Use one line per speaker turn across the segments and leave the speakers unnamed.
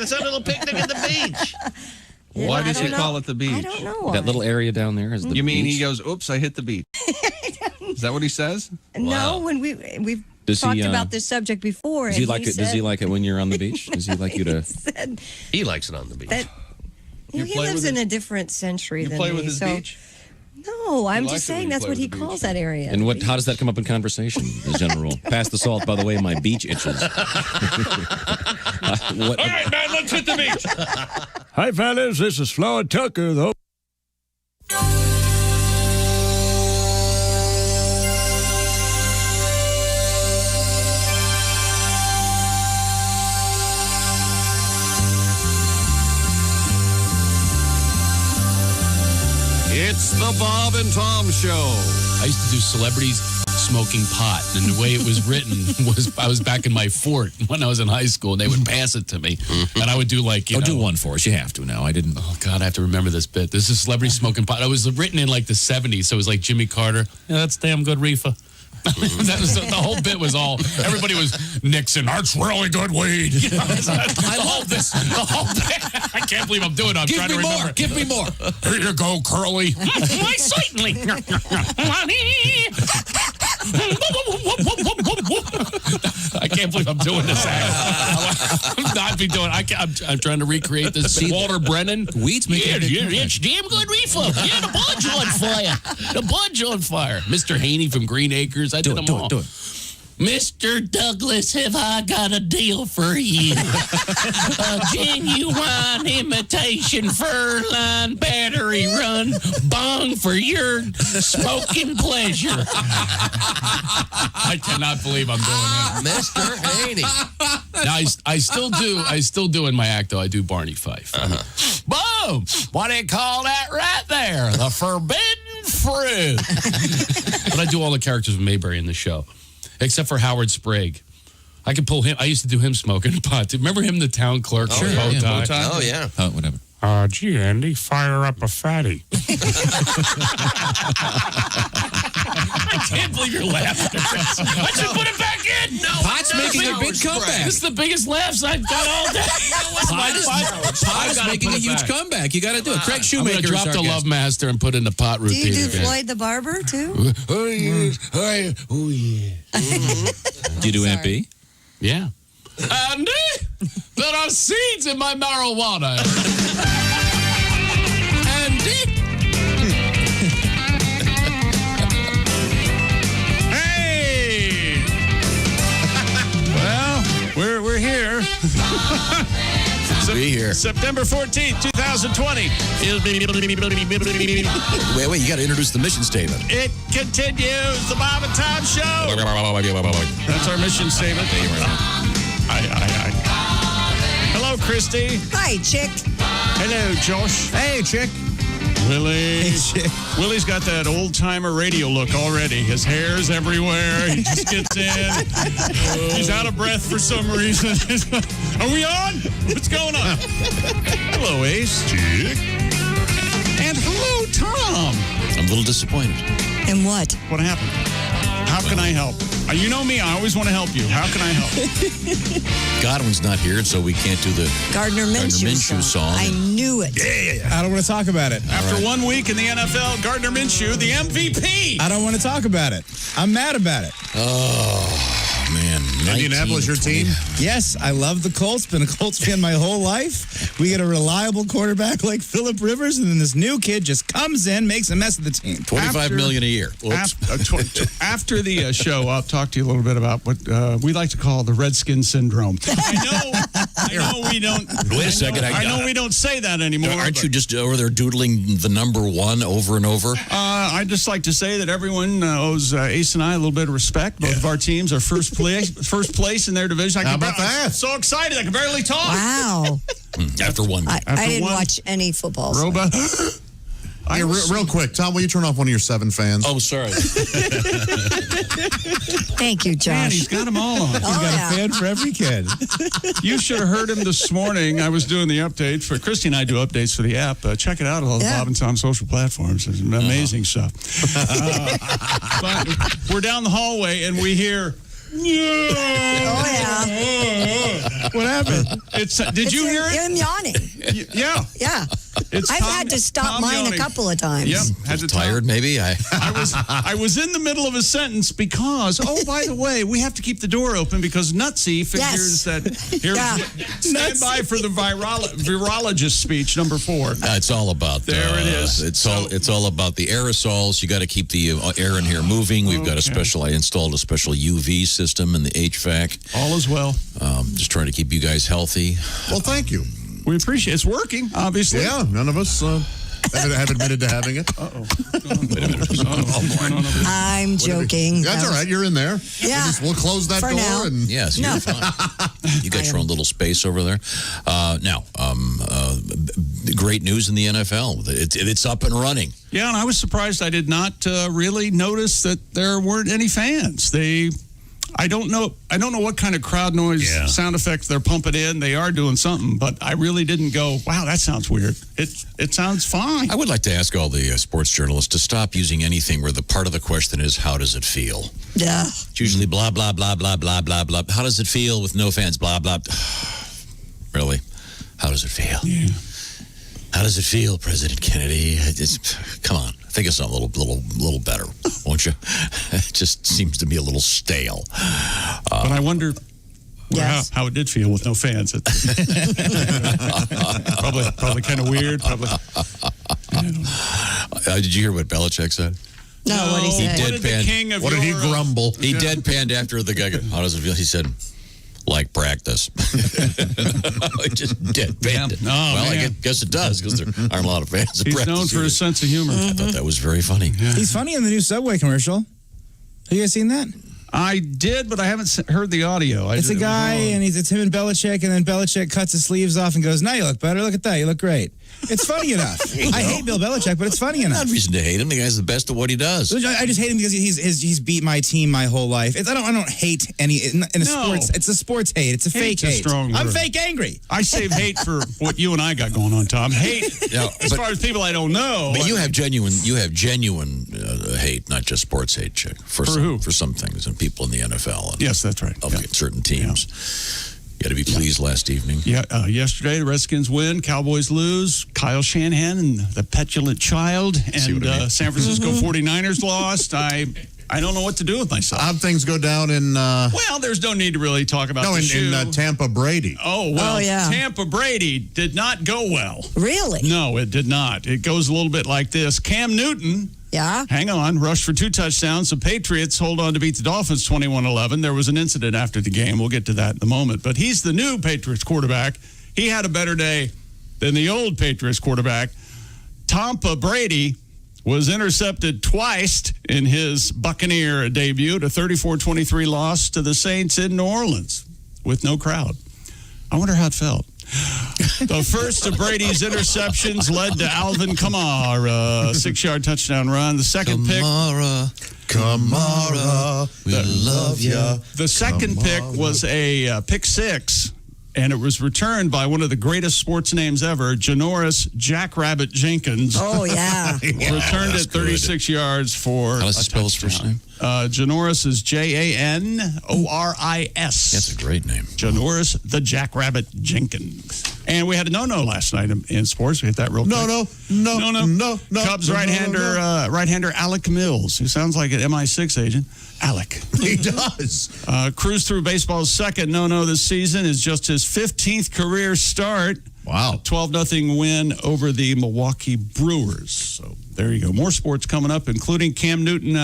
saying. It's a little picnic at the beach.
Why does he call it the beach?
I don't know why.
That little area down there is the
You mean
beach?
he goes, oops, I hit the beach. Is that what he says?
No, when we've
Does
talked
he,
about this subject before.
Does
and
he like it? Does he like it when you're on the beach? Does he like you to?
said
He likes it on the beach.
that
You
he
play
lives
with
in
his-
a different century
You
than
play
me.
with his
so
beach?
no, I'm
likes
just
it when
saying
you
that's
play
what
with
he
the
calls
beach.
that area.
And what? How does that come up in conversation, the general? Pass the salt, by the way. My beach itches. What?
All right, man, let's hit the beach.
Hi, fellas. This is Floyd Tucker, though.
It's the Bob and Tom Show.
I used to do celebrities smoking pot, and the way it was written was I was back in my fort when I was in high school, and they would pass it to me, and I would do like, you know,
do one for us. You have to now. I didn't.
Oh God, I have to remember this bit. This is celebrity smoking pot. It was written in like the 70s, so it was like Jimmy Carter. Yeah, that's damn good reefer. That was the whole bit was all. Everybody was Nixon. That's really good weed. You know, I love this. The whole bit. I can't believe I'm doing it. I'm trying to remember.
Give me more.
Here you go, Curly. Why, certainly. I can't believe I'm doing this act. I'm not be doing. I'm trying to recreate this.
See,
Walter Brennan.
Weeds make it.
It's damn good reefer. Yeah, the bud's on fire. The bud's on fire. Mr. Haney from Green Acres. I did them all.
Do it.
Mr. Douglas, have I got a deal for you? A genuine imitation fur-line battery run bong for your smoking pleasure. I cannot believe I'm doing that.
Mr. Haney.
Now, I still do in my act, though. I do Barney Fife. Boom! What do you call that right there? The forbidden fruit. But I do all the characters of Mayberry in the show. Except for Howard Sprague. I could pull him. I used to do him smoking pot. Remember him, the town clerk?
Sure,
bow
yeah,
tie?
bow tie.
Oh, yeah.
Whatever.
Gee, Andy, fire up a fatty.
I can't believe you're laughing at this. I should put it back in. No,
Pot's making a big comeback.
This is the biggest laughs I've got all day.
Pot is making a huge comeback. You got to do it. Craig
I'm
Shoemaker.
going to drop the Love Master and put in the pot
do
routine.
you do
again.
Floyd the Barber too?
Oh, yes. Oh, yeah.
Do you do Aunt B?
Yeah. Andy, there are seeds in my marijuana. Andy.
Hey! Well, we're here.
Be here.
September 14th, 2020.
Wait, you got to introduce the mission statement.
It continues. The Bob and Tom Show. That's our mission statement. Hello, Christy.
Hi, chick.
Hello, Josh.
Hey, chick.
Willie. Willie's got that old-timer radio look already. His hair's everywhere. He just gets in. He's out of breath for some reason. Are we on? What's going on? Hello, Ace. Chick. And hello, Tom.
I'm a little disappointed.
And what?
What happened? How can I help? You know me, I always want to help you. How can I help?
Godwin's not here, so we can't do the
Gardner Minshew
song.
I knew it.
I don't want to talk about it.
After 1 week in the NFL, Gardner Minshew, the MVP.
I don't want to talk about it. I'm mad about it.
Oh, man.
Indianapolis, your team?
Yes, I love the Colts. Been a Colts fan my whole life. We get a reliable quarterback like Phillip Rivers, and then this new kid just comes in, makes a mess of the team.
$25 million a year.
After the show, I'll talk to you a little bit about what we like to call the Redskin syndrome. I know we don't.
Wait a second.
I know we don't say that anymore.
Aren't you just over there doodling the number 1 over and over?
I'd just like to say that everyone owes Ace and I a little bit of respect. Both of our teams are first place in their division.
How about that?
I'm so excited I can barely talk.
Wow.
After 1 week.
I didn't watch any football.
Roba.
Hey, real quick, Tom, will you turn off one of your 7 fans?
Oh, sorry.
Thank you, Josh.
Man, he's got them all on.
He's got a fan for every kid.
You should have heard him this morning. I was doing the update for Christy and I do updates for the app. Check it out on all the Bob and Tom social platforms. It's amazing stuff. But we're down the hallway and we hear,
Oh, yeah.
What happened?
Did you hear it?
Him yawning.
Yeah.
Yeah.
It's
I've
Tom-
had to stop
Tom
mine
yawning.
a couple of times.
Yep. Had to
Tired, maybe?
I was in the middle of a sentence because, oh, by the way, we have to keep the door open because Nutsy figures that here.
Yeah.
Stand by for the virologist speech number 4.
It's all about
There it is.
It's all about the aerosols. You got to keep the air in here moving. We've got I installed a special UV system in the HVAC.
All is well.
Just trying to keep you guys healthy.
Well, thank you.
We appreciate it's working, obviously.
Yeah, none of us have admitted to having it.
I'm joking.
That's all right. You're in there.
Yeah.
We'll close that
For
door.
now.
And
Yes, you're fine. You got your own little space over there. Now, great news in the NFL. It's up and running.
Yeah, and I was surprised I did not really notice that there weren't any fans. I don't know what kind of crowd noise sound effects they're pumping in. They are doing something, but I really didn't go, wow, that sounds weird. It sounds fine.
I would like to ask all the sports journalists to stop using anything where the part of the question is, how does it feel?
Yeah.
It's usually blah, blah, blah, blah, blah, blah, blah. How does it feel with no fans? Blah, blah. Really? How does it feel?
Yeah.
How does it feel, President Kennedy? Come on. Think of something a little better, won't you? It just seems to be a little stale.
But I wonder
Yes.
how it did feel with no fans. Probably kind of weird. Probably.
Did you hear what Belichick said?
No, what he said.
What did the king of
what did he
your,
grumble?
He deadpanned after the guy. How does it feel? He said, like practice. He just deadpanned it.
Oh,
Well, I
man.
guess it does because there aren't a lot of fans at
He's
practice.
known for
either.
his sense of humor.
I thought that was very funny.
He's funny in the new Subway commercial. Have you guys seen that?
I did, but I haven't heard the audio.
It's a guy, and it's him and Belichick, and then Belichick cuts his sleeves off and goes, "Now you look better. Look at that. You look great." It's funny enough. I hate Bill Belichick, but it's funny enough.
Not reason to hate him. The guy's the best at what he does.
I just hate him because he's beat my team my whole life. I don't hate any in a
No.
sports. It's a sports hate. It's a
Hate's
fake
a
hate.
strong
I'm
word.
fake angry.
I save hate for what you and I got going on, Tom. Hate,
Yeah,
as
but-
far as people I don't know.
But you have genuine hate, not just sports hate, Chick, for some things and people in the NFL. And
Yes, that's right.
of
Yeah.
certain teams. You had to be pleased last evening.
Yeah, yesterday the Redskins win, Cowboys lose, Kyle Shanahan and the petulant child,
See
and
what I mean?
San Francisco 49ers lost. I don't know what to do with myself.
How'd things go down in
Well, there's no need to really talk about the shoe.
Tampa Brady?
Oh, well,
Oh, yeah.
Tampa Brady did not go well.
Really?
No, it did not. It goes a little bit like this. Cam Newton,
Yeah.
hang on, rushed for 2 touchdowns. The Patriots hold on to beat the Dolphins 21-11. There was an incident after the game. We'll get to that in a moment. But he's the new Patriots quarterback. He had a better day than the old Patriots quarterback. Tampa Brady was intercepted twice in his Buccaneer debut, a 34-23 loss to the Saints in New Orleans with no crowd. I wonder how it felt. The first of Brady's interceptions led to Alvin Kamara, 6-yard touchdown run. The second pick,
Kamara, we love ya.
the second pick was a pick six, and it was returned by one of the greatest sports names ever, Janoris Jackrabbit Jenkins.
Oh, yeah.
Returned it 36 yards for
How does he
a
spell his first
touchdown.
name?
Janoris is Janoris.
That's a great name.
Janoris the Jackrabbit Jenkins. And we had a no-no last night in sports. We hit that real quick.
No.
Cubs right-hander Alec Mills, who sounds like an MI6 agent. Alec.
He does.
Cruised through baseball's second no-no this season is just his 15th career start.
Wow.
12-0 win over the Milwaukee Brewers. So there you go. More sports coming up, including Cam Newton.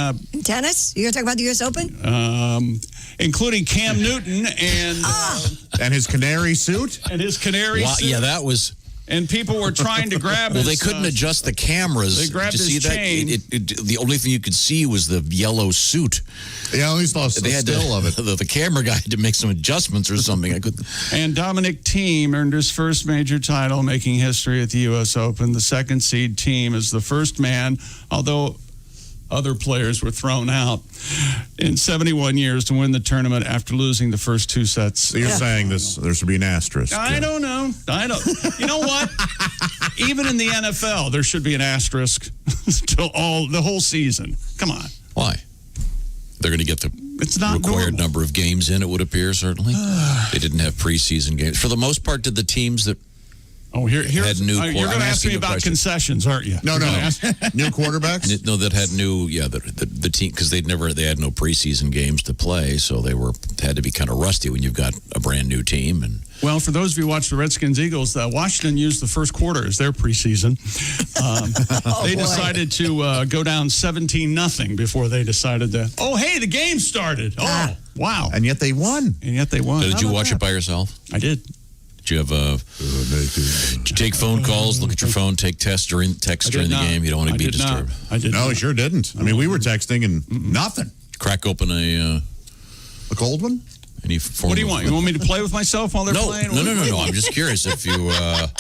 Tennis? You going to talk about the U.S. Open?
Including Cam Newton and
his canary suit?
his canary
Wow,
suit.
yeah, that was.
And people were trying to grab
Well,
his...
they couldn't adjust the cameras.
they grabbed
Did you
his
see that?
chain.
The only thing you could see was the yellow suit.
Yeah, at least lost
They
the
had
still of it.
The camera guy had to make some adjustments or something. I could.
And Dominic Thiem earned his first major title, making history at the U.S. Open. The second seed Thiem is the first man, although other players were thrown out, in 71 years to win the tournament after losing the first 2 sets.
So you're saying there should be an asterisk.
I don't know. You know what? Even in the NFL, there should be an asterisk till the whole season. Come on.
Why? They're going to get
It's not
required
normal.
number of games in, it would appear, certainly. They didn't have preseason games. For the most part, did the teams that
Here's
had new
you're going
I'm
to ask
asking
me
you a
about
question.
concessions, aren't you?
No. New quarterbacks?
that had new, the team, because they had no preseason games to play, so they had to be kind of rusty when you've got a brand new team. And
Well, for those of you who watch the Redskins Eagles, Washington used the first quarter as their preseason. They decided to go down 17-0 before they decided to. Oh, hey, the game started. Oh, wow!
And yet they won.
And yet they won.
did
How
you
about
watch
that?
it by yourself?
I did.
Did you have did you take phone calls, look at your phone, take text during the
not.
game? You don't want to
I
be
did not.
disturbed.
I did.
No,
not.
he sure didn't. I mean, we were texting and nothing.
Crack open
A cold one?
any form
What do you
of-
want? You want me to play with myself while they're
No,
playing?
no. I'm just curious if you have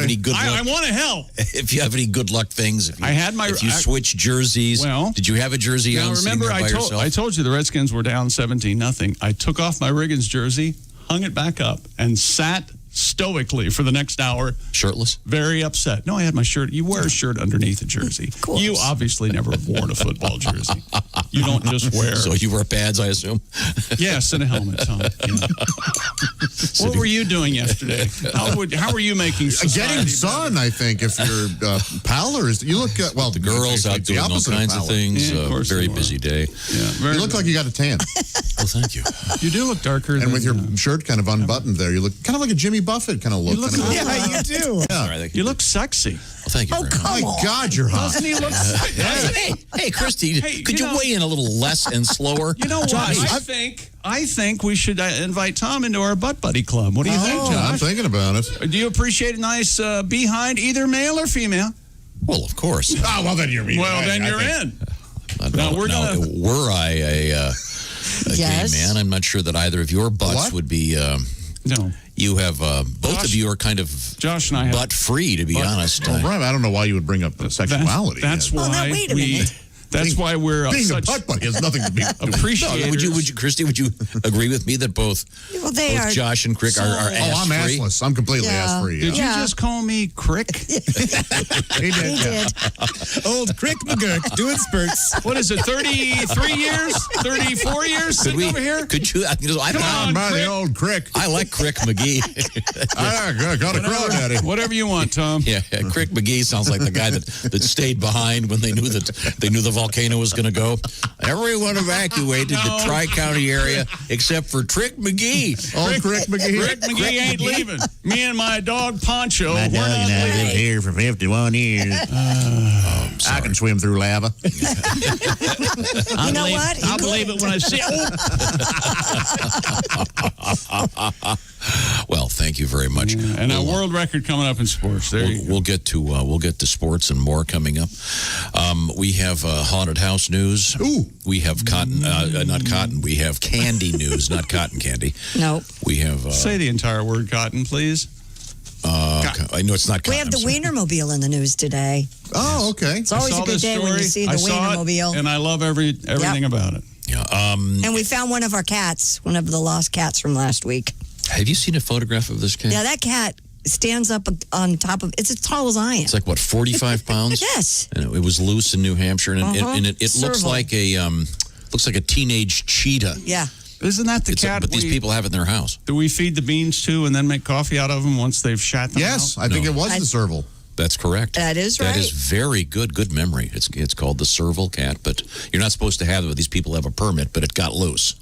any good luck.
I want to help.
If you have any good luck things, if you switch jerseys.
Well,
did you have a jersey
Now
on?
remember,
sitting there by yourself?
I told you the Redskins were down 17-0. I took off my Riggins jersey, hung it back up, and sat stoically for the next hour.
Shirtless?
Very upset. No, I had my shirt. You wear a shirt underneath a jersey.
course.
You obviously never have worn a football jersey. You don't just wear.
So you wear pads, I assume?
Yes, and a helmet, Tom. Yeah. What were you doing yesterday? How were you making society
Getting sun, I think, if you're Powellers. You look,
The girls out doing all kinds of things.
Yeah, of course
Very
they were.
busy day.
Yeah,
You look like you got a tan.
Well, thank you.
you do look darker.
And
than,
with your shirt kind of unbuttoned there, you look kind of like a Jimmy Buffett kind of look.
look
Kind of-
like-
Yeah, you do.
All right,
you look sexy.
well, thank you very much.
My God, you're hot.
Doesn't he look?
Hey, Christy,
Hey,
could
you
you
know-
weigh in a little less and slower?
You know what? I think we should invite Tom into our butt buddy club. What do you think,
Oh, I'm
Josh?
thinking about it.
Do you appreciate a nice behind, either male or female?
Well, of course.
Oh, well, then you're mean.
Well, then you're in.
Now,
we're gonna-
were I a
Yes.
gay man, I'm not sure that either of your butts
What?
would be.
No,
You have both
Josh-
of you are kind of
Josh and I have.
butt free, to be honest.
Well, Brian, I don't know why you would bring up sexuality.
That's
Well,
why
now, wait a
we.
minute.
That's why we're
Being
such
a butt buddy has nothing to be.
appreciators.
No, would you, Christy? Would you agree with me that both
They are.
Josh and Crick are
Oh, I'm
ass-free?
assless. I'm completely
Yeah.
ass-free.
Did
Yeah.
you just call me Crick?
He did.
He
yeah.
did.
Old Crick McGurk doing spurts.
What is it? 33 years? 34 years? Sitting over here?
Could you? I don't
Come
know.
on.
By the
Crick.
old crick.
I like Crick McGee.
I got a crow, Daddy.
Whatever you want, Tom.
Yeah, Crick McGee sounds like the guy that stayed behind when they knew the volcano was going to go. Everyone evacuated the Tri-County area except for Crick McGee.
Old Crick McGee.
Rick McGee ain't leaving. Me and my dog Poncho, we're not leaving.
here for 51 years. I can swim through lava.
You know what?
I'll believe it when I see it.
Well, thank you very much.
And a world record coming up in sports. There you go.
We'll get to sports and more coming up. We have haunted house news.
Ooh.
We have not cotton. We have candy news, not cotton candy.
No.
We have.
Say the entire word cotton, please.
I know it's not cotton.
We have the
I'm sorry.
Wienermobile in the news today.
Oh, okay.
It's always
I saw
a good
this
day when you
story.
see the
I saw
Wienermobile.
it, and I love everything about it.
Yeah.
And we found one of our cats, one of the lost cats from last week.
Have you seen a photograph of this cat?
Yeah, that cat stands up on top of, it's as tall as I am.
It's like, what, 45 pounds?
Yes.
And it was loose in New Hampshire, and it looks
Serval.
like a teenage cheetah.
Yeah.
Isn't that the
It's
cat
but these people have it in their house.
do we feed the beans to and then make coffee out of them once they've shat them
Yes,
out?
I think
No.
it was the serval.
That's correct.
That is
That
right.
is very good. Good memory. It's called the serval cat, but you're not supposed to have it. These people have a permit, but it got loose,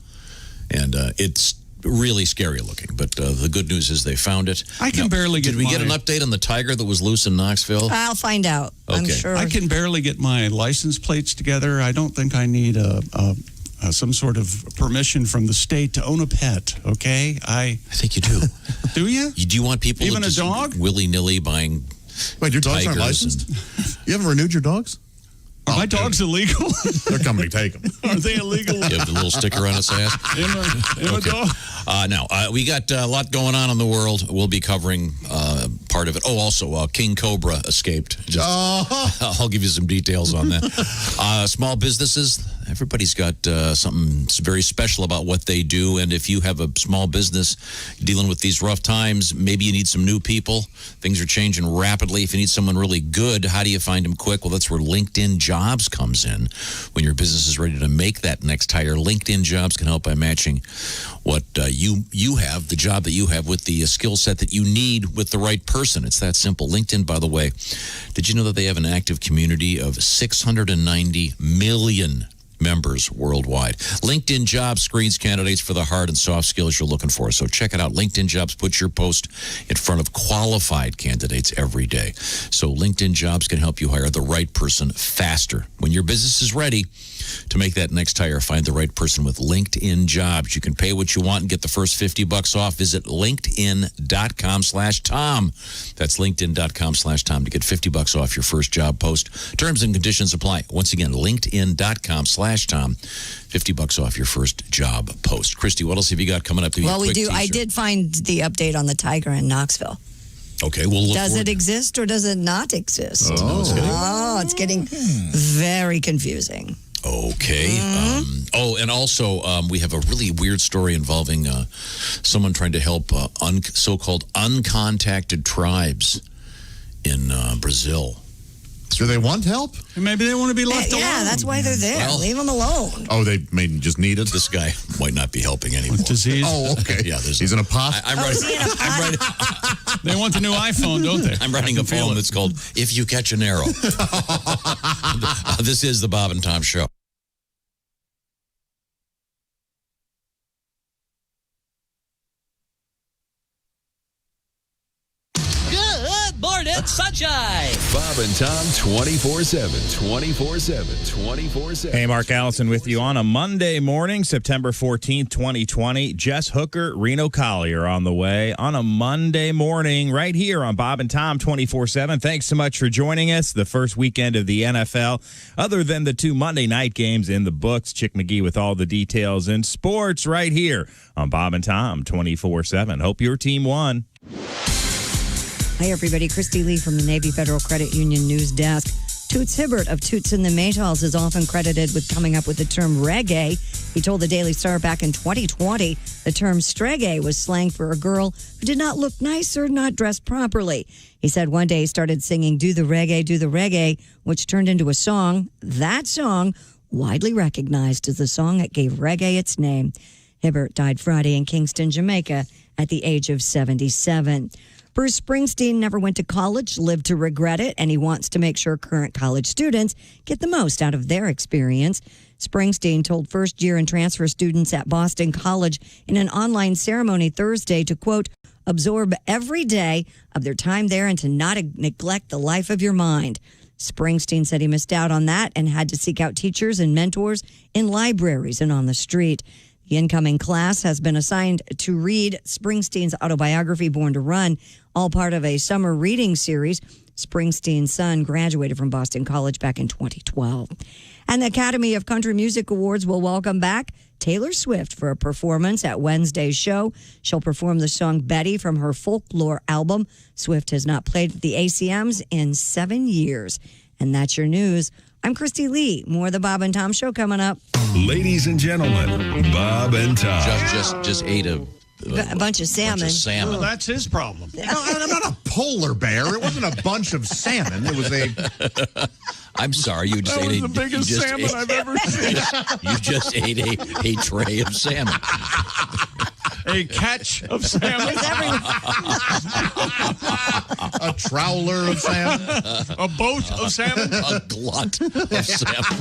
and it's really scary looking. But the good news is they found it.
I can barely get
Did we get an
my-
update on the tiger that was loose in Knoxville?
I'll find out. I'm
Okay.
sure.
I can barely get my license plates together. I don't think I need some sort of permission from the state to own a pet. Okay,
I think you do.
do you?
Do you want people
Even
to
a
just
dog?
willy-nilly buying
Wait, your dogs aren't
tigers
licensed? You haven't renewed your dogs?
Are my dogs illegal?
They're coming to take them.
Are they illegal?
You have the little sticker on its ass.
Am I dog?
Now, we got a lot going on in the world. We'll be covering part part of it. Oh, also, King Cobra escaped. I'll give you some details on that. Small businesses, everybody's got something very special about what they do. And if you have a small business dealing with these rough times, maybe you need some new people. Things are changing rapidly. If you need someone really good, how do you find them quick? Well, that's where LinkedIn Jobs comes in. When your business is ready to make that next hire, LinkedIn Jobs can help by matching what you have, the job that you have, with the skill set that you need with the right person. It's that simple. LinkedIn, by the way, did you know that they have an active community of 690 million members worldwide? LinkedIn Jobs screens candidates for the hard and soft skills you're looking for. So check it out. LinkedIn Jobs puts your post in front of qualified candidates every day. So LinkedIn Jobs can help you hire the right person faster. When your business is ready to make that next hire, find the right person with LinkedIn Jobs. You can pay what you want and get the first $50 off. Visit LinkedIn.com/Tom. That's LinkedIn.com/Tom to get $50 off your first job post. Terms and conditions apply. Once again, LinkedIn.com/Tom. $50 off your first job post. Christy, what else have you got coming up?
Well, we do. I did find the update on the tiger in Knoxville.
Okay, we'll look.
Does it exist or does it not exist? It's getting very confusing.
Okay. And also, we have a really weird story involving someone trying to help so-called uncontacted tribes in Brazil.
Do they want help?
Maybe they want to be left alone.
Yeah, that's why they're there.
Well,
leave them alone.
Oh, they just need it?
This guy might not be helping anymore.
Disease.
Oh, okay.
Yeah,
he's in a pot?
They want the new iPhone, don't they?
I'm writing a poem that's called If You Catch an Arrow. This is the Bob and Tom Show.
Sunshine.
Bob and Tom 24/7, 24/7, 24/7.
Hey, Mark Allison with you on a Monday morning, September 14th, 2020. Jess Hooker, Reno Collier on the way on a Monday morning right here on Bob and Tom 24/7. Thanks so much for joining us. The first weekend of the NFL, other than the 2 Monday night games in the books. Chick McGee with all the details in sports right here on Bob and Tom 24/7. Hope your team won.
Hi, everybody. Christy Lee from the Navy Federal Credit Union News Desk. Toots Hibbert of Toots and the Maytals is often credited with coming up with the term reggae. He told the Daily Star back in 2020 the term streggae was slang for a girl who did not look nice or not dressed properly. He said one day he started singing do the reggae, which turned into a song. That song, widely recognized as the song that gave reggae its name. Hibbert died Friday in Kingston, Jamaica at the age of 77. Bruce Springsteen never went to college, lived to regret it, and he wants to make sure current college students get the most out of their experience. Springsteen told first-year and transfer students at Boston College in an online ceremony Thursday to, quote, absorb every day of their time there and to not neglect the life of your mind. Springsteen said he missed out on that and had to seek out teachers and mentors in libraries and on the street. The incoming class has been assigned to read Springsteen's autobiography, Born to Run, all part of a summer reading series. Springsteen's son graduated from Boston College back in 2012. And the Academy of Country Music Awards will welcome back Taylor Swift for a performance at Wednesday's show. She'll perform the song Betty from her Folklore album. Swift has not played at the ACMs in 7 years. And that's your news. I'm Christy Lee. More of the Bob and Tom Show coming up.
Ladies and gentlemen, Bob and Tom.
Just ate a
bunch of salmon.
Well, that's his problem.
I'm not a polar bear. It wasn't a bunch of salmon. It was a...
I'm sorry, you just
That
ate
was the biggest salmon I've ever seen.
You just ate a tray of salmon.
A catch of salmon.
A trawler of salmon.
A boat of salmon.
A glut of salmon.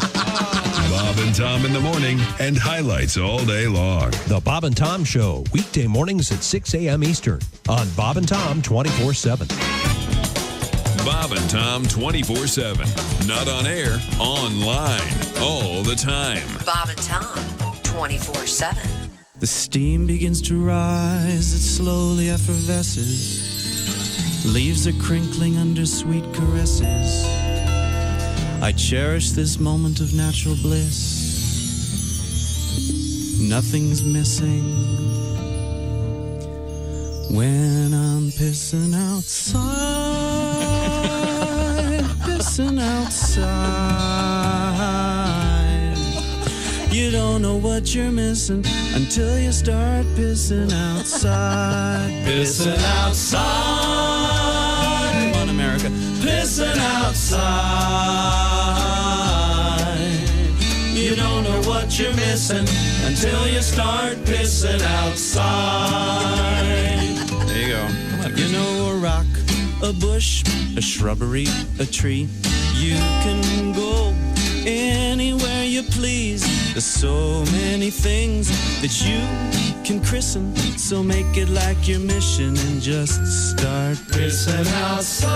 Bob and Tom in the morning and highlights all day long.
The Bob and Tom Show, weekday mornings at 6 a.m. Eastern on Bob and Tom 24/7.
Bob and Tom 24/7. Not on air, online, all the time.
Bob and Tom 24/7.
The steam begins to rise, it slowly effervesces. Leaves are crinkling under sweet caresses. I cherish this moment of natural bliss. Nothing's missing. When I'm pissing outside, pissing outside. You don't know what you're missing until you start pissing outside. Pissing outside. Come on, America. Pissing outside. You don't know what you're missing until you start pissing outside.
There you go.
You know, a rock, a bush, a shrubbery, a tree. You can go anywhere you please. There's so many things that you can christen. So make it like your mission and just start pissing outside.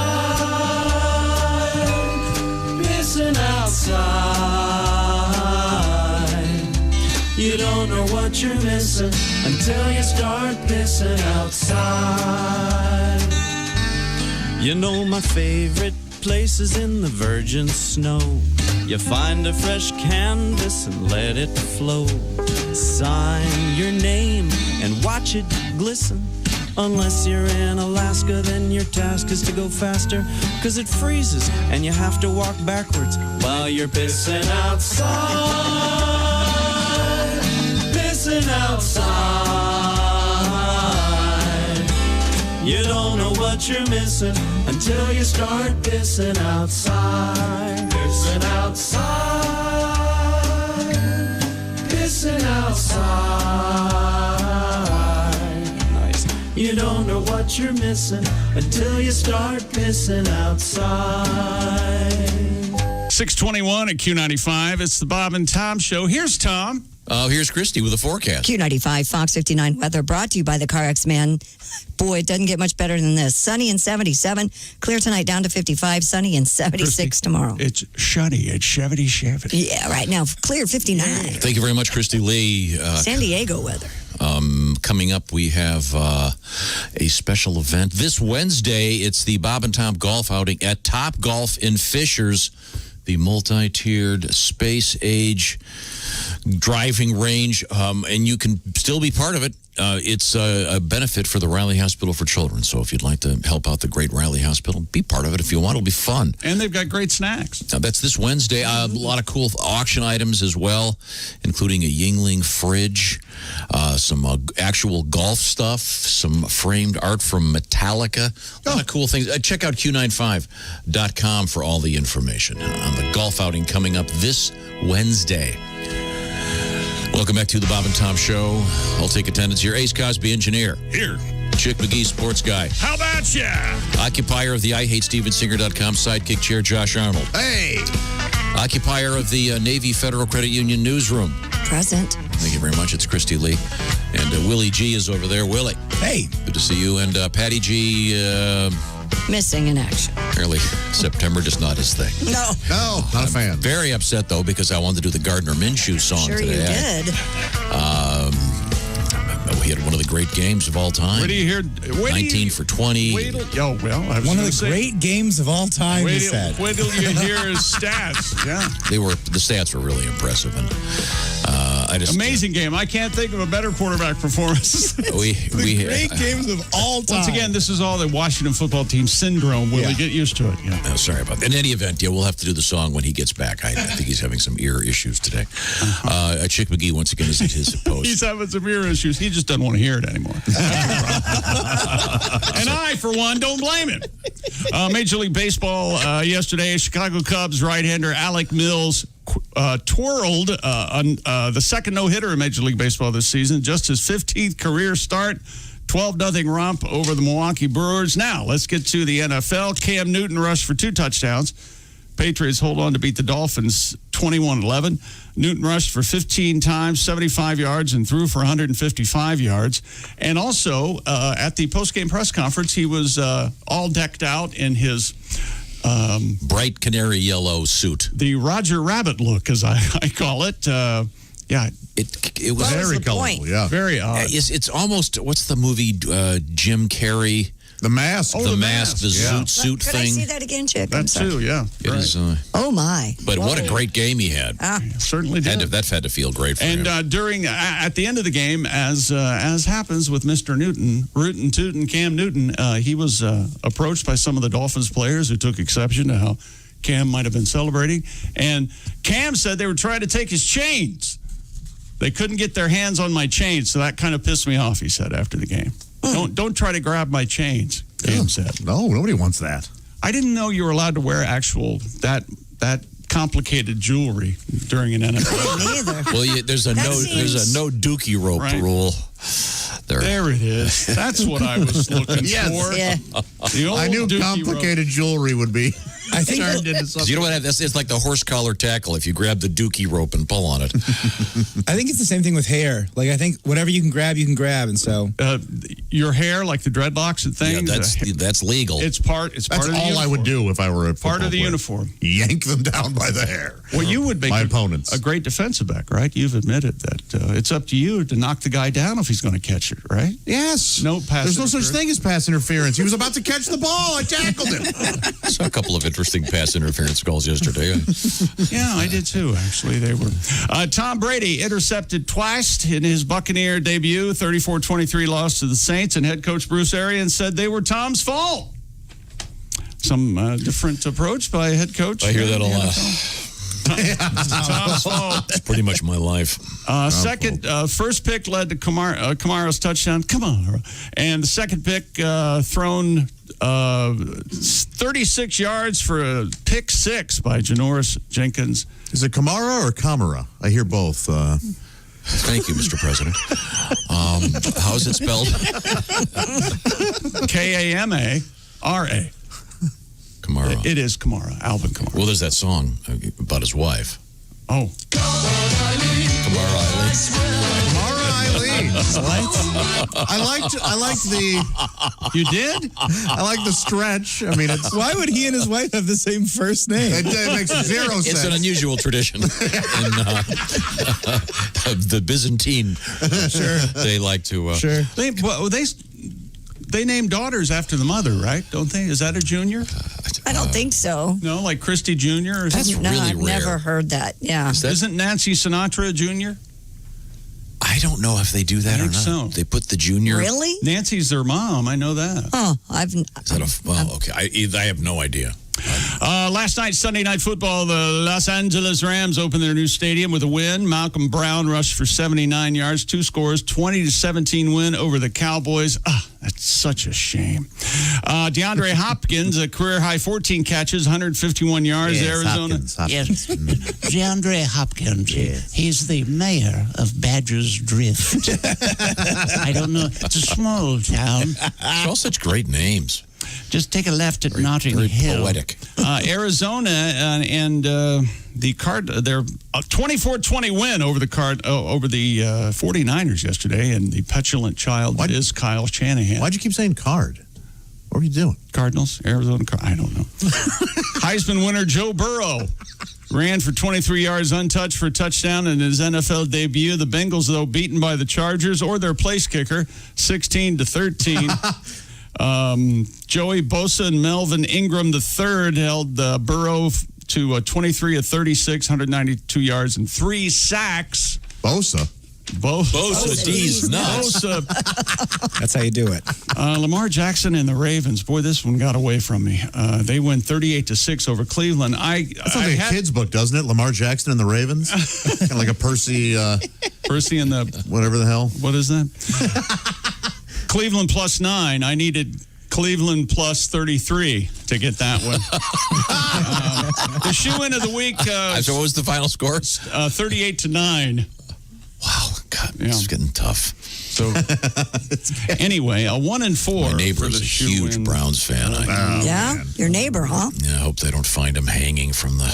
Pissing outside. You don't know what you're missing until you start pissing outside. You know, my favorite place is in the virgin snow. You find a fresh canvas and let it flow. Sign your name and watch it glisten. Unless you're in Alaska, then your task is to go faster, 'cause it freezes and you have to walk backwards while you're pissing outside. Pissing outside. You don't know what you're missing until you start pissing outside. Pissing outside. Pissing outside. Nice. You don't know what you're missing until you start pissing outside.
621 at Q95. It's the Bob and Tom Show. Here's Tom.
Here's Christy with a forecast.
Q95 Fox 59 weather brought to you by the CarX Man. Boy, it doesn't get much better than this. Sunny and 77. Clear tonight down to 55. Sunny and 76 tomorrow.
It's shunny. It's Chevy.
Yeah, right now, clear 59.
Thank you very much, Christy Lee.
San Diego weather.
Coming up, we have a special event. This Wednesday, it's the Bob and Tom golf outing at Top Golf in Fishers, the multi-tiered space-age driving range, and you can still be part of it. It's a benefit for the Riley Hospital for Children. So if you'd like to help out the great Riley Hospital, be part of it if you want. It'll be fun.
And they've got great snacks.
That's this Wednesday. A lot of cool auction items as well, including a Yingling fridge, some actual golf stuff, some framed art from Metallica. A lot of cool things. Check out Q95.com for all the information on the golf outing coming up this Wednesday. Welcome back to the Bob and Tom Show. I'll take attendance here. Ace Cosby, engineer.
Here.
Chick McGee, sports guy.
How about ya?
Occupier of the IHateStevensinger.com sidekick chair, Josh Arnold.
Hey!
Occupier of the Navy Federal Credit Union newsroom.
Present.
Thank you very much. It's Christy Lee. And Willie G is over there. Willie.
Hey.
Good to see you. And Patty G,
Missing in action.
apparently September is not his thing.
No.
No, not a fan.
Very upset, though, because I wanted to do the Gardner Minshew song
Sure
today.
you did.
We had one of the great games of all time.
Where do you hear?
19 for 20.
Wait till, I was
One of
gonna
the
say,
great games of all time, he said.
Wait till you hear his stats. Yeah.
The stats were really impressive. And I just
Amazing game. I can't think of a better quarterback performance.
We
Great games of all time.
Once again, this is all the Washington football team syndrome. Will
Yeah.
we get used to it? Yeah.
Oh, sorry about that. In any event, yeah, we'll have to do the song when he gets back. I think he's having some ear issues today. Chick McGee, once again, is at his post.
He's having some ear issues. He just doesn't want to hear it anymore. And I, for one, don't blame him. Major League Baseball yesterday, Chicago Cubs right-hander Alec Mills twirled on the second no-hitter in Major League Baseball this season, just his 15th career start. 12-0 romp over the Milwaukee Brewers. Now, let's get to the NFL. Cam Newton rushed for 2 touchdowns. Patriots hold on to beat the Dolphins 21-11. Newton rushed for 15 times, 75 yards, and threw for 155 yards. And also, at the postgame press conference, he was all decked out in his
bright canary yellow suit.
The Roger Rabbit look, as I call it. Yeah.
It was
very colorful, yeah.
Very odd.
It's almost, what's the movie Jim Carrey
The mask.
the mask, the
Yeah.
suit
Could I
thing.
see that again, Chick? I'm
That
sorry.
too, yeah.
It is,
Oh, my.
but what a great game he had.
Certainly did.
That had to feel great for him.
And during at the end of the game, as happens with Mr. Newton, Rootin' Tootin' Cam Newton, he was approached by some of the Dolphins players who took exception to how Cam might have been celebrating. And Cam said they were trying to take his chains. They couldn't get their hands on my chains, so that kind of pissed me off, he said after the game. Don't try to grab my chains, Cam said.
No, nobody wants that.
I didn't know you were allowed to wear that complicated jewelry during an NFL.
Neither.
Well, there's a no dookie rope
Right.
rule.
There it is. That's what I was looking for.
Yeah.
The old
I knew
dookie
complicated jewelry would be
I think
turned into something.
You know what? It's like the horse collar tackle. If you grab the dookie rope and pull on it,
I think it's the same thing with hair. Like I think whatever you can grab, and so
your hair, like the dreadlocks and
yeah,
things.
that's legal.
It's part. It's
That's
part of the
all I
uniform.
would do if I were a
Part of the
football player.
uniform.
Yank them down by the hair.
Well, you would make
my opponents.
a great defensive back, right? You've admitted that it's up to you to knock the guy down if he's going to catch it, right?
Yes.
No pass
There's no such
interference.
thing as pass interference. He was about to catch the ball. I tackled him.
Saw a couple of interesting pass interference calls yesterday.
Yeah, I did too, actually. They were. Tom Brady intercepted twice in his Buccaneer debut, 34-23 loss to the Saints, and head coach Bruce Arians said they were Tom's fault. Some different approach by head coach.
I hear that a lot.
Tom's fault.
It's pretty much my life.
First pick led to Kamara's touchdown. Kamara. And the second pick thrown 36 yards for a pick six by Janoris Jenkins.
Is it Kamara or Kamara? I hear both.
Thank you, Mr. President. How is it spelled?
Kamara.
Kamara.
It is Kamara, Alvin Kamara.
Well, there's that song about his wife.
Oh.
Kamara Eileen.
Kamara Eileen. I liked the.
You did?
I like the stretch. I mean, it's.
why would he and his wife have the same first name?
It makes zero sense.
It's an unusual tradition in the Byzantine.
Sure.
They like to.
Sure.
They name daughters after the mother, right? Don't they? Is that a junior?
I don't think so.
No, like Christy Jr. or
That's
something?
No,
really
I've
rare.
never heard that. Yeah.
Isn't Nancy Sinatra Jr.?
I don't know if they do that
I
or
think
not.
so.
They put the junior.
Really?
Nancy's their mom. I know that.
Oh,
Is that okay. I have no idea.
Last night, Sunday Night Football, the Los Angeles Rams opened their new stadium with a win. Malcolm Brown rushed for 79 yards, 2 scores, 20-17 win over the Cowboys. That's such a shame. DeAndre Hopkins, a career-high 14 catches, 151 yards. Arizona.
Yes, DeAndre Hopkins. He's the mayor of Badger's Drift. I don't know. It's a small town.
They're all such great names.
Just take a left at Notting
Very
Hill.
poetic.
Arizona and the their 24-20 win over the 49ers yesterday, and the petulant child that is Kyle Shanahan.
Why'd you keep saying card? What were you doing?
Cardinals, Arizona. I don't know. Heisman winner Joe Burrow ran for 23 yards untouched for a touchdown in his NFL debut. The Bengals, though, beaten by the Chargers or their place kicker, 16-13. Joey Bosa and Melvin Ingram III held Burrow to 23 of 36, 192 yards and 3 sacks.
Bosa.
Bosa, D's nuts.
Bosa.
That's how you do it.
Lamar Jackson and the Ravens. Boy, this one got away from me. They win 38-6 over Cleveland.
That sounds like a kid's book, doesn't it? Lamar Jackson and the Ravens? Kind of like a Percy...
Percy and the...
Whatever the hell.
What is that? Cleveland +9. I needed Cleveland +33 to get that one. The shoe-in of the week...
so what was the final score?
38-9.
Wow, God, it's getting tough.
So, anyway, a 1-4.
My neighbor's a huge Browns fan.
Yeah? Your neighbor, huh?
Yeah, I hope they don't find him hanging from the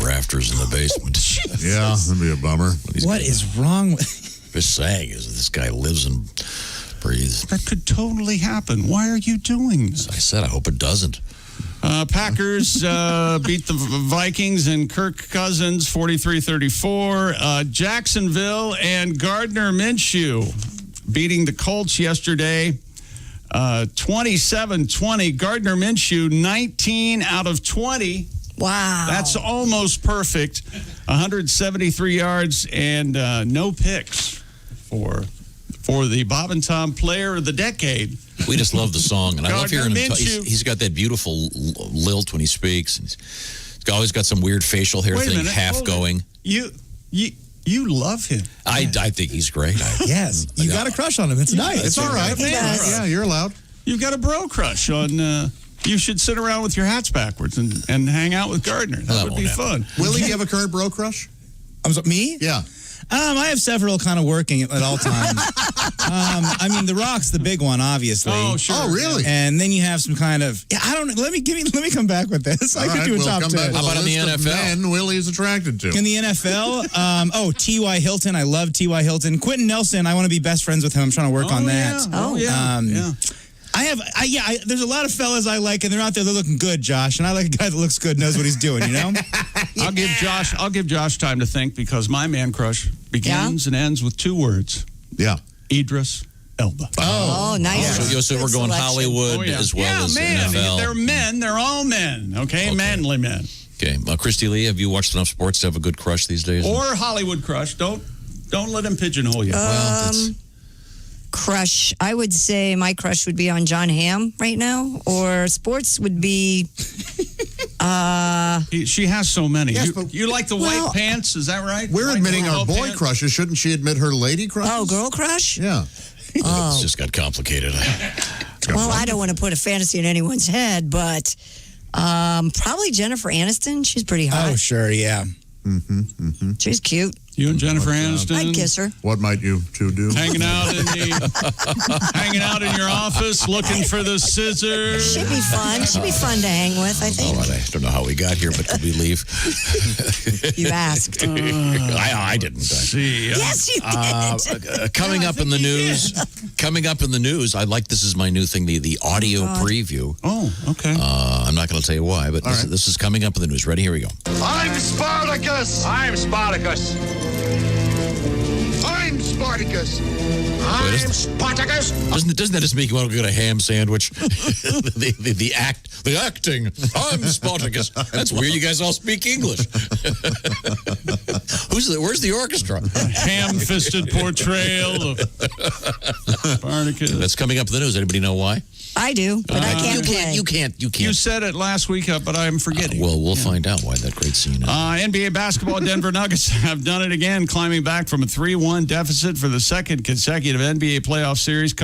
rafters in the basement.
Yeah, that'd be a bummer.
What is wrong with...
Just saying is this guy lives and breathes.
That could totally happen. Why are you doing this?
I said, I hope it doesn't.
Packers beat the Vikings and Kirk Cousins 43-34. Jacksonville and Gardner Minshew beating the Colts yesterday 27-20. Gardner Minshew, 19 out of 20.
Wow.
That's almost perfect. 173 yards and no picks for the Bob and Tom Player of the Decade.
We just love the song, and I love hearing him.
Minshew.
He's got that beautiful lilt when he speaks. And he's always got some weird facial hair
Wait a
thing
minute,
half
hold it.
going.
You love him.
I think he's great.
Yes, you got a crush on him. It's nice.
It's all right. Yeah, you're allowed.
You've got a bro crush on. You should sit around with your hats backwards and hang out with Gardner. That would be fun.
Willie, do you have a current bro crush?
Me?
Yeah.
I have several kind of working at all times. I mean, The Rock's the big one, obviously.
Oh, sure.
Oh, really?
And then you have some kind of I don't know. Let me come back with this. I could do a top 10.
How about in the NFL?
Men Willie is attracted to.
In the NFL, T.Y. Hilton. I love T.Y. Hilton. Quentin Nelson. I want to be best friends with him. I'm trying to work on that.
Yeah.
There's a lot of fellas I like, and they're out there. They're looking good, Josh. And I like a guy that looks good, knows what he's doing. You know.
I'll give Josh time to think because my man crush begins and ends with two words.
Yeah.
Idris Elba.
Oh, nice.
So we're going
selection.
Hollywood as well as NFL.
They're men. They're all men. Okay, manly men.
Okay, Christy Lee, have you watched enough sports to have a good crush these days?
Or Hollywood crush. Don't let him pigeonhole you.
Crush. I would say my crush would be on John Hamm right now, or sports would be.
She has so many.
Yes,
you like the white pants? Is that right?
We're
White
admitting our
polo
boy
pants?
crushes. Shouldn't she admit her lady crush?
Oh, girl crush?
Yeah.
It's just got complicated.
Well, I don't want to put a fantasy in anyone's head, but probably Jennifer Aniston. She's pretty hot.
Oh, sure, yeah.
She's cute.
You and Jennifer Aniston.
I'd kiss her.
What might you two do?
Hanging out in your office, looking for the scissors.
She'd be fun. She'd be fun to hang with, I think.
I don't know how we got here, but could we leave?
You asked.
I didn't.
See.
Yes, you did.
Coming up in the news, I like this is my new thing, the audio preview.
Oh, okay.
I'm not going to tell you why, but this is coming up in the news. Ready? Here we go.
I'm Spartacus. I'm Spartacus. I'm Spartacus. I'm Spartacus.
Doesn't that just make you want to get a ham sandwich? the acting. I'm Spartacus. That's weird. You guys all speak English. Where's the orchestra?
Ham-fisted portrayal of Spartacus.
That's coming up in the news. Anybody know why?
I do, but I can't play.
You can't.
You said it last week, but I'm forgetting.
Well, we'll find out why that great scene is.
NBA basketball, Denver Nuggets have done it again, climbing back from a 3-1 deficit for the second consecutive NBA playoff series.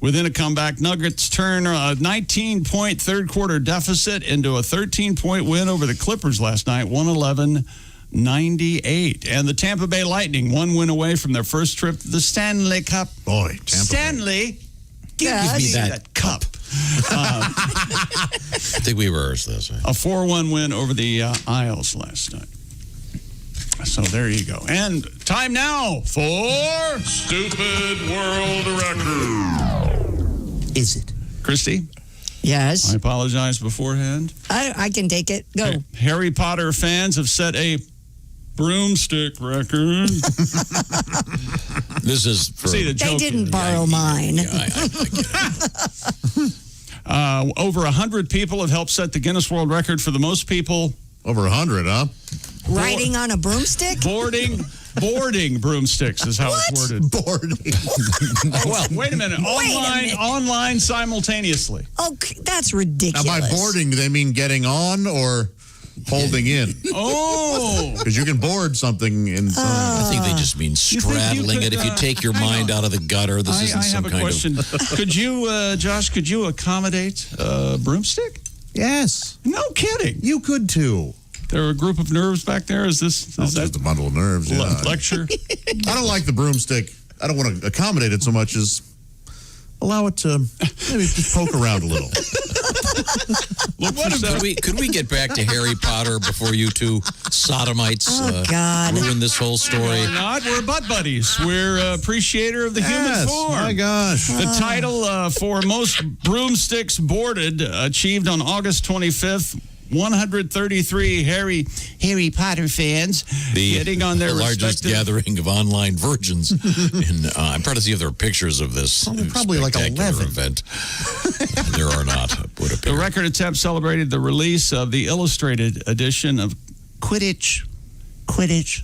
Within a comeback, Nuggets turn a 19-point third-quarter deficit into a 13-point win over the Clippers last night, 111-98. And the Tampa Bay Lightning, one win away from their first trip to the Stanley Cup.
Boy, Tampa
Stanley, give me that cup.
I think we rehearsed this. Right?
A 4-1 win over the Isles last night. So there you go. And time now for Stupid World Record.
Is it?
Christy?
Yes.
I apologize beforehand.
I can take it. Go.
Harry Potter fans have set a broomstick record.
This is for...
See the
They
joke
didn't
here.
borrow mine.
I get it.
Over 100 people have helped set the Guinness World Record for the most people.
Over 100, huh?
Riding on a broomstick?
Boarding broomsticks is how it's worded.
Boarding.
Well, wait a minute. Online simultaneously.
Oh, that's ridiculous.
Now, by boarding, do they mean getting on or holding in?
Oh.
Because you can board something inside.
I think they just mean straddling it. If you take your mind out of the gutter, this isn't some kind of...
I have a question. Could you, Josh, accommodate a broomstick?
Yes.
No kidding.
You could too.
There are a group of nerves back there? Is that
just a bundle of nerves? Yeah.
Lecture?
I don't like the broomstick. I don't want to accommodate it so much as allow it to maybe just poke around a little.
Could we get back to Harry Potter before you two sodomites ruin this whole story?
We're not. We're butt buddies. We're appreciator of the human form.
My gosh.
The title for most broomsticks boarded, achieved on August 25th, 133 Harry Potter fans getting on their
the largest
respective...
gathering of online virgins. And I'm proud to see if there are pictures of this.
Probably like
spectacular
11.
event. There are not. It would appear.
The record attempt celebrated the release of the illustrated edition of
Quidditch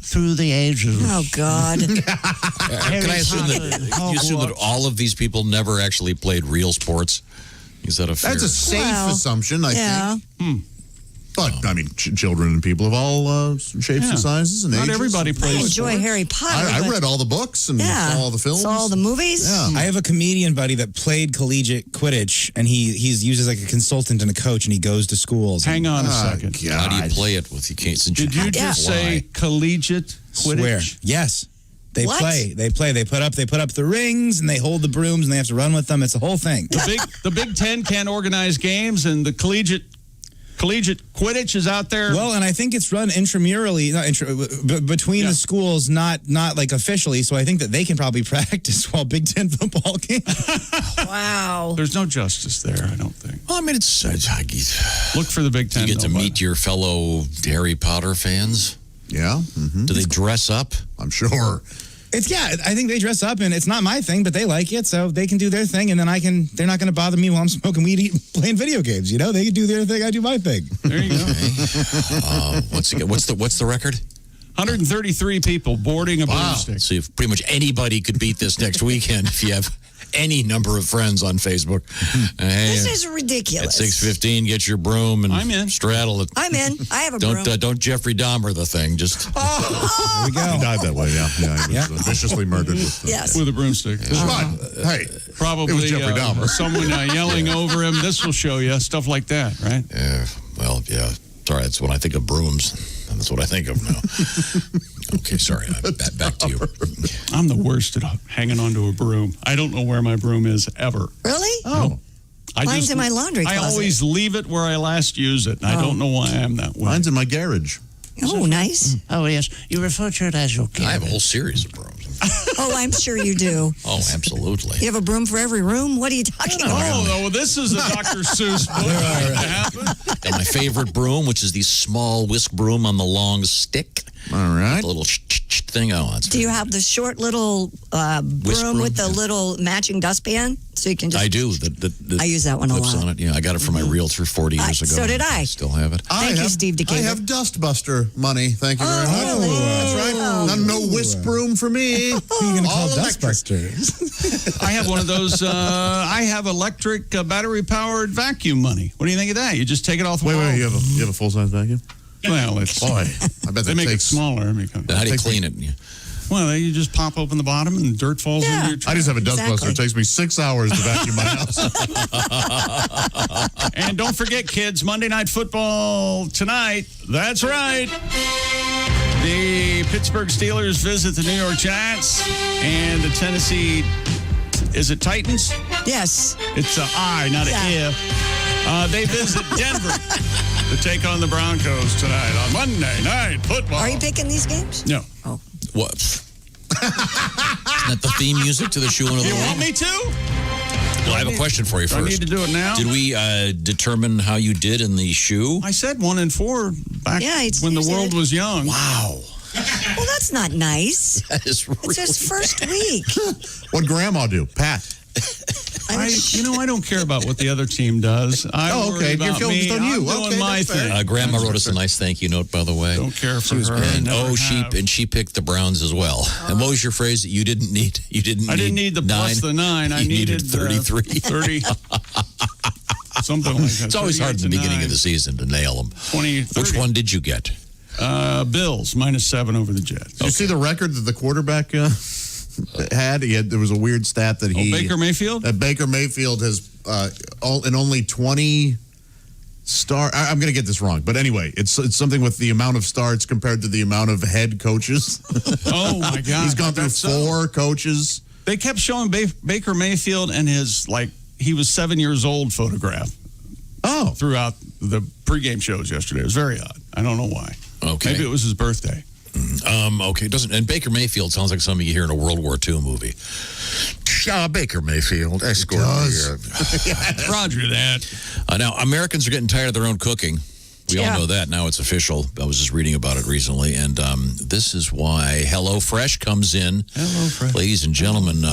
through the ages.
Oh, God.
Can I assume that all of these people never actually played real sports? Is that a fair?
That's a safe assumption, I
yeah.
think. But, I mean, children and people of all shapes and sizes and ages.
Not everybody
I
plays
enjoy
sports.
Harry Potter.
I read all the books and saw all the films.
Saw all the movies.
Yeah.
I have a comedian buddy that played collegiate Quidditch, and he's used as like a consultant and a coach, and he goes to schools.
Hang on a second.
How do you play it with you can't?
Did you just say collegiate Quidditch?
Swear. Yes. They
What?
play. They put up the rings, and they hold the brooms, and they have to run with them. It's a whole thing.
The Big Ten can't organize games, and the collegiate Quidditch is out there.
Well, and I think it's run intramurally, between the schools, not like officially. So I think that they can probably practice while Big Ten football can't.
Wow.
There's no justice there, I don't think.
Well, I mean, it's
Look for the Big Ten.
you get to meet your fellow Harry Potter fans.
Yeah. Mm-hmm.
Do they dress up?
I'm sure.
I think they dress up, and it's not my thing, but they like it, so they can do their thing, and then they're not going to bother me while I'm smoking weed, playing video games. You know, they can do their thing, I do my thing.
There you go.
What's the record?
133 people boarding a broomstick.
So if pretty much anybody could beat this next weekend if you have any number of friends on Facebook. Hey,
This is ridiculous.
at 6:15, get your broom and
I'm in.
straddle it.
I'm in. I have a
Don't
broom.
don't Jeffrey Dahmer the thing. Just
There we go.
He died that way, yeah. He was viciously murdered.
Yes.
With a broomstick.
But, hey,
Probably
it was Jeffrey Dahmer.
someone yelling over him. This will show you. Stuff like that, right?
well, yeah. Sorry, that's when I think of brooms. That's what I think of now. Okay, sorry. Back to you.
I'm the worst at hanging onto a broom. I don't know where my broom is ever.
Really?
Oh.
Mine's in my laundry
I
closet.
always leave it where I last used it. And I don't know why I'm that way.
Mine's in my garage.
Oh, nice.
Oh, yes. You refer to it as your
I have a whole series of brooms.
Oh, I'm sure you do.
Oh, absolutely.
You have a broom for every room? What are you talking about?
Oh, no, this is a Dr. Seuss book.
And my favorite broom, which is the small whisk broom on the long stick.
All right.
The little thing. Oh, that's
Do you have the short little broom with the little matching dustpan? So you can just.
I do.
I use that one a
clips
lot.
on it. Yeah, I got it from my realtor 40 years ago.
so did I.
Still have it.
Thank you, Steve Decatur.
I have Dustbuster money. Thank you very much.
really?
That's right. No whisk broom for me.
Who are you going to call
All electric.
Dustbusters?
I have one of those. I have electric battery-powered vacuum money. What do you think of that? You just take it off the wall.
Wait, you have a full-size vacuum?
Well, it's
Boy, I bet
they
that
make it
takes...
smaller.
How do you clean it?
Well, you just pop open the bottom and dirt falls into your trash.
I just have a Dustbuster.
Exactly.
It takes me 6 hours to vacuum my house.
And don't forget, kids, Monday Night Football tonight. That's right. The Pittsburgh Steelers visit the New York Giants and the Tennessee, is it Titans?
Yes.
It's an I, not an if. They visit Denver to take on the Broncos tonight on Monday Night Football.
Are you picking these games?
No.
Oh.
What? Isn't that the theme music to the shoe of the
You
week?
want me to?
Well, I have a question for you
Do I
first.
need to do it now?
Did we determine how you did in the shoe?
I said 1 and 4 back when the world was young.
Wow.
Well, that's not nice.
That is really
It's his first week.
What'd Grandma do? Pat.
I don't care about what the other team does. I worry
You're
about
focused
me.
on you.
I'm doing
Okay,
my
that's fair.
thing.
Grandma wrote us a nice thank you note, by the way.
Don't care for her.
And
Never
she picked the Browns as well. And what was your phrase? You didn't need.
I didn't need the plus the 9. I
You needed
needed
33.
30. Something like that.
It's always hard in the beginning of the season to nail them.
20, 30.
Which one did you get?
Bills -7 over the Jets.
Did you see the record that the quarterback had? There was a weird stat that
Baker Mayfield?
Baker Mayfield has in only 20 I'm going to get this wrong, but anyway, it's something with the amount of starts compared to the amount of head coaches.
Oh my God!
He's gone through 4 coaches.
They kept showing Baker Mayfield and his he was 7 years old photograph.
Oh,
throughout the pregame shows yesterday. It was very odd. I don't know why.
Okay.
Maybe it was his birthday.
Okay. And Baker Mayfield sounds like something you hear in a World War II movie. Baker Mayfield, escort.
Roger that.
Now, Americans are getting tired of their own cooking. We all know that. Now it's official. I was just reading about it recently, and this is why HelloFresh comes in. HelloFresh. Ladies and gentlemen,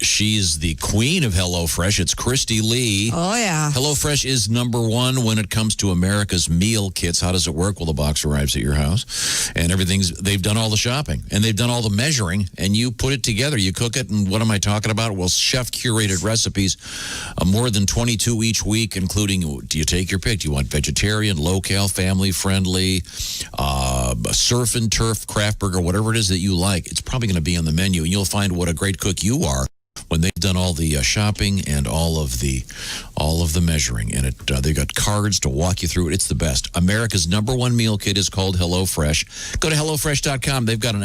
she's the queen of HelloFresh. It's Christy Lee.
Oh, yeah.
HelloFresh is number one when it comes to America's meal kits. How does it work? Well, the box arrives at your house, and they've done all the shopping, and they've done all the measuring, and you put it together. You cook it, and what am I talking about? Well, chef-curated recipes, more than 22 each week, including, do you take your pick? Do you want vegetarian, low-cal, family-friendly, surf and turf, craft burger, whatever it is that you like? It's probably going to be on the menu, and you'll find what a great cook you are when they've done all the shopping and all of the measuring. And they've got cards to walk you through it. It's the best. America's number one meal kit is called HelloFresh. Go to HelloFresh.com. They've got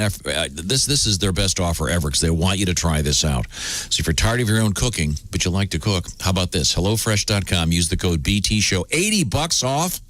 this is their best offer ever because they want you to try this out. So if you're tired of your own cooking, but you like to cook, how about this? HelloFresh.com. Use the code BTShow. $80 off,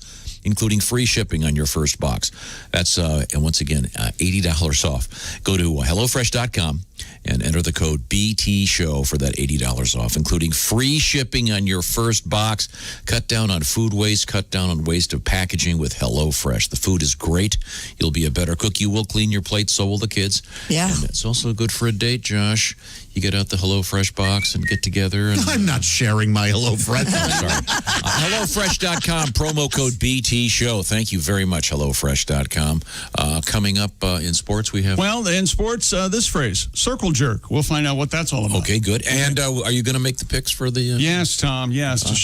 including free shipping on your first box. That's, and once again, $80 off. Go to HelloFresh.com and enter the code BTShow for that $80 off, including free shipping on your first box. Cut down on food waste, cut down on waste of packaging with HelloFresh. The food is great. You'll be a better cook. You will clean your plate, so will the kids. Yeah. And it's also good for a date, Josh. You get out the HelloFresh box and get together. And,
I'm not sharing my HelloFresh.
Sorry. HelloFresh.com, promo code BTShow. Thank you very much, HelloFresh.com. Coming up in sports, we have...
Well, in sports, this phrase, circle jerk. We'll find out what that's all about.
Okay, good. And are you going to make the picks for the...
Yes, Tom, yes. To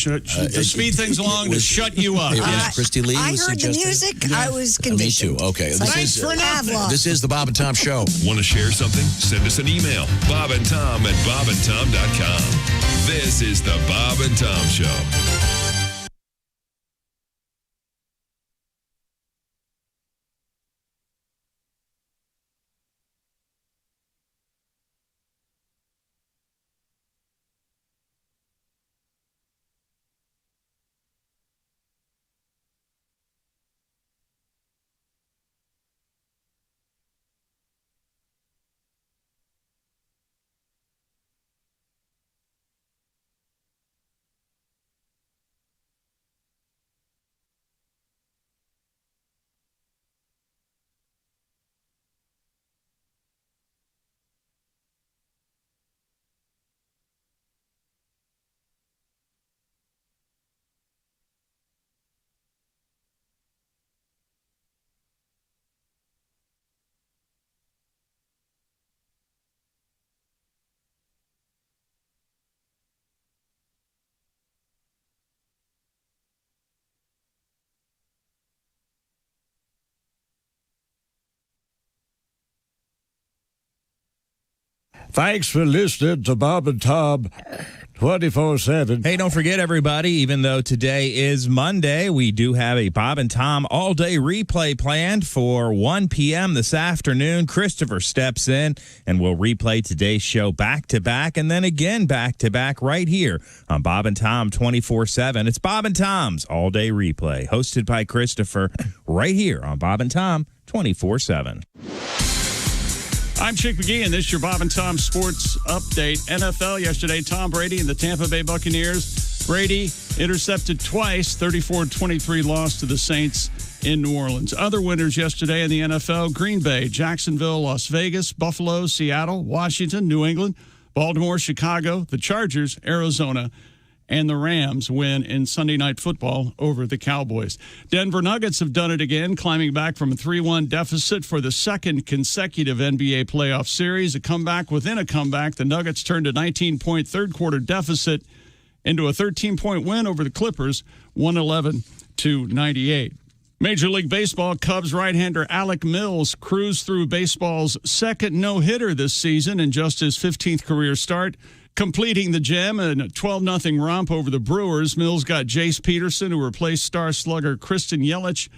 speed things along, to shut you up.
Christy Lee
I
was
heard the
suggested?
music. I was conditioned.
Me too. Okay.
Thanks for nothing.
This is the Bob and Tom Show.
Want to share something? Send us an email. BobandTom@BobandTom.com. This is the Bob and Tom Show.
Thanks for listening to Bob and Tom 24/7.
Hey, don't forget, everybody, even though today is Monday, we do have a Bob and Tom all-day replay planned for 1 p.m. this afternoon. Christopher steps in, and we'll replay today's show back-to-back and then again back-to-back right here on Bob and Tom 24/7. It's Bob and Tom's all-day replay, hosted by Christopher, right here on Bob and Tom 24/7.
I'm Chick McGee, and this is your Bob and Tom Sports Update. NFL yesterday, Tom Brady and the Tampa Bay Buccaneers. Brady intercepted twice, 34-23 loss to the Saints in New Orleans. Other winners yesterday in the NFL, Green Bay, Jacksonville, Las Vegas, Buffalo, Seattle, Washington, New England, Baltimore, Chicago, the Chargers, Arizona, and the Rams win in Sunday Night Football over the Cowboys. Denver Nuggets have done it again, climbing back from a 3-1 deficit for the second consecutive NBA playoff series. A comeback within a comeback. The Nuggets turned a 19-point third-quarter deficit into a 13-point win over the Clippers, 111-98. Major League Baseball, Cubs right-hander Alec Mills cruised through baseball's second no-hitter this season in just his 15th career start. Completing the gem in a 12-0 romp over the Brewers, Mills got Jace Peterson, who replaced star slugger Christian Yelich,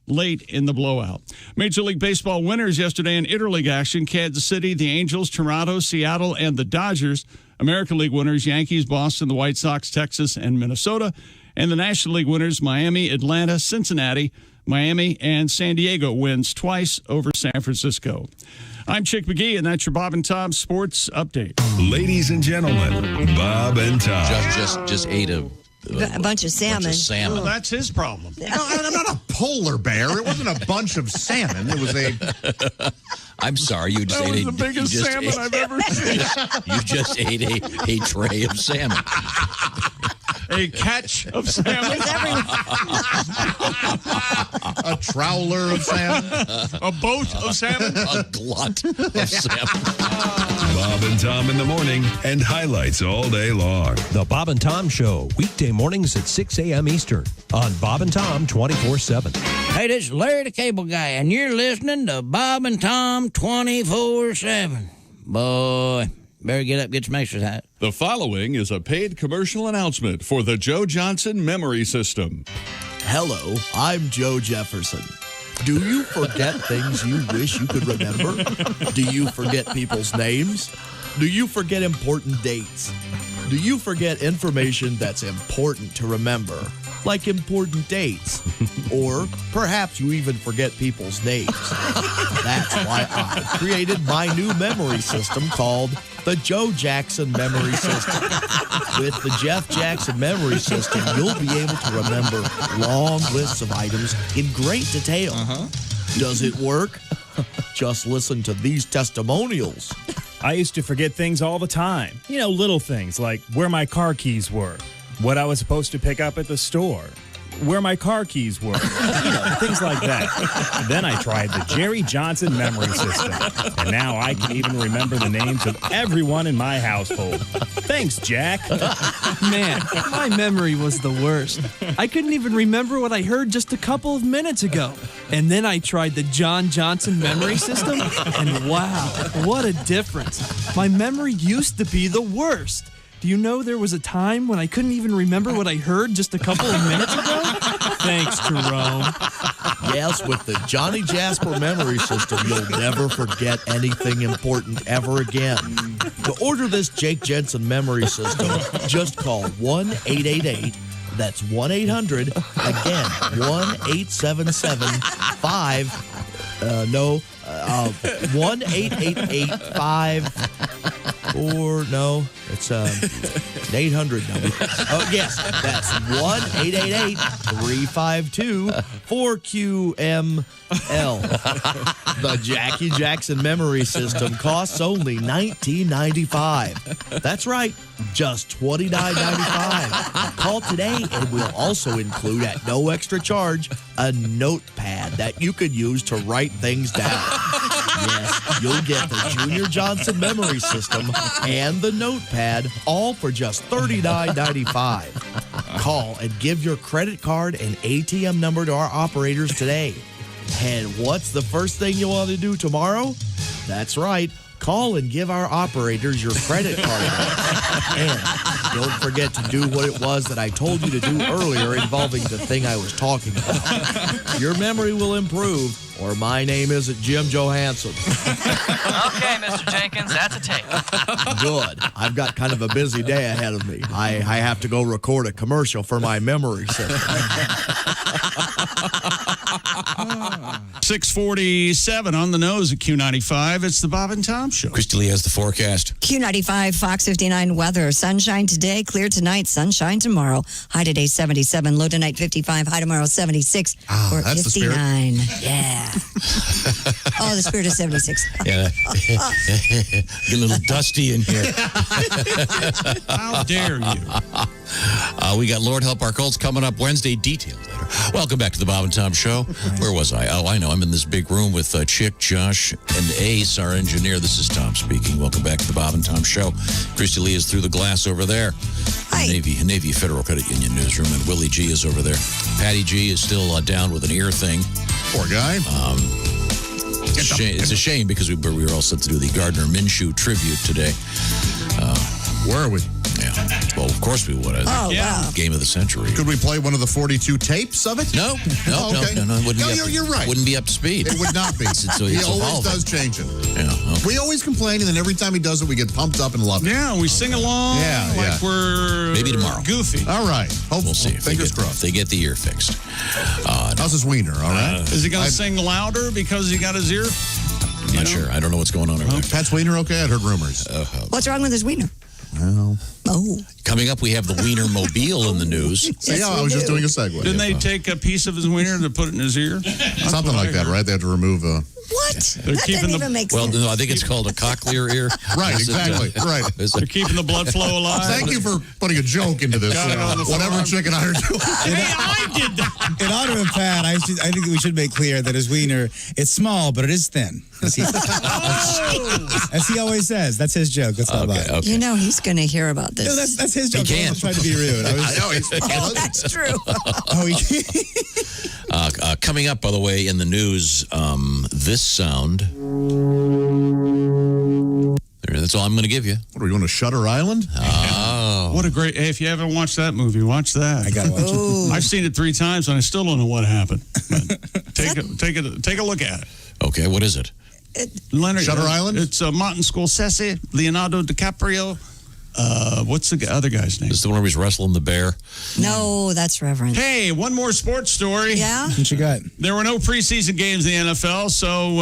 late in the blowout. Major League Baseball winners yesterday in interleague action: Kansas City, the Angels, Toronto, Seattle, and the Dodgers. American League winners: Yankees, Boston, the White Sox, Texas, and Minnesota. And the National League winners: Miami, Atlanta, Cincinnati. Miami and San Diego wins twice over San Francisco. I'm Chick McGee, and that's your Bob and Tom Sports Update.
Ladies and gentlemen, Bob and Tom.
Just ate a
A bunch of salmon.
Well, that's his problem.
No, I'm not a polar bear. It wasn't a bunch of salmon. It was a...
I'm sorry, you just
That
ate
was
a...
the biggest
you just
salmon
ate-
I've ever seen.
You just ate a tray of salmon.
A catch of salmon.
A trawler of salmon.
A boat of salmon.
A glut of salmon.
Bob and Tom in the morning and highlights all day long.
The Bob and Tom Show, weekday mornings at 6 a.m. Eastern on Bob and Tom 24/7.
Hey, this is Larry the Cable Guy, and you're listening to Bob and Tom 24/7. Boy, better get up, get some exercise.
The following is a paid commercial announcement for the Joe Johnson Memory System.
Hello, I'm Joe Jefferson. Do you forget things you wish you could remember? Do you forget people's names? Do you forget important dates? Do you forget information that's important to remember, like important dates? Or perhaps you even forget people's names. That's why I created my new memory system called the Joe Jackson Memory System. With the Jeff Jackson Memory System, you'll be able to remember long lists of items in great detail. Does it work? Just listen to these testimonials.
I used to forget things all the time. You know, little things like where my car keys were, what I was supposed to pick up at the store, where my car keys were, you know, things like that. Then I tried the Jerry Johnson Memory System, and now I can even remember the names of everyone in my household. Thanks, Jack.
Man, my memory was the worst. I couldn't even remember what I heard just a couple of minutes ago. And then I tried the John Johnson Memory System, and wow, what a difference. My memory used to be the worst. Do you know there was a time when I couldn't even remember what I heard just a couple of minutes ago? Thanks, Jerome.
Yes, with the Johnny Jasper Memory System, you'll never forget anything important ever again. To order this Jake Jensen Memory System, just call 1-888. That's 1-800. Again, 1-877-5. 1-888-5. Or no, it's an 800 number. Oh, yes, that's 1-888-352-4QML. The Jackie Jackson Memory System costs only $19.95. That's right, just $29.95. Call today and we'll also include at no extra charge a notepad that you could use to write things down. Yes, you'll get the Junior Johnson Memory System and the notepad, all for just $39.95. Call and give your credit card and ATM number to our operators today. And what's the first thing you want to do tomorrow? That's right. Call and give our operators your credit card. And don't forget to do what it was that I told you to do earlier involving the thing I was talking about. Your memory will improve, or my name isn't Jim Johansson.
Okay, Mr. Jenkins, that's a tape.
Good. I've got kind of a busy day ahead of me. I have to go record a commercial for my memory system.
6:47 on the nose at Q95. It's the Bob and Tom Show.
Christy Lee has the forecast.
Q95, Fox 59 weather. Sunshine today, clear tonight, sunshine tomorrow. High today 77, low tonight 55, high tomorrow 76. Or
that's the spirit.
59. Yeah. Oh, the spirit is 76.
Yeah. Get a little dusty in here.
How dare you?
We got Lord Help Our Cults coming up Wednesday. Details later. Welcome back to the Bob and Tom Show. Where was I? Oh, I know. I'm in this big room with Chick, Josh, and Ace, our engineer. This is Tom speaking. Welcome back to the Bob and Tom Show. Christy Lee is through the glass over there.
Hi.
Navy Federal Credit Union newsroom, and Willie G is over there. Patty G is still down with an ear thing.
Poor guy.
It's a shame because we were all set to do the Gardner Minshew tribute today.
Where are we?
Yeah. Well, of course we would.
Oh, wow.
Game of the century.
Could we play one of the 42 tapes of it?
No.
Oh, okay.
No. Wouldn't be up,
you're right.
Wouldn't be up to speed.
It would not be.
It's
He always
evolving.
does change it.
Yeah. Okay.
We always complain, and then every time he does it, we get pumped up and love it.
Yeah, we sing along like we're
Maybe tomorrow.
Goofy.
All right.
We'll see. If
Fingers crossed.
If they get the ear fixed.
How's his wiener? All right.
Is he going to sing louder because he got his ear?
I'm not sure. I don't know what's going on over there.
Pat's wiener okay? I heard rumors.
What's wrong with his wiener?
Well,
Oh.
Coming up, we have the Wiener Mobile in the news.
Yeah, I was just doing a segue.
Didn't they take a piece of his wiener to put it in his ear?
Something like that, right? They have to remove a...
What?
They're
That
keeping
doesn't
the-
even make
Well,
sense.
no, I think it's called a cochlear ear.
Right,
Is it,
exactly. Right.
is
They're
it-
keeping the blood flow alive.
Thank you for putting a joke into this.
Got it on the
Whatever
forearm.
Chick and I are doing.
Hey, I did that.
In honor of Pat, I think we should make clear that his wiener, it's small, but it is thin. As he always says. That's his joke. That's not mine.
You know he's going to hear about this.
No, that's his joke.
He
I
can't.
wasn't trying to be rude. I
know, he's
Oh, that's true.
Coming up, by the way, in the news, this sound. There, that's all I'm going to give you.
What are we going to Shutter Island?
Oh.
What a great... Hey, if you haven't watched that movie, watch that.
I got to watch it.
I've seen it 3 times, and I still don't know what happened. But take a look at it.
Okay, what is it?
Leonard,
Shutter Island?
It's Martin Scorsese, Leonardo DiCaprio. What's the other guy's name?
This is the one where he's wrestling the bear.
No, that's Reverend.
Hey, one more sports story.
Yeah?
What you got?
There were no preseason games in the NFL, so,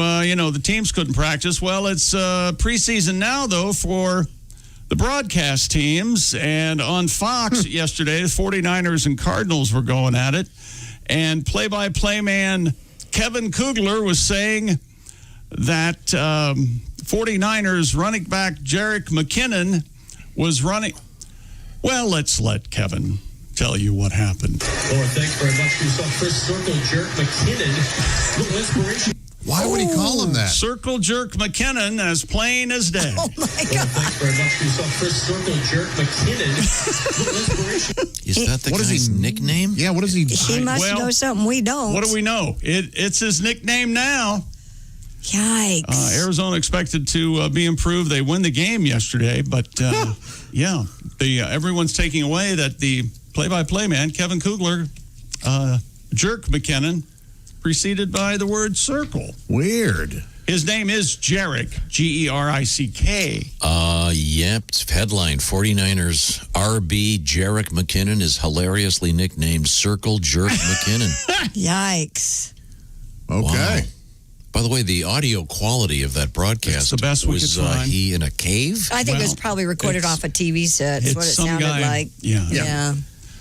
the teams couldn't practice. Well, it's preseason now, though, for the broadcast teams. And on Fox yesterday, the 49ers and Cardinals were going at it. And play-by-play man Kevin Kugler was saying that 49ers running back Jerick McKinnon was running. Well, let's let Kevin tell you what happened.
Lord, thanks very much to yourself, Chris Circle Jerk McKinnon. Little inspiration.
Why would he call him that?
Circle Jerk McKinnon, as plain as day.
Oh, my
Lord,
God.
thanks very much to yourself, Chris Circle Jerk McKinnon. Little inspiration.
Is that the
What is
guy's
he-
nickname?
Yeah, what is he?
He must
Well,
know something we don't.
What do we know? It's his nickname now.
Yikes.
Arizona expected to be improved. They win the game yesterday, but everyone's taking away that the play-by-play man, Kevin Kugler, Jerk McKinnon, preceded by the word circle.
Weird.
His name is Jerick, G-E-R-I-C-K.
Yep. It's headline 49ers RB Jerick McKinnon is hilariously nicknamed Circle Jerk McKinnon.
Yikes.
Okay.
Wow. By the way, the audio quality of that broadcast
It's the best we
was
could find.
he in a cave?
I think it was
Well,
probably recorded
it's-
off a TV set. That's
it's
what it
some
sounded
guy-
like.
Yeah.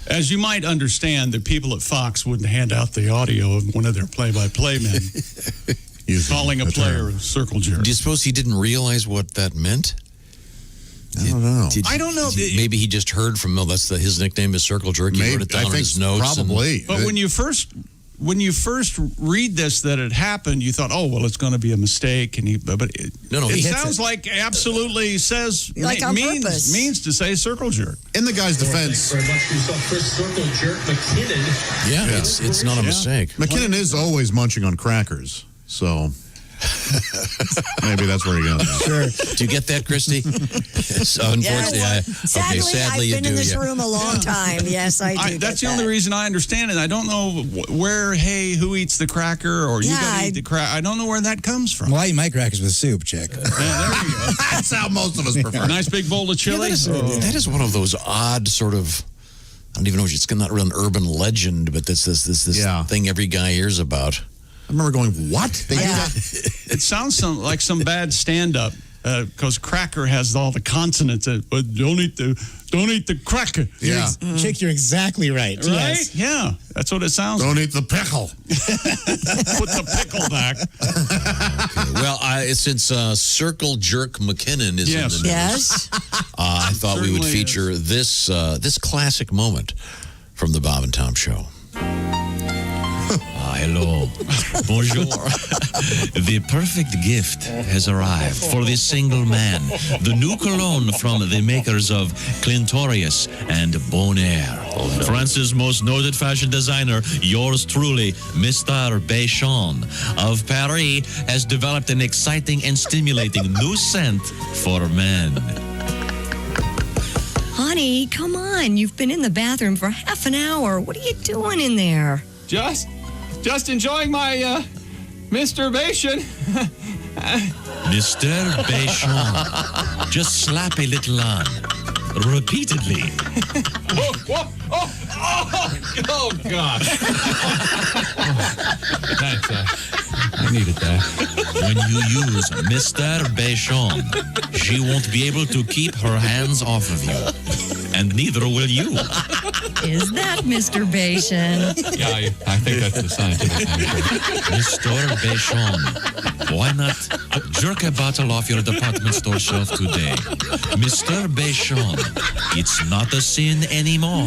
As you might understand, the people at Fox wouldn't hand out the audio of one of their play-by-play men calling a player a circle jerk.
Do you suppose he didn't realize what that meant?
I don't know.
I don't know.
Maybe he just heard from his nickname is Circle Jerk. He wrote it down in his notes.
Probably.
But when you first read this that it happened, you thought, oh well, it's going to be a mistake, and it sounds like absolutely says
Like on purpose.
means to say circle jerk.
In the guy's
Lord,
defense,
thanks very much to yourself, Chris Circle Jerk McKinnon.
Yeah, it's not a mistake.
McKinnon is always munching on crackers, so maybe that's where he goes.
Sure.
Do you get that, Christy? So unfortunately,
Sadly,
you
I've been
do.
in this
yeah.
room a long time. Yes, I do.
That's
get
the only
that.
reason I understand it. I don't know who eats the cracker, or you
Yeah,
got to eat the cracker. I don't know where that comes from.
Well, I eat my crackers with soup, Chick.
Yeah, there you go.
That's how most of us prefer.
A nice big bowl of chili.
That is one of those odd sort of. I don't even know. It's not really an urban legend, but this thing every guy hears about.
I remember going, what? They do
Yeah.
that?
It sounds like some bad stand-up because cracker has all the consonants. But don't eat the cracker.
Yeah.
Chick, you're exactly right.
Right?
Yes.
Yeah, that's what it sounds
Don't
like.
eat the pickle.
Put the pickle back.
Well, since Circle Jerk McKinnon is in the news,
Yes.
I thought we would
Certainly
feature this classic moment from the Bob and Tom Show.
Hello. Bonjour. The perfect gift has arrived for the single man. The new cologne from the makers of Clintorius and Bonaire. France's most noted fashion designer, yours truly, Mr. Béchon of Paris, has developed an exciting and stimulating new scent for men.
Honey, come on. You've been in the bathroom for half an hour. What are you doing in there?
Just enjoying my masturbation.
Mr. Béchon, just slap a little on, repeatedly.
Oh God. Thanks. I needed that.
When you use Mr. Béchon, she won't be able to keep her hands off of you. and neither will you.
Is that Mr. Bashan?
Yeah, I think that's the scientific name.
Mr. Béchon, why not jerk a bottle off your department store shelf today? Mr. Béchon, it's not a sin anymore.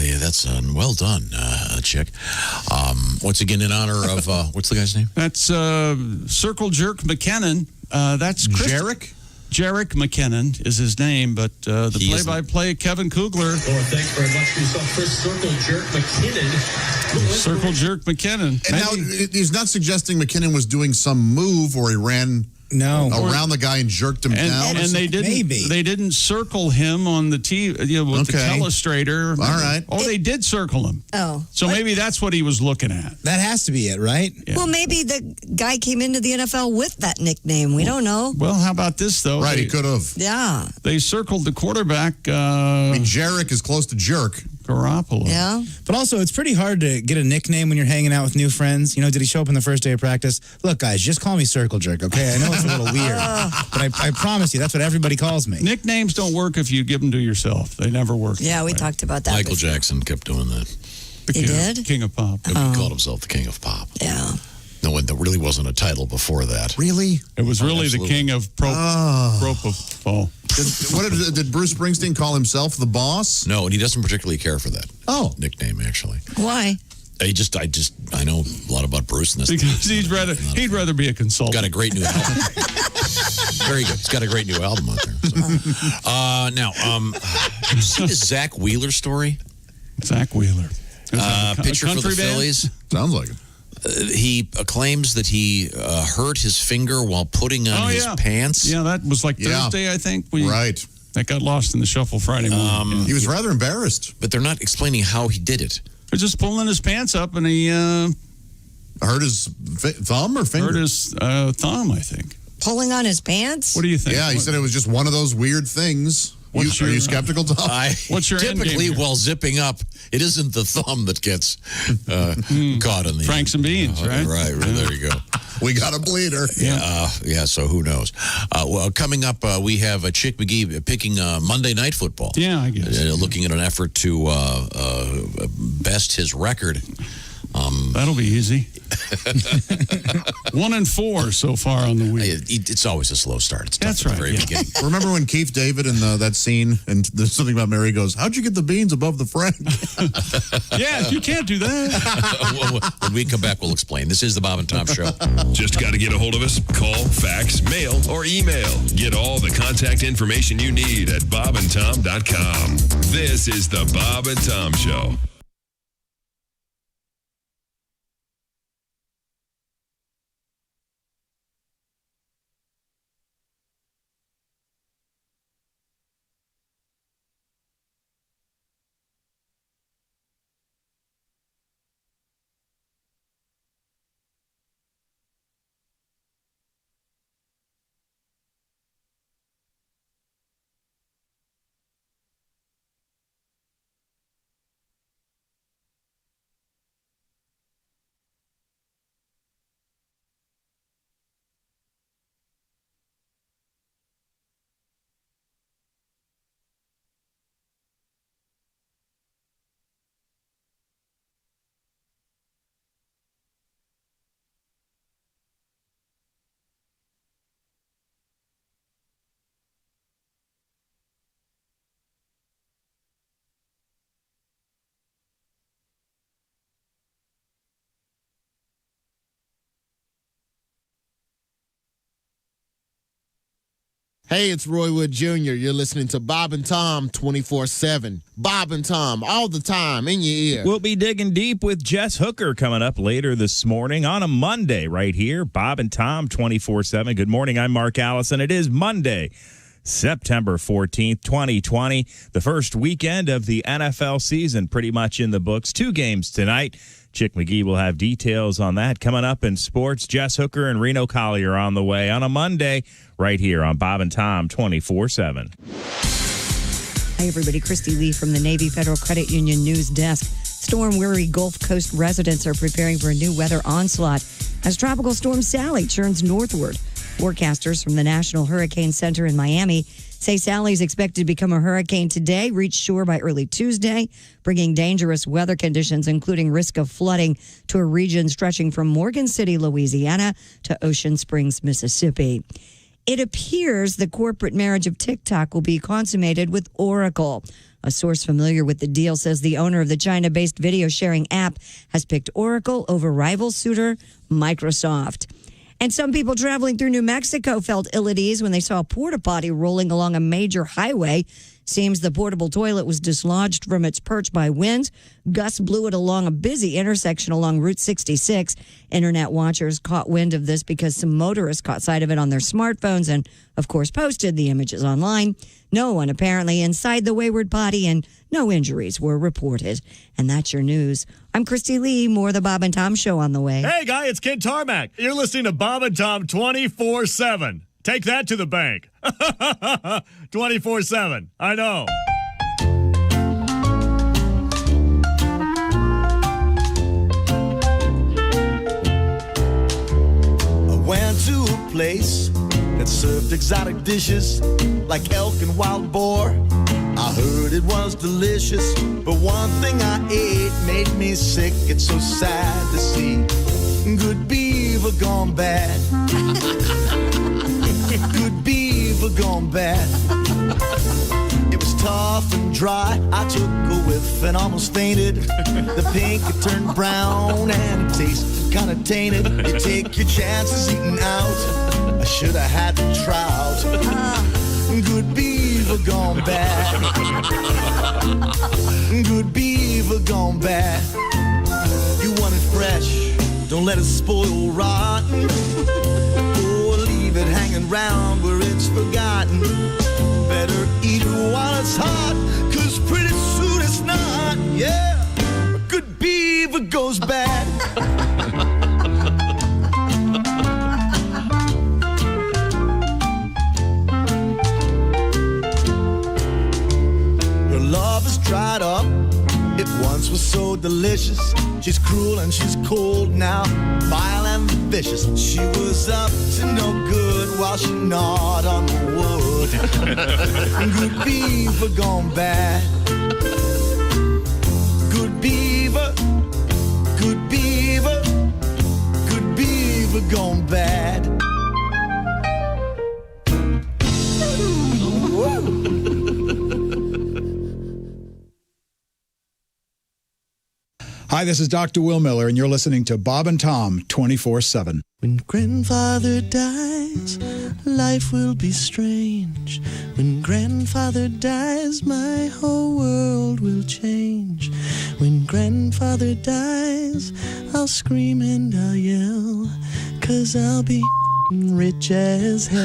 Yeah, that's well done, Chick. Once again, in honor of, what's the guy's name?
That's Circle Jerk McKinnon. That's
Jarek?
Jarek McKinnon is his name, but the
He isn't.
play-by-play, Kevin Kugler.
Oh, thanks very much for yourself. First Circle Jerk McKinnon.
Circle Jerk McKinnon.
And now he's not suggesting McKinnon was doing some move or he ran around the guy and jerked him down.
And they didn't circle him on the TV with the telestrator.
All right.
Oh, they did circle him.
Oh.
So maybe that's what he was looking at.
That has to be it, right?
Yeah.
Well, maybe the guy came into the NFL with that nickname. We don't know.
Well, how about this, though?
Right, he could have.
Yeah.
They circled the quarterback.
I mean, Jarek is close to jerk.
Garoppolo.
Yeah.
But also, it's pretty hard to get a nickname when you're hanging out with new friends. You know, did he show up on the first day of practice? Look, guys, just call me Circle Jerk, okay? I know it's a little weird, but I promise you, that's what everybody calls me.
Nicknames don't work if you give them to yourself. They never work.
Yeah, we talked about that.
Michael Jackson kept doing that.
He did?
King of Pop.
He called himself the King of Pop.
Yeah.
No, and there really wasn't a title before that.
Really?
It was really the King of Propofol.
Did Bruce Springsteen call himself the boss?
No, and he doesn't particularly care for that nickname, actually.
Why?
I know a lot about Bruce in this.
Because he'd rather be a consultant.
Got a great new album. Very good. He's got a great new album out there. So. Now, you see the Zach Wheeler story?
Zach Wheeler.
Pitcher for the Phillies.
Sounds like it.
He claims that he hurt his finger while putting on his pants.
Yeah, that was like Thursday, I think.
Right.
That got lost in the shuffle Friday morning.
He was rather embarrassed.
But they're not explaining how he did it.
They're just pulling his pants up, and he
hurt his thumb or finger?
Hurt his thumb, I think.
Pulling on his pants?
What do you think?
Yeah, he said it was just one of those weird things. Are you skeptical, Tom?
What's your end
typically
game here?
while zipping up, it isn't the thumb that gets caught in the
Franks and beans, right?
Right. There you go.
We got a bleeder.
Yeah. So who knows? Well, coming up, we have Chick McGee picking Monday Night Football.
Yeah, I guess.
Looking at an effort to best his record.
That'll be easy. 1-4 so far on the week.
It's always a slow start. It's tough
That's
at the
right,
very beginning.
Remember when Keith David in that scene, and there's something about Mary goes, how'd you get the beans above the Frank?
Yeah, you can't do that.
When we come back, we'll explain. This is the Bob and Tom Show.
Just got to get a hold of us. Call, fax, mail, or email. Get all the contact information you need at bobandtom.com. This is the Bob and Tom Show.
Hey, it's Roy Wood Jr. You're listening to Bob and Tom 24/7. Bob and Tom all the time in your ear.
We'll be digging deep with Jess Hooker coming up later this morning on a Monday right here. Bob and Tom 24/7. Good morning. I'm Mark Allison. It is Monday, September 14th, 2020. The first weekend of the NFL season pretty much in the books. 2 games tonight. Chick McGee will have details on that coming up in sports. Jess Hooker and Reno Collier on the way on a Monday right here on Bob and Tom 24/7.
Hi, everybody. Christy Lee from the Navy Federal Credit Union News Desk. Storm-weary Gulf Coast residents are preparing for a new weather onslaught as Tropical Storm Sally churns northward. Forecasters from the National Hurricane Center in Miami say Sally's expected to become a hurricane today, reach shore by early Tuesday, bringing dangerous weather conditions, including risk of flooding, to a region stretching from Morgan City, Louisiana, to Ocean Springs, Mississippi. It appears the corporate marriage of TikTok will be consummated with Oracle. A source familiar with the deal says the owner of the China-based video sharing app has picked Oracle over rival suitor Microsoft. And some people traveling through New Mexico felt ill at ease when they saw a porta potty rolling along a major highway. Seems the portable toilet was dislodged from its perch by wind. Gusts blew it along a busy intersection along Route 66. Internet watchers caught wind of this because some motorists caught sight of it on their smartphones and, of course, posted the images online. No one apparently inside the wayward potty, and no injuries were reported. And that's your news. I'm Christy Lee. More of the Bob and Tom Show on the way.
Hey, guy, it's Ken Tarmac. You're listening to Bob and Tom 24/7. Take that to the bank. 24/7. I know.
I went to a place that served exotic dishes like elk and wild boar. I heard it was delicious, but one thing I ate made me sick. It's so sad to see good beaver gone bad. Good beaver gone bad. It was tough and dry. I took a whiff and almost fainted. The pink had turned brown and it tasted kind of tainted. You take your chances eating out. I should have had the trout. Good beaver gone bad. Good beaver gone bad. You want it fresh, don't let it spoil rotten. Or leave it hanging around where it's forgotten. Better eat it while it's hot, 'cause pretty soon it's not. Yeah, a good beaver goes bad. Her love is dried up. It once was so delicious. She's cruel and she's cold now, vile and vicious. She was up to no good while she gnawed on the wood. Good beaver gone bad. Good beaver, good beaver, good beaver gone bad.
Hi, this is Dr. Will Miller, and you're listening to Bob and Tom 24/7.
When grandfather dies, life will be strange. When grandfather dies, my whole world will change. When grandfather dies, I'll scream and I'll yell, 'cause I'll be rich as hell.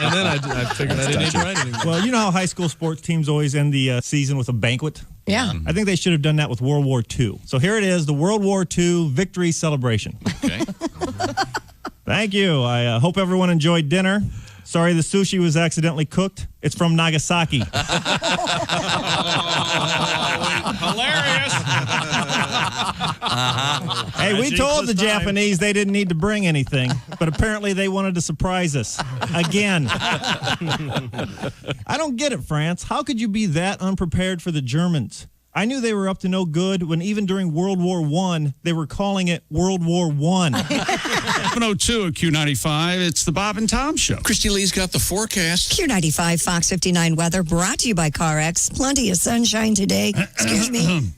And then I figured I didn't need to write anything.
Well, you know how high school sports teams always end the season with a banquet?
Yeah.
I think they should have done that with World War II. So here it is, the World War II victory celebration.
Okay.
Thank you. I hope everyone enjoyed dinner. Sorry the sushi was accidentally cooked. It's from Nagasaki.
Hilarious.
Hey, we told the Japanese they didn't need to bring anything, but apparently they wanted to surprise us. Again. I don't get it, France. How could you be that unprepared for the Germans? I knew they were up to no good when even during World War I, they were calling it World War I.
7:02 at Q95. It's the Bob and Tom Show.
Christy Lee's got the forecast.
Q95 Fox 59 weather brought to you by CarX. Plenty of sunshine today. Excuse me.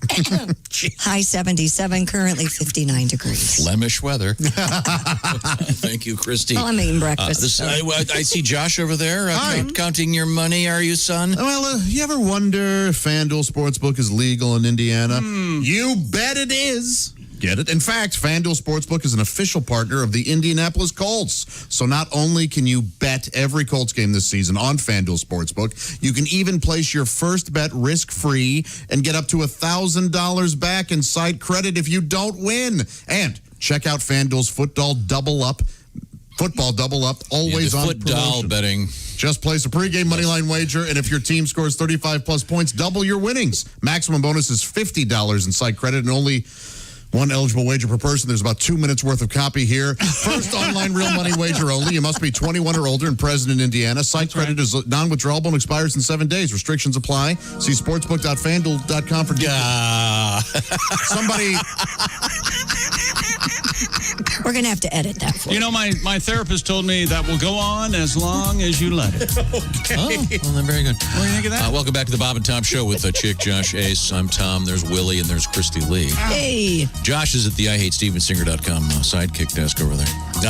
High 77, currently 59 degrees.
Flemish weather. Thank you, Christy.
Well, I'm eating breakfast.
I see Josh over there counting your money. Are you, son?
Well, you ever wonder if FanDuel Sportsbook is legal in Indiana? You bet it is. Get it? In fact, FanDuel Sportsbook is an official partner of the Indianapolis Colts. So not only can you bet every Colts game this season on FanDuel Sportsbook, you can even place your first bet risk-free and get up to $1,000 back in site credit if you don't win. And check out FanDuel's Football Double Up, always on
football betting.
Just place a pregame moneyline wager, and if your team scores 35-plus points, double your winnings. Maximum bonus is $50 in site credit and only One eligible wager per person. There's about 2 minutes worth of copy here. First online real money wager only. You must be 21 or older and present in Indiana. Site credit is non-withdrawable and expires in 7 days. Restrictions apply. See sportsbook.fanduel.com for details.
Somebody...
We're going to have to edit that for
You know, my therapist told me that will go on as long as you let it.
Okay. Oh, well, then very good.
What do you think of that?
Welcome back to the Bob and Tom Show with Chick, Josh, Ace. I'm Tom. There's Willie, and there's Christy Lee.
Hey.
Josh is at the IHateStevensinger.com sidekick desk over there.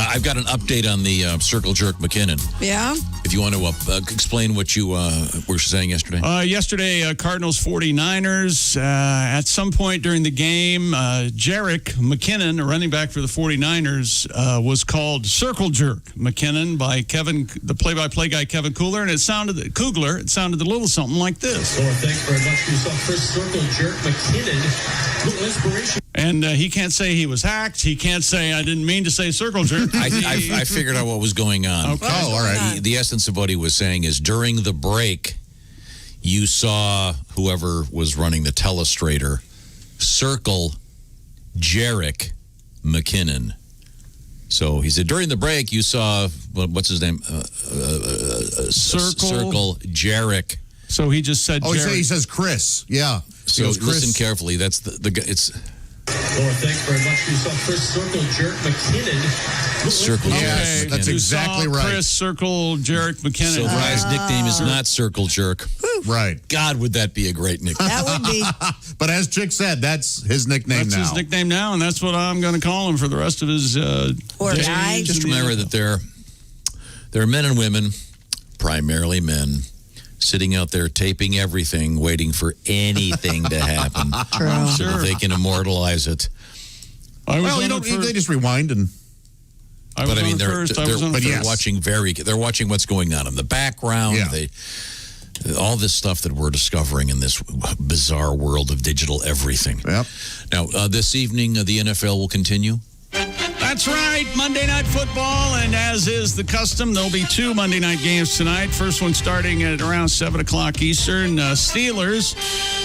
I've got an update on the Circle Jerk McKinnon.
Yeah?
If you want to explain what you were saying yesterday.
Yesterday, Cardinals 49ers. At some point during the game, Jerick McKinnon, a running back for the 49ers, was called Circle Jerk McKinnon by the play-by-play guy Kevin Kugler, and it sounded a little something like this.
So thanks very much for yourself, Chris Circle Jerk McKinnon. Little inspiration.
And he can't say he was hacked. He can't say I didn't mean to say Circle Jerk.
I figured out what was going on.
Okay. Oh, all right.
The essence of what he was saying is during the break, you saw whoever was running the telestrator circle Jerick McKinnon. So he said during the break you saw what's his name? Circle Jerick.
So he just said.
Oh, he says Chris. Yeah.
So listen carefully. That's the it's.
Thanks very much for yourself, Chris Circle Jerk McKinnon.
Circle Jerk.
Yes, that's exactly right.
Chris Circle Jerk McKinnon.
So the guy's nickname is not Circle Jerk.
Right.
God, would that be a great nickname?
That would be.
But as Chick said, that's his nickname
That's
now.
his nickname now, and that's what I'm going to call him for the rest of his
Poor
days.
guy.
Just remember that there are men and women, primarily men, sitting out there taping everything, waiting for anything to happen so that they can immortalize it.
They just rewind and.
But I mean, they're watching what's going on in the background.
Yeah.
All this stuff that we're discovering in this bizarre world of digital everything.
Yep.
Now, this evening, the NFL will continue.
That's right, Monday Night Football, and as is the custom, there'll be 2 Monday night games tonight. First one starting at around 7 o'clock Eastern. Steelers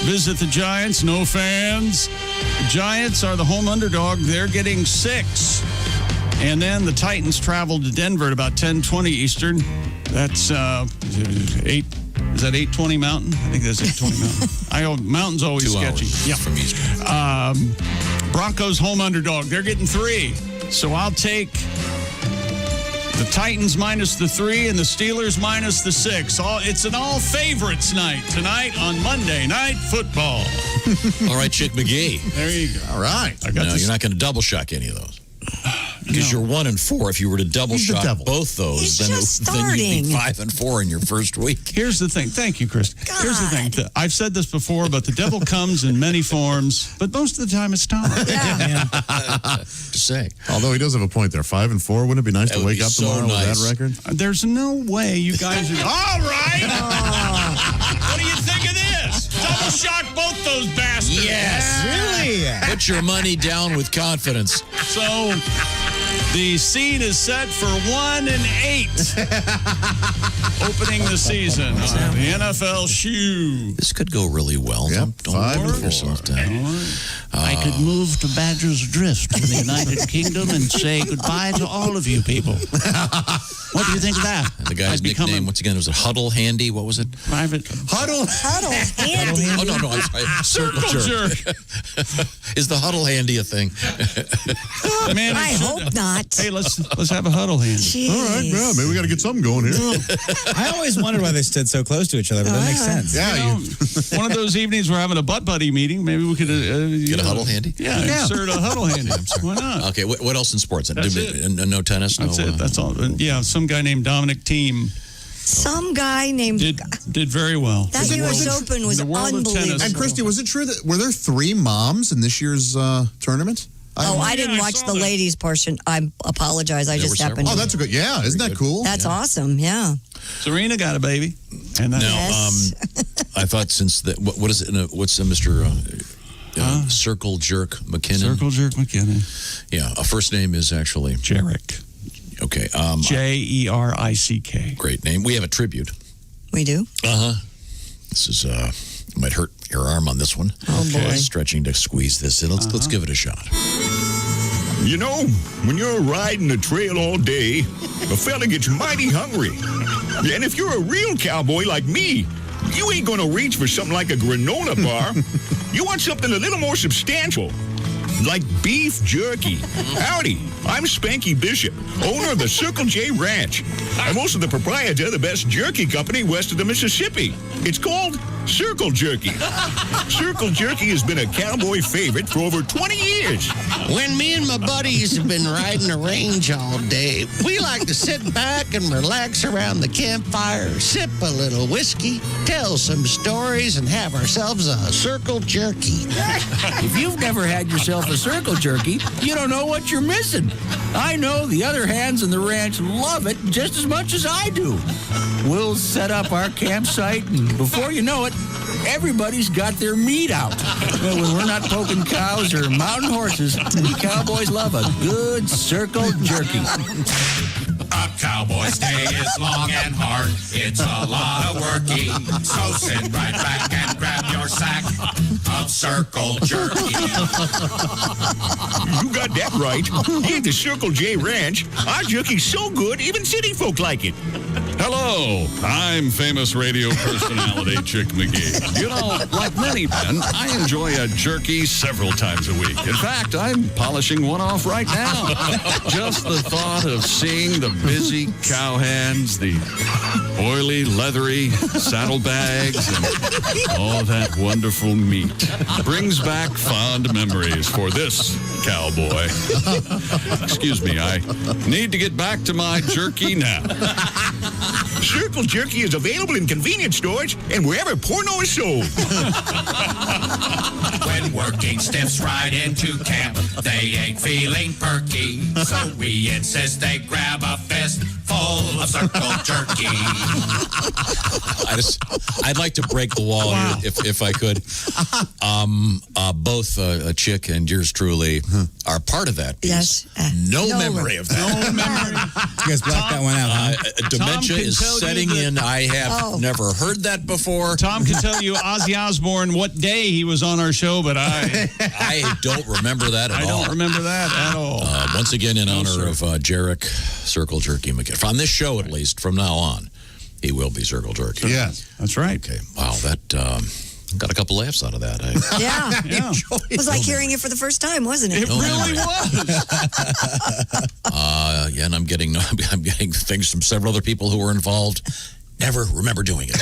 visit the Giants, no fans. The Giants are the home underdog. They're getting 6. And then the Titans travel to Denver at about 10:20 Eastern. That's 8. Is that 8:20 Mountain? I think that's 8:20 Mountain. Mountain's always
2
sketchy.
hours
Yeah.
from Eastern.
Broncos home underdog. They're getting 3. So I'll take the Titans minus the 3 and the Steelers minus the 6. It's an all favorites night tonight on Monday Night Football.
All right, Chick McGee.
There you go.
All right.
No, you're not going to double shock any of those. Because you're 1-4. If you were to double shock both those, then you'd be 5-4 in your first week.
Here's the thing. Thank you, Chris.
God.
Here's the thing. I've said this before, but the devil comes in many forms, but most of the time it's Tom.
Yeah.
To say.
Although he does have a point there. 5-4. Wouldn't it be nice
That
to
would
wake
be
up
so
tomorrow
nice.
with that record?
There's no way you guys are. All right. What do you think of this? Double shock both those bastards.
Yes.
Really?
Put your money down with confidence.
So the scene is set for 1-8 opening the season on the NFL shoe.
This could go really well.
Yep,
Don't
5-4.
worry yourself down.
I could move to Badger's Drift in the United Kingdom and say goodbye to all of you people. What do you think of that?
And the guy's
I'd become
nickname, once again, was it Huddle Handy? What was it?
Private
Huddle.
Handy.
Oh, no, I'm sorry. Circle Jerk. Is the Huddle Handy a thing?
Man,
I hope not.
Hey, let's have a huddle hand.
Jeez.
All right, yeah, maybe we got to get something going here.
I always wondered why they stood so close to each other, but that makes sense.
Yeah, one of those evenings we're having a butt buddy meeting. Maybe we could
Get a Huddle Handy?
Yeah, insert a huddle handy. Why not?
Okay, what else in sports?
That's it.
No tennis?
That's
no,
it. That's all. Yeah, some guy named Dominic Thiem
Some guy named.
did very well.
That U.S. Open was
In the world of
unbelievable.
tennis.
And Christy, was it true that were there 3 moms in this year's tournament?
I didn't watch the ladies portion. I apologize. I
There
just
were
happened.
Oh,
to-
that's a good. Yeah, isn't that cool?
That's awesome. Yeah.
Serena got a baby. And
Now,
Yes.
I thought since that, what is it? What's Mr. Circle Jerk McKinnon?
Circle Jerk McKinnon.
Yeah, a first name is actually
Jerick.
Okay.
Jerick.
Great name. We have a tribute.
We do.
This is might hurt your arm on this one.
Oh, boy.
Stretching to squeeze this in. Let's give it a shot.
You know, when you're riding the trail all day, a fella gets mighty hungry. And if you're a real cowboy like me, you ain't gonna reach for something like a granola bar. You want something a little more substantial, like beef jerky. Howdy, I'm Spanky Bishop, owner of the Circle J Ranch. I'm also the proprietor of the best jerky company west of the Mississippi. It's called Circle Jerky. Circle Jerky has been a cowboy favorite for over 20 years.
When me and my buddies have been riding the range all day, we like to sit back and relax around the campfire, sip a little whiskey, tell some stories, and have ourselves a Circle Jerky.
If you've never had yourself a Circle Jerky, you don't know what you're missing. I know the other hands in the ranch love it just as much as I do. We'll set up our campsite, and before you know it, everybody's got their meat out. Well, when we're not poking cows or mountain horses, we cowboys love a good Circle Jerky.
A cowboy's day is long and hard. It's a lot of working. So sit right back and grab your sack of Circle Jerky.
You got that right. Here at the Circle J Ranch, our jerky's so good, even city folk like it.
Hello, I'm famous radio personality Chick McGee. You know, like many men, I enjoy a jerky several times a week. In fact, I'm polishing one off right now. Just the thought of seeing the busy cowhands, the oily, leathery saddlebags, and all that wonderful meat brings back fond memories for this cowboy. Excuse me, I need to get back to my jerky now.
Circle Jerky is available in convenience stores and wherever porno is sold.
When working stiffs ride into camp, they ain't feeling perky. So we insist they grab a fist full of Circle Jerky.
I'd like to break the wall here if I could. Both Chick and yours truly are part of that piece.
Yes.
No memory of that.
No memory.
You guys blacked that one out.
Dementia is setting in. I have never heard that before.
Tom can tell you Ozzy Osbourne what day he was on our show, but
I don't remember that at all.
I don't remember that at all.
Once again, in honor of Jarek Circle Jerky McGee. On this show, at least, from now on, he will be Circle Jerky.
Yes, that's right.
Okay. Wow, that got a couple laughs out of that.
Yeah. It was like hearing it for the first time, wasn't it?
It really was.
And I'm getting things from several other people who were involved. Never remember doing it.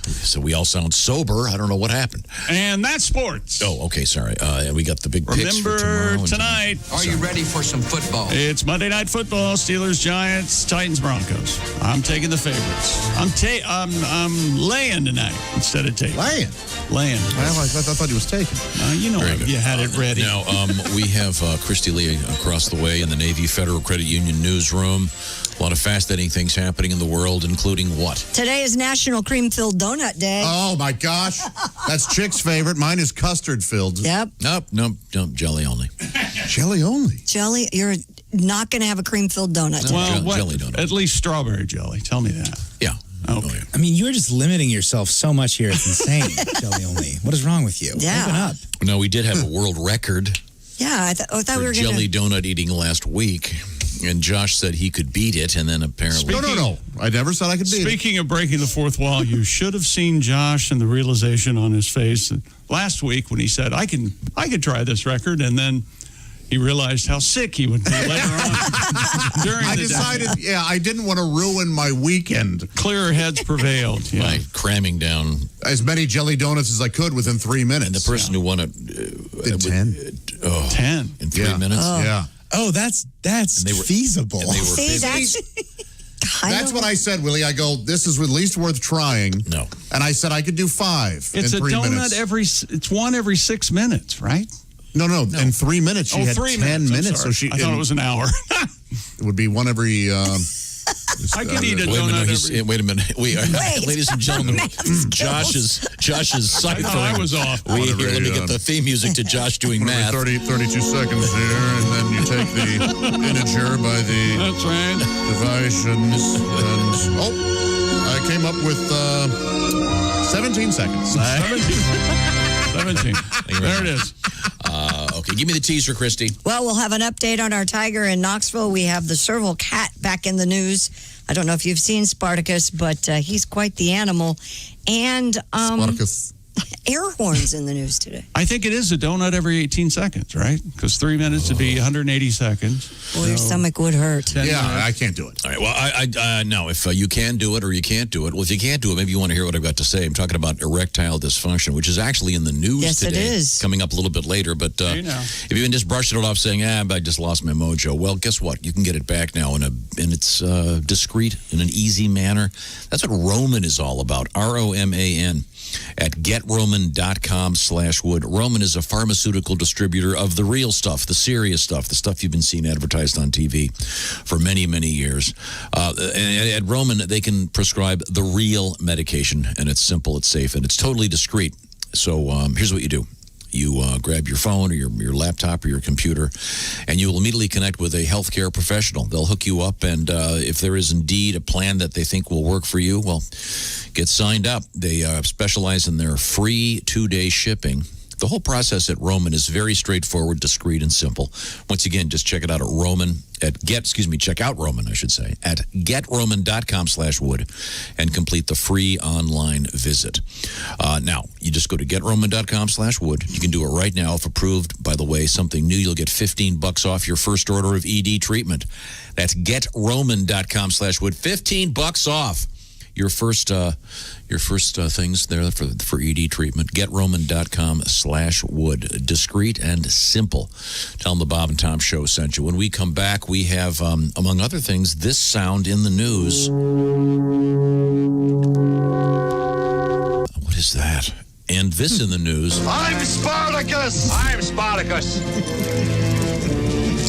So we all sound sober. I don't know what happened.
And that's sports.
Oh, okay. Sorry. We got the big picks for
Remember
tomorrow.
tonight.
Are you ready for some football?
It's Monday Night Football. Steelers, Giants, Titans, Broncos. I'm taking the favorites. I'm laying tonight instead of taking.
Laying?
Laying.
Well, I thought he was taking.
You know, you had it ready.
Now, we have Christy Lee across the way in the Navy Federal Credit Union newsroom. A lot of fascinating things happening in the world, including what?
Today is National Cream-Filled Donut Day.
Oh, my gosh. That's Chick's favorite. Mine is custard-filled.
Yep.
Nope, jelly only.
Jelly only?
Jelly? You're not going to have a cream-filled donut today.
Well,
jelly donut.
At least strawberry jelly. Tell me that.
Yeah.
Okay.
I mean, you're just limiting yourself so much here. It's insane. Jelly only. What is wrong with you?
Yeah.
Open up.
No, we did have a world record
Yeah, I thought
for
we were going
jelly
to...
donut eating last week. And Josh said he could beat it, and then apparently...
No. I never said I could beat it.
Speaking of breaking the fourth wall, you should have seen Josh and the realization on his face last week when he said, I can try this record, and then he realized how sick he would be later on during
I
the
decided,
day.
I didn't want to ruin my weekend.
Clearer heads prevailed. Yeah.
By cramming down
as many jelly donuts as I could within 3 minutes.
And the person who won it...
did 10.
10?
In 3 minutes?
Yeah.
Oh, that's feasible.
And they were
See,
that's what I said, Willie. I go, this is at least worth trying.
No.
And I said I could do 5
It's
in
a
3
donut
minutes.
it's one every 6 minutes, right?
No. In 3 minutes, she had
3
10 minutes.
I'm
So
sorry. I thought it was an hour.
It would be one every...
I could eat a donut
wait a minute. Ladies and gentlemen, Josh is ciphering.
I was off.
Let me get the theme music to Josh doing math.
32 seconds there, and then you take the integer by the
That's right.
divisions. And I came up with 17 seconds.
17. There it is.
Okay, give me the teaser, Christy.
Well, we'll have an update on our tiger in Knoxville. We have the serval cat back in the news. I don't know if you've seen Spartacus, but he's quite the animal. And
Spartacus.
air horns in the news today.
I think it is a donut every 18 seconds, right? Because 3 minutes would be 180 seconds.
Well, your stomach would hurt.
Yeah, I can't do it.
All right, well, I no, if you can do it or you can't do it. Well, if you can't do it, maybe you want to hear what I've got to say. I'm talking about erectile dysfunction, which is actually in the news
Yes,
today.
it is.
Coming up a little bit later. But if you've been just brushing it off saying, I just lost my mojo, well, guess what? You can get it back now and it's discreet, in an easy manner. That's what Roman is all about, ROMAN. At GetRoman.com/wood. Roman is a pharmaceutical distributor of the real stuff, the serious stuff, the stuff you've been seeing advertised on TV for many, many years. And at Roman, they can prescribe the real medication, and it's simple, it's safe, and it's totally discreet. So here's what you do. You grab your phone or your laptop or your computer, and you will immediately connect with a healthcare professional. They'll hook you up, and if there is indeed a plan that they think will work for you, well, get signed up. They specialize in their free 2-day shipping. The whole process at Roman is very straightforward, discreet, and simple. Once again, just check it out at check out Roman, I should say, at GetRoman.com/wood and complete the free online visit. Now, you just go to GetRoman.com/wood. You can do it right now. If approved, by the way, something new, you'll get $15 off your first order of ED treatment. That's GetRoman.com/wood. $15 off your first things there for ED treatment. GetRoman.com/wood. Discreet and simple. Tell them the Bob and Tom Show sent you. When we come back, we have, among other things, this sound in the news. What is that? And this in the news.
I'm Spartacus! I'm Spartacus!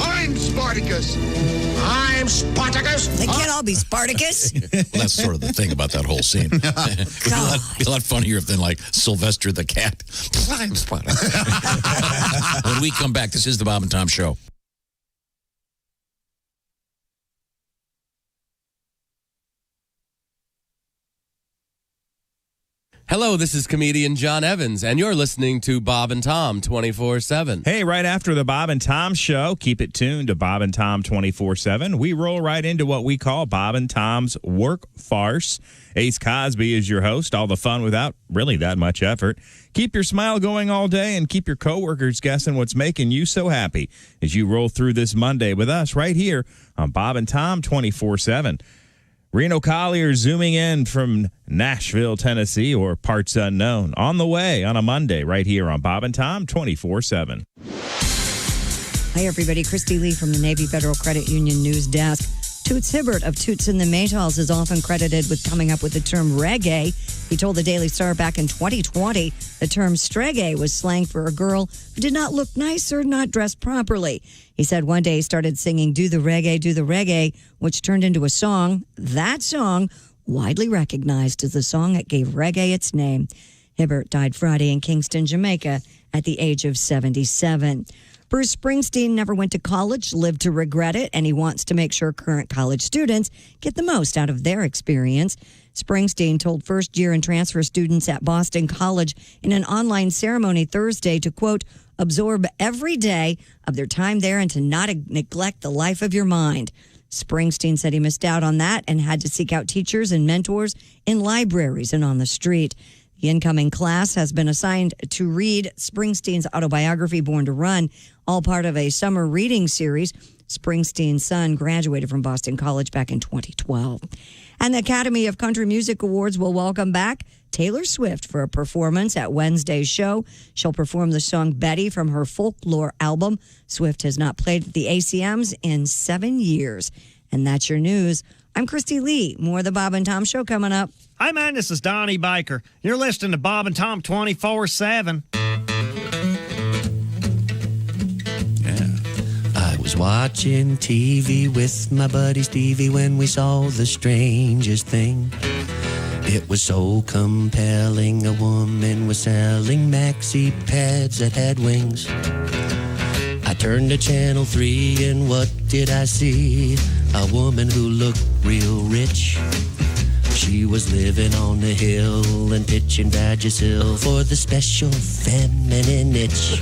I'm Spartacus! I'm Spartacus!
They can't all be Spartacus.
Well, that's sort of the thing about that whole scene. It'd be a lot funnier than like Sylvester the cat. I'm Spartacus. When we come back, this is the Bob and Tom Show.
Hello, this is comedian John Evans, and you're listening to Bob and Tom 24/7.
Hey, right after the Bob and Tom Show, keep it tuned to Bob and Tom 24/7. We roll right into what we call Bob and Tom's Work Farce. Ace Cosby is your host. All the fun without really that much effort. Keep your smile going all day and keep your coworkers guessing what's making you so happy as you roll through this Monday with us right here on Bob and Tom 24/7. Reno Collier zooming in from Nashville, Tennessee, or parts unknown. On the way on a Monday right here on Bob and Tom 24/7.
Hi, everybody. Christy Lee from the Navy Federal Credit Union News Desk. Toots Hibbert of Toots and the Maytals is often credited with coming up with the term reggae. He told the Daily Star back in 2020 the term streggae was slang for a girl who did not look nice or not dressed properly. He said one day he started singing Do the Reggae, which turned into a song. That song, widely recognized as the song that gave reggae its name. Hibbert died Friday in Kingston, Jamaica at the age of 77. Bruce Springsteen never went to college, lived to regret it, and he wants to make sure current college students get the most out of their experience. Springsteen told first-year and transfer students at Boston College in an online ceremony Thursday to, quote, absorb every day of their time there and to not neglect the life of your mind. Springsteen said he missed out on that and had to seek out teachers and mentors in libraries and on the street. The incoming class has been assigned to read Springsteen's autobiography, Born to Run, all part of a summer reading series. Springsteen's son graduated from Boston College back in 2012. And the Academy of Country Music Awards will welcome back Taylor Swift for a performance at Wednesday's show. She'll perform the song Betty from her Folklore album. Swift has not played at the ACMs in 7 years. And that's your news. I'm Christy Lee. More of the Bob and Tom Show coming up.
Hi, man. This is Donnie Baker. You're listening to Bob and Tom 24/7.
I was watching TV with my buddy Stevie when we saw the strangest thing. It was so compelling. A woman was selling maxi pads that had wings. I turned to Channel 3 and what did I see? A woman who looked real rich.
She was living on the hill and pitching Vagisil for the special feminine itch.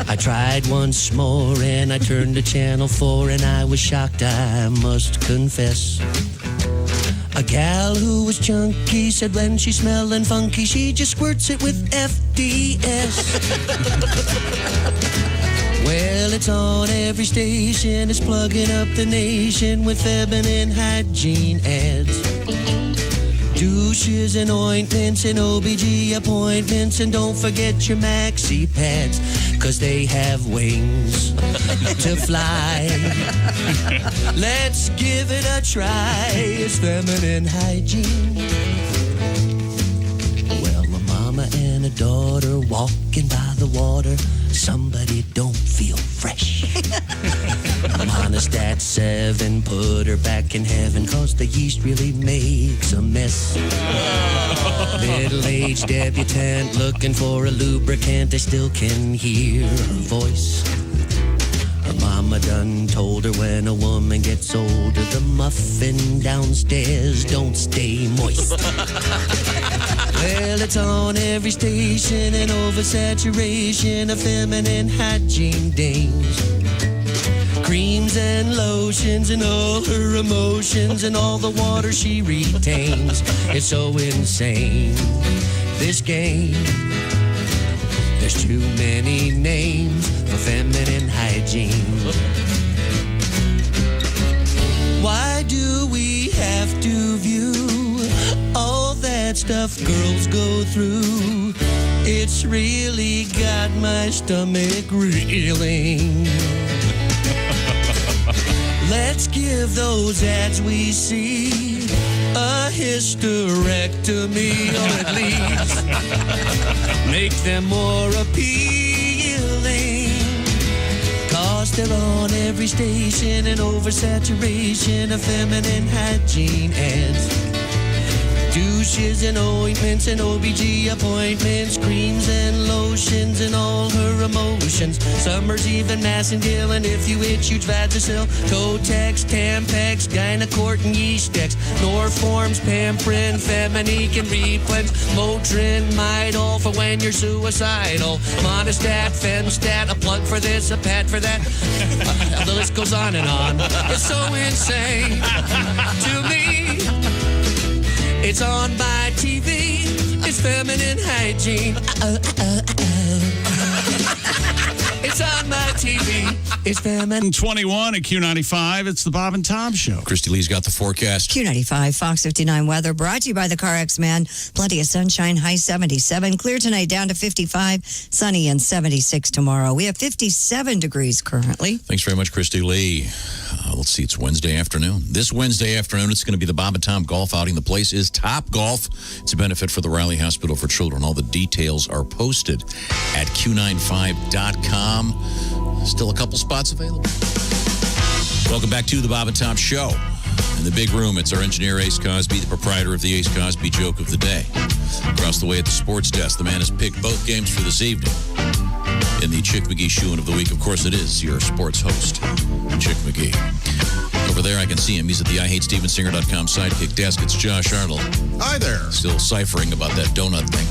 I tried once more and I turned to Channel 4 and I was shocked, I must confess. A gal who was chunky said when she's smelling funky, she just squirts it with FDS. Well, it's on every station, it's plugging up the nation with feminine hygiene ads. Douches and ointments and OBG appointments, and don't forget your maxi pads, 'cause they have wings to fly. Let's give it a try, it's feminine hygiene. Well, a mama and a daughter walking by the water, somebody don't feel fresh. Monostat 7 put her back in heaven, 'cause the yeast really makes a mess. Middle-aged debutante looking for a lubricant, I still can hear her voice. Her mama done told her when a woman gets older, the muffin downstairs don't stay moist. Well, it's on every station, an oversaturation of feminine hygiene dames. Creams and lotions and all her emotions and all the water she retains. It's so insane, this game. There's too many names for feminine hygiene. Why do we have to view all that stuff girls go through? It's really got my stomach reeling. Let's give those ads we see a hysterectomy, or at least make them more appealing. 'Cause they're on every station, an oversaturation of feminine hygiene ads. Douches and ointments and OBG appointments, creams and lotions and all her emotions. Summer's even Massengill, and if you itch, huge Vagisil, Kotex, Tampax, Gynacort and Yeastex, Norforms, Pamprin, Feminique and Replens, Motrin, Midol for when you're suicidal, Monostat, Femstat, a plug for this, a pat for that. The list goes on and on. It's so insane to me. It's on my TV. It's feminine hygiene. It's on my TV. It's feminine.
21 at Q95. It's the Bob and Tom Show.
Christy Lee's got the forecast.
Q95, Fox 59 weather brought to you by the CarX Man. Plenty of sunshine, high 77. Clear tonight, down to 55. Sunny and 76 tomorrow. We have 57 degrees currently.
Thanks very much, Christy Lee. Let's see, it's Wednesday afternoon. This Wednesday afternoon, it's going to be the Bob and Tom golf outing. The place is Top Golf. It's a benefit for the Riley Hospital for Children. All the details are posted at Q95.com. Still a couple spots available. Welcome back to the Bob and Tom Show. In the big room, it's our engineer, Ace Cosby, the proprietor of the Ace Cosby Joke of the Day. Across the way at the sports desk, the man has picked both games for this evening. In the Chick McGee Shoe-In of the Week, of course, it is your sports host, Chick McGee. Over there, I can see him. He's at the IHateStevensinger.com sidekick desk. It's Josh Arnold.
Hi there.
Still ciphering about that donut thing.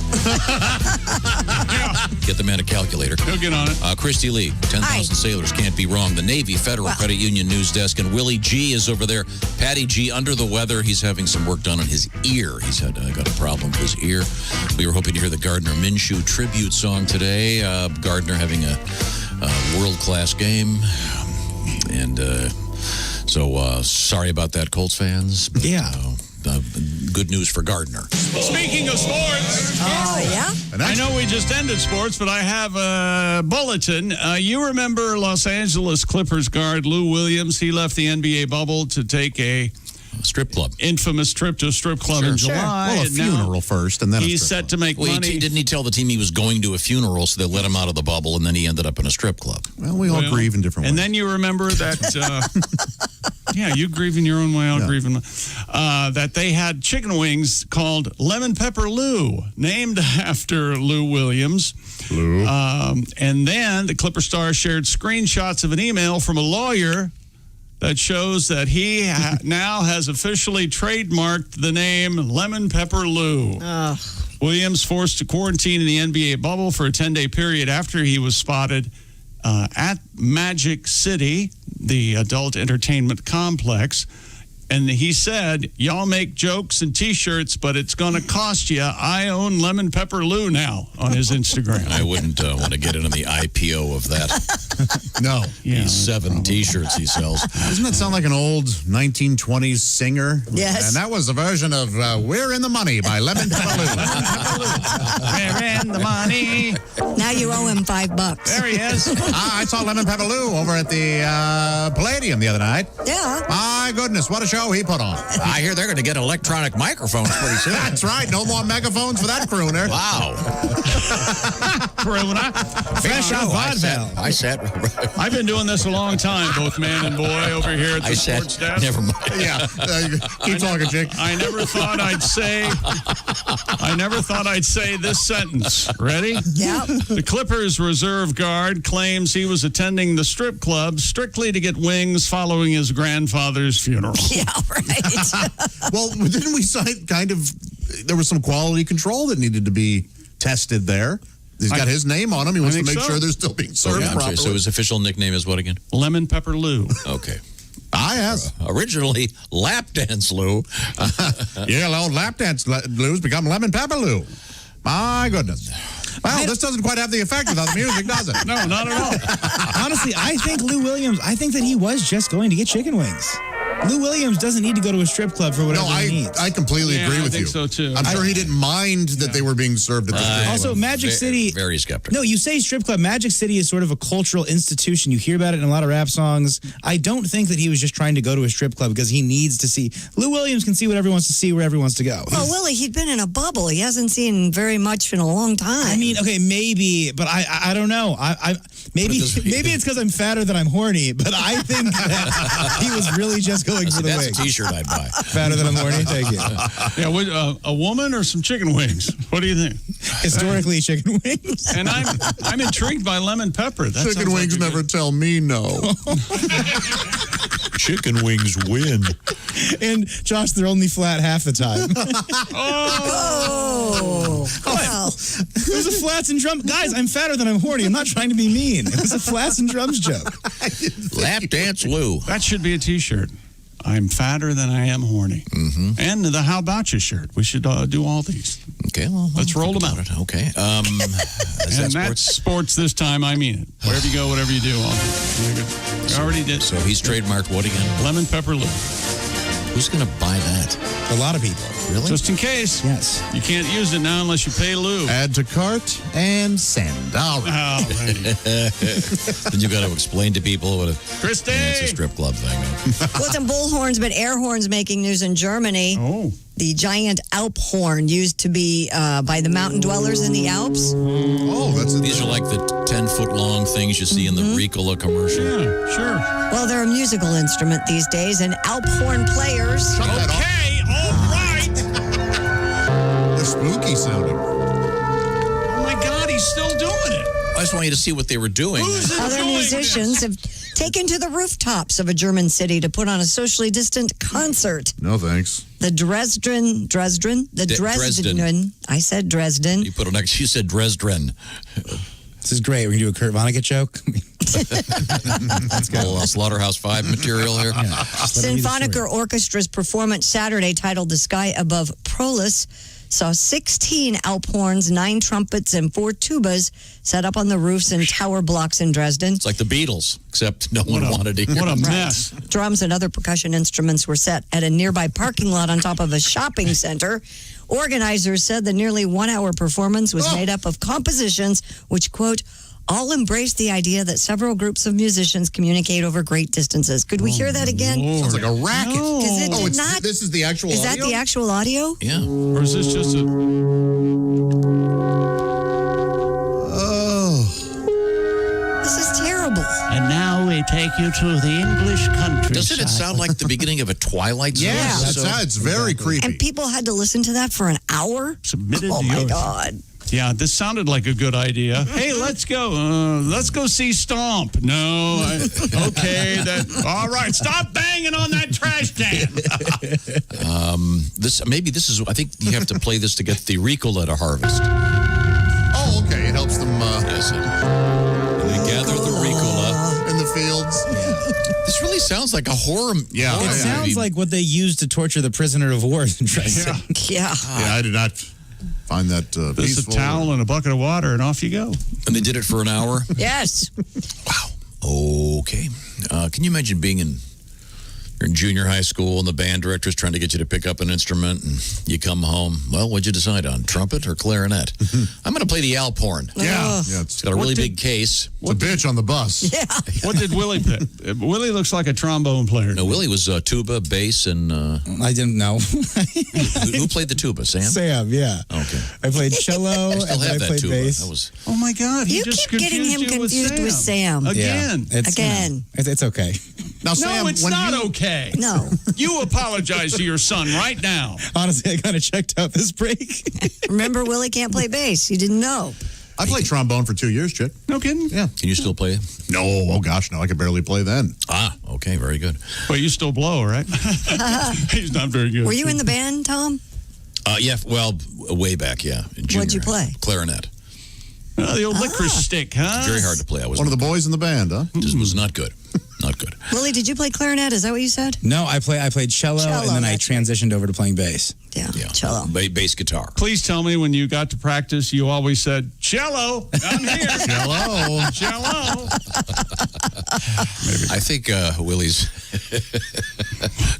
Get the man a calculator.
He'll get on it.
Christy Lee, 10,000 Sailors Can't Be Wrong. The Navy Federal Credit Union News Desk. And Willie G is over there. Patty G under the weather. He's having some work done on his ear. He's got a problem with his ear. We were hoping to hear the Gardner Minshew tribute song today. Gardner having a world-class game. And so sorry about that, Colts fans. But,
yeah.
Good news for Gardner.
Speaking of sports.
Yeah?
I know we just ended sports, but I have a bulletin. You remember Los Angeles Clippers guard Lou Williams? He left the NBA bubble to take a
strip club.
Infamous trip to a strip club in July.
Well, a funeral first, and then
he's set to make money.
Didn't he tell the team he was going to a funeral, so they let him out of the bubble, and then he ended up in a strip club?
Well, we all grieve in different ways.
And then you remember that, yeah, you grieve in your own way, I'll grieve in my, that they had chicken wings called Lemon Pepper Lou, named after Lou Williams. And then the Clipper star shared screenshots of an email from a lawyer that shows that he now has officially trademarked the name Lemon Pepper Lou. Williams forced to quarantine in the NBA bubble for a 10-day period after he was spotted at Magic City, the adult entertainment complex. And he said, y'all make jokes and T-shirts, but it's going to cost you. I own Lemon Pepper Lou now on his Instagram.
I wouldn't want to get in on the IPO of that.
No.
He's 7 T-shirts he sells.
Doesn't that sound like an old 1920s singer?
Yes.
And that was a version of We're in the Money by Lemon Pepper Lou.
We're in the money.
Now you owe him $5.
There he is.
I saw Lemon Pepper Lou over at the Palladium the other night.
Yeah.
My goodness, what a show he put on.
I hear they're going to get electronic microphones pretty soon.
That's right. No more megaphones for that crooner.
Wow.
Crooner.
Fresh
out
I sat.
I've been doing this a long time, both man and boy, over here at the sports desk.
Never mind.
Yeah. Keep talking, Jake.
I never thought I'd say this sentence. Ready?
Yeah.
The Clippers reserve guard claims he was attending the strip club strictly to get wings following his grandfather's funeral.
Yeah, right.
Well, didn't we sign there was some quality control that needed to be tested there? He's got his name on him. He wants to make sure they're still being served properly.
So his official nickname is what again?
Lemon Pepper Lou.
Okay.
Yes.
Originally, Lap Dance Lou.
Yeah, old Lap Dance Lou's become Lemon Pepper Lou. My goodness. Well, this doesn't quite have the effect without the music, does it?
No, not at all.
Honestly, I think Lou Williams, that he was just going to get chicken wings. Lou Williams doesn't need to go to a strip club for whatever he needs.
I completely agree with you.
I think so, too.
I'm sure he didn't mind that they were being served at the strip club.
Also, Magic City...
Very skeptical.
No, you say strip club. Magic City is sort of a cultural institution. You hear about it in a lot of rap songs. I don't think that he was just trying to go to a strip club because he needs to see... Lou Williams can see whatever he wants to see wherever he wants to go.
Well, Willie, he'd been in a bubble. He hasn't seen very much in a long time.
I mean, okay, maybe, but I don't know. Maybe it's because I'm fatter than I'm horny, but I think that he was really just going for the
That's
wings.
a T-shirt I'd buy.
Fatter than I'm horny? Thank you.
Yeah, a woman or some chicken wings? What do you think?
Historically, chicken wings.
And I'm intrigued by lemon pepper. That
Chicken wings never tell me no.
Chicken wings win.
And Josh, they're only flat half the time.
Oh. Well.
It was a flats and drums. Guys, I'm fatter than I'm horny. I'm not trying to be mean. It was a flats and drums joke.
Lap Dance Lou.
That should be a T-shirt. I'm fatter than I am horny. Mm-hmm. And the How About You shirt. We should do all these.
Okay, well,
let's roll them out.
Okay.
And that's sports this time. I mean it. Wherever you go, whatever you do. I already did.
So he's trademarked what again?
Lemon Pepper Lou.
Who's going to buy that?
A lot of people.
Really?
Just in case.
Yes.
You can't use it now unless you pay Lou.
Add to cart and send. All right.
Then you got to explain to people what it's a strip club thing.
Wasn't bullhorns, but air horns making news in Germany.
Oh.
The giant Alp horn used to be by the mountain dwellers in the Alps.
Oh,
These are like the 10-foot-long things you see in the Ricola commercial.
Yeah, sure.
Well, they're a musical instrument these days, and Alp horn players.
Okay, all right.
They're spooky sounding.
Oh my God, he's still doing it.
I just want you to see what they were doing.
Other musicians have taken to the rooftops of a German city to put on a socially distant concert.
No thanks.
The Dresden. I said Dresden.
You put it next. You said Dresden.
This is great. We're going to do a Kurt Vonnegut joke.
Let's go. Slaughterhouse 5 material here.
Yeah.
Sinfoniker Orchestra's performance Saturday, titled The Sky Above Prolus, saw 16 Alp horns, 9 trumpets, and 4 tubas set up on the roofs and tower blocks in Dresden.
It's like the Beatles, except no one wanted to hear
What a
it.
mess.
Drums and other percussion instruments were set at a nearby parking lot on top of a shopping center. Organizers said the nearly 1-hour performance was made up of compositions which, quote, all embrace the idea that several groups of musicians communicate over great distances. Could we hear that again?
Sounds like a racket.
Because it did not.
This is the actual
Is
audio?
that the actual audio?
Yeah.
Or is this just a...
This is terrible.
And now we take you to the English countryside.
Doesn't it sound like the beginning of a Twilight Zone?
Yeah, it's very creepy.
And people had to listen to that for an hour?
Submitted
Oh,
to
my
yours.
God.
Yeah, this sounded like a good idea. Hey, let's go. Let's go see Stomp. No. Okay. All right. Stop banging on that trash can.
This is. I think you have to play this to get the Ricola to harvest.
Oh, okay. It helps them.
Yes, they gather the Ricola
in the fields.
This really sounds like a horror.
Yeah,
It sounds like what they used to torture the prisoner of war in Dresden.
Yeah.
Yeah, I did not find that
Just
peaceful.
a towel and a bucket of water, and off you go.
And they did it for an hour.
Yes.
Okay. Can you imagine being you're in junior high school and the band director's trying to get you to pick up an instrument and you come home. Well, what'd you decide on? Trumpet or clarinet? I'm going to play the Alphorn.
Yeah.
It's got a really big case.
It's a bitch on the bus.
Yeah.
What did Willie pick? Willie looks like a trombone player.
No, Willie was tuba, bass, and...
I didn't know.
who played the tuba, Sam?
Sam, yeah.
Okay.
I played cello,
I still
and then
have
I
that
played
tuba.
bass.
That was...
Oh, my God.
You keep getting him confused with Sam.
Again.
Again.
It's okay.
Now, Sam,
No, it's not okay.
No.
You apologize to your son right now.
Honestly, I kind of checked out this break.
Remember, Willie can't play bass. You didn't know.
I played trombone for 2 years, Chick.
No kidding?
Yeah.
Can you still play it?
No, oh gosh, no, I could barely play then.
Ah, okay, very good.
But you still blow, right? He's not very good.
Were you in the band, Tom?
Yeah, well, way back, yeah. In
What'd you
junior.
play?
Clarinet.
The old licorice stick, huh?
Very hard to play. I was
One of the boys in the band, huh?
Just was not good. Not good.
Willie, did you play clarinet? Is that what you said?
No, I played cello,
Cello,
and then I
that's
transitioned over to playing bass.
Yeah, cello.
Bass guitar.
Please tell me when you got to practice, you always said, cello, I'm here.
Cello.
Cello.
I think Willie's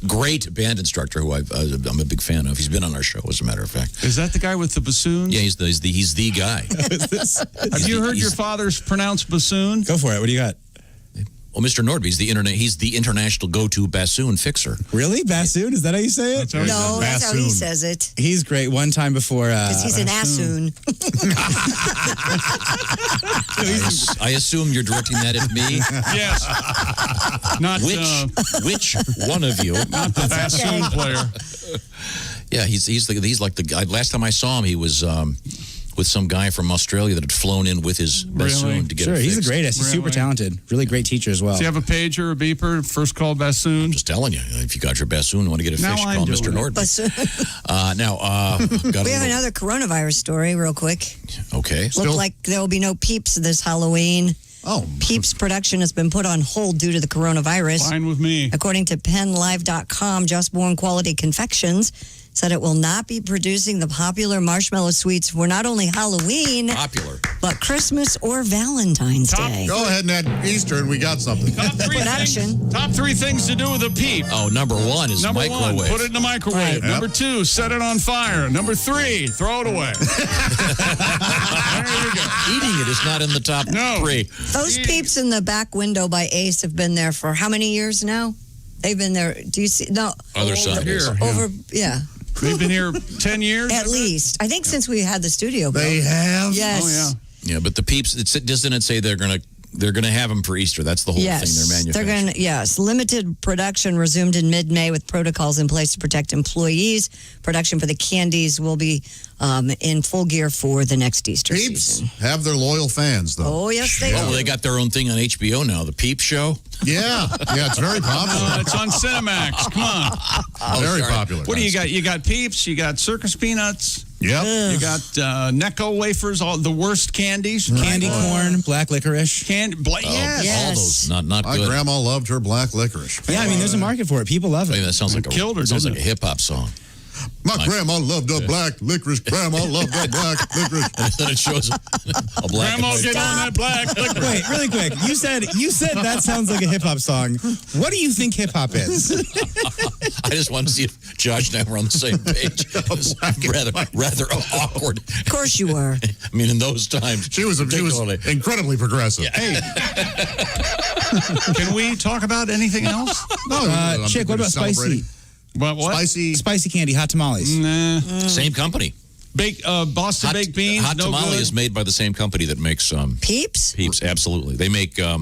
great band instructor, who I'm a big fan of. He's been on our show, as a matter of fact.
Is that the guy with the bassoons?
Yeah, he's the guy.
Have you heard your father's pronounced bassoon?
Go for it. What do you got?
Well, Mr. Nordby, he's the international go-to bassoon fixer.
Really? Bassoon? Is that how you say it?
No, that's how he says it.
He's great. One time before...
Because he's an assoon.
I assume you're directing that at me?
Yes. Not
Which one of you?
Not the bassoon player.
Yeah, he's like the guy. Last time I saw him, he was with some guy from Australia that had flown in with his bassoon to get it fixed.
He's a greatest. He's super talented. Really great teacher as well.
Does he have a pager, a beeper, first call bassoon?
I'm just telling you, if you got your bassoon and want to get it
Now
fixed,
I'm
call
doing
Mr.
it.
Nordby.
Bassoon.
We
have another coronavirus story real quick.
Okay.
Look like there will be no Peeps this Halloween.
Oh.
Peeps production has been put on hold due to the coronavirus.
Fine with me.
According to PennLive.com, Just Born Quality Confections said it will not be producing the popular marshmallow sweets for not only Halloween, but Christmas or Valentine's Day.
Go ahead and add Easter, and we got something.
Top three things to do with a Peep.
Oh, number one is
Number
microwave.
one, put it in the microwave.
Right.
Number two, set it on fire. Number three, throw it away.
Eating it is not in the top three.
Those Peeps in the back window by Ace have been there for how many years now? They've been there. Do you see? No.
Other Sundays.
Yeah.
They've been here 10 years?
At least. I think since we had the studio.
They have?
Yes.
Oh, yeah.
Yeah, but the Peeps, doesn't it say they're gonna have them for Easter? That's the whole thing they're manufacturing.
Yes. Limited production resumed in mid-May with protocols in place to protect employees. Production for the candies will be in full gear for the next Easter
Peeps
season.
have their loyal fans, though.
Oh, yes, they do.
Oh, well, they got their own thing on HBO now, the Peep Show.
Yeah, it's very popular.
It's on Cinemax. Come on.
Very popular.
What do you got? You got Peeps. You got Circus Peanuts.
Yep.
You got Necco wafers, all the worst candies.
Candy corn, black licorice.
Yes.
All those not
My
good.
grandma loved her black licorice.
Yeah, I mean, there's a market for it. People love it.
I mean, that sounds like
Killed her,
sounds like
didn't
a hip hop song.
My grandma loved her black licorice. Grandma loved her black licorice.
And then it shows a black.
Grandma, get on that black licorice.
Wait, really quick. You said that sounds like a hip hop song. What do you think hip hop is?
I just want to see if Josh and I were on the same page. It was rather awkward.
Of course you were.
I mean, in those times,
She was incredibly progressive.
Hey,
Can we talk about anything else?
No,
Chick, what about spicy?
What?
Spicy candy, hot tamales.
Nah.
Same company.
Boston baked beans.
Hot
no
tamale
good.
is made by the same company that makes
Peeps?
Peeps. Absolutely, they make all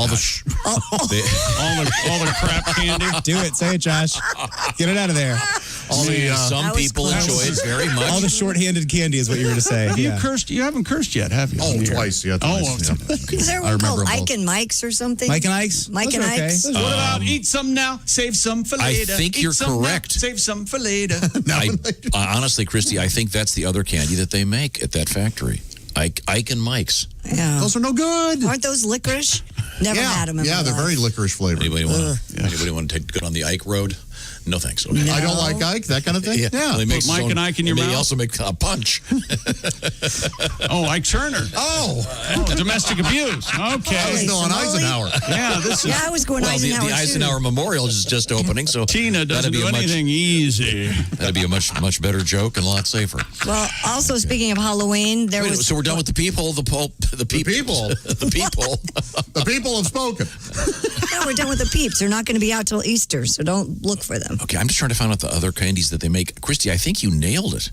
the
all the crap candy.
Do it. Say it, Josh. Get it out of there.
Some people enjoy it very much.
All the shorthanded candy is what you were to say.
You
Yeah.
cursed. You haven't cursed yet, have you?
Oh, twice. Yeah, twice.
Is there one called Ike and Mike's or something?
Mike and Ike's?
Mike
Those
and
are okay.
Ike's?
What about eat some now, save some for
I
later?
think
Eat
you're
some now,
correct.
save some for later.
Honestly, Christy, I think that's the other candy that they make at that factory. Ike and Mike's.
Yeah.
Those are no good.
Aren't those licorice? Never had them in
Yeah,
my
they're
life.
very licorice flavored.
Anybody want to take good on the Ike road? No thanks. Okay.
No.
I don't like Ike, that kind of thing.
Yeah.
Yeah.
Well, he makes
Put Mike
his own-
and Ike in your
and
mouth?
He also makes a punch.
Oh, Ike Turner.
Oh,
domestic abuse. Okay.
I was still on Eisenhower.
Yeah, this is.
Yeah, I was going
Well, the
Eisenhower.
Eisenhower Memorial is just opening, so
Tina doesn't
that'd be
do
a much-
anything easy.
That'd be a much better joke and a lot safer.
Well, also speaking of Halloween, there
Wait,
was.
so we're done with the people, the people,
The people.
the people.
The people have spoken.
No, we're done with the peeps. They're not going to be out till Easter, so don't look for them.
Okay, I'm just trying to find out the other candies that they make. Christy, I think you nailed it.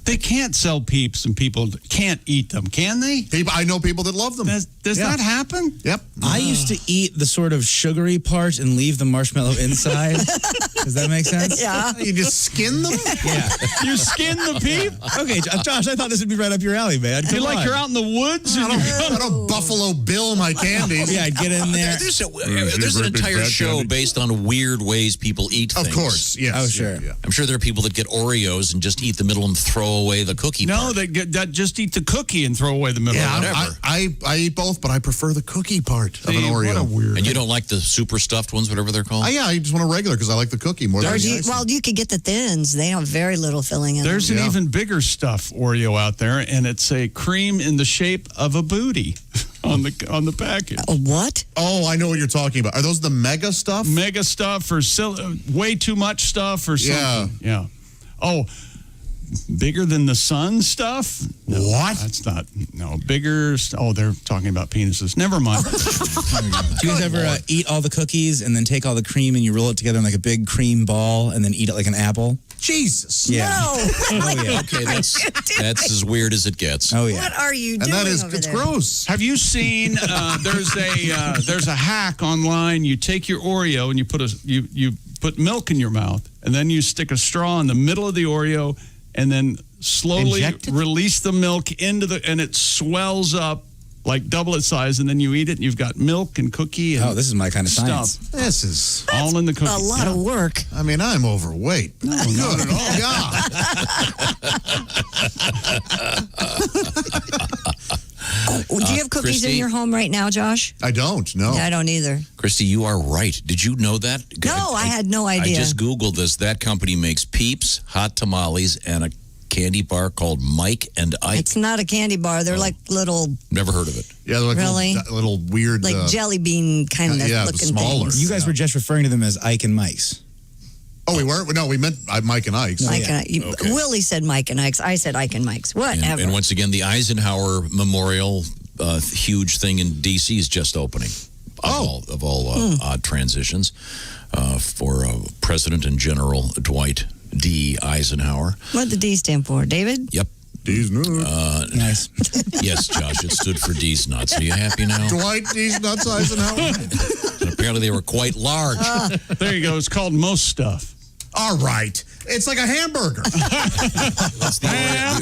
They can't sell Peeps and people can't eat them, can they?
I know people that love them.
Does that happen?
Yep.
I used to eat the sort of sugary part and leave the marshmallow inside. Does that make sense?
Yeah.
You just skin them?
Yeah.
You skin the Peep?
Okay, Josh, I thought this would be right up your alley, man.
You like you're out in the woods? And
I don't Buffalo Bill my candies.
Yeah, I'd get in there.
There's an entire show based on weird ways people eat things.
Of course, yes.
Oh, sure.
Yeah.
I'm sure there are people that get Oreos and just eat the middle and throw away the cookie
No,
part.
that just eat the cookie and throw away the middle.
Yeah,
whatever.
I eat both, but I prefer the cookie part of an Oreo.
What a weird.
And you don't like the super stuffed ones, whatever they're called?
Yeah, I just want a regular because I like the cookie more than
Or
the
do you,
icing.
well, you could get the thins. They have very little filling in
There's
them.
an even bigger stuff Oreo out there, and it's a cream in the shape of a booty on the package.
A what?
Oh, I know what you're talking about. Are those the mega stuff?
Mega stuff or way too much stuff or something. Yeah. Oh, bigger than the sun stuff? No,
What?
That's not. No, bigger. Oh, they're talking about penises. Never mind.
Do you guys ever eat all the cookies and then take all the cream and you roll it together in like a big cream ball and then eat it like an apple?
Jesus.
Yeah.
No.
Oh, yeah.
Okay, that's as weird as it gets.
Oh, yeah.
What are you
And
doing
that is,
over
it's
there?
gross.
Have you seen? There's a hack online. You take your Oreo and you put milk in your mouth, and then you stick a straw in the middle of the Oreo, and then slowly release the milk and it swells up like double its size, and then you eat it, and you've got milk and cookie. And
this is my kind of
stuff.
science.
This is
all in the cookie.
A lot of work.
I mean, I'm overweight.
No, not at all.
Do you have cookies in
Christy?
your home right now, Josh?
I don't, no.
I don't either.
Christy, you are right. Did you know that?
No, I had no idea.
I just Googled this. That company makes Peeps, hot tamales, and a candy bar called Mike and Ike.
It's not a candy bar. They're like little,
Never heard of it.
Yeah, they're like
Really?
little weird.
like jelly bean kind of
yeah,
looking
smaller.
things.
You guys were just referring to them as Ike and Mike's.
Oh, we weren't? No, we meant Mike and Ike's.
Mike and Ike.
Okay.
Willie said Mike and Ike's. I said Ike and Mike's. Whatever.
And once again, the Eisenhower Memorial, huge thing in D.C. is just opening. Of all odd transitions for President and General Dwight D. Eisenhower.
What did the D stand for? David?
Yep.
D's nuts.
Nice.
Yes, Josh, it stood for D's nuts. Are you happy now?
Dwight D's nuts Eisenhower.
And apparently they were quite large.
There you go. It's called most stuff.
All right. It's like a hamburger.
That's the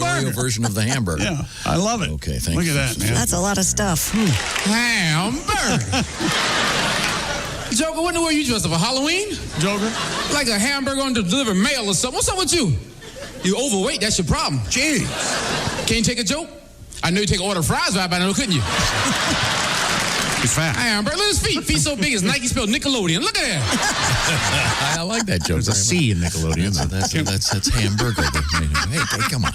Oreo version of the hamburger.
Yeah, I love it.
Okay, thanks.
Look at that, man.
That's a lot of stuff.
Hamburger.
Joker, what in the world you dressed up for Halloween?
Joker?
Like a hamburger on to deliver mail or something. What's up with you? You overweight, that's your problem.
Jeez.
Can't you take a joke? I know you take an order of fries right by now, couldn't you?
He's fat.
Hamburger, look at his feet. Feet so big as Nike spelled Nickelodeon. Look at that.
I like that joke.
There's a C in Nickelodeon.
That's hamburger. Hey, come on.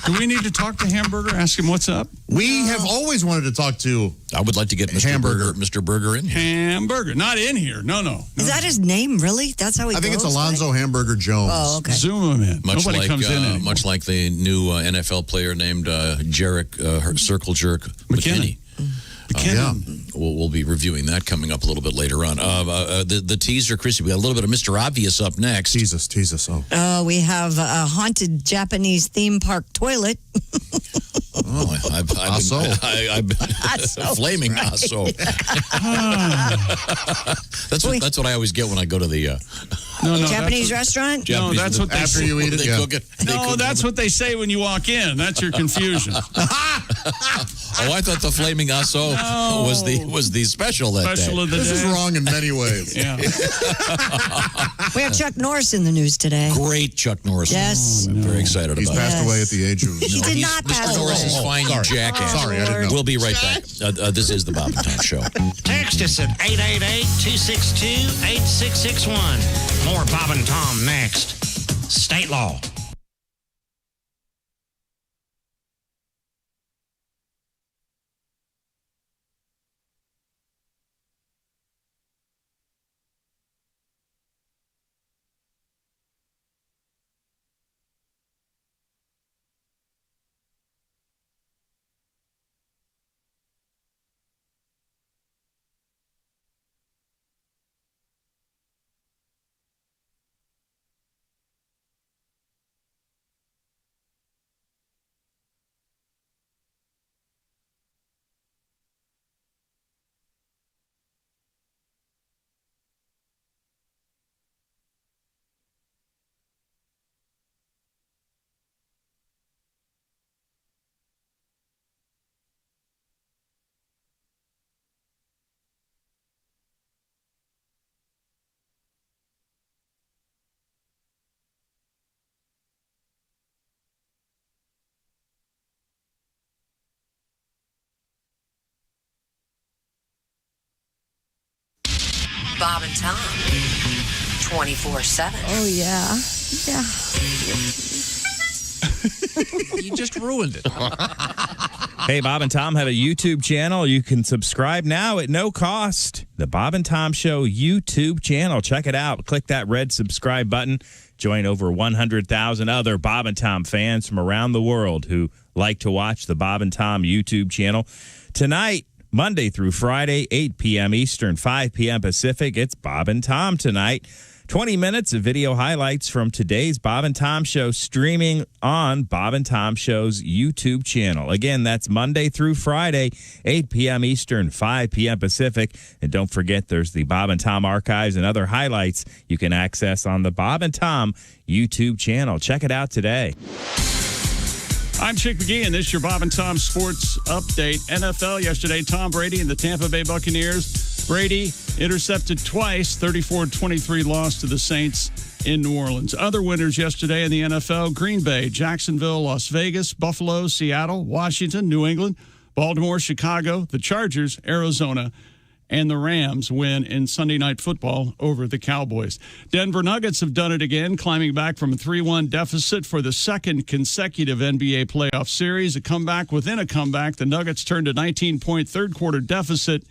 Do we need to talk to Hamburger? Ask him what's up?
We have always wanted to talk to
I would like to get Mr. Burger in here.
Hamburger. Not in here. No.
Is that his name, really? That's how he
I think
goes
it's Alonzo Hamburger Jones.
Oh, okay.
Zoom him in.
Much
Nobody
like,
comes in anymore.
much like the new NFL player named Jarek Circle Jerk McKinney. We'll be reviewing that coming up a little bit later on. The teaser, Chrissy, we got a little bit of Mr. Obvious up next.
Tease us. Oh.
We have a haunted Japanese theme park toilet.
I've been flaming aso. That's what I always get when I go to the
Japanese restaurant?
No, that's what they
After
say.
you eat it, yeah.
cook it.
No, that's what they say when you walk in. That's your confusion.
Oh, I thought the flaming aso was the special that
Special
day.
of the
This is
day.
wrong in many ways.
Yeah.
We have Chuck Norris in the news today.
Great Chuck Norris.
Yes.
I'm very excited
He's
about
passed
it.
away at the age of...
He did not pass
Mr. Norris is
away.
fine, you jackass.
Sorry, I didn't know.
We'll be right back. This is the Bob and Tom Show.
Text us at 888-262-8661. More Bob and Tom next. State law.
Bob and Tom, 24/7.
Oh, yeah. Yeah.
You just ruined it.
Hey, Bob and Tom have a YouTube channel. You can subscribe now at no cost. The Bob and Tom Show YouTube channel. Check it out. Click that red subscribe button. Join over 100,000 other Bob and Tom fans from around the world who like to watch the Bob and Tom YouTube channel. Tonight, Monday through Friday, 8 p.m. Eastern, 5 p.m. Pacific, it's Bob and Tom tonight. 20 minutes of video highlights from today's Bob and Tom Show streaming on Bob and Tom Show's YouTube channel. Again, that's Monday through Friday, 8 p.m. Eastern, 5 p.m. Pacific. And don't forget, there's the Bob and Tom archives and other highlights you can access on the Bob and Tom YouTube channel. Check it out today.
I'm Chick McGee, and this is your Bob and Tom Sports Update. NFL yesterday, Tom Brady and the Tampa Bay Buccaneers. Brady intercepted twice, 34-23 loss to the Saints in New Orleans. Other winners yesterday in the NFL, Green Bay, Jacksonville, Las Vegas, Buffalo, Seattle, Washington, New England, Baltimore, Chicago, the Chargers, Arizona, and the Rams win in Sunday Night Football over the Cowboys. Denver Nuggets have done it again, climbing back from a 3-1 deficit for the second consecutive NBA playoff series. A comeback within a comeback. The Nuggets turned a 19-point third-quarter deficit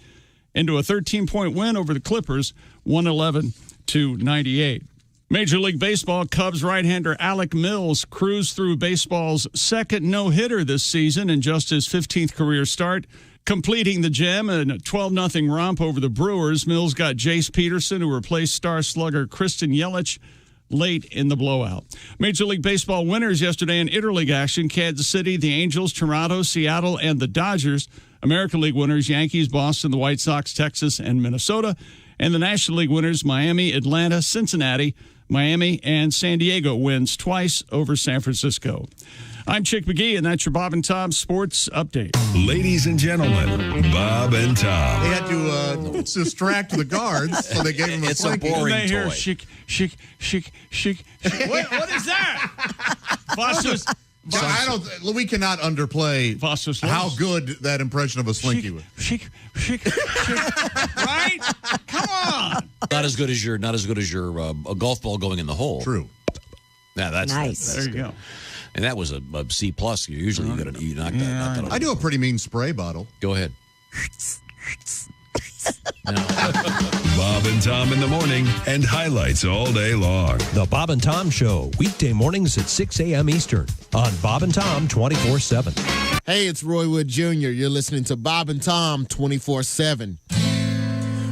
into a 13-point win over the Clippers, 111-98. Major League Baseball, Cubs right-hander Alec Mills cruised through baseball's second no-hitter this season in just his 15th career start. Completing the gem in a 12-0 romp over the Brewers, Mills got Jace Peterson, who replaced star slugger Christian Yelich, late in the blowout. Major League Baseball winners yesterday in interleague action: Kansas City, the Angels, Toronto, Seattle, and the Dodgers. American League winners: Yankees, Boston, the White Sox, Texas, and Minnesota. And the National League winners: Miami, Atlanta, Cincinnati. Miami and San Diego wins twice over San Francisco. I'm Chick McGee, and that's your Bob and Tom Sports Update.
Ladies and gentlemen, Bob and Tom.
They had to distract the guards, so they gave him a slinky.
And they hear chic. What is that? Foster's.
We cannot underplay how good that impression of a slinky was.
Chic. Right? Come on.
Not as good as your a golf ball going in the hole.
True.
Yeah, that's
nice.
There you go.
And that was a C+. Usually you knock that out.
I do a pretty mean spray bottle.
Go ahead.
Bob and Tom in the morning and highlights all day long.
The Bob and Tom Show, weekday mornings at 6 a.m. Eastern on Bob and Tom 24/7.
Hey, it's Roy Wood Jr. You're listening to Bob and Tom 24/7.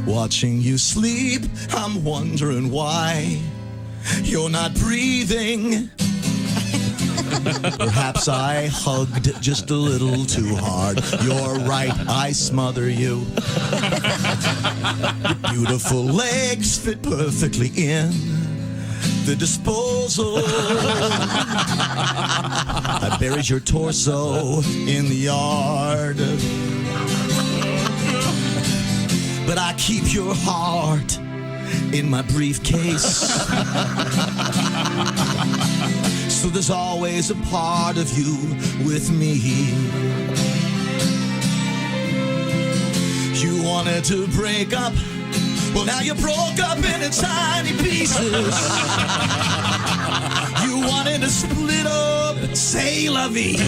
Watching you sleep, I'm wondering why you're not breathing. Perhaps I hugged just a little too hard. You're right, I smother you. Your beautiful legs fit perfectly in the disposal. I buried your torso in the yard. But I keep your heart in my briefcase. So there's always a part of you with me. You wanted to break up. Well, now you broke up into tiny pieces. You wanted to split up, say la vie.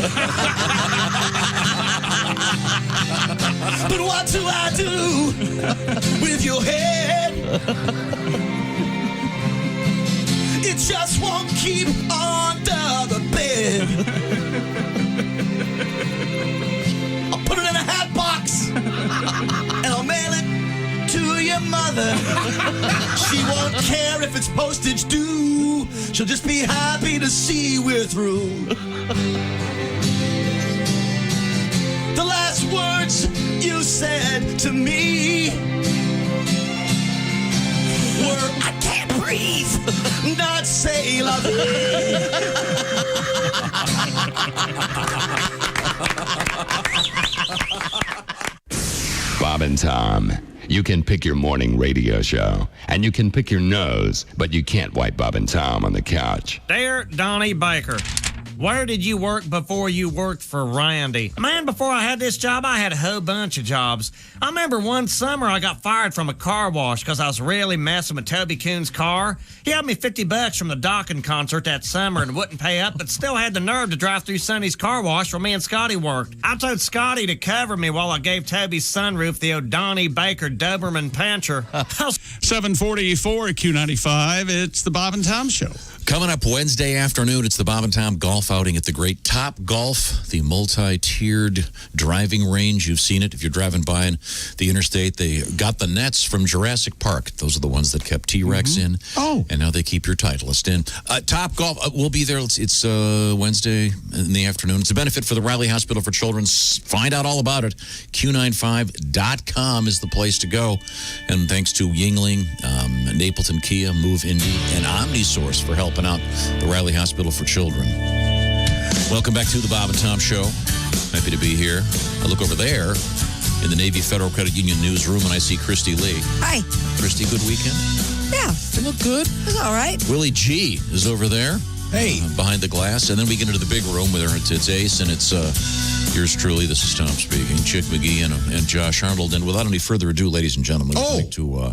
But what do I do with your head? It just won't keep under the bed. I'll put it in a hat box and I'll mail it to your mother. She won't care if it's postage due. She'll just be happy to see we're through. The last words you said to me were, I can't breathe, not say la vie.
Bob and Tom, you can pick your morning radio show, and you can pick your nose, but you can't wipe Bob and Tom on the couch.
Dear Donnie Baker, where did you work before you worked for Randy? Man, before I had this job, I had a whole bunch of jobs. I remember one summer I got fired from a car wash because I was really messing with Toby Coon's car. He owed me $50 from the Dokken concert that summer and wouldn't pay up, but still had the nerve to drive through Sonny's car wash where me and Scotty worked. I told Scotty to cover me while I gave Toby's sunroof the O'Donnell Baker Doberman Pancher.
744 at Q95. It's the Bob and Tom Show.
Coming up Wednesday afternoon, it's the Bob and Tom golf outing at the great Top Golf, the multi-tiered driving range. You've seen it if you're driving by the interstate. They got the nets from Jurassic Park. Those are the ones that kept T-Rex in.
Oh.
And now they keep your Titleist in. Top Golf, we'll be there. It's Wednesday in the afternoon. It's a benefit for the Riley Hospital for Children. Find out all about it. Q95.com is the place to go. And thanks to Yingling, Napleton Kia, Move Indy, and OmniSource for helping out the Riley Hospital for Children. Welcome back to the Bob and Tom Show. Happy to be here. I look over there in the Navy Federal Credit Union newsroom and I see Christy Lee.
Hi.
Christy, good weekend?
Yeah.
You look good.
It's all right.
Willie G is over there.
Hey.
Behind the glass. And then we get into the big room where it's Ace and it's yours truly. This is Tom speaking. Chick McGee and Josh Arnold. And without any further ado, ladies and gentlemen, I'd like to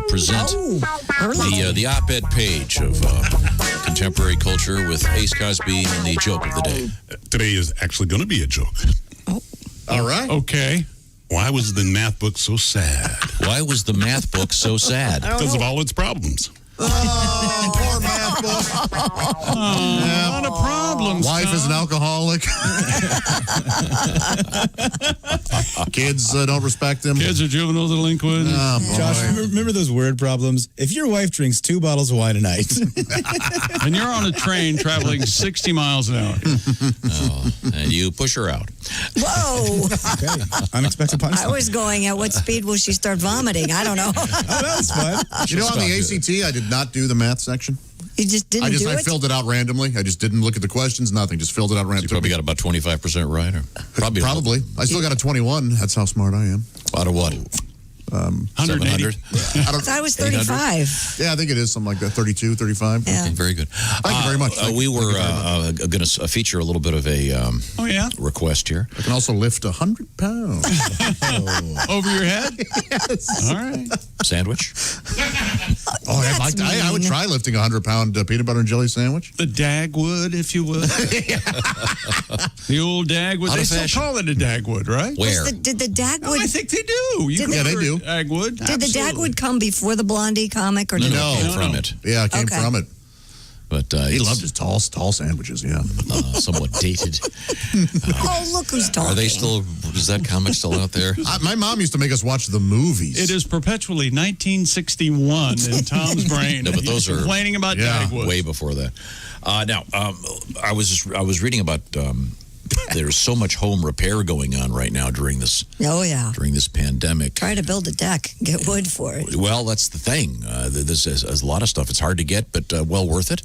present the op-ed page of contemporary culture with Ace Cosby and the joke of the day.
Today is actually going to be a joke.
All right.
Okay. Why was the math book so sad?
Why was the math book so sad?
Because of all its problems.
Oh, poor math book.
A lot of problems.
Wife is an alcoholic. Kids don't respect him.
Kids are juvenile delinquent.
Oh, boy.
Josh, remember those word problems? If your wife drinks 2 bottles of wine a night,
And you're on a train traveling 60 miles an hour.
And you push her out.
Whoa.
okay, unexpected punchline.
I was going, at what speed will she start vomiting? I don't know.
Oh, that was fun.
You know, on the ACT, I did not do the math section.
You just didn't do it?
I filled it out randomly. I just didn't look at the questions, nothing. Just filled it out randomly.
You probably got about 25% right. Or
Probably. I still got a 21. That's how smart I am.
Out of what?
180.
700?
I was 35.
Yeah, I think it is something like that. 32, 35.
Yeah.
Okay, very good.
Thank you very much.
We were going to feature a little bit of a request here.
I can also lift 100 pounds.
Over your head?
Yes.
All right.
Sandwich?
I would try lifting a 100-pound peanut butter and jelly sandwich.
The Dagwood, if you would. The old Dagwood. They still call it a Dagwood, right?
Where?
Did the Dagwood...
Oh, I think they do.
Yeah, they do.
Dagwood.
Did the Dagwood come before the Blondie comic? Or did
No, it came from it.
Yeah, it came from it.
But
he
it's,
loved his tall sandwiches. Yeah,
somewhat dated.
Oh, look who's talking.
Are they still? Is that comic still out there?
My mom used to make us watch the movies.
It is perpetually 1961 in Tom's brain.
No, but those are
complaining about Dagwood.
way before that. Now, I was reading about. There's so much home repair going on right now during this.
Oh yeah.
During this pandemic.
Try to build a deck, get wood for it.
Well, that's the thing. This is a lot of stuff. It's hard to get, but well worth it.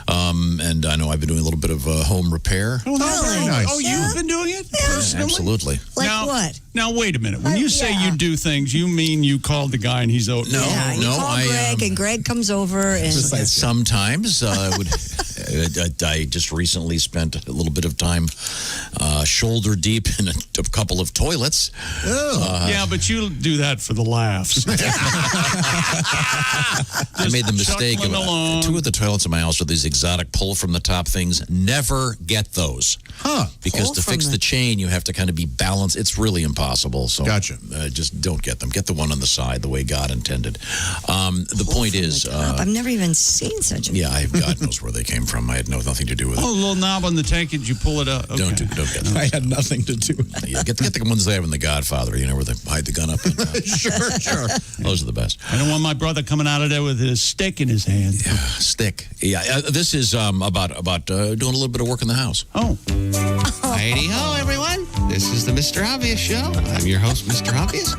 And I know I've been doing a little bit of home repair.
Oh, that's very nice. Oh,
Yeah.
you've been doing it?
Yeah.
Absolutely.
Like
now,
what?
Now, wait a minute. When you say you do things, you mean you called the guy and he's out?
No,
Yeah, you call Greg, and Greg comes over and.
Sometimes I would. I just recently spent a little bit of time shoulder deep in a couple of toilets.
Yeah, but you do that for the laughs.
I made the mistake of two of the toilets in my house are these exotic pull from the top things. Never get those. Because to fix the chain, you have to kind of be balanced. It's really impossible. So
gotcha.
Just don't get them. Get the one on the side, the way God intended. The point is,
I've never even seen such a.
yeah, God knows where they came from. I had nothing to do with it.
Oh, a little knob on the tank and you pull it up. Okay.
Don't get them.
I had nothing to do with it.
Yeah, get the ones they have in The Godfather. You know where they hide the gun up.
Sure.
Those are the best.
I don't want my brother coming out of there with his stick in his hand.
Yeah, stick. Yeah, this is about doing a little bit of work in the house.
Oh.
Heidi ho, everyone. This is the Mr. Obvious Show. I'm your host, Mr. Obvious.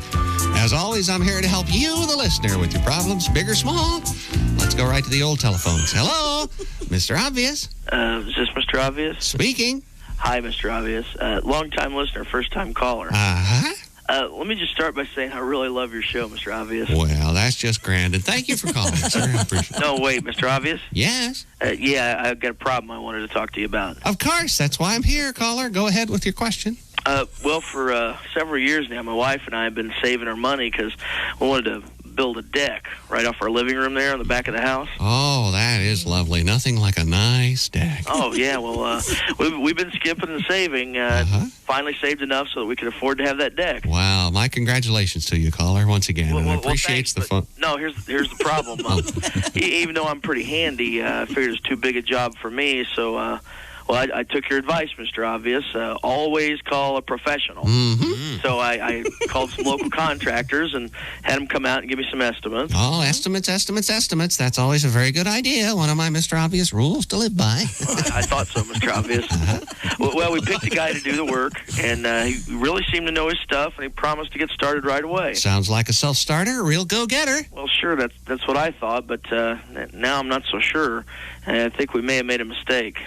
As always, I'm here to help you, the listener, with your problems, big or small. Let's go right to the old telephones. Hello, Mr. Obvious.
Is this Mr. Obvious?
Speaking.
Hi, Mr. Obvious. Long-time listener, first-time caller.
Uh-huh.
Let me just start by saying I really love your show, Mr. Obvious.
Well, that's just grand. And thank you for calling, sir. I appreciate it.
No, wait, Mr. Obvious?
Yes.
Yeah, I've got a problem I wanted to talk to you about.
Of course. That's why I'm here, caller. Go ahead with your question.
Well, for several years now, my wife and I have been saving our money because we wanted to build a deck right off our living room there on the back of the house.
Oh, that is lovely. Nothing like a nice deck.
Oh, yeah. Well, we've been skipping and saving. Finally saved enough so that we could afford to have that deck.
Wow. My congratulations to you, caller, once again. And I appreciate the fun.
No, here's the problem. Even though I'm pretty handy, I figured it's too big a job for me, so... Well, I took your advice, Mr. Obvious. Always call a professional.
Mm-hmm.
So I called some local contractors and had them come out and give me some estimates.
Oh, estimates. That's always a very good idea. One of my Mr. Obvious rules to live by.
I thought so, Mr. Obvious. Well, we picked a guy to do the work, and he really seemed to know his stuff, and he promised to get started right away.
Sounds like a self-starter, a real go-getter.
Well, sure, that's what I thought, but now I'm not so sure. I think we may have made a mistake.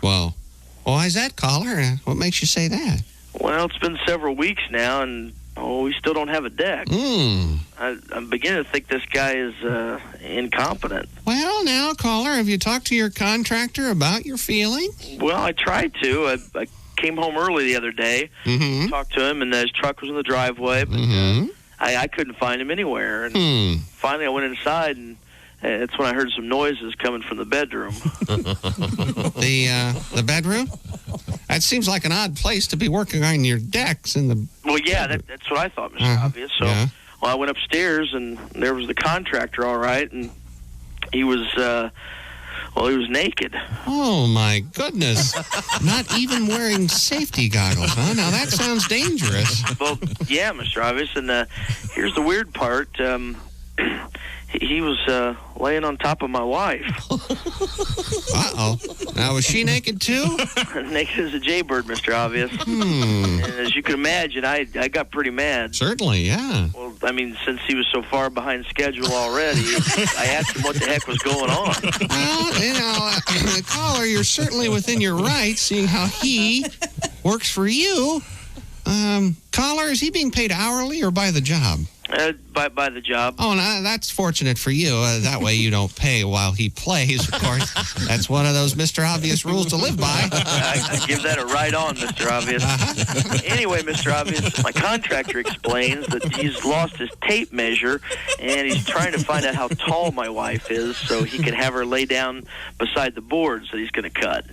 Well, why is that, caller? What makes you say that?
Well, it's been several weeks now, and we still don't have a deck. I'm beginning to think this guy is incompetent.
Well, now, caller, have you talked to your contractor about your feeling?
Well, I tried to. I came home early the other day, talked to him, and his truck was in the driveway, but I couldn't find him anywhere. And finally, I went inside, and that's when I heard some noises coming from the bedroom.
The bedroom? That seems like an odd place to be working on your decks in the...
Well, yeah, that's what I thought, Mr. Obvious. So, well, I went upstairs, and there was the contractor, all right, and he was, he was naked.
Oh, my goodness. Not even wearing safety goggles, huh? Now, that sounds dangerous.
Well, yeah, Mr. Obvious, and here's the weird part. He was laying on top of my wife.
Uh-oh. Now, was she naked, too?
Naked as a jaybird, Mr. Obvious. And as you can imagine, I got pretty mad.
Certainly, yeah.
Well, I mean, since he was so far behind schedule already, I asked him what the heck was going on.
Well, you know, caller, you're certainly within your rights, seeing how he works for you. Caller, is he being paid hourly or by the job?
By the job.
Oh, no, that's fortunate for you. That way you don't pay while he plays, of course. That's one of those Mr. Obvious rules to live by.
I give that a right on, Mr. Obvious. Anyway, Mr. Obvious, my contractor explains that he's lost his tape measure, and he's trying to find out how tall my wife is so he can have her lay down beside the boards that he's going to cut.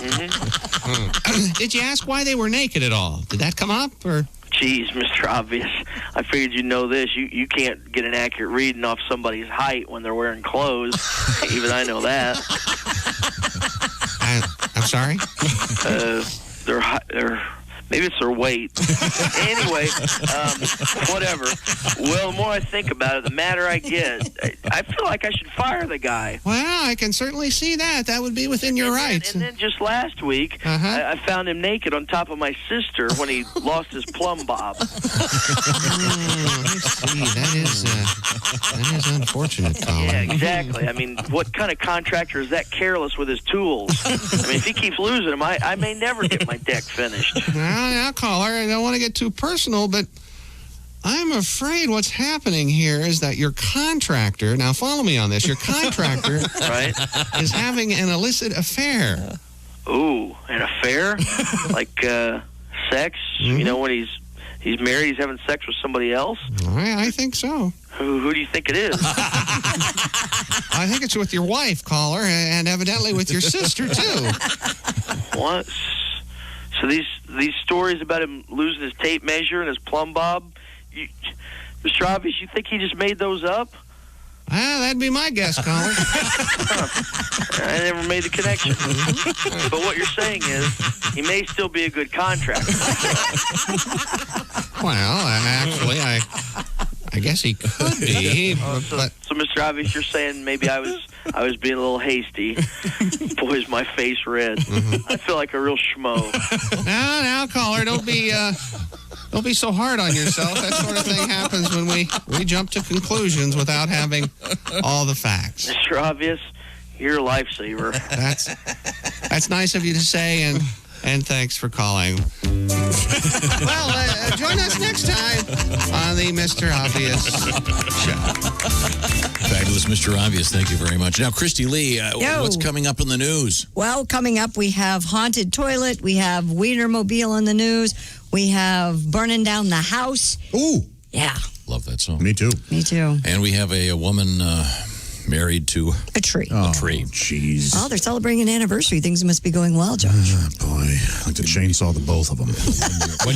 Really? Did you ask why they were naked at all? Did that come up, or...
Geez, Mr. Obvious. I figured you'd know this. You can't get an accurate reading off somebody's height when they're wearing clothes. Even I know that.
I'm sorry?
Maybe it's their weight. Anyway, whatever. Well, the more I think about it, the madder I get. I feel like I should fire the guy.
Well, I can certainly see that. That would be within your rights.
And then just last week, I found him naked on top of my sister when he lost his plumb bob.
Let's see. That is unfortunate, Colin.
Yeah, exactly. I mean, what kind of contractor is that careless with his tools? I mean, if he keeps losing them, I may never get my deck finished.
Now, caller, I don't want to get too personal, but I'm afraid what's happening here is that your contractor, now follow me on this, your contractor
right,
is having an illicit affair.
Ooh, an affair? Like sex?
Mm-hmm.
You know, when he's married, he's having sex with somebody else?
I think so.
Who do you think it is?
I think it's with your wife, caller, and evidently with your sister, too.
What? So these stories about him losing his tape measure and his plumb bob, Mr. Obvious, you think he just made those up?
That'd be my guess, caller.
I never made the connection. But what you're saying is he may still be a good contractor.
Well, actually, I guess he could be.
So, Mr. Obvious, you're saying maybe I was being a little hasty. Boy, is my face red. I feel like a real schmo.
Now, caller, don't be so hard on yourself. That sort of thing happens when we jump to conclusions without having all the facts.
Mr. Obvious, you're a lifesaver.
That's nice of you to say, and thanks for calling. Well, join us next time on the Mr. Obvious Show.
Fabulous, Mr. Obvious. Thank you very much. Now, Christy Lee, what's coming up in the news?
Well, coming up, we have haunted toilet. We have Wienermobile in the news. We have burning down the house.
Ooh.
Yeah.
Love that song.
Me too.
Me too.
And we have a woman married to
a tree.
A tree.
Jeez.
Oh, they're celebrating an anniversary. Things must be going well, Josh.
Oh, boy. I like to chainsaw the both of them.
When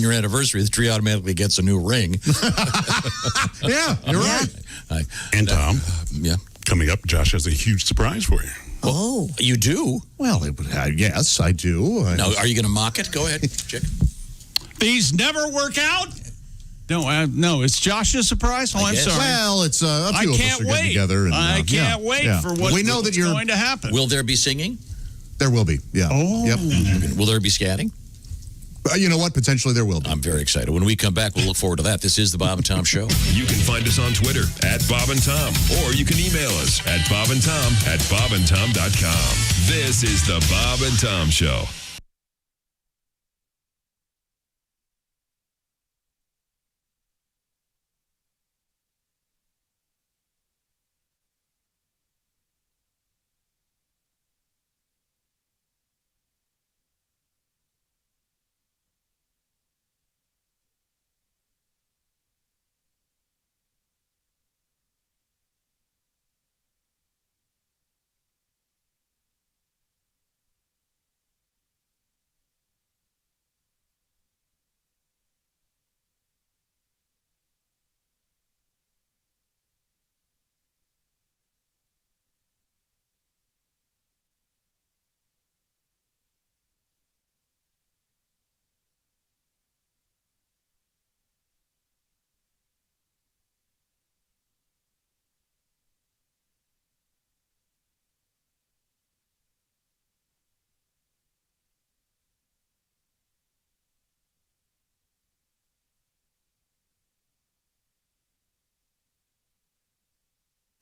your anniversary, the tree automatically gets a new ring.
Yeah, you're right.
And Tom, coming up, Josh has a huge surprise for you.
Oh.
You do?
Well, yes, I do.
Now, are you going to mock it? Go ahead, Chick.
These never work out? No, it's Josh's surprise? Oh, I'm sorry.
Well, it's a few of us are getting together. And,
I can't wait for what's going to happen.
Will there be singing?
There will be, yeah.
Oh.
Yep.
Will there be scatting?
You know what? Potentially there will be.
I'm very excited. When we come back, we'll look forward to that. This is the Bob and Tom Show.
You can find us on Twitter @Bob and Tom, or you can email us at bobandtom@bobandtom.com. This is the Bob and Tom Show.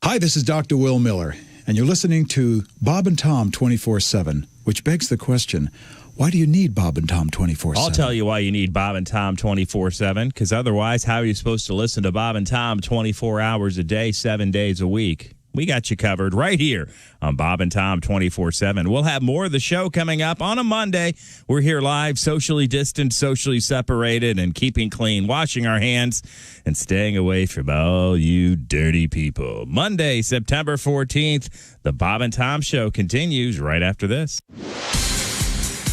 Hi, this is Dr. Will Miller, and you're listening to Bob and Tom 24/7, which begs the question, why do you need Bob and Tom 24/7?
I'll tell you why you need Bob and Tom 24/7, because otherwise, how are you supposed to listen to Bob and Tom 24 hours a day, 7 days a week? We got you covered right here on Bob and Tom 24/7. We'll have more of the show coming up on a Monday. We're here live, socially distanced, socially separated, and keeping clean, washing our hands, and staying away from all you dirty people. Monday, September 14th, the Bob and Tom Show continues right after this.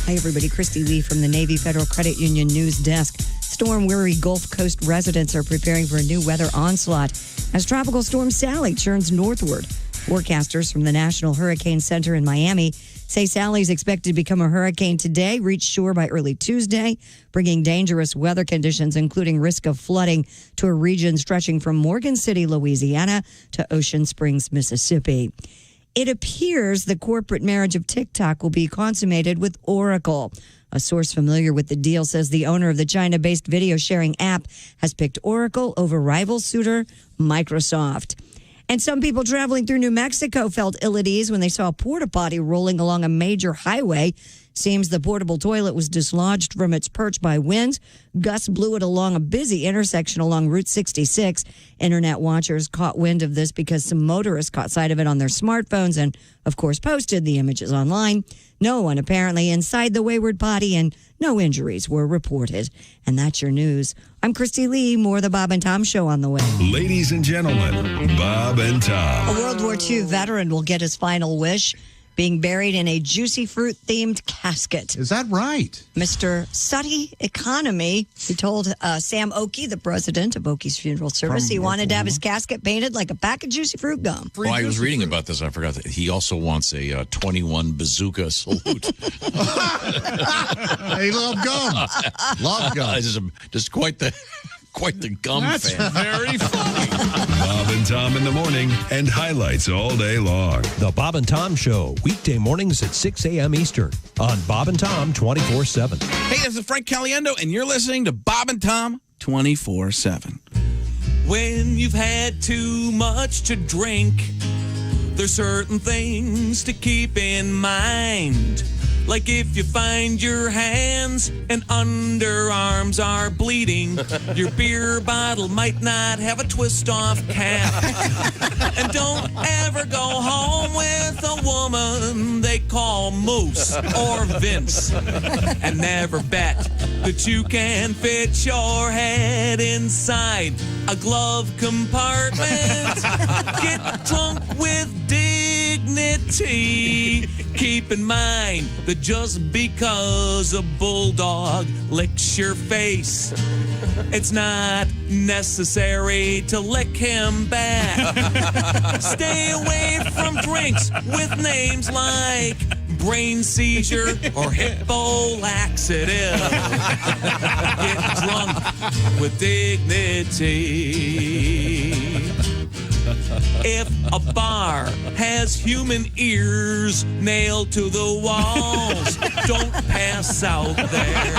Hi, everybody. Christy Lee from the Navy Federal Credit Union News Desk. Storm-weary Gulf Coast residents are preparing for a new weather onslaught as Tropical Storm Sally churns northward. Forecasters from the National Hurricane Center in Miami say Sally's expected to become a hurricane today, reach shore by early Tuesday, bringing dangerous weather conditions, including risk of flooding, to a region stretching from Morgan City, Louisiana, to Ocean Springs, Mississippi. It appears the corporate marriage of TikTok will be consummated with Oracle. A source familiar with the deal says the owner of the China-based video sharing app has picked Oracle over rival suitor Microsoft. And some people traveling through New Mexico felt ill at ease when they saw a porta potty rolling along a major highway. Seems the portable toilet was dislodged from its perch by wind. Gusts blew it along a busy intersection along Route 66. Internet watchers caught wind of this because some motorists caught sight of it on their smartphones and, of course, posted the images online. No one apparently inside the wayward potty, and no injuries were reported. And that's your news. I'm Christy Lee. More of the Bob and Tom Show on the way.
Ladies and gentlemen, Bob and Tom.
A World War II veteran will get his final wish, being buried in a Juicy Fruit-themed casket.
Is that right?
Mr. Sutty Economy, he told Sam Oakey, the president of Oakey's Funeral Service, he wanted to have his casket painted like a pack of Juicy Fruit gum.
Well, I was reading about this. I forgot that he also wants a 21 bazooka salute.
They love gum. Love gum.
Just quite the gum
That's
fan.
very funny.
Bob and Tom in the morning and highlights all day long.
The Bob and Tom Show, weekday mornings at 6 a.m. Eastern on Bob and Tom 24/7.
Hey, this is Frank Caliendo, and you're listening to Bob and Tom 24/7.
When you've had too much to drink, there's certain things to keep in mind. Like if you find your hands and underarms are bleeding, your beer bottle might not have a twist-off cap. And don't ever go home with a woman they call Moose or Vince. And never bet that you can fit your head inside a glove compartment. Get drunk with dignity. Keep in mind that just because a bulldog licks your face, it's not necessary to lick him back. Stay away from drinks with names like brain seizure or hippo laxative. Get drunk with dignity. If a bar has human ears nailed to the walls, don't pass out there.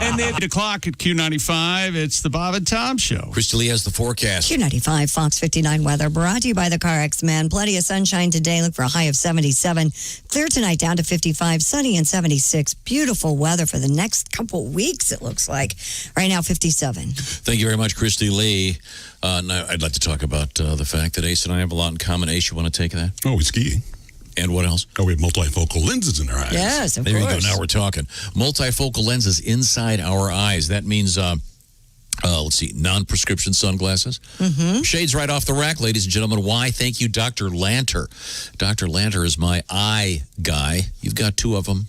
And if 8 o'clock at Q95, it's the Bob and Tom Show.
Christy Lee has the forecast.
Q95 Fox 59 weather brought to you by the CarX Man. Plenty of sunshine today. Look for a high of 77. Clear tonight down to 55. Sunny and 76. Beautiful weather for the next couple weeks, it looks like. Right now, 57.
Thank you very much, Christy Lee. Now, I'd like to talk about the fact that Ace and I have a lot in common. Ace, you want to take that?
Oh, we ski.
And what else?
Oh, we have multifocal lenses in our eyes.
Yes, of
there
course.
There you go. Now we're talking. Multifocal lenses inside our eyes. That means, let's see, non-prescription sunglasses.
Mm-hmm.
Shades right off the rack, ladies and gentlemen. Why? Thank you, Dr. Lanter. Dr. Lanter is my eye guy. You've got two of them.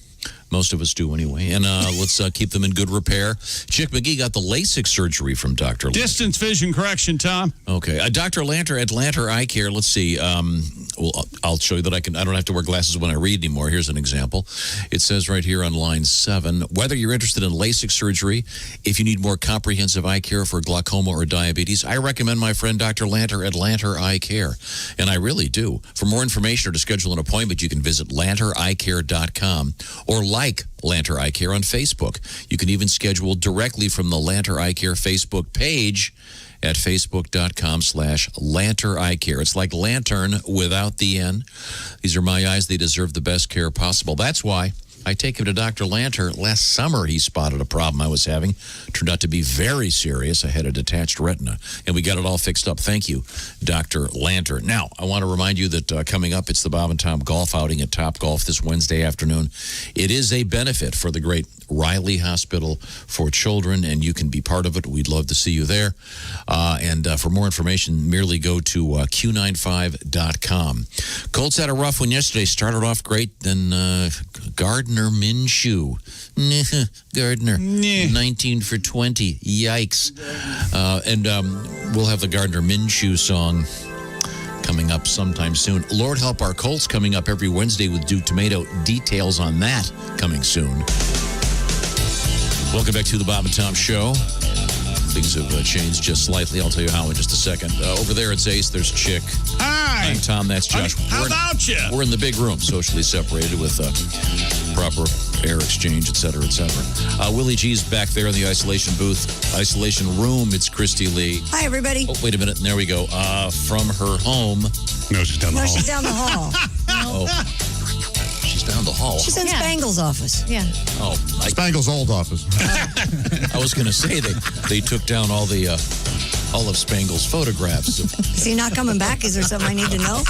Most of us do anyway. And let's keep them in good repair. Chick McGee got the LASIK surgery from Dr. Lanter.
Distance vision correction, Tom.
Okay. Dr. Lanter at Lanter Eye Care. Let's see. Well, I'll show you that I don't have to wear glasses when I read anymore. Here's an example. It says right here on line 7, whether you're interested in LASIK surgery, if you need more comprehensive eye care for glaucoma or diabetes, I recommend my friend Dr. Lanter at Lanter Eye Care. And I really do. For more information or to schedule an appointment, you can visit lantereyecare.com or like Lanter Eye Care on Facebook. You can even schedule directly from the Lanter Eye Care Facebook page at facebook.com/Lanter Eye Care. It's like lantern without the N. These are my eyes. They deserve the best care possible. That's why I take him to Dr. Lanter. Last summer, he spotted a problem I was having. Turned out to be very serious. I had a detached retina, and we got it all fixed up. Thank you, Dr. Lanter. Now, I want to remind you that coming up, it's the Bob and Tom golf outing at Top Golf this Wednesday afternoon. It is a benefit for the great Riley Hospital for Children, and you can be part of it. We'd love to see you there. And for more information, merely go to Q95.com. Colts had a rough one yesterday. Started off great, then Gardner Gardner Minshew. Gardner, 19 for 20. Yikes. And we'll have the Gardner Minshew song coming up sometime soon. Lord Help Our Colts coming up every Wednesday with Duke Tomato. Details on that coming soon. Welcome back to the Bob and Tom Show. Things have changed just slightly. I'll tell you how in just a second. Over there it's Ace. There's Chick.
Hi.
I'm Tom. That's Josh.
How about you?
We're in the big room, socially separated with proper air exchange, et cetera, et cetera. Willie G's back there in the isolation booth. Isolation room. It's Christy Lee.
Hi, everybody.
Oh, wait a minute. And there we go. From her home.
No, she's down the hall.
She's down the hall.
She's down the hall.
She's in Spangle's office. Yeah.
Oh,
Spangle's old office.
I was going to say they took down all of Spangle's photographs.
Is he not coming back? Is there something I need to know?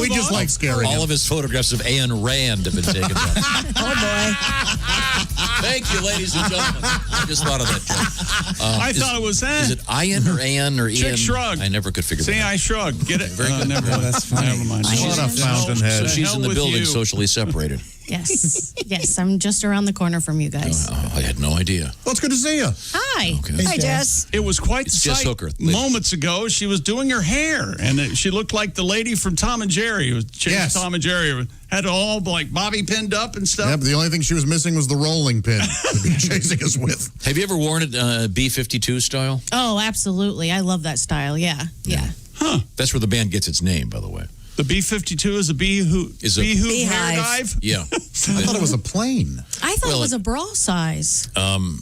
We just like scaring
all
him.
of his photographs of Ayn Rand have been taken down.
Oh, boy.
Thank you, ladies and gentlemen. I just thought of that joke.
I thought it was that.
Is it Ian or Ayan or Ian?
Chick shrugged.
I never could figure
See,
that out.
I shrugged. Get it?
Very good.
Never mind.
That's funny.
Never mind.
What a fountainhead.
So she's in the building, socially separated.
Yes. Yes, I'm just around the corner from you guys.
I had no idea.
Well, it's good to see you.
Hi.
Okay.
Hi, Jess.
It was quite the
It's Jess
sight.
Hooker.
Moments ago, she was doing her hair, and she looked like the lady from Tom and Jerry. It was
Yes.
Tom and Jerry. Had it all like bobby pinned up and stuff.
Yeah, but the only thing she was missing was the rolling pin to be chasing us with.
Have you ever worn it B-52 style?
Oh, absolutely. I love that style. Yeah. Yeah.
Huh.
That's where the band gets its name, by the way.
The B-52 is a
Beehive.
hair dive?
Yeah.
I thought it was a plane.
I thought it was a bra size.
No.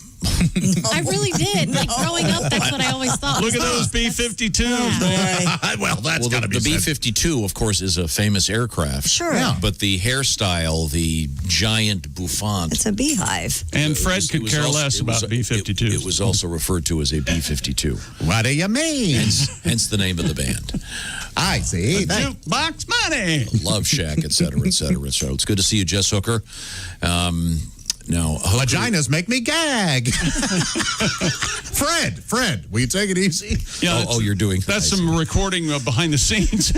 I really did. Like growing up, that's what I always thought.
Look at those B-52s,
Yeah.
Well, that's
Well,
got to
the
be said.
B-52, of course, is a famous aircraft.
Sure. Yeah.
But the hairstyle, the giant bouffant.
It's a beehive.
And Fred could care less about B-52s.
It was also referred to as a B-52.
What do you mean?
Hence the name of the band.
I see.
Jukebox money.
Love Shack, et cetera, et cetera. So it's good to see you, Jess Hooker. Now,
vaginas make me gag. Fred, will you take it easy?
Yeah,
you're doing that.
That's some recording behind the scenes.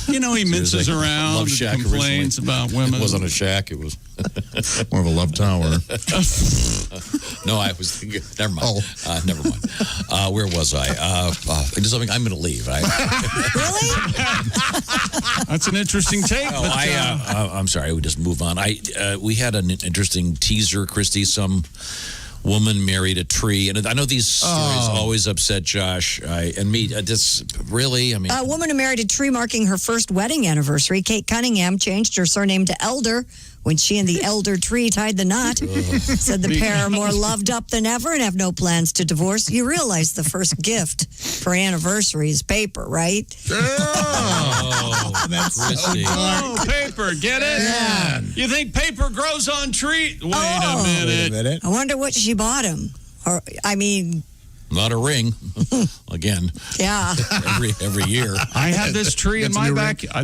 He minces around
Love
and
Shack
complains
originally.
about women.
It wasn't a shack. It was
more of a love tower.
No, I was thinking. Never mind. Never mind. Where was I? Just something. I'm going to leave.
Really?
That's an interesting take.
Oh,
but,
I'm sorry. We just move on. We had an interesting teaser, Christy. Some woman married a tree, and I know these stories always upset Josh and me. This really,
A woman who married a tree marking her first wedding anniversary, Kate Cunningham, changed her surname to Elder when she and the elder tree tied the knot. Said the pair are more loved up than ever and have no plans to divorce. You realize the first gift for anniversary is paper, right?
Oh,
that's
Christy.
Paper, get it?
Yeah.
You think paper grows on tree? Wait a minute.
I wonder what she bought him. Or,
Not a ring. Again.
Yeah.
Every year.
I have this tree in my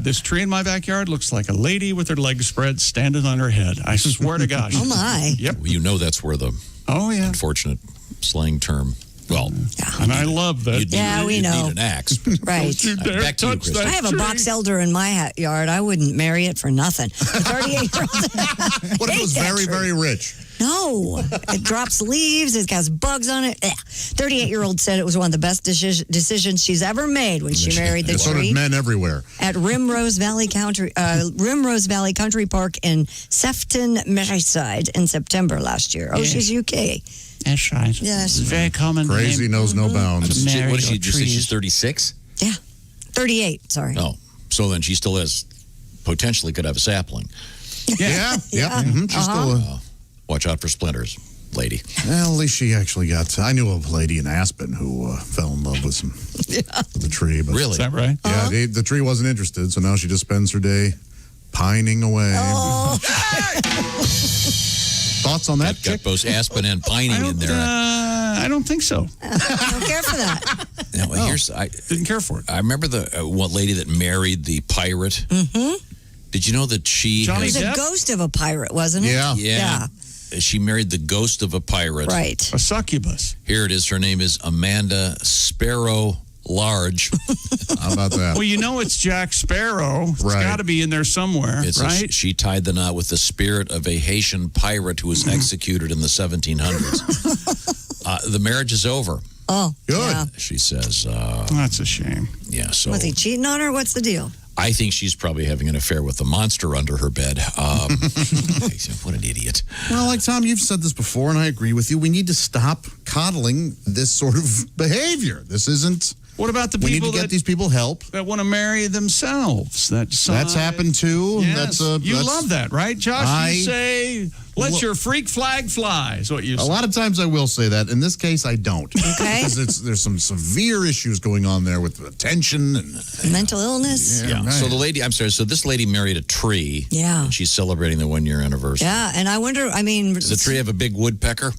this tree in my backyard looks like a lady with her legs spread standing on her head. I swear to gosh.
Oh my.
Yep.
You know that's where the unfortunate slang term. Well,
and I love that.
We know.
Need an axe.
Right.
Back to you, Christy.
I have a box elder in my yard. I wouldn't marry it for nothing. A 38-year-old.
What if it was very, very rich?
No. It drops leaves. It has bugs on it. 38-year-old said it was one of the best decisions she's ever made when she married the
And so
tree.
did men everywhere.
At Rimrose Valley Country Park in Sefton, Merseyside in September last year. Oh,
Yes.
she's UK.
That's right.
Yes.
It's very common.
Crazy
name.
knows no bounds.
What did she just say? She's 36?
Yeah. 38, sorry.
Oh, so then she still has, potentially could have a sapling.
Yeah. Mm-hmm. She's still
watch out for splinters, lady.
Well, at least she actually got. I knew a lady in Aspen who fell in love with the tree. But
Really?
Is that right?
Yeah, the tree wasn't interested, so now she just spends her day pining away.
Oh.
Thoughts on that?
Got both Aspen and pining in there.
I don't think so.
I don't care for that.
Now, I
didn't care for it.
I remember the one lady that married the pirate.
Mm-hmm.
Did you know that she
It was a ghost of a pirate, wasn't it?
Yeah. She married the ghost of a pirate.
Right.
A succubus.
Here it is. Her name is Amanda Sparrow large.
How about that?
Well, you know it's Jack Sparrow. It's
Right.
got to be in there somewhere, right?
She tied the knot with the spirit of a Haitian pirate who was executed in the 1700s. The marriage is over.
Oh,
good.
Yeah.
She says.
That's a shame.
Yeah. So
Was he cheating on her? What's the deal?
I think she's probably having an affair with the monster under her bed. What an idiot.
Well, like Tom, you've said this before, and I agree with you. We need to stop coddling this sort of behavior. This isn't.
What about the
We need
people
to get these people help.
that want to marry themselves? That's
happened too.
Yes.
That's
you love that, right, Josh? You say, let
Well-
your freak flag fly, is what you
A
say.
lot of times I will say that. In this case, I don't.
Okay.
Because there's some severe issues going on there with attention and
Mental illness?
Yeah.
right.
So so this lady married a tree.
Yeah.
And she's celebrating the 1-year anniversary.
Yeah, and I wonder,
Does the tree have a big woodpecker?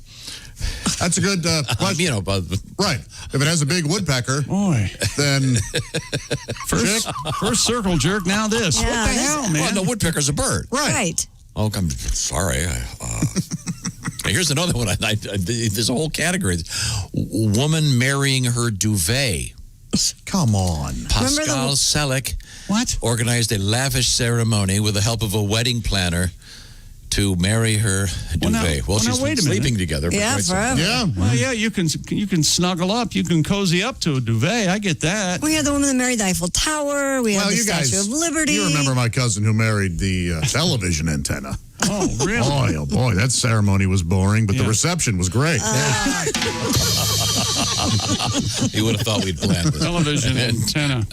That's a good question. Right. If it has a big woodpecker,
Boy.
then
First circle jerk, now this.
Yeah,
what the
this-
hell, man?
Oh, the woodpecker's a bird.
Right.
Oh, I'm sorry. Here's another one. There's a whole category. Woman marrying her duvet.
Come on.
Pascal Selleck
What?
organized a lavish ceremony with the help of a wedding planner to marry her duvet.
now
She's
wait
been
a minute.
sleeping together. for
Yeah,
quite some
forever.
time.
Well, yeah, you can snuggle up. You can cozy up to a duvet. I get that.
We had the woman that married the Eiffel Tower. We had
Well,
the
you
Statue
guys,
of Liberty.
you remember my cousin who married the television antenna.
Oh, really?
Oh boy, that ceremony was boring, but the reception was great.
You would have thought we'd planned this.
Television antenna.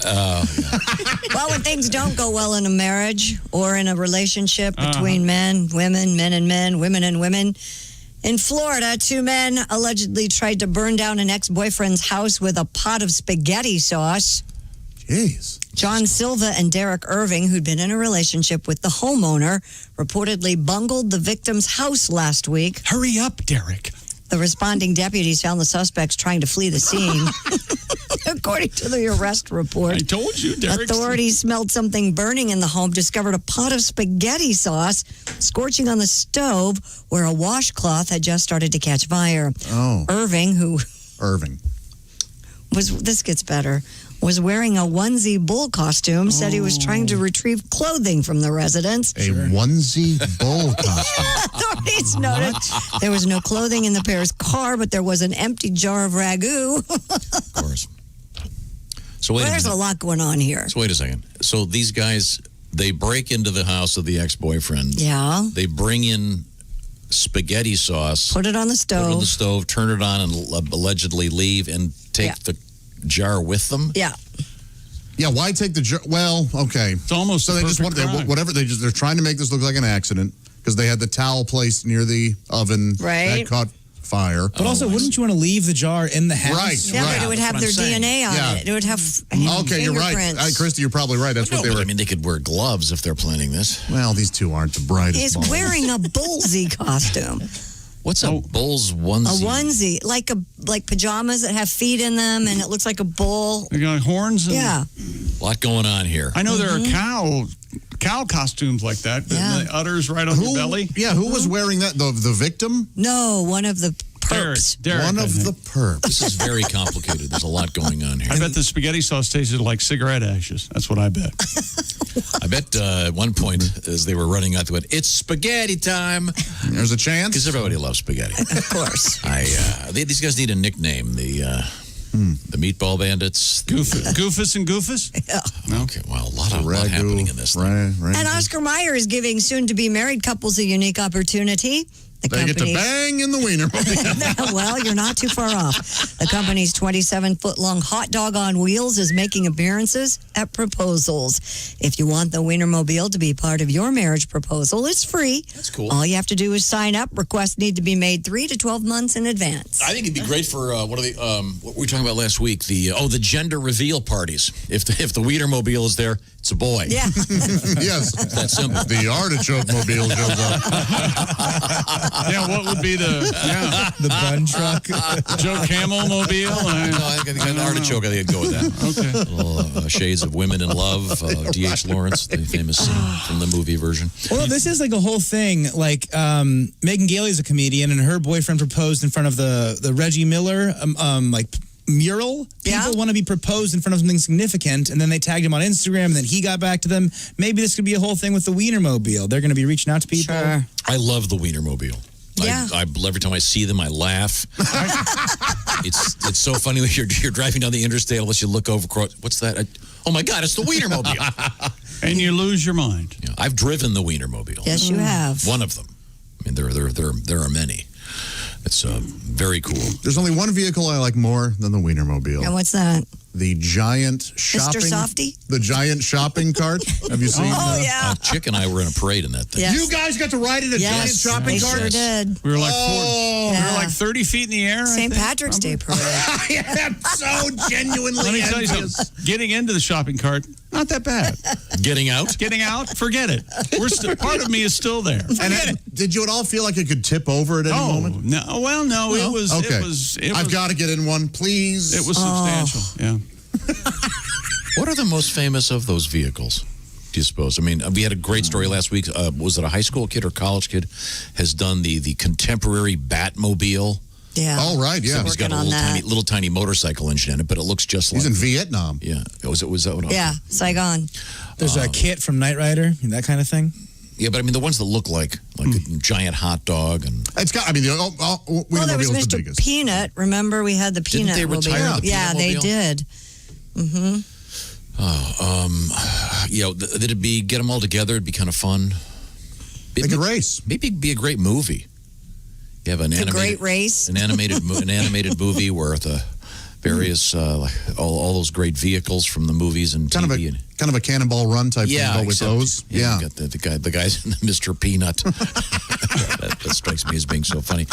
Well, when things don't go well in a marriage or in a relationship between men, women, men and men, women and women. In Florida, 2 men allegedly tried to burn down an ex-boyfriend's house with a pot of spaghetti sauce.
Jeez.
John Silva and Derek Irving, who'd been in a relationship with the homeowner, reportedly bungled the victim's house last week.
Hurry up, Derek.
The responding deputies found the suspects trying to flee the scene. According to the arrest report,
I told you, Derek.
authorities smelled something burning in the home, discovered a pot of spaghetti sauce scorching on the stove where a washcloth had just started to catch fire.
Oh.
Irving, who
Irving.
this gets better, was wearing a onesie bull costume, said he was trying to retrieve clothing from the residence.
A onesie bull costume.
Authorities noted there was no clothing in the pair's car, but there was an empty jar of ragu.
Of course. So wait
Well,
a
there's
minute.
a lot going on here.
So wait a second. So these guys, they break into the house of the ex-boyfriend.
Yeah.
They bring in spaghetti sauce.
Put it on the stove.
Put it on the stove, turn it on, and allegedly leave and take the jar with them.
Yeah.
Yeah, why take the jar? Well, okay.
It's almost
so they just want
crime.
whatever they're trying to make this look like an accident because they had the towel placed near the oven
Right.
that caught fire.
But also, wouldn't you want to leave the jar in the house?
Right,
Yeah, but it would have their DNA on it. It would have
Okay, you're right.
fingerprints.
Christy, you're probably right. That's
No,
what they
but
were.
I mean, they could wear gloves if they're planning this.
Well, these two aren't the brightest.
He's
bulbs.
wearing a bullseye costume.
What's a bull's onesie?
A onesie, like pajamas that have feet in them, and it looks like a bull.
They got horns. And
Yeah.
A lot going on here.
I know there are cow costumes like that. The udders right on the belly.
Yeah, who was wearing that? The victim?
No, one of the perps.
Derek,
One
I
of
think.
the perps.
This is very complicated. There's a lot going on here.
I bet the spaghetti sauce tasted like cigarette ashes. That's what I bet.
I bet at one point, as they were running out, they went, "It's spaghetti time."
There's a chance.
Because everybody loves spaghetti.
Of course.
These guys need a nickname. The Meatball Bandits.
Goofus and Goofus?
Okay, well, a lot happening in this thing.
And Oscar Mayer is giving soon-to-be married couples a unique opportunity. The
They get to
company's-
bang in the wiener.
Well, you're not too far off. The company's 27-foot-long hot dog on wheels is making appearances at proposals. If you want the Wienermobile to be part of your marriage proposal, it's free.
That's cool.
All you have to do is sign up. Requests need to be made 3 to 12 months in advance.
I think it'd be great for what were we talking about last week? The gender reveal parties. If the Wienermobile is there, it's a boy.
Yeah.
Yes.
That's simple.
The artichoke mobile shows up.
Yeah, what would be the
bun truck?
Joe Camel mobile?
I think an artichoke. I think I'd go with that.
Okay.
Little, shades of Women in Love. D.H. Lawrence, the famous scene from the movie version.
Well, this is like a whole thing. Like Megan Gailey's a comedian, and her boyfriend proposed in front of the Reggie Miller mural. People want to be proposed in front of something significant, and then they tagged him on Instagram, and then he got back to them. Maybe this could be a whole thing with the Wienermobile. They're going to be reaching out to people.
Sure.
I love the Wienermobile.
Yeah.
Every time I see them, I laugh. It's so funny when you're driving down the interstate, unless you look over. What's that? Oh my God! It's the Wienermobile.
And you lose your mind.
Yeah, I've driven the Wienermobile.
Yes, you have.
One of them. I mean, there are many. It's very cool.
There's only one vehicle I like more than the Wienermobile.
And what's that?
The giant shopping.
Mr. Softy?
The giant shopping cart. Have you seen?
yeah.
Chick and I were in a parade in that thing.
Yes.
You guys got to ride in a giant shopping cart.
Sure did.
We were like we were like 30 feet in the air.
St. Patrick's Day parade.
I am so genuinely
Let me tell you
envious.
something. Getting into the shopping cart, not that bad.
Getting out?
Getting out, forget it. We're still, part of me is still there.
And did you at all feel like it could tip over at any moment?
No. Well, no. It was.
Okay.
I've
got to get in one, please.
It was substantial. Yeah.
What are the most famous of those vehicles, do you suppose? I mean, we had a great story last week. Was it a high school kid or college kid has done the contemporary Batmobile?
Yeah.
Oh, right, yeah.
So he's got a little tiny motorcycle engine in it, but it looks just like...
He's in Vietnam.
Yeah. Was that what?
Yeah, Saigon.
There's a kit from Knight Rider, that kind of thing.
Yeah, but I mean, the ones that look like a giant hot dog and...
It's got, I mean,
Well, there was
the
Mr.
biggest.
Peanut. Remember, we had the Peanut
they retire
mobile.
the
Yeah,
Peanut
they
mobile?
did. Mm-hmm.
Did it get them all together? It'd be kind of fun.
They could race.
Maybe it'd be a great movie. You have an
Great Race.
an animated movie where the various all those great vehicles from the movies and TV.
Kind of a Cannonball Run type thing, but with those.
Yeah, you got the guys in the Mr. Peanut. that strikes me as being so funny.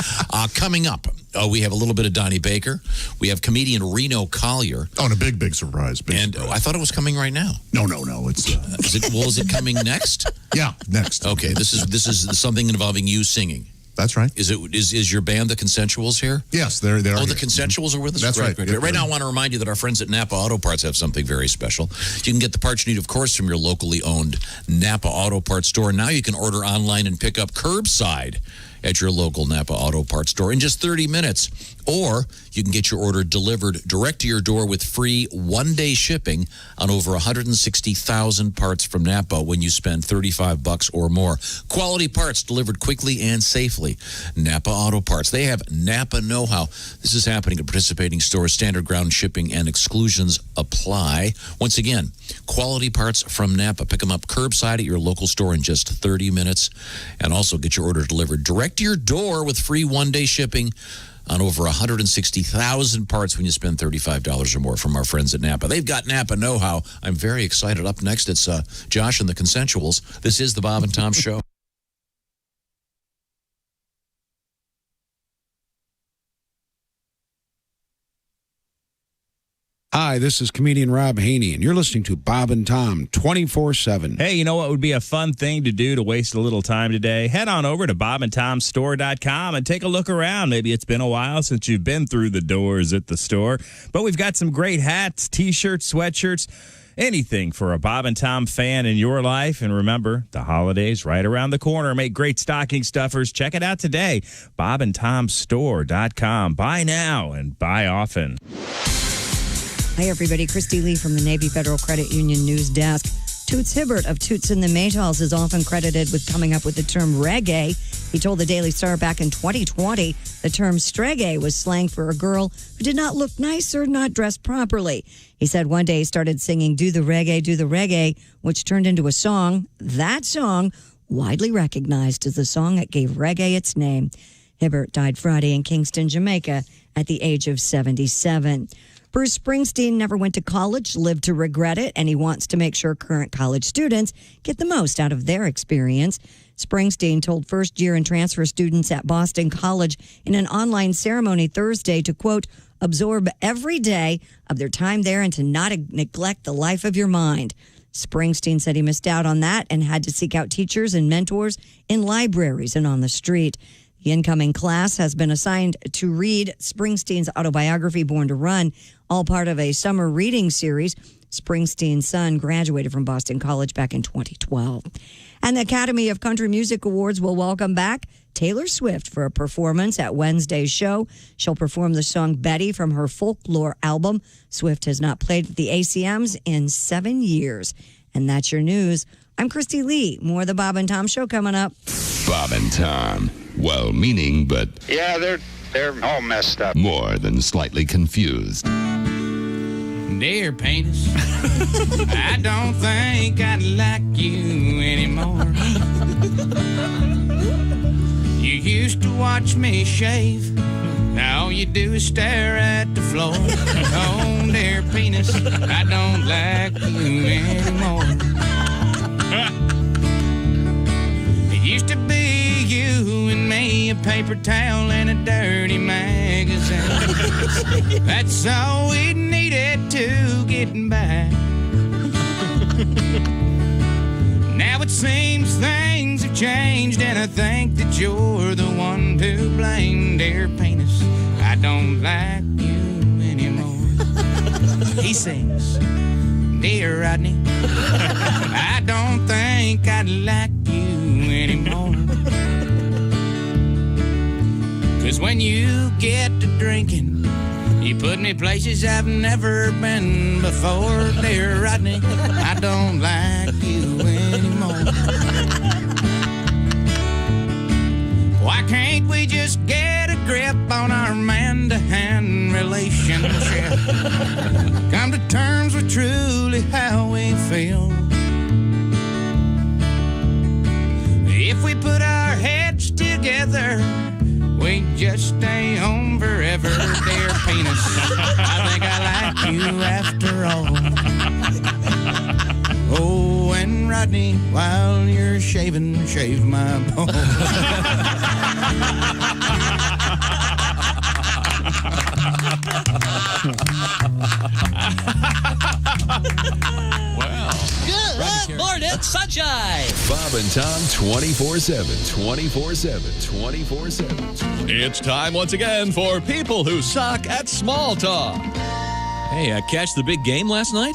Coming up, we have a little bit of Donnie Baker. We have comedian Reno Collier.
Oh, and a big surprise.
I thought it was coming right now.
No. It's.
Is it coming next?
Yeah, next.
Okay, this is something involving you singing.
That's right.
Is your band the Consensuals here?
Yes, they're
Oh,
here.
the Consensuals are with us?
That's
Great,
right.
Great. Right now, I want to remind you that our friends at Napa Auto Parts have something very special. You can get the parts you need, of course, from your locally owned Napa Auto Parts store. Now you can order online and pick up curbside at your local Napa Auto Parts store in just 30 minutes. Or you can get your order delivered direct to your door with free one-day shipping on over 160,000 parts from Napa when you spend $35 or more. Quality parts delivered quickly and safely. Napa Auto Parts. They have Napa know-how. This is happening at participating stores. Standard ground shipping and exclusions apply. Once again, quality parts from Napa. Pick them up curbside at your local store in just 30 minutes. And also get your order delivered direct to your door with free one-day shipping on over 160,000 parts when you spend $35 or more from our friends at Napa. They've got Napa know-how. I'm very excited. Up next, it's Josh and the Consensuals. This is the Bob and Tom Show.
Hi, this is comedian Rob Haney, and you're listening to Bob and Tom 24/7.
Hey, you know what would be a fun thing to do to waste a little time today? Head on over to bobandtomstore.com and take a look around. Maybe it's been a while since you've been through the doors at the store, but we've got some great hats, T-shirts, sweatshirts, anything for a Bob and Tom fan in your life. And remember, the holidays right around the corner. Make great stocking stuffers. Check it out today, bobandtomstore.com. Buy now and buy often.
Hi, everybody. Christy Lee from the Navy Federal Credit Union News Desk. Toots Hibbert of Toots and the Maytals is often credited with coming up with the term reggae. He told the Daily Star back in 2020 the term streggae was slang for a girl who did not look nice or not dressed properly. He said one day he started singing Do the Reggae, which turned into a song. That song, widely recognized as the song that gave reggae its name. Hibbert died Friday in Kingston, Jamaica at the age of 77. Bruce Springsteen never went to college, lived to regret it, and he wants to make sure current college students get the most out of their experience. Springsteen told first-year and transfer students at Boston College in an online ceremony Thursday to, quote, absorb every day of their time there and to not neglect the life of your mind. Springsteen said he missed out on that and had to seek out teachers and mentors in libraries and on the street. The incoming class has been assigned to read Springsteen's autobiography, Born to Run, all part of a summer reading series. Springsteen's son graduated from Boston College back in 2012. And the Academy of Country Music Awards will welcome back Taylor Swift for a performance at Wednesday's show. She'll perform the song Betty from her Folklore album. Swift has not played at the ACMs in 7 years. And that's your news. I'm Christy Lee. More of the Bob and Tom Show coming up.
Bob and Tom. Well-meaning, but
Yeah, they're all messed up.
more than slightly confused.
Dear penis, I don't think I'd like you anymore. You used to watch me shave. Now all you do is stare at the floor. Oh, dear penis, I don't like you anymore. It used to be you and me, a paper towel and a dirty magazine. That's all we needed to get by. Now it seems things have changed, and I think that you're the one to blame, dear penis. I don't like you anymore. He sings, dear Rodney, I don't think I'd like you anymore. 'Cause when you get to drinking, you put me places I've never been before, dear Rodney. I don't like you anymore. Why can't we just get a grip on our man-to-hand relationship? Come to terms with truly how we feel. If we put our heads together, we just stay home forever, dear penis. I think I like you after all. Oh, and Rodney, while you're shaving, shave my balls.
Good morning, sunshine.
Bob and Tom 24/7. 24/7. 24/7.
It's time once again for people who suck at small talk.
Hey, catch the big game last night?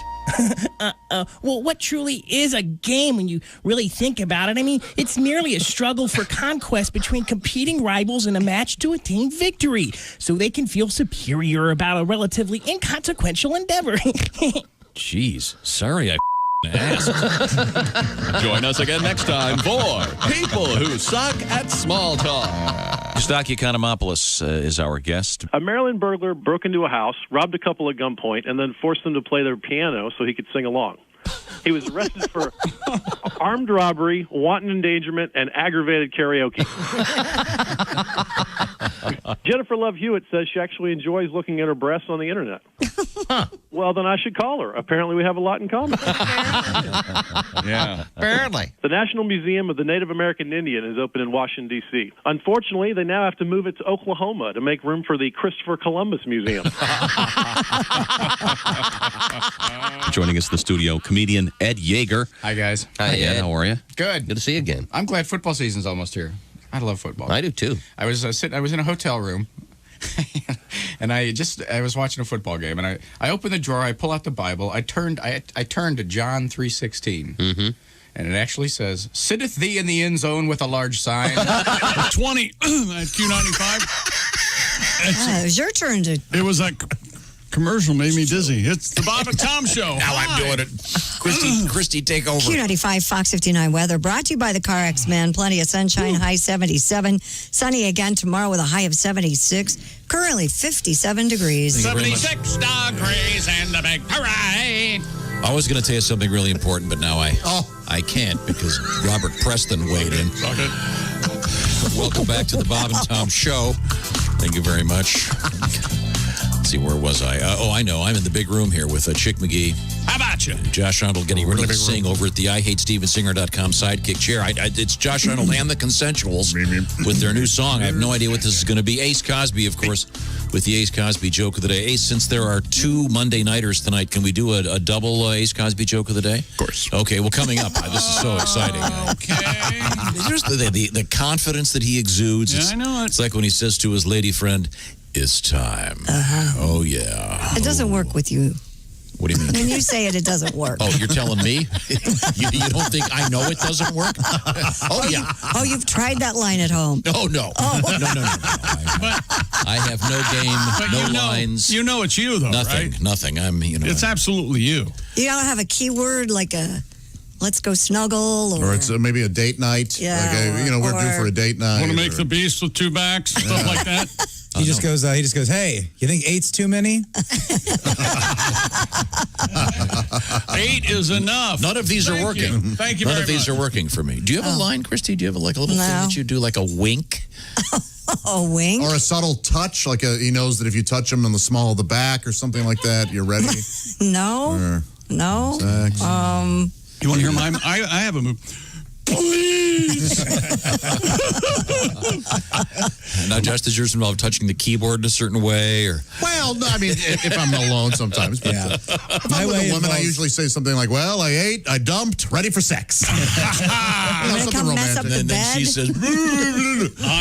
Well, what truly is a game when you really think about it? I mean, it's merely a struggle for conquest between competing rivals in a match to attain victory, so they can feel superior about a relatively inconsequential endeavor.
Jeez, sorry I asked.
Join us again next time for people who suck at small talk.
Stocky Economopoulos is our guest.
A Maryland burglar broke into a house, robbed a couple at gunpoint, and then forced them to play their piano so he could sing along. He was arrested for armed robbery, wanton endangerment, and aggravated karaoke. Jennifer Love Hewitt says she actually enjoys looking at her breasts on the internet. Well, then I should call her. Apparently we have a lot in common.
Yeah.
Apparently. The National Museum of the Native American Indian is open in Washington, D.C. Unfortunately, they now have to move it to Oklahoma to make room for the Christopher Columbus Museum.
Joining us in the studio, comedian Ed Yeager.
Hi, guys.
Hi, Ed. How are you?
Good.
Good to see you again.
I'm glad football season's almost here. I love football.
I do too.
I was I was in a hotel room, and I was watching a football game, and I opened the drawer, I pull out the Bible, I turned to John 3:16. Mm-hmm. And it actually says, "Sitteth thee in the end zone with a large sign."
20 at Q95.
It was your turn to.
It was that commercial made me dizzy. It's the Bob and Tom Show.
Now I'm doing it. Christy, take over.
Q95 Fox 59 weather brought to you by the CarX Man. Plenty of sunshine, high 77. Sunny again tomorrow with a high of 76. Currently 57 degrees.
76 degrees and the big parade.
I was going to tell you something really important, but now I can't because Robert Preston weighed in. Welcome back to the Bob and Tom Show. Thank you very much. Let's see, where was I? I know. I'm in the big room here with Chick McGee.
How about you?
Josh Arnold getting ready to sing over at the IHateStevenSinger.com sidekick chair. It's Josh Arnold and the Consensuals with their new song. I have no idea what this is going to be. Ace Cosby, of course, with the Ace Cosby joke of the day. Ace, since there are two Monday Nighters tonight, can we do a double Ace Cosby joke of the day? Of
course.
Okay, well, coming up. This is so exciting. There's the confidence that he exudes.
Yeah, I know it.
It's like when he says to his lady friend, "It's time." Oh, yeah.
It doesn't work with you.
What do you mean?
When you say it doesn't work.
Oh, you're telling me? you don't think I know it doesn't work? Oh, yeah.
Oh, you've tried that line at home.
No. No. I have no game, no lines.
You know it's you, though,
Nothing.
right?
Nothing.
It's absolutely you.
You don't have a keyword like a let's go snuggle or
it's maybe a date night.
Yeah,
like we're due for a date night.
Want to make the beast with two backs, stuff like that.
He just goes. Hey, you think 8's too many?
8 is enough.
None of these are working.
Thank you
None
very
of these
much.
are working for me. Do you have a line, Christy? Do you have a little thing that you do, like a wink?
A wink?
Or a subtle touch, like he knows that if you touch him on the small of the back or something like that, you're ready?
No. No.
Sex.
You want to hear my... I have a move. Please.
Now, Josh, does yours involve touching the keyboard in a certain way, or?
Well, no, I mean, if I'm alone sometimes. But,
Yeah.
if I'm with a woman, I usually say something like, "Well, I ate, I dumped, ready for sex."
Gonna come mess up the
And then
bed.
she says,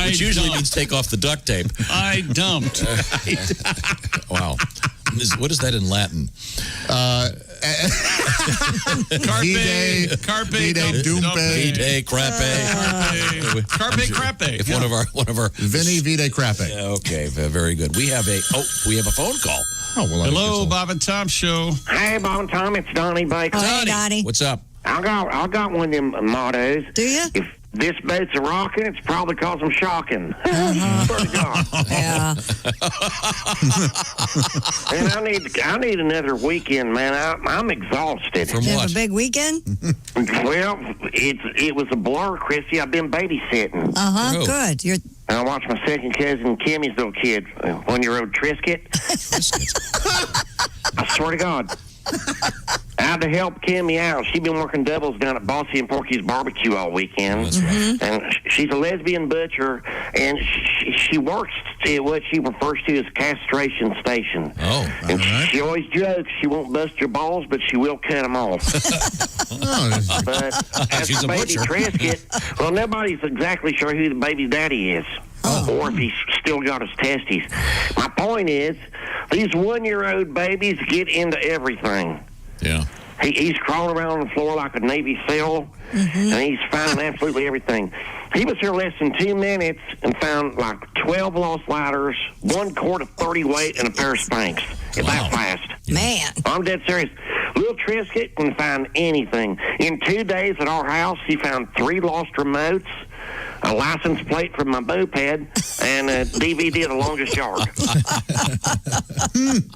which usually means take off the duct tape.
I dumped.
Wow. What is that in Latin?
Carpe
Vide, crappe.
Carpe crappe.
If one of our
Vinny Vide crappe.
Okay, very good. We have a phone call.
Oh, well,
hello, Bob and Tom Show.
Hey, Bob and Tom, it's Donnie Baker.
Hey, Donnie.
What's up?
I got one of them mottos.
Do you?
If this boat's a rocking, it's probably because I'm shocking. Swear to God.
Yeah.
And I need another weekend, man. I'm exhausted.
From
You have
what?
a big weekend?
Well, it was a blur, Chrissy. I've been babysitting.
Oh.
Good. You're
I watched my second cousin Kimmy's little kid, 1-year-old Trisket. I swear to God. I had to help Kimmy out. She's been working doubles down at Bossy and Porky's Barbecue all weekend.
That's right.
And she's a lesbian butcher, and she works at what she refers to as castration station.
Oh,
And she always jokes she won't bust your balls, but she will cut them off. But as
She's
for
a
baby
butcher.
Trisket, well, nobody's exactly sure who the baby's daddy is. Or if he's still got his testes. My point is, these 1-year-old babies get into everything.
Yeah.
He's crawling around on the floor like a Navy SEAL, and he's finding absolutely everything. He was here less than 2 minutes and found like 12 lost lighters, 1 quart of 30 weight, and a pair of Spanx. It's that fast.
man.
I'm dead serious. Little Trisket can find anything. In 2 days at our house, he found 3 lost remotes, a license plate from my moped, and a DVD of The Longest Shark.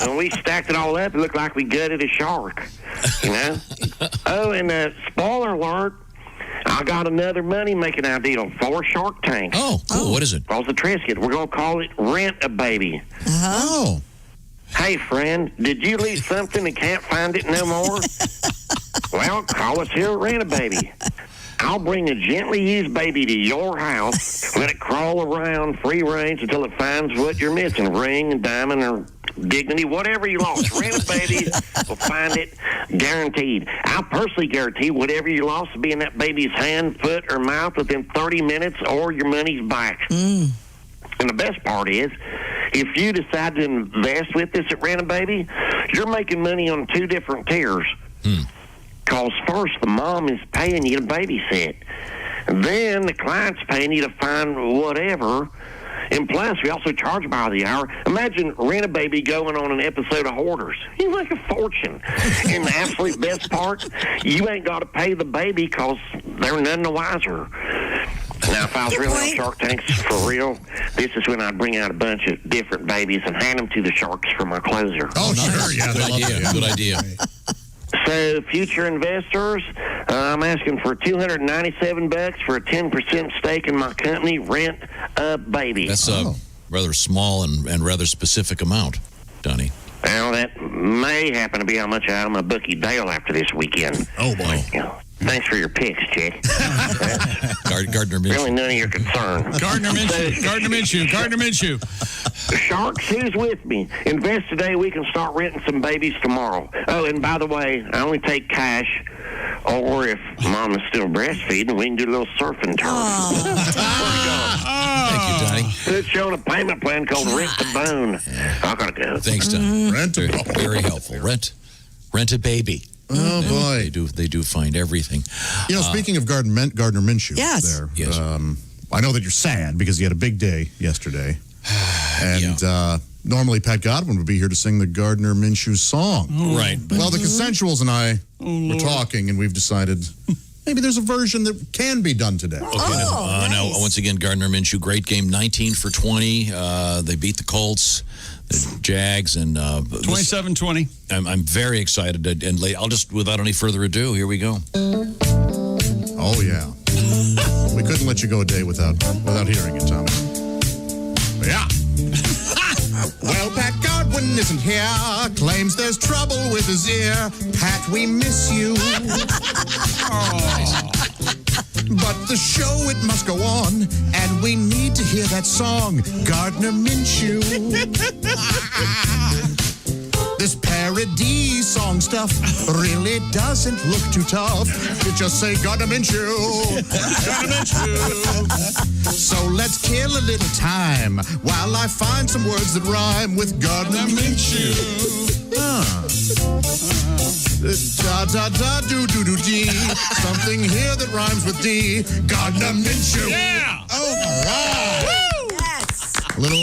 And we stacked it all up. It looked like we gutted a shark, you know? Oh, and spoiler alert, I got another money-making idea for Shark Tank.
Oh, cool. What is it?
Calls the Trisket. We're going to call it Rent a Baby.
Oh.
Hey, friend, did you leave something and can't find it no more? Well, call us here at Rent a Baby. I'll bring a gently used baby to your house, let it crawl around free range until it finds what you're missing, a ring, a diamond, or dignity, whatever you lost. Rent a Baby will find it guaranteed. I personally guarantee whatever you lost will be in that baby's hand, foot, or mouth within 30 minutes, or your money's back. And the best part is, if you decide to invest with this at Rent a Baby, you're making money on 2 different tiers. Because first, the mom is paying you to babysit. Then the client's paying you to find whatever. And plus, we also charge by the hour. Imagine Rent a Baby going on an episode of Hoarders. You make a fortune. And the absolute best part, you ain't got to pay the baby because they're none the wiser. Now, if I was really on Shark Tanks for real, this is when I'd bring out a bunch of different babies and hand them to the sharks for my closure.
Oh, sure. Yeah,
Good idea. Good idea.
So, future investors, I'm asking for $297 for a 10% stake in my company, Rent a Baby.
That's a rather small and rather specific amount, Donnie.
Well, that may happen to be how much I owe my bookie Dale after this weekend.
Oh, boy.
Thanks for your picks, chick.
Gardner Minshew.
Really none of your concern.
Gardner Minshew.
Sharks, who's with me? Invest today. We can start renting some babies tomorrow. Oh, and by the way, I only take cash. Or if mom is still breastfeeding, we can do a little surfing turn.
Thank you, Donnie.
It's showing a payment plan called Rent the Bone. I gotta go.
Thanks, Donnie.
Rent a Bone.
Very helpful. Rent Rent a baby.
Oh, boy.
They do find everything.
You know, speaking of Gardner Minshew,
Yes.
there,
Yes.
I know that you're sad because you had a big day yesterday. And normally Pat Godwin would be here to sing the Gardner Minshew song.
Right.
Well, the Consensuals and I were talking, and we've decided maybe there's a version that can be done today.
Okay, now, once again, Gardner Minshew, great game, 19 for 20. They beat the Colts, the Jags, and
27-20.
I'm very excited. And I'll just, without any further ado, here we go.
Oh, yeah. We couldn't let you go a day without hearing it, Tommy. Yeah. Well, Pat Godwin isn't here. Claims there's trouble with his ear. Pat, we miss you. But the show, it must go on. And we need to hear that song, Gardner Minshew. This parody song stuff really doesn't look too tough. You just say Gardner Minshew. Gardner Minshew. So let's kill a little time while I find some words that rhyme with Gardner Minshew. Da da da do do do dee. Something here that rhymes with D. Gardner Minshew.
Yeah.
Oh, right. Little,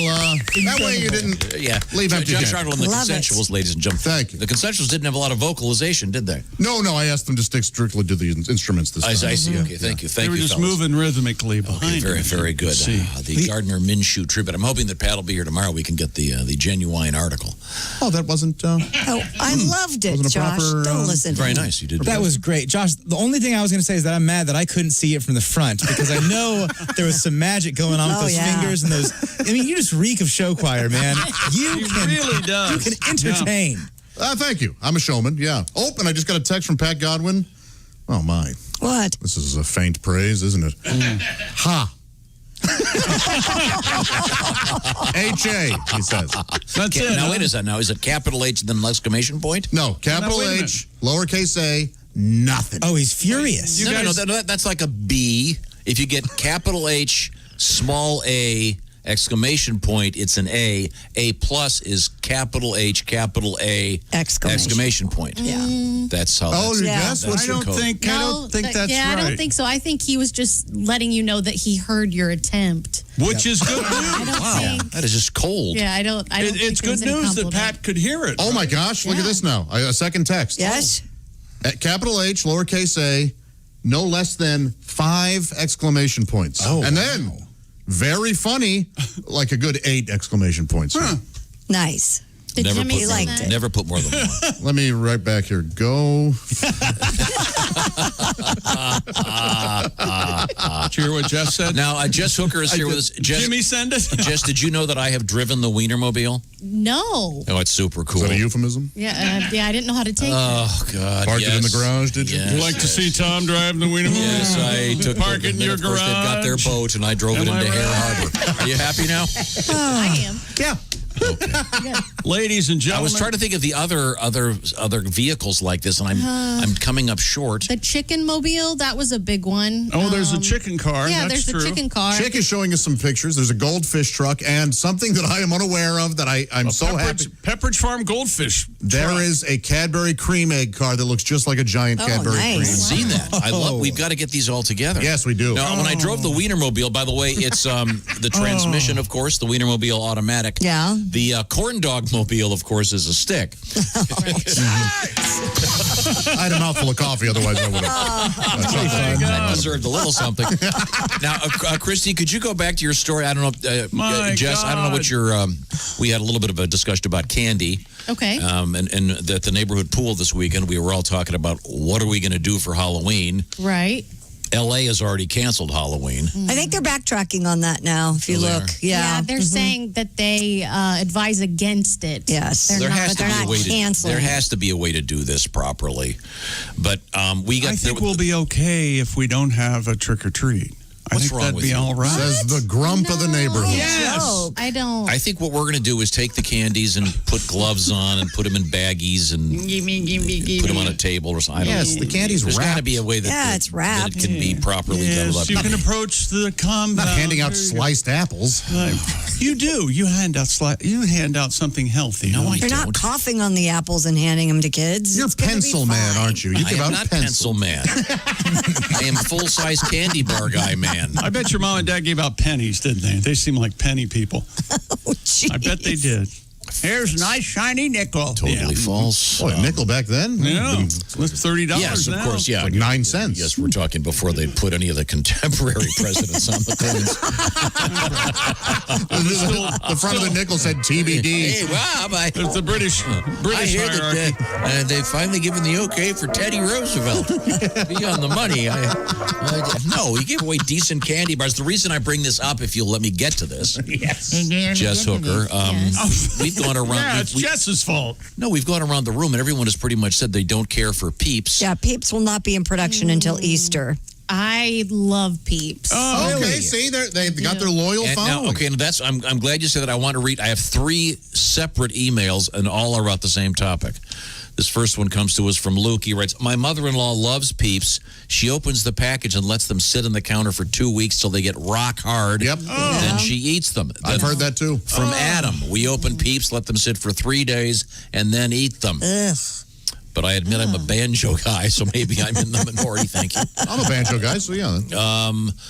that way you didn't leave empty
Josh
handed.
Arnold and the Consensuals, ladies and gentlemen.
Thank you.
The Consensuals didn't have a lot of vocalization, did they?
No, I asked them to stick strictly to the instruments this time.
I see. Okay, thank you.
They were just
fellas.
moving rhythmically behind.
Okay, very good. The Gardner Minshew tribute. I'm hoping that Pat will be here tomorrow. We can get the genuine article.
Oh, that wasn't...
Oh, I loved it,
Wasn't a
Josh.
proper,
Don't listen to
Very
him.
nice. You did.
That was great. Josh, the only thing I was going to say is that I'm mad that I couldn't see it from the front because I know there was some magic going on with those fingers and those. I mean, you just reek of show choir, man. You
really does.
You can entertain.
Thank you. I'm a showman, yeah. Oh, and I just got a text from Pat Godwin. Oh, my.
What?
This is a faint praise, isn't it? Ha. H-A, he says.
That's it.
Now, wait a second. Now, is it capital H and then an exclamation point?
No, capital
wait a
H, lowercase a, nothing.
Oh, he's furious.
No, that's like a B. If you get capital H, small a, exclamation point, it's an A. A plus is capital H, capital A, exclamation point.
Yeah.
That's how.
Oh,
that's,
yes?
that's
I don't
the code.
think that's
yeah,
right.
I don't think so. I think he was just letting you know that he heard your attempt.
Which is good news.
I don't think.
That is just cold.
Yeah, I don't.
It's good news that Pat could hear it.
Oh, my gosh, look at this now. A second text.
Yes?
At capital H, lowercase a, no less than 5 exclamation points.
Oh,
and then, very funny, like a good 8 exclamation points.
Nice.
Did
Never
Jimmy
put,
say
liked
that?
it.
never put more than one.
Let me right back here. Go.
Did you hear what Jess said?
Now, Jess Hooker is here with us. Jess,
Jimmy, send it.
Jess, did you know that I have driven the Wienermobile?
No.
Oh, it's super cool.
Is that a euphemism?
Yeah, I didn't know how to take it.
Oh, God.
Parked
yes.
it in the garage, did you?
Yes,
You like to see Tom drive the Wienermobile?
Yes, I took
Park it in your
of course,
garage.
They've got their boat, and I drove it
Am I
into Hare
right?
Harbor. Are you happy now?
I am.
Yeah.
Ladies and
I
gentlemen.
was trying to think of the other vehicles like this, and I'm coming up short.
The chicken mobile, that was a big one.
Oh, there's a chicken car.
Yeah,
That's
there's
true.
the chicken car.
Chick is showing us some pictures. There's a goldfish truck and something that I am unaware of that I'm so happy.
Pepperidge Farm Goldfish.
There is a Cadbury cream egg car that looks just like a giant Cadbury
nice.
cream.
I've seen that. I love. We've got to get these all together.
Yes, we do.
Now, when I drove the Wienermobile, by the way, it's the transmission, of course, the Wienermobile automatic.
Yeah.
The corn dog mobile, of course, is a stick.
I had a mouthful of coffee, otherwise I would have.
I deserved a little something. Now, Christy, could you go back to your story? I don't know, Jess. I don't know what your. We had a little bit of a discussion about candy.
Okay.
And at the neighborhood pool this weekend, we were all talking about what are we going to do for Halloween.
Right.
LA has already canceled Halloween.
I think they're backtracking on that now, if you
Oh, they
look.
are?
Yeah.
they're saying that they advise against it.
Yes.
They're
There
not,
has
but
to
they're
be a
not
way to.
canceling.
There has to be a way to do this properly, but we got.
I think we'll be okay if we don't have a trick or treat.
What's wrong
that'd
with
be
you?
all right.
Says the grump of the neighborhood.
Yes. I don't.
I think what we're going to do is take the candies and put gloves on and put them in baggies and put them on a table or something. I don't know.
The candy's
There's got to
wrapped.
be a way that,
it's
that
wrapped.
it can be properly done.
Yes, you can approach the compound.
Not handing out sliced apples.
You do. You hand out something healthy.
No, I
You're
don't.
not coughing on the apples and handing them to kids.
You're
It's gonna be
pencil man,
fine.
aren't you? You
I
give
am
out
not
pencil.
pencil man. I am full-size candy bar guy man.
I bet your mom and dad gave out pennies, didn't they? They seem like penny people. I bet they did. Here's a nice shiny nickel.
Totally false.
Boy, a nickel back then?
Yeah, it's $30
Yes, of
now.
course, yeah.
Like 9 cents.
Yes, we're talking before they put any of the contemporary presidents on the coins.
The front of the nickel said TBD.
Hey, Rob,
It's the British
I hear
hierarchy.
that they've finally given the okay for Teddy Roosevelt. Be on the money. No, he gave away decent candy bars. The reason I bring this up, if you'll let me get to this, Jess Hooker, we've gone around.
Yeah, it's Jess's fault.
No, we've gone around the room, and everyone has pretty much said they don't care for Peeps.
Yeah, Peeps will not be in production until Easter.
I love Peeps.
Oh, okay. See, they've got their loyal
And
following.
now, okay, and that's I'm glad you said that. I want to read. I have 3 separate emails, and all are about the same topic. This first one comes to us from Luke. He writes, "My mother-in-law loves Peeps. She opens the package and lets them sit on the counter for 2 weeks till they get rock hard.
Yep.
Then she eats them."
I've heard that too.
From Adam, we open Peeps, let them sit for 3 days, and then eat them.
Ugh.
But I admit I'm a banjo guy, so maybe I'm in the minority. Thank you.
I'm a banjo guy, so yeah.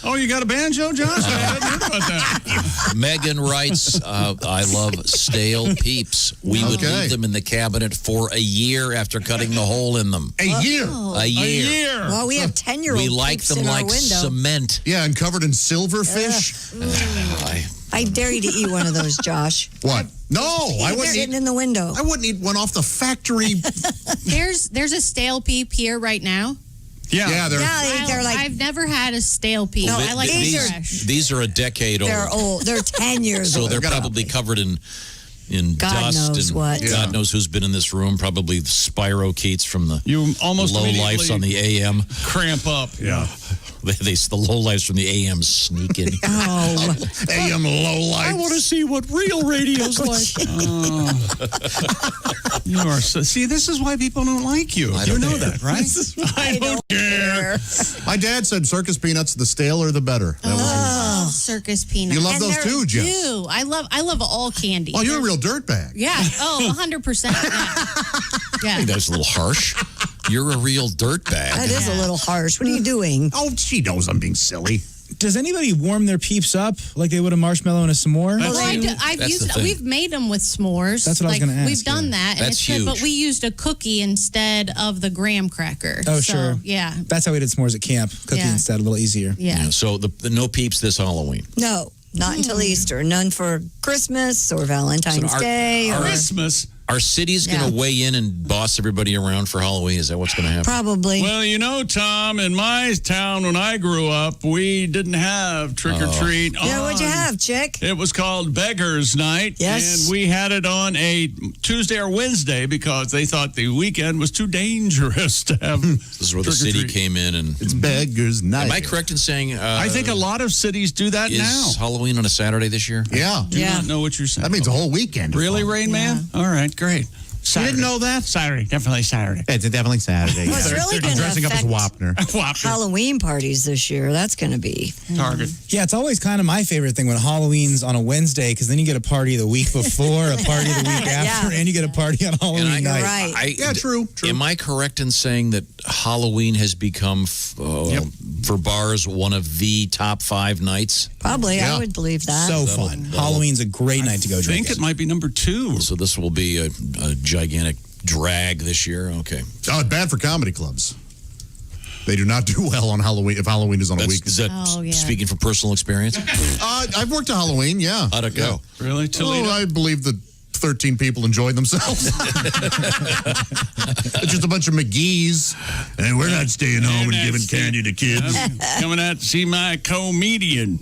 Oh, you got a banjo, Josh? I hadn't heard about that.
Megan writes, I love stale Peeps. We would
Okay.
leave them in the cabinet for a year after cutting the hole in them.
A year.
A year.
Well, we have 10-year-old
We like
Peeps
them
in our
like
window.
cement.
Yeah, and covered in silverfish.
I dare you to eat one of those, Josh.
What? No, I
They're
wouldn't
sitting
eat.
in the window.
I wouldn't eat one off the factory.
There's a stale peep here right now.
Yeah.
They're like
I've never had a stale peep.
No,
I like
these
it
are-
fresh.
These are a decade old.
they're old. They're 10 years
So
old.
they're probably covered in
God
dust
knows
and
what.
God knows who's been in this room. Probably the spirochetes from the
You almost
low
immediately
lifes on the AM.
cramp up. Yeah.
The low lives from the AM sneak in.
Oh,
AM low lights.
I want to see what real radio's like.
You are so. See, this is why people don't like you. You know that, right? I don't care.
My dad said circus peanuts, the staler the better. That was
Oh, circus peanuts.
You love
And
those
they're-
too, Jess?
do. I love all candy.
Oh, you're a real dirtbag.
Yeah. Oh, 100%.
I
Yeah.
think that's a little harsh. You're a real dirtbag.
that is a little harsh. What are you doing?
Oh, she knows I'm being silly.
Does anybody warm their Peeps up like they would a marshmallow and a s'more?
Well, I've
That's
used.
the thing.
We've made them with s'mores.
That's what I was gonna ask,
We've done that, and
That's
it's good. But
huge.
we used a cookie instead of the graham cracker.
Oh,
So,
sure.
Yeah.
That's how we did s'mores at camp. Cookie
Yeah.
instead, a little easier.
Yeah.
So the no Peeps this Halloween.
No, not until Easter. None for Christmas or Valentine's
So our-
Day.
our-
or
Christmas.
Are cities going to
Yeah.
weigh in and boss everybody around for Halloween? Is that what's going to happen?
probably.
Well, you know, Tom, in my town when I grew up, we didn't have trick or treat.
Yeah, what'd you have, chick?
It was called Beggars Night.
Yes.
And we had it on a Tuesday or Wednesday because they thought the weekend was too dangerous to have.
This is where the city
trick-or-treat.
came in and.
It's beggars night.
Am I correct in saying?
I think a lot of cities do that
is
now.
Halloween on a Saturday this year?
Yeah.
Do
Yeah.
not know what you're saying.
That means a whole weekend. of
Really,
fun.
Rain Man? All right, great. Saturday.
didn't know that?
Saturday, definitely Saturday.
It's definitely Saturday.
Well, it's really
I'm
going to
dressing up as
affect
Wapner.
Halloween parties this year. That's going to be
Target.
Yeah, it's always kind of my favorite thing when Halloween's on a Wednesday because then you get a party the week before, a party the week after, and you get a party on Halloween night.
Yeah, true.
Am I correct in saying that Halloween has become, for bars, one of the top 5 nights?
Probably. I would believe that.
So fun. Halloween's a great night to go
I
drink.
think it might be number 2.
So this will be a gigantic drag this year? Okay.
Oh, it's bad for comedy clubs. They do not do well on Halloween if Halloween is on a week.
Is that speaking from personal experience?
I've worked at Halloween, yeah.
How'd it go?
Really, Toledo?
Oh, I believe the 13 people enjoyed themselves. It's just a bunch of McGee's. And we're not staying home and giving candy to kids.
I'm coming out to see my comedian.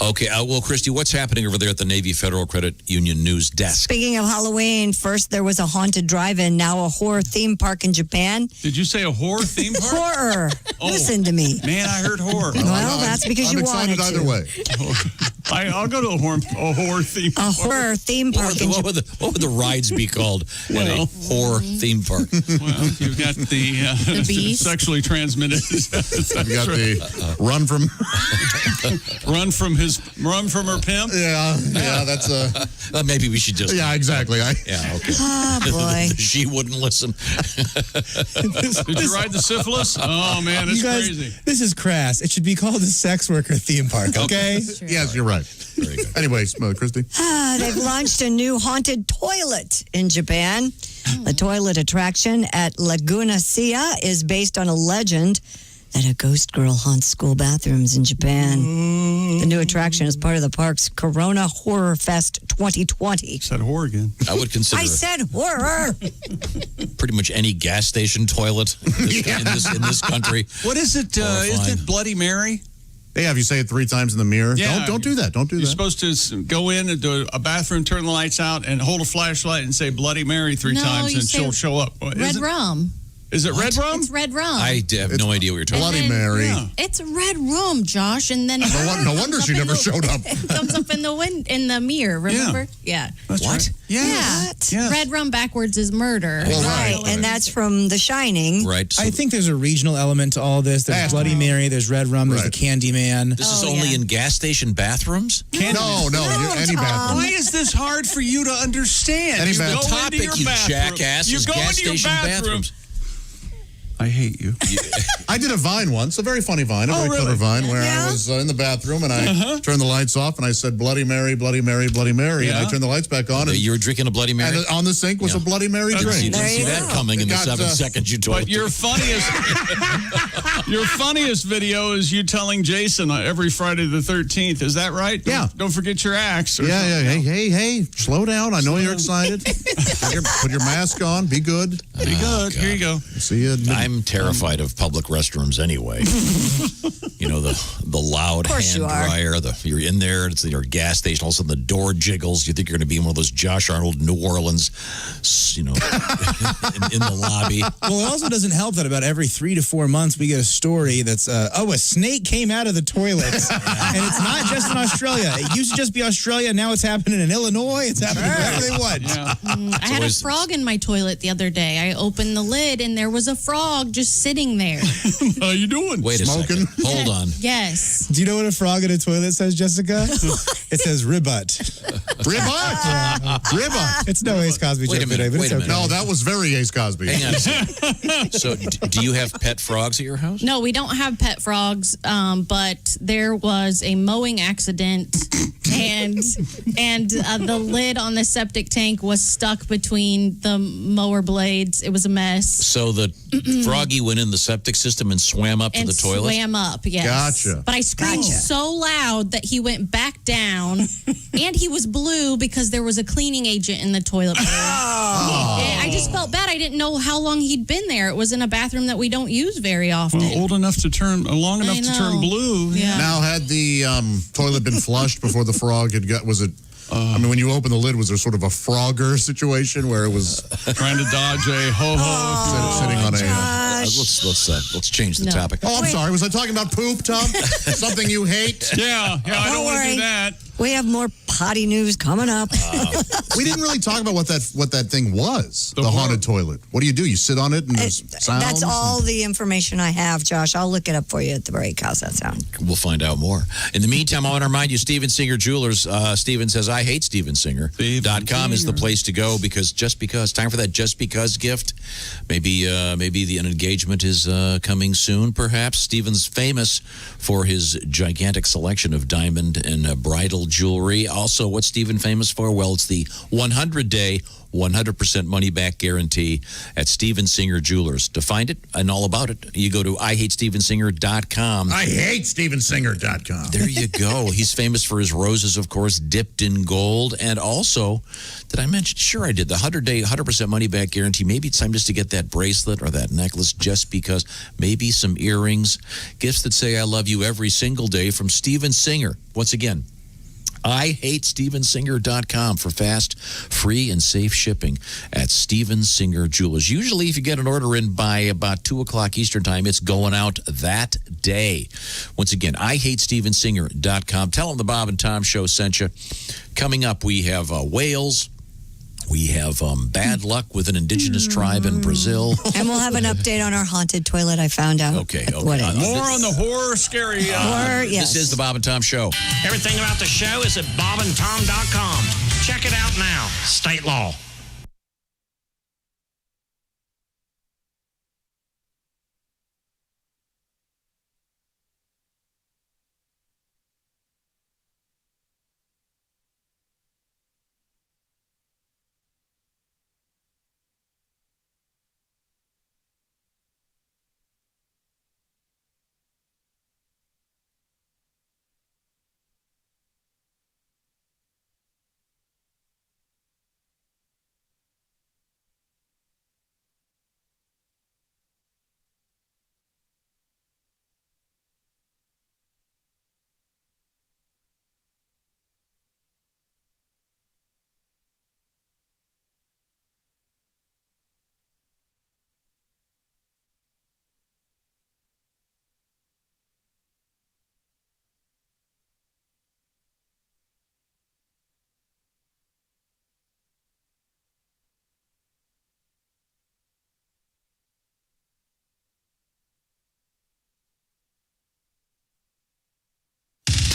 Okay. Well, Christy, what's happening over there at the Navy Federal Credit Union news desk?
Speaking of Halloween, first there was a haunted drive-in, now a horror theme park in Japan.
Did you say a horror theme park?
Horror. Listen to me.
Man, I heard horror.
Well, that's because
I'm
you
excited
wanted
either
to.
way.
I'll go to a horror theme
A horror theme park in
What would the rides be called at a horror theme park?
Well, you've got the
beast.
sexually transmitted.
I've got the run from
run from her pimp.
Yeah, that's
maybe we should just.
Yeah, exactly.
Yeah, okay.
Oh, boy.
She wouldn't listen.
Did you ride the syphilis? Oh man, it's
You guys,
crazy.
this is crass. It should be called the sex worker theme park, okay?
Yes, you're right.
Very good.
Anyways, Christy.
They've launched a new haunted toilet in Japan. The toilet attraction at Laguna Sia is based on a legend that a ghost girl haunts school bathrooms in Japan. The new attraction is part of the park's Corona Horror Fest 2020.
Said horror again.
I would consider
I said horror.
pretty much any gas station toilet in this country.
What is it? Isn't it Bloody Mary?
Yeah, if you say it 3 times in the mirror,
Yeah.
don't do that. Don't do
You're
that.
supposed to go in into a bathroom, turn the lights out, and hold a flashlight and say Bloody Mary 3
No,
times,
you
and
say
she'll show up.
Red rum.
Is it red rum?
It's red rum.
I have no idea what you're talking about.
Bloody Mary.
Yeah.
It's red rum, Josh, and then
No wonder she never showed up.
It comes up in the mirror. Remember? Yeah.
That's
What?
right. Yeah.
Yeah. Red rum backwards is murder.
Well,
Right, and that's from The Shining.
Right. So
I think there's a regional element to all this. There's Bloody Mary, there's Red Rum, there's
Right.
the Candyman.
this is
Oh,
only
yeah.
in gas station bathrooms?
No, any bathroom.
Why is this hard for you to understand?
Any
You
bathroom.
go
The
into
topic,
your
you
bathroom.
jackass,
You
is
go
gas
into your
station
bathroom.
bathrooms.
I hate you.
I did a Vine once, a very funny Vine, a very
really?
clever Vine, where
Yeah.
I was in the bathroom and I turned the lights off and I said, Bloody Mary, Bloody Mary, Bloody Mary. And I
Yeah.
turned the lights back on. And,
You were drinking a Bloody Mary?
and on the sink was a Bloody Mary
Didn't
drink.
see,
There you
that
go.
coming in
It
the
got,
7 seconds you told
But your funniest video is you telling Jason every Friday the 13th. Is that right?
Yeah.
Don't forget your axe. or
Yeah,
something.
Hey, slow down. I know you're excited. Put your mask on. Be good.
Be good. Here you go.
See you.
I'm terrified of public restrooms anyway. You know, the loud
course
hand
you are.
dryer, you're in there, it's your gas station, all of a sudden the door jiggles. You think you're going to be in one of those Josh Arnold New Orleans, in the lobby.
Well, it also doesn't help that about every 3 to 4 months we get a story that's, a snake came out of the toilet. And it's not just in Australia. It used to just be Australia. Now it's happening in Illinois. It's happening wherever they want.
I had a frog in my toilet the other day. I opened the lid and there was a frog just sitting there.
How you doing?
Wait a second. Hold on.
Yes.
Do you know what a frog in a toilet says, Jessica? It says ribbut.
Ribbut.
It's no Ace Cosby
Wait a
joke
minute,
today, but
wait
it's
a
okay.
minute.
No, that was very Ace Cosby.
Hang on a second. So, do you have pet frogs at your house?
No, we don't have pet frogs, but there was a mowing accident, and the lid on the septic tank was stuck between the mower blades. It was a mess.
So the froggy went in the septic system and swam up to
And
the toilet?
swam up, yes.
Gotcha.
But I screamed so loud that he went back down, and he was blue because there was a cleaning agent in the toilet bowl. And I just felt bad. I didn't know how long he'd been there. It was in a bathroom that we don't use very often.
Well, long enough to turn
know.
blue.
Yeah.
Now, had the toilet been flushed before the frog had got, was it, I mean, when you open the lid, was there sort of a Frogger situation where it was
Trying to dodge a ho-ho.
sitting on a...
let's change the
No.
topic.
Oh, I'm sorry. Was I talking about poop, Tom? Something you hate?
Yeah, I
Don't
don't want to
worry.
do that.
We have more potty news coming up.
We didn't really talk about what that thing was. The haunted toilet. What do? You sit on it and there's sounds?
That's all the information I have, Josh. I'll look it up for you at the break. How's that sound?
We'll find out more. In the meantime, I want to remind you, Steven Singer Jewelers. Steven says, I hate StevenSinger.com is the place to go because time for that just because gift. Maybe an engagement is coming soon, perhaps. Steven's famous for his gigantic selection of diamond and bridal beautiful jewelry. Also, what's Steven famous for? Well, it's the 100-day, 100% money-back guarantee at Steven Singer Jewelers. To find it and all about it, you go to IHateStevenSinger.com.
I hate StevenSinger.com.
There you go. He's famous for his roses, of course, dipped in gold. And also, did I mention? Sure, I did. The 100-day, 100% money-back guarantee. Maybe it's time just to get that bracelet or that necklace just because. Maybe some earrings. Gifts that say I love you every single day from Steven Singer. Once again, IHateStevenSinger.com for fast, free, and safe shipping at Steven Singer Jewelers. Usually, if you get an order in by about 2 o'clock Eastern Time, it's going out that day. Once again, IHateStevenSinger.com. Tell them the Bob and Tom Show sent you. Coming up, we have whales. We have bad luck with an indigenous tribe in Brazil.
And we'll have an update on our haunted toilet. I found out.
Okay.
What it is.
More on the horror, scary.
Horror, yes.
This is the Bob and Tom Show.
Everything about the show is at bobandtom.com. Check it out now. State law.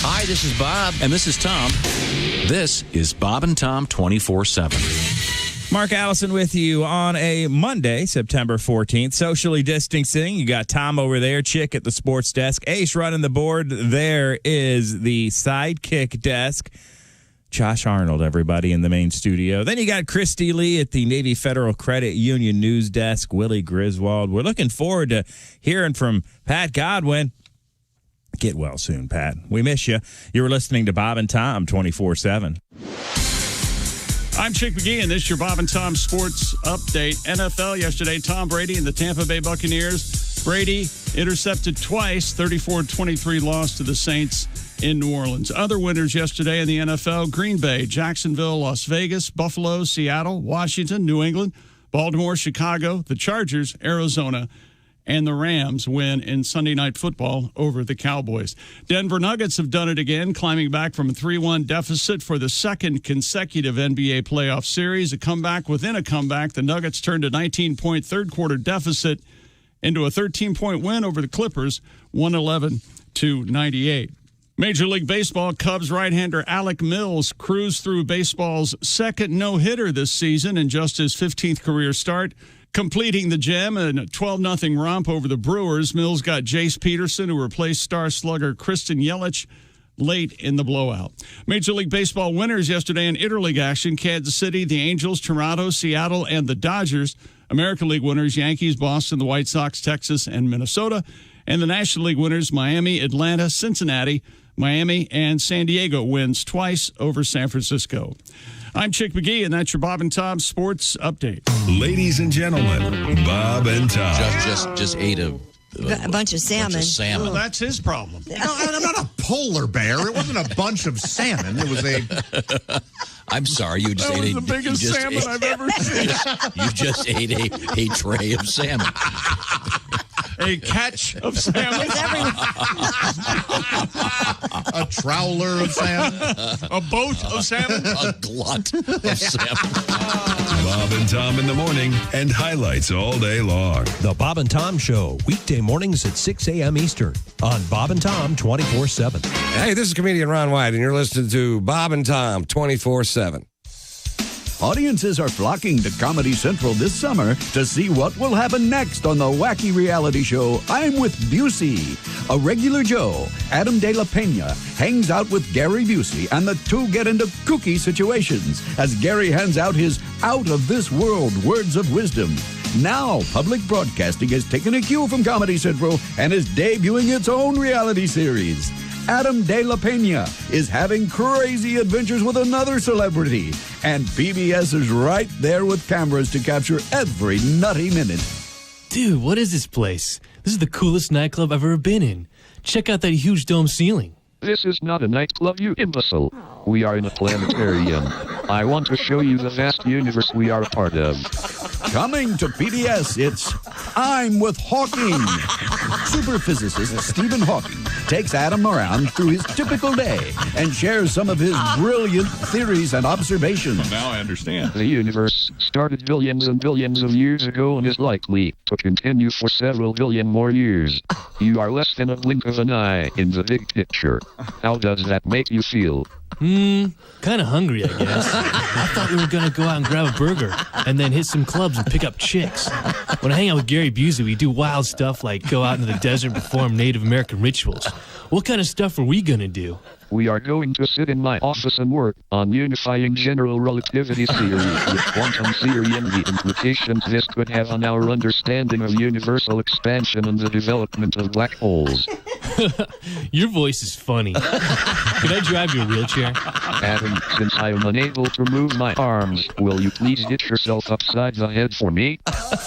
Hi, this is Bob. And this is Tom. This is Bob and Tom 24/7.
Mark Allison with you on a Monday, September 14th. Socially distancing. You got Tom over there, Chick at the sports desk. Ace running the board. There is the sidekick desk. Josh Arnold, everybody in the main studio. Then you got Christy Lee at the Navy Federal Credit Union news desk. Willie Griswold. We're looking forward to hearing from Pat Godwin. Get well soon, Pat. We miss you. You were listening to Bob and Tom 24/7.
I'm Chick McGee, and this is your Bob and Tom Sports Update. NFL yesterday, Tom Brady and the Tampa Bay Buccaneers. Brady intercepted twice, 34-23 loss to the Saints in New Orleans. Other winners yesterday in the NFL, Green Bay, Jacksonville, Las Vegas, Buffalo, Seattle, Washington, New England, Baltimore, Chicago, the Chargers, Arizona, and the Rams win in Sunday Night Football over the Cowboys. Denver Nuggets have done it again, climbing back from a 3-1 deficit for the second consecutive NBA playoff series. A comeback within a comeback. The Nuggets turned a 19-point third-quarter deficit into a 13-point win over the Clippers, 111-98. Major League Baseball, Cubs right-hander Alec Mills cruised through baseball's second no-hitter this season in just his 15th career start. Completing the gem in a 12-0 romp over the Brewers, Mills got Jace Peterson, who replaced star slugger Kristen Yelich, late in the blowout. Major League Baseball winners yesterday in interleague action: Kansas City, the Angels, Toronto, Seattle, and the Dodgers. American League winners: Yankees, Boston, the White Sox, Texas, and Minnesota. And the National League winners: Miami, Atlanta, Cincinnati. Miami and San Diego wins twice over San Francisco. I'm Chick McGee, and that's your Bob and Tom Sports Update.
Ladies and gentlemen, Bob and Tom.
Just ate a
bunch of salmon.
Well, that's his problem.
No, I'm not a polar bear. It wasn't a bunch of salmon. It was a...
I'm sorry, you just
that
ate
was the biggest salmon I've ever seen.
You just ate a tray of salmon.
A catch of salmon.
A trawler of salmon.
A boat of salmon.
A glut of salmon.
Bob and Tom in the morning and highlights all day long.
The Bob and Tom Show, weekday mornings at 6 a.m. Eastern on Bob and Tom 24/7.
Hey, this is comedian Ron White, and you're listening to Bob and Tom 24/7.
Audiences are flocking to Comedy Central this summer to see what will happen next on the wacky reality show I'm with Busey. A regular Joe, Adam De La Pena, hangs out with Gary Busey, and the two get into kooky situations as Gary hands out his out-of-this-world words of wisdom. Now, public broadcasting has taken a cue from Comedy Central and is debuting its own reality series. Adam De La Pena is having crazy adventures with another celebrity, and PBS is right there with cameras to capture every nutty minute.
Dude, what is this place? This is the coolest nightclub I've ever been in. Check out that huge dome ceiling.
This is not a nightclub, you imbecile. We are in a planetarium. I want to show you the vast universe we are a part of.
Coming to PBS, it's I'm with Hawking. Super physicist Stephen Hawking takes Adam around through his typical day and shares some of his brilliant theories and observations.
Now I understand.
The universe started billions and billions of years ago and is likely to continue for several billion more years. You are less than a blink of an eye in the big picture. How does that make you feel?
Kind of hungry, I guess. I thought we were going to go out and grab a burger and then hit some clubs and pick up chicks. When I hang out with Gary Busey, we do wild stuff like go out into the desert and perform Native American rituals. What kind of stuff are we going to do?
We are going to sit in my office and work on unifying general relativity theory with quantum theory and the implications this could have on our understanding of universal expansion and the development of black holes.
Your voice is funny. Can I drive your wheelchair?
Adam, since I am unable to move my arms, will you please hit yourself upside the head for me?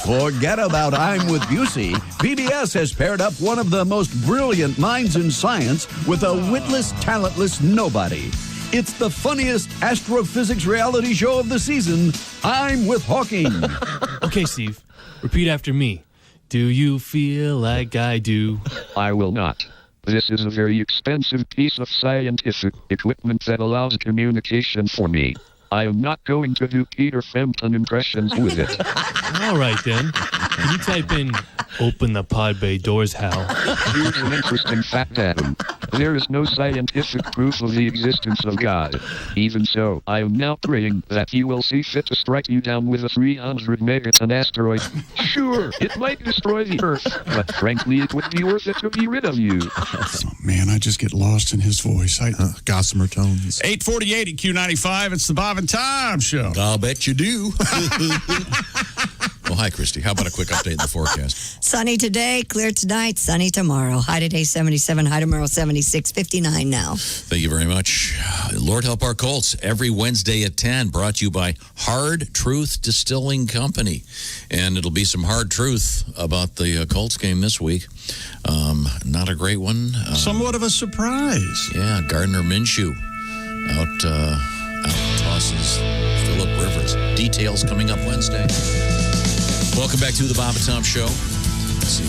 Forget about I'm with Busey. PBS has paired up one of the most brilliant minds in science with a witless, talentless nobody. It's the funniest astrophysics reality show of the season, I'm with Hawking.
Okay, Steve, repeat after me. Do you feel like I do?
I will not. This is a very expensive piece of scientific equipment that allows communication for me. I am not going to do Peter Frampton impressions with it.
All right, then. Can you type in, open the pod bay doors, Hal?
Here's an interesting fact, Adam. There is no scientific proof of the existence of God. Even so, I am now praying that he will see fit to strike you down with a 300 megaton asteroid. Sure, it might destroy the Earth, but frankly, it would be worth it to be rid of you.
Oh, man, I just get lost in his voice.
Gossamer tones.
8:48 at Q95. It's the Bob and Tom Show.
I'll bet you do. Well, hi, Christy. How about a quick update in the forecast?
Sunny today, clear tonight, sunny tomorrow. High today 77, high tomorrow 76, 59 now.
Thank you very much. Lord help our Colts every Wednesday at 10, brought to you by Hard Truth Distilling Company. And it'll be some hard truth about the Colts game this week. Not a great one.
Somewhat of a surprise.
Yeah, Gardner Minshew out tosses Phillip Rivers. Details coming up Wednesday. Welcome back to the Bob and Tom Show. Let's see.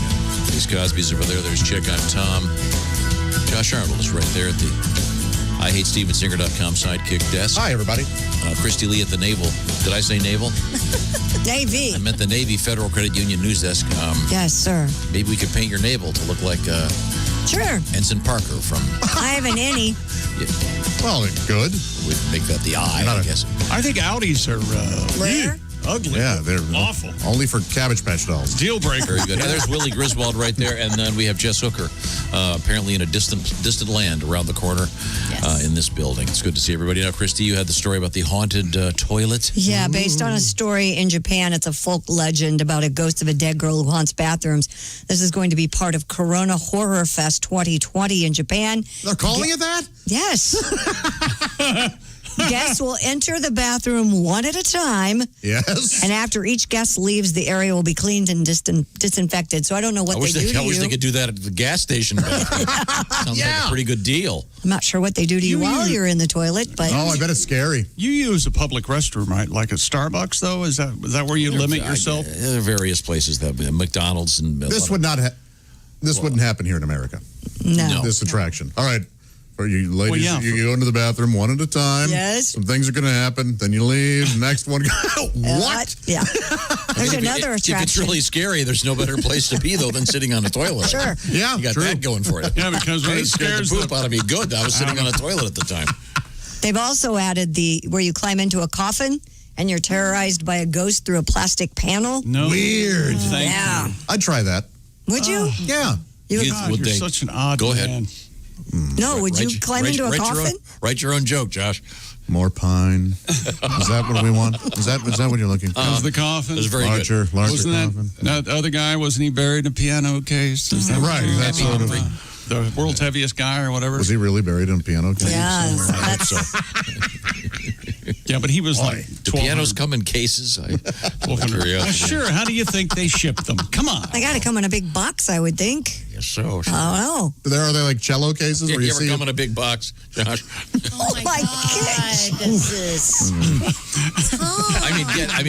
These Cosby's over there. There's Chick. I'm Tom. Josh Arnold is right there at the IHateStevensinger.com sidekick desk.
Hi, everybody.
Christy Lee at the Naval. Did I say Naval?
Navy.
I meant the Navy Federal Credit Union news desk.
Yes, sir.
Maybe we could paint your navel to look like
Sure.
Ensign Parker from...
I have an innie.
Well, good.
We'd make that the eye, I guess.
I think Audis are
Rare?
ugly.
Yeah, they're
awful.
Only for Cabbage Patch Dolls.
Deal breaker.
Very good. And there's Willie Griswold right there. And then we have Jess Hooker, apparently in a distant land around the corner in this building. It's good to see everybody. Now, Christy, you had the story about the haunted toilet.
Yeah, based on a story in Japan. It's a folk legend about a ghost of a dead girl who haunts bathrooms. This is going to be part of Corona Horror Fest 2020 in Japan.
They're calling it that?
Yes. Guests will enter the bathroom one at a time.
Yes.
And after each guest leaves, the area will be cleaned and disinfected. So I don't know what they do to you.
I wish they could do that at the gas station. Sounds like a pretty good deal.
I'm not sure what they do to you while you're in the toilet, but
I bet it's scary.
You use a public restroom, right? Like at Starbucks, though? Is that where you limit yourself?
There are various places that McDonald's and
this would not. This wouldn't happen here in America.
No.
This attraction. All right. For you ladies,
Well, yeah,
you go into the bathroom one at a time.
Yes.
Some things are going to happen. Then you leave. Next one. What?
Yeah. There's another attraction.
If it's really scary, there's no better place to be, though, than sitting on a toilet.
Sure.
Yeah,
you got that going for you.
Yeah, because when it
scares the poop out of me, good. I was sitting on a toilet at the time.
They've also added where you climb into a coffin and you're terrorized by a ghost through a plastic panel?
No.
Weird.
Thank
Yeah.
you.
I'd try that.
Would you?
Yeah.
God,
Would
you're
they-
such an odd
Go ahead.
man.
No, would you climb into a coffin?
Write your own joke, Josh.
More pine. Is that what we want? Is that what you're looking for?
Was the coffin?
It was very
larger
good.
Wasn't
Wasn't
coffin.
that other guy? Wasn't he buried in a piano case? Is that
Right, that's sort of.
the world's heaviest guy or whatever?
Was he really buried in a piano case?
Yeah, that's
Yeah, but he was like
The pianos come in cases.
Well, sure. How do you think they ship them? Come on.
they got to come in a big box, I would think.
Yes, so.
I don't know.
Are they like cello cases?
Yeah,
where
you
you
ever
see
come in a big box, Josh?
Oh my God! Jesus.
I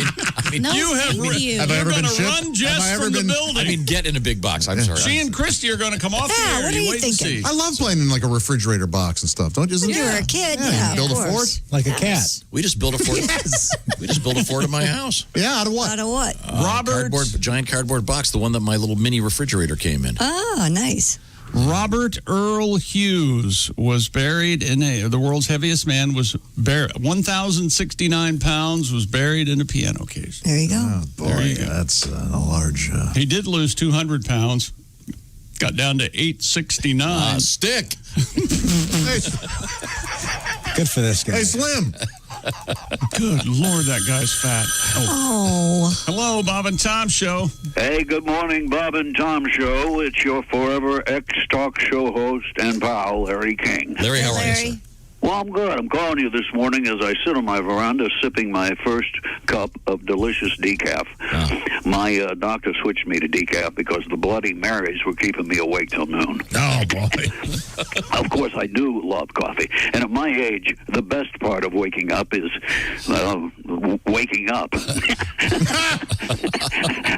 mean,
No,
you have
thank you.
Have I
you're
ever
going
been
to
shipped?
run
Have
Jess
I ever
from the
been-
building.
I mean, get in a big box. I'm sorry.
she and Christy are going to come off
Yeah,
the air.
what are you
wait and
thinking?
see.
I love playing in like a refrigerator box and stuff. Don't you?
When you were a kid,
Yeah,
yeah,
you build
of
a
course.
fort?
Like a cat.
We just built a fort. We just built a fort in my house.
Yeah, out of what?
Out of what?
Robert
Giant cardboard box, the one that my little mini refrigerator came in.
Oh, nice.
Robert Earl Hughes was buried in the world's heaviest man was buried 1,069 pounds was buried in a piano case.
There you go.
Oh, boy,
There you go.
that's a large.
He did lose 200 pounds. Got down to 869.
Stick.
Good for this guy.
Hey, Slim.
Good Lord, that guy's fat.
Oh.
Hello, Bob and Tom Show.
Hey, good morning, Bob and Tom Show. It's your forever ex-talk show host and pal, Larry King.
Larry, how are you, sir?
Well, I'm good. I'm calling you this morning as I sit on my veranda sipping my first cup of delicious decaf. My doctor switched me to decaf because the Bloody Marys were keeping me awake till noon.
Oh, boy.
Of course, I do love coffee. And at my age, the best part of waking up is waking up.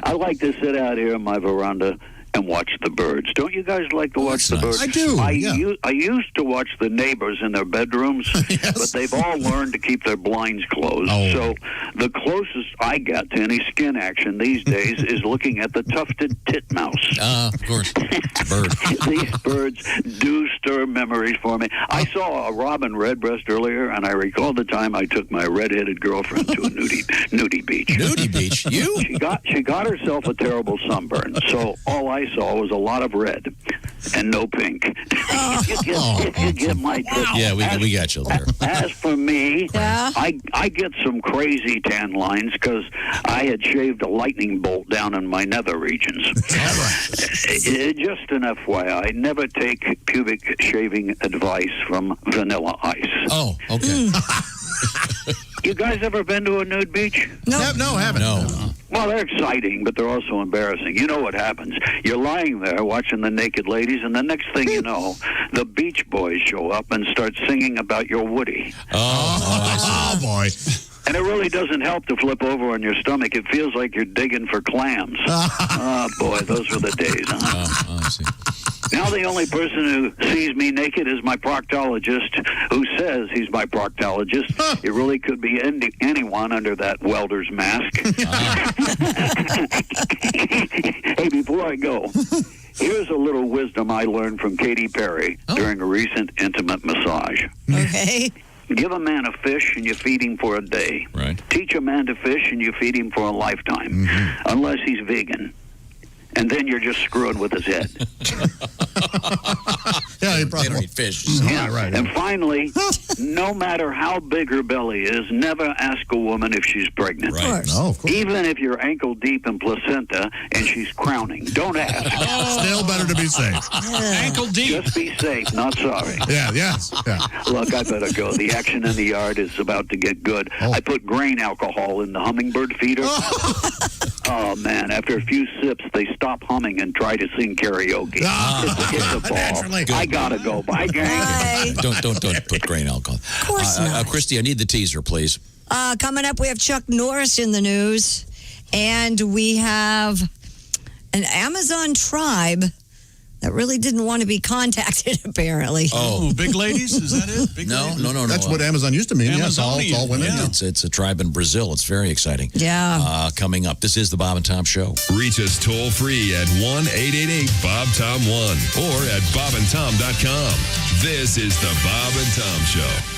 I like to sit out here on my veranda and watch the birds. Don't you guys like to watch the birds?
I do,
I
yeah.
used to watch the neighbors in their bedrooms, but they've all learned to keep their blinds closed.
Oh.
So the closest I get to any skin action these days is looking at the tufted titmouse.
Of course. It's a bird.
These birds do stir memories for me. I saw a robin redbreast earlier, and I recall the time I took my redheaded girlfriend to a nudie beach.
Nudie beach? You?
She got herself a terrible sunburn, so all I saw was a lot of red and no pink. If you get my drift.
Yeah, we got you there.
As for me, I get some crazy tan lines because I had shaved a lightning bolt down in my nether regions. Just an FYI, never take pubic shaving advice from Vanilla Ice.
Oh, okay.
You guys ever been to a nude beach?
No, haven't.
No.
Well, they're exciting, but they're also embarrassing. You know what happens. You're lying there watching the naked ladies, and the next thing you know, the Beach Boys show up and start singing about your Woody.
Oh, boy.
And it really doesn't help to flip over on your stomach. It feels like you're digging for clams. Oh, boy, those were the days, huh?
I see.
Now the only person who sees me naked is my proctologist, who says he's my proctologist. It really could be anyone under that welder's mask. Hey, before I go, here's a little wisdom I learned from Katy Perry during a recent intimate massage.
Okay.
Give a man a fish and you feed him for a day.
Right.
Teach a man to fish and you feed him for a lifetime, unless he's vegan. And then you're just screwing with his head.
Yeah, you
They
probably
don't eat fish.
Yeah, right. And finally, no matter how big her belly is, never ask a woman if she's pregnant.
Right.
No, of course.
Even if you're ankle deep in placenta and she's crowning, don't ask.
Still better to be safe.
Ankle deep.
Just be safe, not sorry.
Yeah, yes. Yeah.
Look, I better go. The action in the yard is about to get good. I put grain alcohol in the hummingbird feeder. Oh, man. After a few sips, they stop humming and try to sing karaoke. It's a ball.
Naturally.
I gotta go. Bye, gang.
Don't put grain alcohol. Of
course not.
Christy, I need the teaser, please.
Coming up, we have Chuck Norris in the news, and we have an Amazon tribe that really didn't want to be contacted, apparently.
Oh, big ladies? Is that it? Big
No.
That's what Amazon used to mean. Yes,
Amazonian,
all women.
yeah.
It's a tribe in Brazil. It's very exciting.
Yeah.
Coming up, this is the Bob and Tom Show.
Reach us toll free at 1-888-BOB-TOM-1 or at bobandtom.com. This is the Bob and Tom Show.
Bob and Tom 24/7.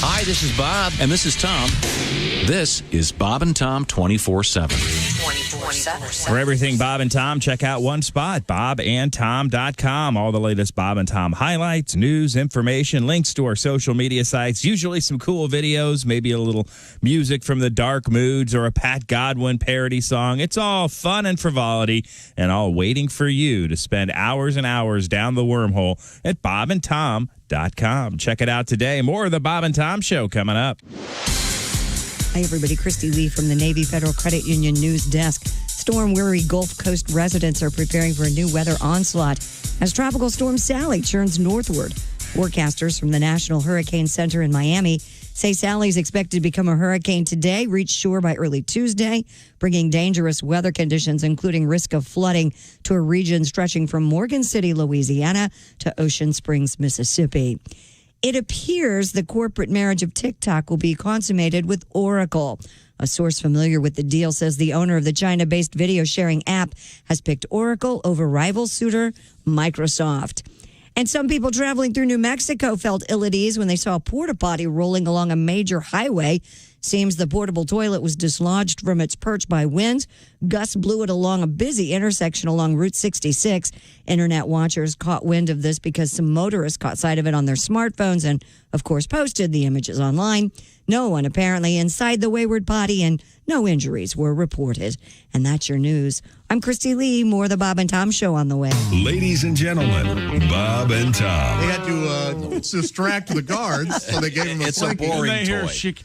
Hi, this is Bob. And this is Tom. This is Bob and Tom 24/7.
24/7.
For everything Bob and Tom, check out one spot, bobandtom.com. All the latest Bob and Tom highlights, news, information, links to our social media sites, usually some cool videos, maybe a little music from the Dark Moods or a Pat Godwin parody song. It's all fun and frivolity and all waiting for you to spend hours and hours down the wormhole at bobandtom.com. Check it out today. More of the Bob and Tom Show coming up.
Hi, everybody. Christy Lee from the Navy Federal Credit Union News Desk. Storm-weary Gulf Coast residents are preparing for a new weather onslaught as Tropical Storm Sally churns northward. Forecasters from the National Hurricane Center in Miami say Sally is expected to become a hurricane today, reach shore by early Tuesday, bringing dangerous weather conditions, including risk of flooding to a region stretching from Morgan City, Louisiana, to Ocean Springs, Mississippi. It appears the corporate marriage of TikTok will be consummated with Oracle. A source familiar with the deal says the owner of the China-based video sharing app has picked Oracle over rival suitor Microsoft. And some people traveling through New Mexico felt ill at ease when they saw a porta potty rolling along a major highway. Seems the portable toilet was dislodged from its perch by wind. Gusts blew it along a busy intersection along Route 66. Internet watchers caught wind of this because some motorists caught sight of it on their smartphones and, of course, posted the images online. No one apparently inside the wayward potty and no injuries were reported. And that's your news. I'm Christy Lee. More of the Bob and Tom Show on the way.
Ladies and gentlemen, Bob and Tom.
They had to distract the guards, so they gave him a
It's a
slinky.
boring
They hear
toy.
shik.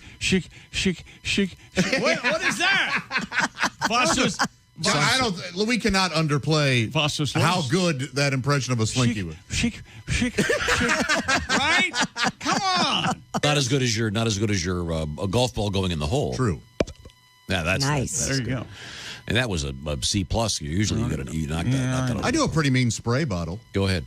What is that? Foster's.
We cannot underplay
Foster's
how good that impression of a slinky was.
Shik. Right? Come on.
Not as good as your a golf ball going in the hole.
True.
Yeah, that's
Nice.
That's
There you
good.
go.
And that was a C plus. Usually you knock that out.
I do a pretty mean spray bottle.
Go ahead.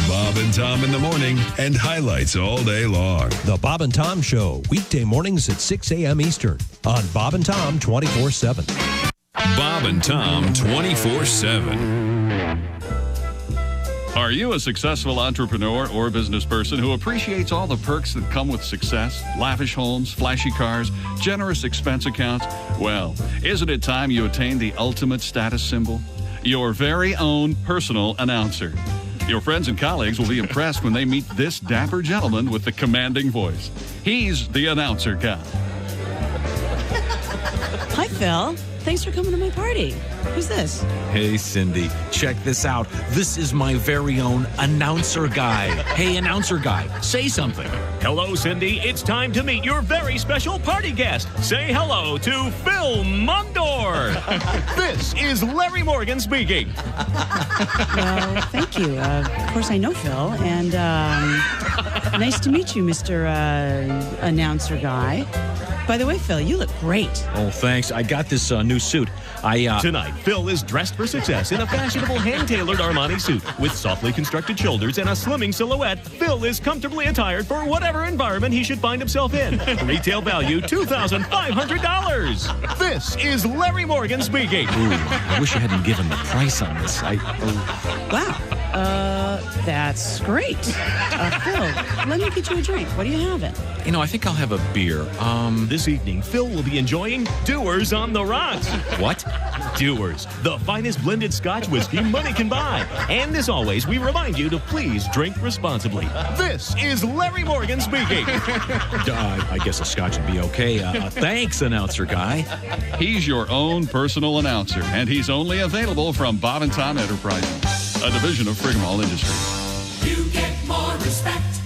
Bob and Tom in the morning and highlights all day long.
The Bob and Tom Show, weekday mornings at 6 a.m. Eastern on Bob and Tom 24/7.
Bob and Tom 24/7.
Are you a successful entrepreneur or business person who appreciates all the perks that come with success? Lavish homes, flashy cars, generous expense accounts? Well, isn't it time you attain the ultimate status symbol? Your very own personal announcer. Your friends and colleagues will be impressed when they meet this dapper gentleman with the commanding voice. He's the announcer guy.
Hi, Phil. Thanks for coming to my party. Who's this?
Hey, Cindy, check this out. This is my very own announcer guy. Hey, announcer guy, say something.
Hello, Cindy. It's time to meet your very special party guest. Say hello to Phil Mundor. This is Larry Morgan speaking.
Well, thank you. Of course, I know Phil, and nice to meet you, Mr. Announcer Guy. By the way, Phil, you look great.
Oh, thanks. I got this new suit.
Tonight, Phil is dressed for success in a fashionable hand-tailored Armani suit. With softly constructed shoulders and a slimming silhouette, Phil is comfortably attired for whatever environment he should find himself in. Retail value, $2,500. This is Larry Morgan speaking.
Ooh, I wish I hadn't given the price on this.
Wow. That's great. Phil, let me get you a drink. What are you having?
You know, I think I'll have a beer.
This evening, Phil will be enjoying Dewar's on the Rocks.
What?
Dewar's, the finest blended Scotch whiskey money can buy. And as always, we remind you to please drink responsibly. This is Larry Morgan speaking.
I guess a Scotch would be okay. Thanks, announcer guy.
He's your own personal announcer, and he's only available from Bob and Tom Enterprises, a division of Frigamall Industries.
You get more respect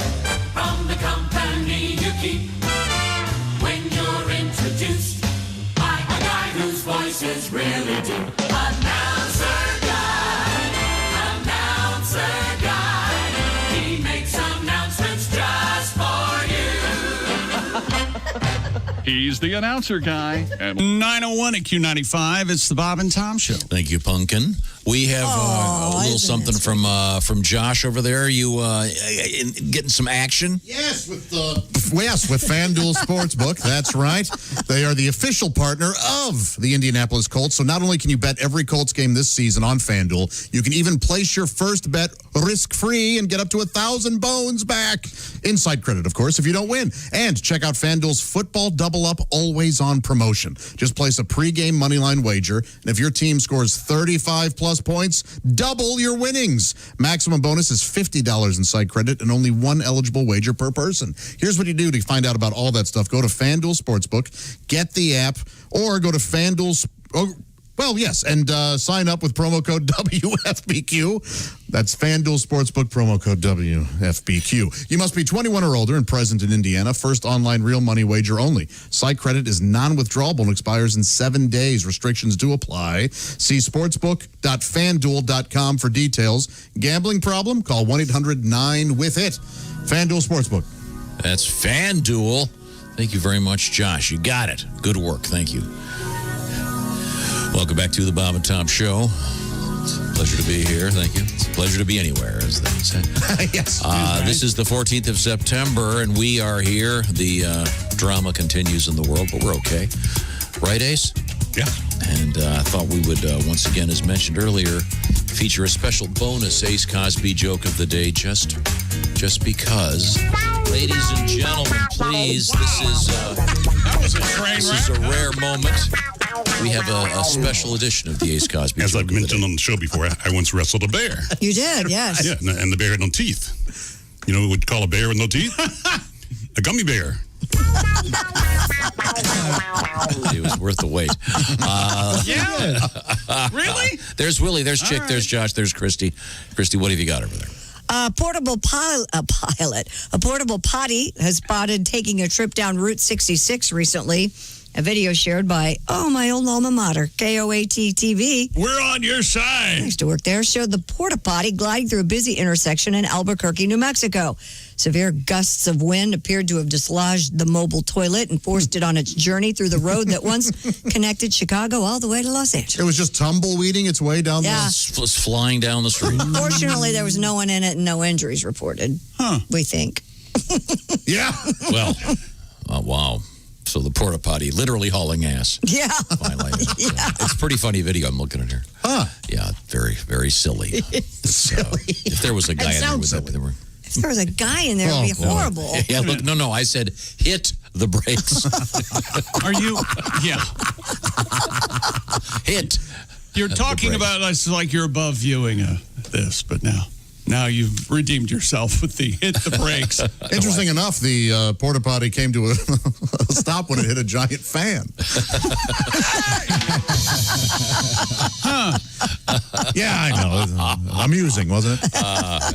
from the company you keep when you're introduced by a guy whose voice is really deep. Announcer guy, he makes announcements just for you.
He's the announcer guy. And 9:01 at Q95, it's the Bob and Tom Show.
Thank you, Pumpkin. We have a little something from Josh over there. You getting some action?
Yes, with FanDuel Sportsbook. That's right. They are the official partner of the Indianapolis Colts. So not only can you bet every Colts game this season on FanDuel, you can even place your first bet risk-free and get up to 1,000 bones back. Inside credit, of course, if you don't win. And check out FanDuel's Football Double Up Always On promotion. Just place a pregame moneyline wager, and if your team scores 35+ points, double your winnings. Maximum bonus is $50 in site credit and only one eligible wager per person. Here's what you do to find out about all that stuff. Go to FanDuel Sportsbook, get the app, or go to FanDuel's... and sign up with promo code WFBQ. That's FanDuel Sportsbook, promo code WFBQ. You must be 21 or older and present in Indiana. First online real money wager only. Site credit is non-withdrawable and expires in 7 days. Restrictions do apply. See sportsbook.fanduel.com for details. Gambling problem? Call 1-800-9-WITH-IT. FanDuel Sportsbook.
That's FanDuel. Thank you very much, Josh. You got it. Good work. Thank you. Welcome back to the Bob and Tom Show. It's a pleasure to be here. Thank you. It's a pleasure to be anywhere, as they say.
Yes.
This is the 14th of September, and we are here. The drama continues in the world, but we're okay. Right, Ace?
Yeah.
And I thought we would, once again, as mentioned earlier, feature a special bonus Ace Cosby joke of the day, just because. Ladies and gentlemen, please, this is a rare moment. We have a special edition of the Ace Cosby.
As I've mentioned on the show before, I once wrestled a bear.
You did, yes.
Yeah, and the bear had no teeth. You know what you call a bear with no teeth? A gummy bear.
It was worth the wait.
Really?
There's Willie, there's Chick, there's Josh, there's Christy. Christy, what have you got over there?
A portable potty has spotted taking a trip down Route 66 recently. A video shared by, my old alma mater, KOAT TV.
We're on your side.
I used to work there. Showed the porta potty gliding through a busy intersection in Albuquerque, New Mexico. Severe gusts of wind appeared to have dislodged the mobile toilet and forced it on its journey through the road that once connected Chicago all the way to Los Angeles.
It was just tumbleweeding its way down
It was flying down the street.
Fortunately, there was no one in it and no injuries reported, we think.
Yeah.
Well, wow. So the porta potty literally hauling ass.
Yeah.
Finally. It's a pretty funny video I'm looking at here.
Huh.
Yeah, very, very silly. If there was a guy in there with that.
If there was a guy in there, it would be horrible.
Yeah, look, no, I said hit the brakes.
Are you? Yeah.
Hit.
You're talking about us like you're above viewing this, but now you've redeemed yourself with the hit the brakes.
Interesting enough, the porta potty came to a stop when it hit a giant fan. Yeah, I know. Amusing, wasn't it?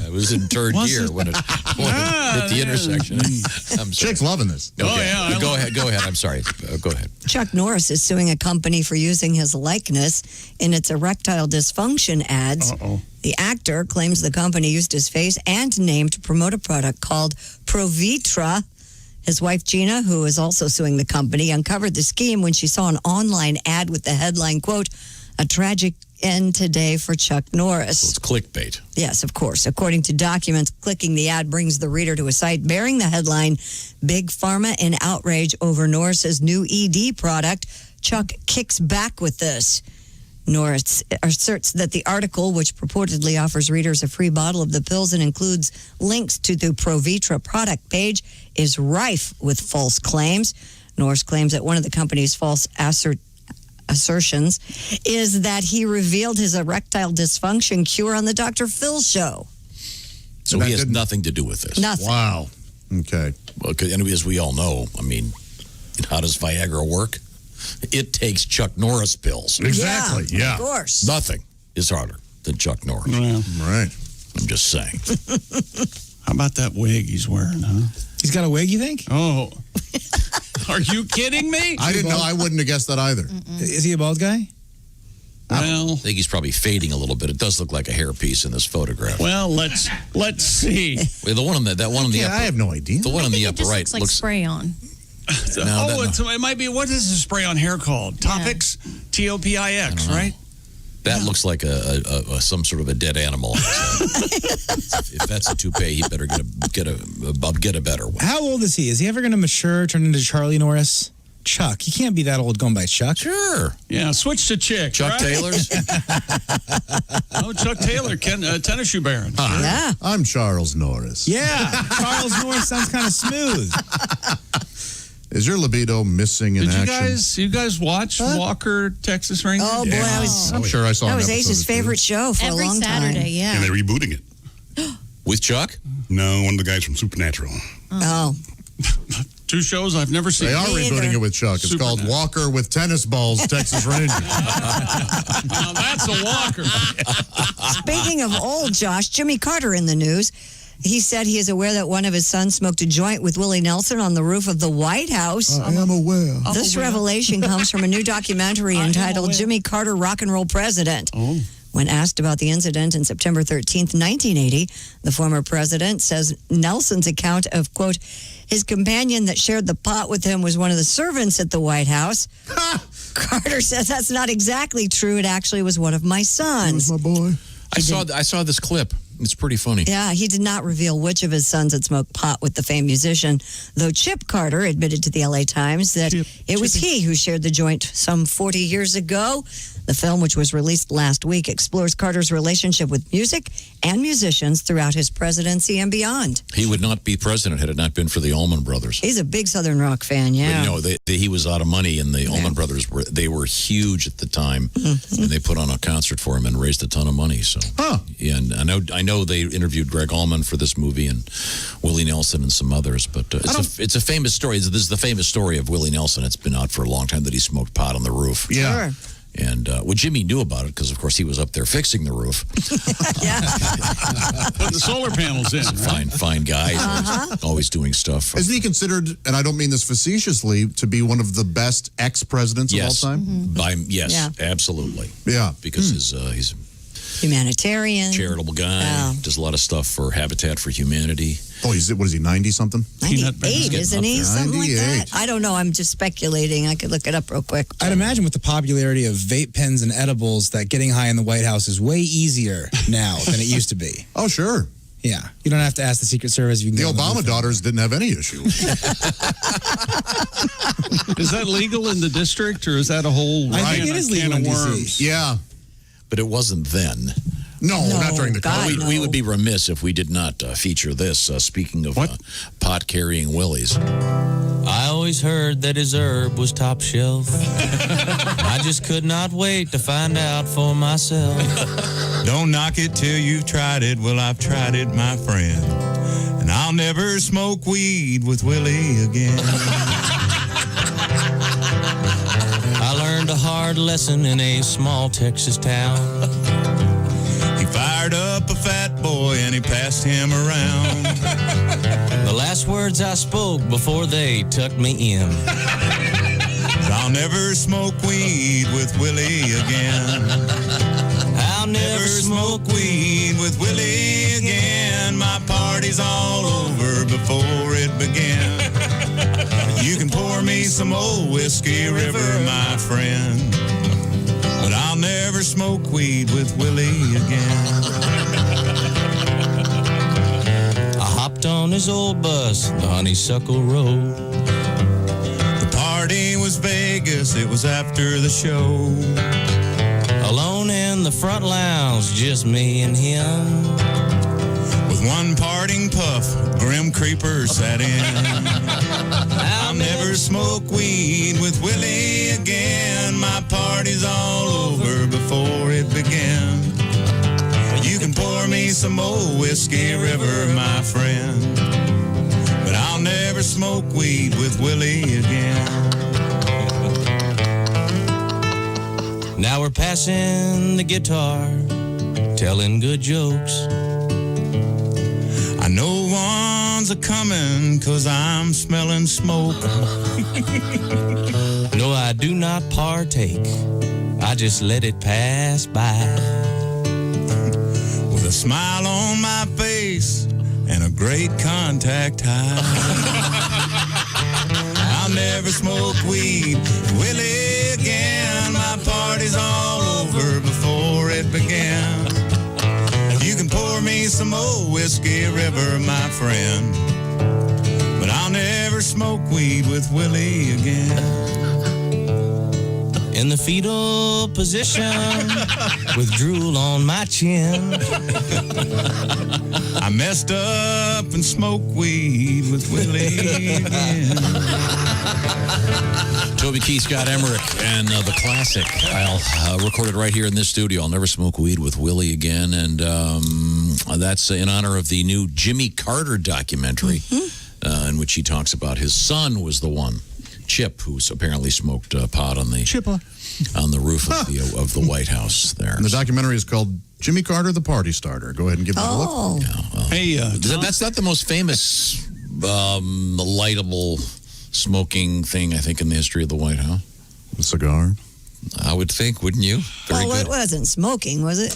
It was in third gear when it hit the intersection. I'm sorry.
Chick's loving this.
Okay. Go ahead. I'm sorry. Go ahead.
Chuck Norris is suing a company for using his likeness in its erectile dysfunction ads.
Uh-oh.
The actor claims the company used his face and name to promote a product called Provitra. His wife, Gina, who is also suing the company, uncovered the scheme when she saw an online ad with the headline, quote, "A tragic end today for Chuck Norris."
So it's clickbait.
Yes, of course. According to documents, clicking the ad brings the reader to a site bearing the headline, "Big Pharma in outrage over Norris's new ED product. Chuck kicks back with this." Norris asserts that the article, which purportedly offers readers a free bottle of the pills and includes links to the Provitra product page, is rife with false claims. Norris claims that one of the company's false assertions is that he revealed his erectile dysfunction cure on the Dr. Phil show.
So he has nothing to do with this.
Nothing.
Wow. Okay.
Well, and as we all know, I mean, how does Viagra work? It takes Chuck Norris pills.
Exactly. Yeah.
Of course.
Nothing is harder than Chuck Norris.
Yeah.
Right.
I'm just saying.
How about that wig he's wearing, huh?
He's got a wig, you think?
Oh. Are you kidding me?
I didn't know. I wouldn't have guessed that either.
Is he a bald guy?
Well,
I think he's probably fading a little bit. It does look like a hairpiece in this photograph.
well, let's see.
Wait, the one on that one on the
Yeah,
upper,
I have no idea.
the one on the
It
upper
just
right
looks like spray on.
It might be. What is the spray on hair called? Topix? Topix, right?
That looks like some sort of a dead animal. If that's a toupee, he better get a better one.
How old is he? Is he ever going to mature, turn into Charlie Norris? Chuck. He can't be that old going by Chuck.
Sure.
Yeah, switch to Chick.
Chuck
right?
Taylor's?
Oh, Chuck Taylor, tennis shoe baron.
Yeah.
I'm Charles Norris.
Yeah. Charles Norris sounds kind of smooth.
Is your libido missing in
Did
action?
you guys watch Walker, Texas Ranger?
Oh, boy.
I'm sure I saw
That
an
was
episode
Ace's
or two.
favorite show for
Every
a long
Saturday,
time.
yeah.
And they're rebooting it.
With Chuck?
No, one of the guys from Supernatural.
Oh.
Two shows I've never seen.
They are rebooting it with Chuck. It's called Walker with Tennis Balls, Texas Ranger.
Now that's a Walker.
Speaking of old, Josh, Jimmy Carter in the news. He said he is aware that one of his sons smoked a joint with Willie Nelson on the roof of the White House.
I am aware.
This revelation comes from a new documentary entitled Jimmy Carter, Rock and Roll President.
Oh.
When asked about the incident in September 13th, 1980, the former president says Nelson's account of, quote, his companion that shared the pot with him was one of the servants at the White House. Carter says that's not exactly true. It actually was one of my sons.
My boy.
I saw this clip. It's pretty funny.
Yeah, he did not reveal which of his sons had smoked pot with the famed musician, though Chip Carter admitted to the LA Times that it was he who shared the joint some 40 years ago. The film, which was released last week, explores Carter's relationship with music and musicians throughout his presidency and beyond.
He would not be president had it not been for the Allman Brothers.
He's a big Southern rock fan, yeah.
But, he was out of money, and the Allman Brothers were huge at the time, and they put on a concert for him and raised a ton of money. So, yeah, and I know they interviewed Greg Allman for this movie and Willie Nelson and some others, but it's a famous story. This is the famous story of Willie Nelson. It's been out for a long time that he smoked pot on the roof.
Yeah.
Sure.
And Jimmy knew about it because, of course, he was up there fixing the roof.
Putting the solar panels in.
Fine guy. Always doing stuff.
Isn't he considered, and I don't mean this facetiously, to be one of the best ex-presidents of all time?
Yes, absolutely.
Yeah.
Because he's
humanitarian,
charitable guy, does a lot of stuff for Habitat for Humanity.
Oh, what is he, 90-something?
98, isn't he? Something like
98.
that. I don't know. I'm just speculating. I could look it up real quick.
I'd imagine with the popularity of vape pens and edibles that getting high in the White House is way easier now than it used to be.
Oh, sure.
Yeah. You don't have to ask the Secret Service. You can
The
go on
Obama
roof.
daughters didn't have any issue.
Is that legal in the district, or is that a whole
I think it is legal
can
in
of
DC.
worms?
Yeah.
But it wasn't then.
No, not during the
God,
COVID.
We would be remiss if we did not feature this. Speaking of pot-carrying willies.
I always heard that his herb was top shelf. I just could not wait to find out for myself.
Don't knock it till you've tried it. Well, I've tried it, my friend. And I'll never smoke weed with Willie again.
I learned a hard lesson in a small Texas town.
He fired up a fat boy and he passed him around.
The last words I spoke before they tucked me in.
I'll never smoke weed with Willie again.
I'll never
smoke weed with Willie again. My party's all over before it began. You can pour me some old Whiskey River, my friend, but I'll never smoke weed with Willie again.
I hopped on his old bus, the Honeysuckle Road.
The party was Vegas, it was after the show.
Alone in the front lounge, just me and him.
With one parting puff, Grim Creeper sat in. I'll never smoke weed with Willie again. My party's all over before it began. You can pour me some old Whiskey River, my friend, but I'll never smoke weed with Willie again.
Now we're passing the guitar, telling good jokes.
I know one's a coming 'cause I'm smelling smoke.
No, I do not partake. I just let it pass by.
With a smile on my face and a great contact high. I'll never smoke weed, Willie again. My party's all over before Whiskey River, my friend. But I'll never smoke weed with Willie again.
In the fetal position with drool on my chin.
I messed up and smoked weed with Willie again.
Toby Keith, Scott Emmerich, and the classic. I'll recorded right here in this studio. I'll never smoke weed with Willie again, and that's in honor of the new Jimmy Carter documentary, in which he talks about his son was the one, Chip, who's apparently smoked pot on the roof of the White House there.
And the documentary is called Jimmy Carter, the Party Starter. Go ahead and give that a look.
Hey,
that's not the most famous lightable smoking thing, I think, in the history of the White House.
A cigar?
I would think, wouldn't you? Very
well,
good.
it wasn't smoking, was it?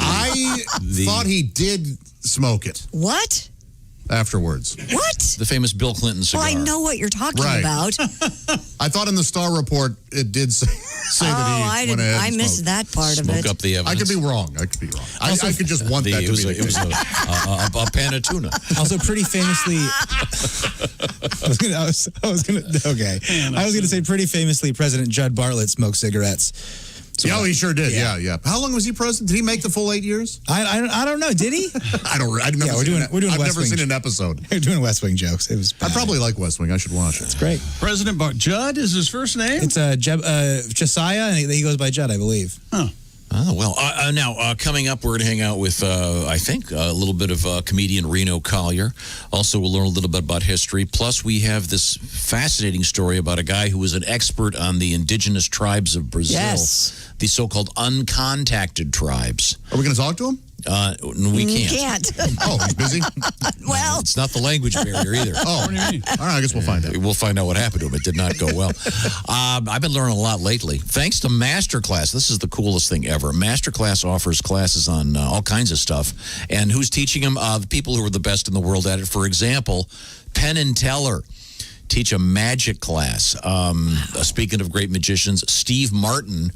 I thought he did smoke it.
What?
Afterwards.
What?
The famous Bill Clinton cigar.
Well, I know what you're talking about.
I thought in the Star report it did say that he went ahead
I
and
missed
smoked.
that part of
Smoke
it.
up the evidence.
I could be wrong. I could just want that to be the
It was a pan of tuna.
Also, pretty famously, I was gonna say pretty famously, President Judd Bartlett smoked cigarettes. So,
he sure did. Yeah. How long was he president? Did he make the full 8 years?
I don't know. Did he?
I've never seen
West
never
Wing.
seen an episode.
We're doing West Wing jokes. It was.
I probably like West Wing. I should watch it.
It's great.
President Judd is his first name?
It's Josiah, and he goes by Judd, I believe.
Huh.
Oh, well, now coming up, we're going to hang out with, I think, a little bit of comedian Reno Collier. Also, we'll learn a little bit about history. Plus, we have this fascinating story about a guy who was an expert on the indigenous tribes of Brazil.
Yes.
The so-called uncontacted tribes.
Are we going to talk to him?
We can't.
Oh, he's busy?
Well.
It's not the language barrier either.
Oh, what do you mean? All right, I guess we'll find out.
We'll find out what happened to him. It did not go well. I've been learning a lot lately. Thanks to Masterclass. This is the coolest thing ever. Masterclass offers classes on all kinds of stuff. And who's teaching them? The people who are the best in the world at it. For example, Penn and Teller teach a magic class. Speaking of great magicians, Steve Martin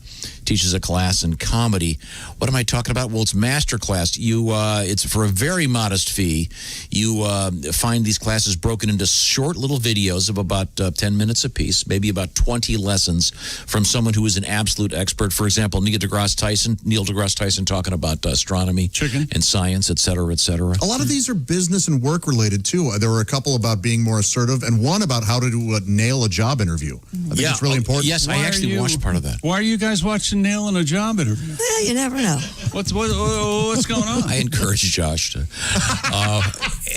teaches a class in comedy. What am I talking about? Well, it's Masterclass. It's for a very modest fee. You find these classes broken into short little videos of about 10 minutes apiece, maybe about 20 lessons from someone who is an absolute expert. For example, Neil deGrasse Tyson talking about astronomy, and science, et cetera, et cetera.
A lot of these are business and work related, too. There were a couple about being more assertive and one about how to nail a job interview. I think it's really important.
Yes, I actually watched part of that.
Why are you guys watching nailing a job interview?
Well, you never know.
What's going on?
I encourage Josh to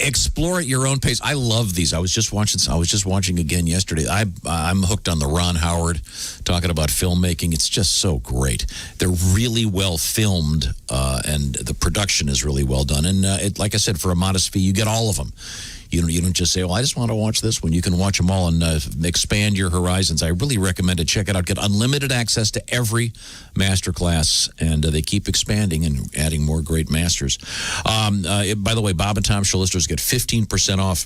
explore at your own pace. I love these. I was just watching again yesterday. I'm hooked on the Ron Howard talking about filmmaking. It's just so great. They're really well filmed, and the production is really well done. And like I said, for a modest fee, you get all of them. You don't just say, well, I just want to watch this one. You can watch them all and expand your horizons. I really recommend it. Check it out. Get unlimited access to every masterclass, and they keep expanding and adding more great masters. By the way, Bob and Tom Show listeners get 15% off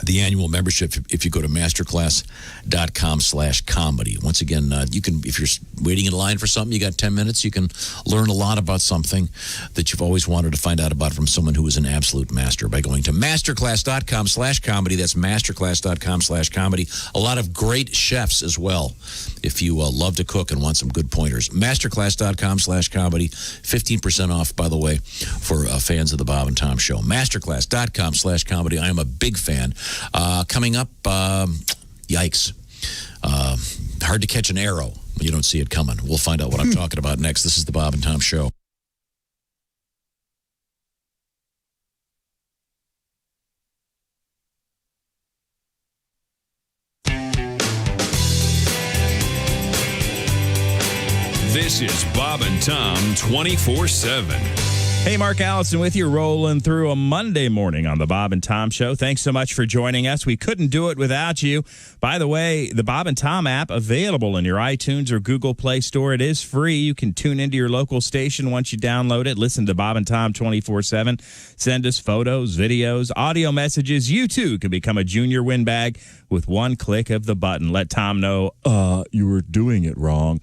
the annual membership if you go to masterclass.com/comedy. Once again, you can, if you're waiting in line for something, you got 10 minutes, you can learn a lot about something that you've always wanted to find out about from someone who is an absolute master by going to masterclass.com/comedy. That's masterclass.com/comedy. A lot of great chefs as well, if you love to cook and want some good pointers. Masterclass.com/comedy. 15% off, by the way, for fans of the Bob and Tom Show. Masterclass.com/comedy. I am a big fan. Coming up, yikes. Hard to catch an arrow. You don't see it coming. We'll find out what I'm talking about next. This is the Bob and Tom Show.
This is Bob and Tom 24/7.
Hey, Mark Allison with you, rolling through a Monday morning on the Bob and Tom Show. Thanks so much for joining us. We couldn't do it without you. By the way, the Bob and Tom app available in your iTunes or Google Play Store. It is free. You can tune into your local station once you download it. Listen to Bob and Tom 24/7. Send us photos, videos, audio messages. You, too, can become a junior win bag with one click of the button. Let Tom know you were doing it wrong.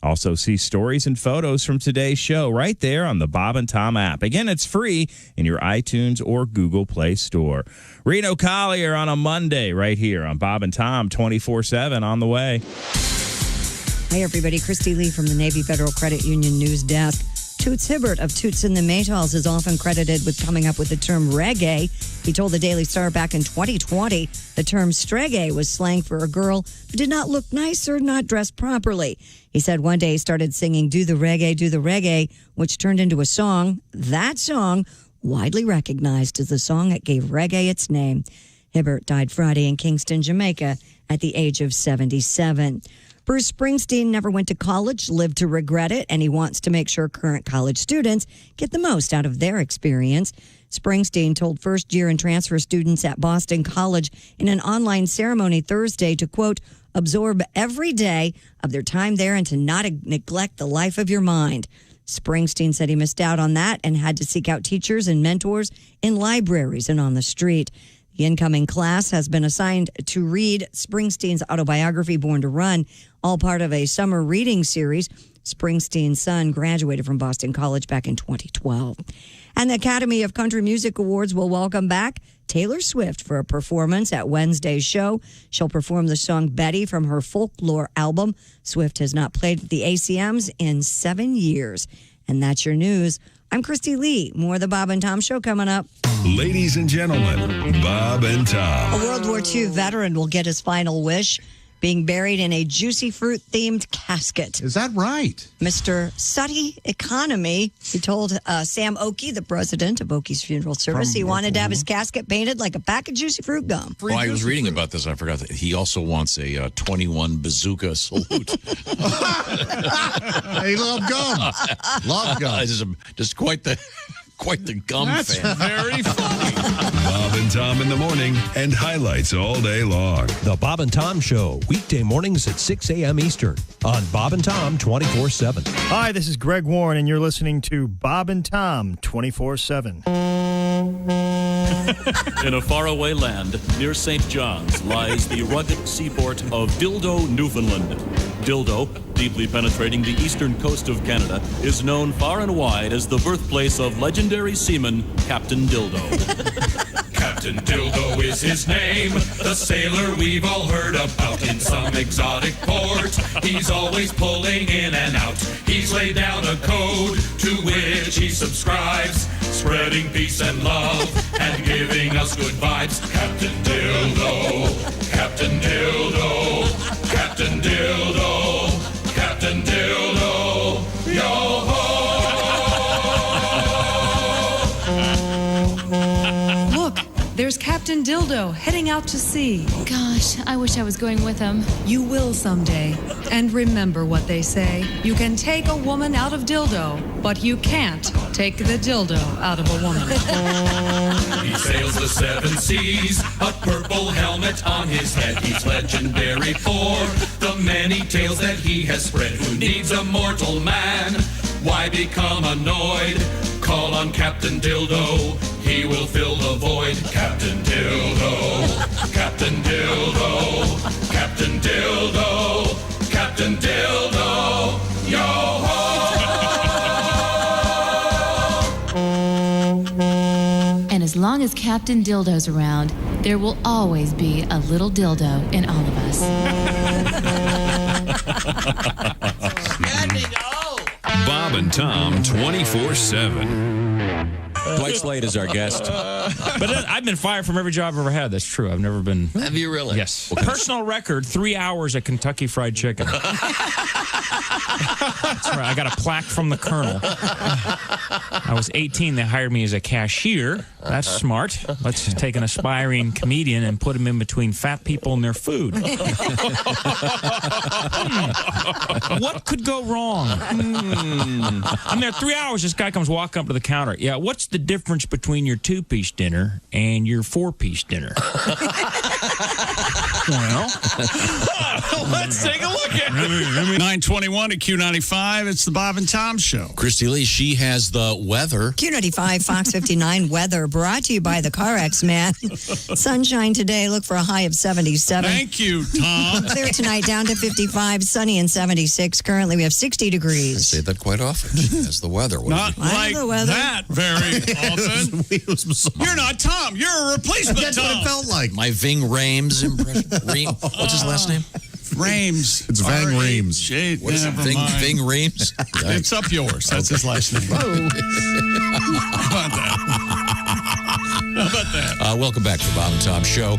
Also, see stories and photos from today's show right there on the Bob and Tom app. Again, it's free in your iTunes or Google Play Store. Reno Collier on a Monday right here on Bob and Tom 24/7 on the way.
Hey, everybody. Christy Lee from the Navy Federal Credit Union News Desk. Toots Hibbert of Toots and the Maytals is often credited with coming up with the term reggae. He told the Daily Star back in 2020 the term streggae was slang for a girl who did not look nice or not dressed properly. He said one day he started singing do the reggae, which turned into a song. That song, widely recognized as the song that gave reggae its name. Hibbert died Friday in Kingston, Jamaica at the age of 77. Bruce Springsteen never went to college, lived to regret it, and he wants to make sure current college students get the most out of their experience. Springsteen told first-year and transfer students at Boston College in an online ceremony Thursday to, quote, absorb every day of their time there and to not neglect the life of your mind. Springsteen said he missed out on that and had to seek out teachers and mentors in libraries and on the street. The incoming class has been assigned to read Springsteen's autobiography, Born to Run, all part of a summer reading series. Springsteen's son graduated from Boston College back in 2012. And the Academy of Country Music Awards will welcome back Taylor Swift for a performance at Wednesday's show. She'll perform the song Betty from her Folklore album. Swift has not played at the ACMs in 7 years. And that's your news. I'm Christy Lee. More of the Bob and Tom Show coming up.
Ladies and gentlemen, Bob and Tom.
A World War II veteran will get his final wish, being buried in a juicy fruit-themed casket.
Is that right?
Mr. Sutty Economy, he told Sam Oakey, the president of Oakey's Funeral Service, he wanted to have his casket painted like a pack of juicy fruit gum.
Well, I was reading about this. I forgot that he also wants a 21 bazooka salute.
They love gum. Love gum.
Just quite the gum
That's
fan.
very funny.
Bob and Tom in the morning and highlights all day long.
The Bob and Tom Show, weekday mornings at 6 a.m. Eastern on Bob and Tom 24/7.
Hi, this is Greg Warren, and you're listening to Bob and Tom 24/7.
In a faraway land near St. John's lies the rugged seaport of Dildo, Newfoundland. Dildo, deeply penetrating the eastern coast of Canada, is known far and wide as the birthplace of legendary seaman Captain Dildo. Captain Dildo is his name, the sailor we've all heard about in some exotic port. He's always pulling in and out. He's laid down a code to which he subscribes, spreading peace and love and giving us good vibes. Captain Dildo, Captain Dildo, Captain Dildo, Captain Dildo, yo-ho!
Look, there's Captain Dildo heading out to sea.
Gosh, I wish I was going with him.
You will someday. And remember what they say. You can take a woman out of dildo, but you can't take the dildo out of a woman.
He sails the 7 seas, a purple helmet on his head. He's legendary for the many tales that he has spread. Who needs a mortal man? Why become annoyed? Call on Captain Dildo, he will fill the void. Captain Dildo, Captain Dildo, Captain Dildo, Captain Dildo, yo-ho!
And as long as Captain Dildo's around, there will always be a little dildo in all of us.
Bob and Tom 24/7.
Dwight Slade is our guest.
But I've been fired from every job I've ever had. That's true. I've never been.
Have you really?
Yes. Personal record: 3 hours at Kentucky Fried Chicken. That's right. I got a plaque from the Colonel. I was 18. They hired me as a cashier. That's smart. Let's take an aspiring comedian and put him in between fat people and their food. What could go wrong? I'm there 3 hours. This guy comes walking up to the counter. Yeah, what's the difference between your 2-piece dinner and your 4-piece dinner?
Well, let's take a look at it. 921 at Q95. Q95. It's the Bob and Tom Show.
Christy Lee, she has the weather.
Q95 Fox 59 weather brought to you by the CarX Man. Sunshine today. Look for a high of 77.
Thank you, Tom.
Clear tonight down to 55. Sunny and 76. Currently we have 60
I
degrees.
say that quite often. She has the weather. What
Not
do you-
like
the weather.
that very often. You're not Tom. You're a replacement
That's
Tom.
what it felt like.
My Ving Rhames impression. What's his last name?
Rames.
It's Vang Reams.
What is it? Ving Rhames?
It's up yours. That's his last name. How about that? How about that?
Welcome back to the Bob and Tom Show.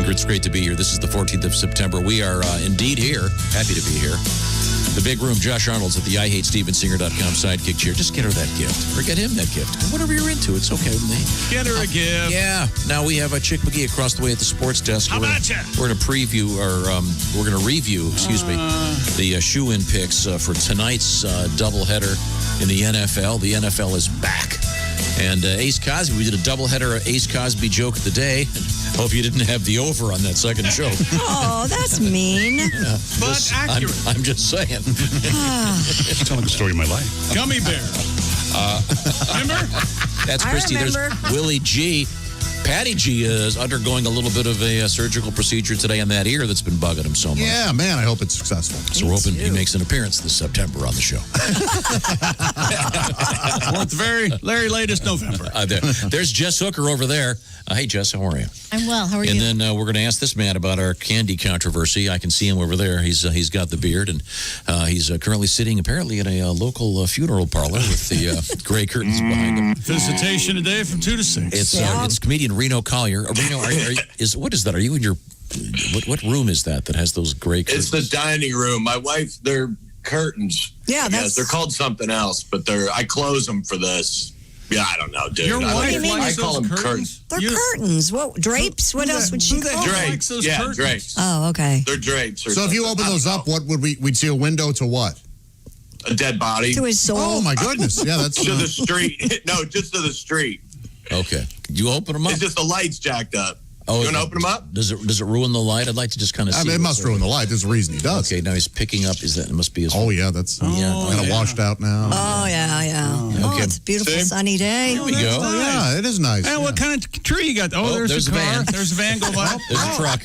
It's great to be here. This is the 14th of September. We are indeed here. Happy to be here. The big room, Josh Arnold's at the IHateStevensinger.com sidekick chair. Just get her that gift. Or get him that gift. Whatever you're into, it's okay with me.
Get her a gift.
Yeah. Now we have Chick McGee across the way at the sports desk.
How about ya?
We're going to preview, or we're going to review, the shoe-in picks for tonight's doubleheader in the NFL. The NFL is back. And Ace Cosby, we did a doubleheader Ace Cosby joke of the day. Hope you didn't have the over on that second show.
Oh, that's mean.
Yeah.
But accurate.
I'm just saying.
It's like the story of my life.
Gummy bear. Remember?
That's
I
Christy. There's
remember.
Willie G. Patty G is undergoing a little bit of a surgical procedure today on that ear that's been bugging him so much.
Yeah, man, I hope it's successful.
So we're hoping he makes an appearance this September on the show.
Or at the very latest November.
There's Jess Hooker over there. Hey, Jess, how are you?
I'm well. How are
And
you?
then we're going to ask this man about our candy controversy. I can see him over there. He's got the beard, and he's currently sitting apparently in a local funeral parlor with the gray curtains behind him.
Visitation today from 2 to 6.
It's comedian Reno Collier. Reno, what is that? Are you in your what room is that has those gray curtains?
It's the dining room. My wife, they're curtains.
Yeah,
Yes, they're called something else, but I close them for this. Yeah, I don't know, dude.
Your wife
I
likes
call
those
them
curtains?
They're curtains. What, drapes? What else would she call them?
Drapes.
those
Yeah,
curtains?
drapes.
Oh, okay.
They're drapes. Or
So if you
something.
open those up, what would we'd see a window to what?
A dead body.
To his soul.
Oh my goodness. Yeah, that's
To the street. No, just to the street.
Okay. You open them up?
It's just the lights jacked up.
Oh,
you want to open them up?
Does it ruin the light? I'd like to just kind of see.
I mean, it must ruin the light. There's a reason he does.
Okay, now he's picking up. It must be his.
Oh yeah, that's kind of washed out now.
Oh, yeah. Oh,
Okay.
it's a beautiful
See?
sunny day.
Here we go.
Oh, yeah, it is nice.
And what kind of tree you got? Oh, there's a car.
van.
There's a van go by.
There's a truck.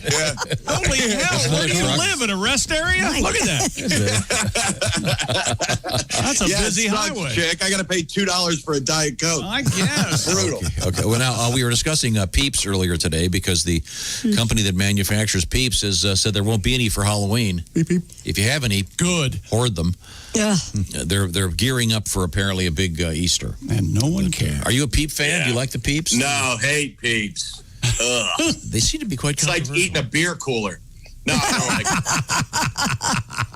Holy hell, where do you
truck.
live? In a rest area?
My
Look at that. That's a busy
it sucks,
highway.
chick. I got to pay $2 for a Diet Coke.
I guess.
Brutal.
Okay. Well, now we were discussing Peeps earlier today because the company that manufactures Peeps has said there won't be any for Halloween.
Beep, beep.
If you have any,
Good.
hoard them.
Yeah.
They're gearing up for apparently a big Easter.
And no one cares.
Are you a Peep fan? Do you like the Peeps?
No, hate Peeps. Ugh.
They seem to be quite
It's like
controversial.
eating a beer cooler. No, I don't like it.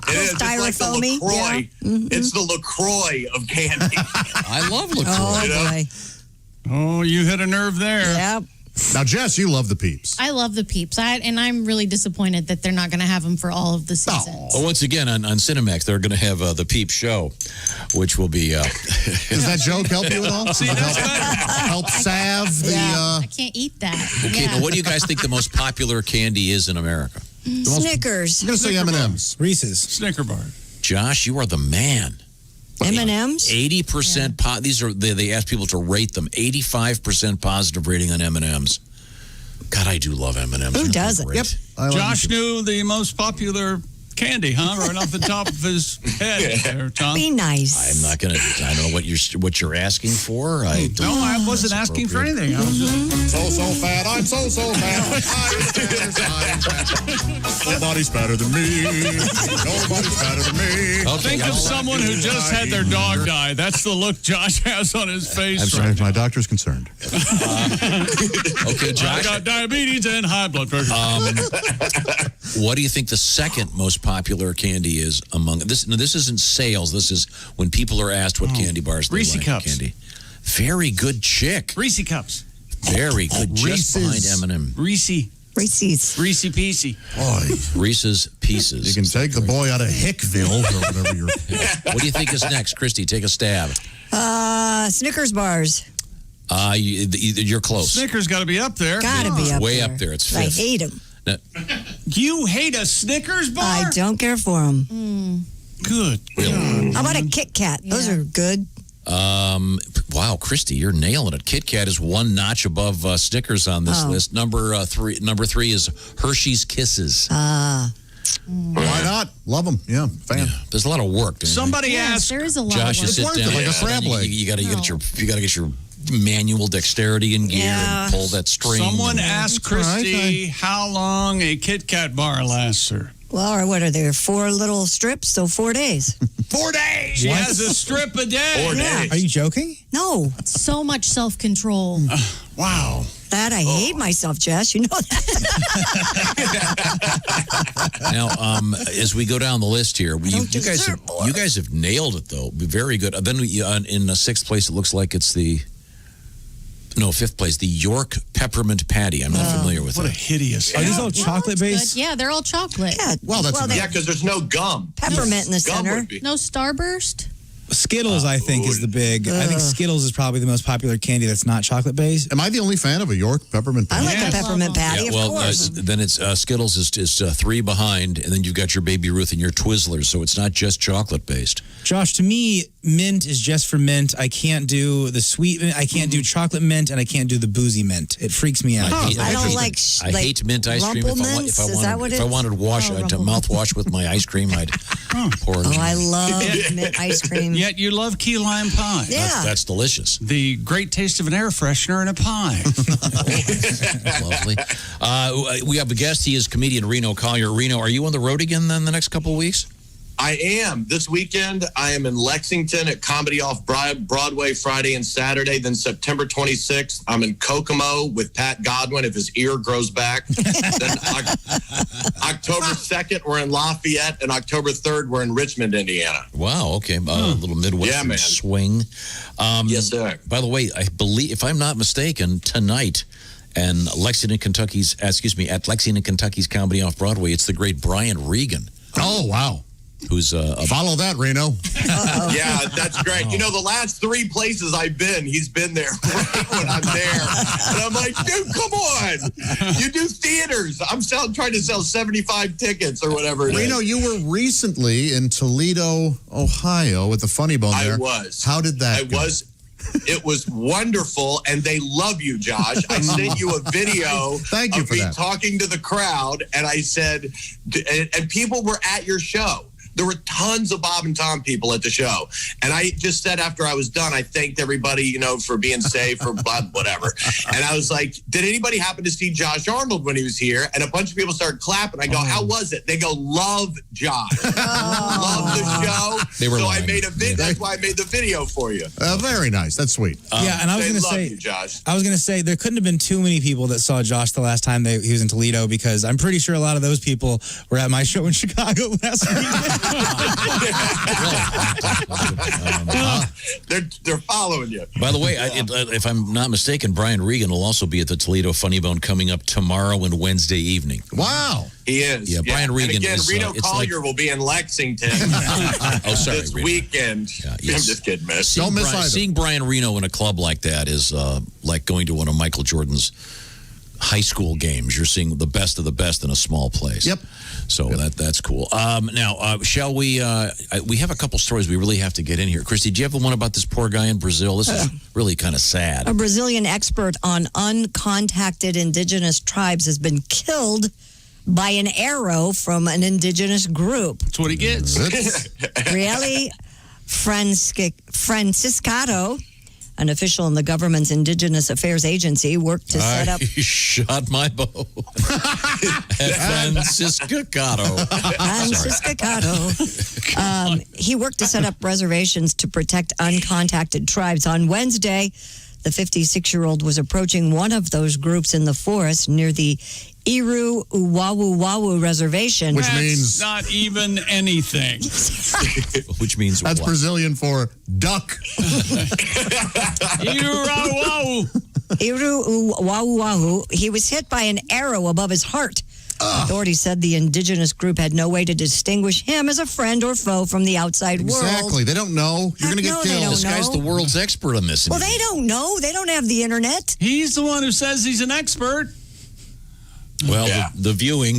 It is. It's like the
Styrofoamy,
LaCroix.
yeah.
It's the LaCroix of candy.
I love LaCroix.
Oh,
You know?
boy.
Oh, you hit a nerve there.
Yep.
Now, Jess, you love the Peeps.
I love the Peeps. And I'm really disappointed that they're not going to have them for all of the seasons.
Well, once again, on Cinemax, they're going to have the Peep Show, which will be...
Does that joke help you at all? Does it help salve the...
I can't eat that.
Okay,
Yeah.
now what do you guys think the most popular candy is in America?
Snickers.
I'm going to say M&M's.
Reese's.
Snicker bar.
Josh, you are the man.
M&M's?
80% these are they ask people to rate them. 85% positive rating on M&Ms. God, I do love M&Ms.
Who doesn't?
Yep. I like
Josh
it.
knew the most popular candy, huh? Right off the top of his head there, Tom.
Be nice.
I'm not going to... I don't know what you're asking for. I don't,
No, I wasn't asking for anything. I was just...
So fat, I'm so fat. Nobody's fatter than me. Nobody's fatter than me.
Think of someone who just had their dog die. That's the look Josh has on his face.
I'm sorry, my doctor's concerned.
Okay,
I
Josh.
got diabetes and high blood pressure.
What do you think the second most popular candy is among this? No, this isn't sales. This is when people are asked what candy bars they
Reese
like.
Cups.
Candy. Very good chick.
Reese Cups.
Very good. Just
Reese's.
behind M&M.
Reese.
Reese's.
Reese Piecey.
Boy,
Reese's Pieces.
you can take the boy out of Hickville or whatever you're...
What do you think is next, Christy? Take a stab.
Snickers bars.
You're close.
Snickers got to be up there.
Gotta be up
Way
there.
up there. It's
I
fifth.
hate them.
You hate a Snickers bar?
I don't care for them.
Good.
How about a Kit Kat? Those are good.
Wow, Christy, you're nailing it. Kit Kat is one notch above Snickers on this list. Number three is Hershey's Kisses.
Why not? Love them. Yeah, fan.
Yeah, there's a lot of work.
Somebody asked
there is a lot
Josh,
of
you
work.
sit
It's worth
down.
it, like a crab leg.
You got to get your manual dexterity in gear and pull that string.
Someone asked Christy how long a Kit Kat bar lasts her.
Well, or what are there? 4 little strips, so 4 days.
4 days. She has a strip a day.
4 days.
Are you joking?
No.
So much self-control.
Wow.
That I hate myself, Jess. You know that.
Now, as we go down the list here, you guys have nailed it though. Very good. Then in the 6th place, it looks like it's the 5th place, the York Peppermint Patty. I'm not familiar with
What a
that.
hideous.
Are these all chocolate based?
Good. Yeah, they're all chocolate.
Yeah.
Well, that's
Yeah, because there's no gum.
Peppermint in the
Gum
center.
would be.
No Starburst?
Skittles, I think, is the big. I think Skittles is probably the most popular candy that's not chocolate based.
Am I the only fan of a York peppermint
I
patty?
like the peppermint patty,
well,
of course.
then it's Skittles is 3 behind, and then you've got your Baby Ruth and your Twizzlers, so it's not just chocolate based.
Josh, to me, mint is just for mint. I can't do the sweet mint. I can't do chocolate mint, and I can't do the boozy mint. It freaks me out.
I don't like
I hate mint ice cream.
Rumplemint's? Is that what it
If I
is?
wanted to mouthwash with my ice cream, I'd pour it.
Oh, I love mint ice cream.
Yet you love key lime pie.
Yeah.
That's delicious.
The great taste of an air freshener in a pie.
Lovely. We have a guest. He is comedian Reno Collier. Reno, are you on the road again then the next couple of weeks?
I am. This weekend, I am in Lexington at Comedy Off Broadway Friday and Saturday. Then September 26th, I'm in Kokomo with Pat Godwin if his ear grows back. Then October 2nd, we're in Lafayette. And October 3rd, we're in Richmond, Indiana.
Wow. Okay. A little Midwestern swing.
Yes, sir.
By the way, I believe, if I'm not mistaken, tonight and at Lexington, Kentucky's Comedy Off Broadway, it's the great Brian Regan.
Oh, wow.
Who's
follow that, Reno?
Yeah, that's great. You know, the last 3 places I've been, he's been there right when I'm there. And I'm like, dude, come on. You do theaters. I'm trying to sell 75 tickets or whatever it is.
Reno, you were recently in Toledo, Ohio at the Funny Bone there.
I was.
How did that go?
It was wonderful, and they love you, Josh. I sent you a video
Thank you
of
for
me
that.
talking to the crowd, and I said, and people were at your show. There were tons of Bob and Tom people at the show. And I just said after I was done, I thanked everybody, for being safe or whatever. And I was like, did anybody happen to see Josh Arnold when he was here? And a bunch of people started clapping. I go, how was it? They go, love Josh. Love the show.
They were
so
lying.
I made a video. That's why I made the video for you.
Very nice. That's sweet.
Yeah, and I was
They
going to
love
say,
you, Josh.
I was going to say there couldn't have been too many people that saw Josh the last time he was in Toledo because I'm pretty sure a lot of those people were at my show in Chicago last week.
They're following you.
By the way, if I'm not mistaken, Brian Regan will also be at the Toledo Funny Bone coming up tomorrow and Wednesday evening.
Wow.
He is.
Yeah, Brian Regan
and again,
is,
Reno
it's
Collier will be in Lexington this
Reno.
weekend. I'm just kidding, man.
Seeing Brian Reno in a club like that is like going to one of Michael Jordan's high school games. You're seeing the best of the best in a small place.
Yep.
So that's cool. Now, shall we? We have a couple stories we really have to get in here. Christy, do you have the one about this poor guy in Brazil? This is really kind of sad.
A Brazilian expert on uncontacted indigenous tribes has been killed by an arrow from an indigenous group.
That's what he gets.
Rieli Franciscato, an official in the government's Indigenous Affairs Agency, worked to set up...
I shot my bow at Francisca Cotto.
He worked to set up reservations to protect uncontacted tribes. On Wednesday, the 56-year-old was approaching one of those groups in the forest near the Iru Uwawu Reservation.
Which means...
not even anything.
Which means
That's
what?
Brazilian for duck.
Iru Uwawu. He was hit by an arrow above his heart. Authorities said the indigenous group had no way to distinguish him as a friend or foe from the outside world.
Exactly. They don't know. You're going to get killed.
This guy's the world's expert on this.
Well, they don't know. They don't have the internet.
He's the one who says he's an expert.
Well, the viewing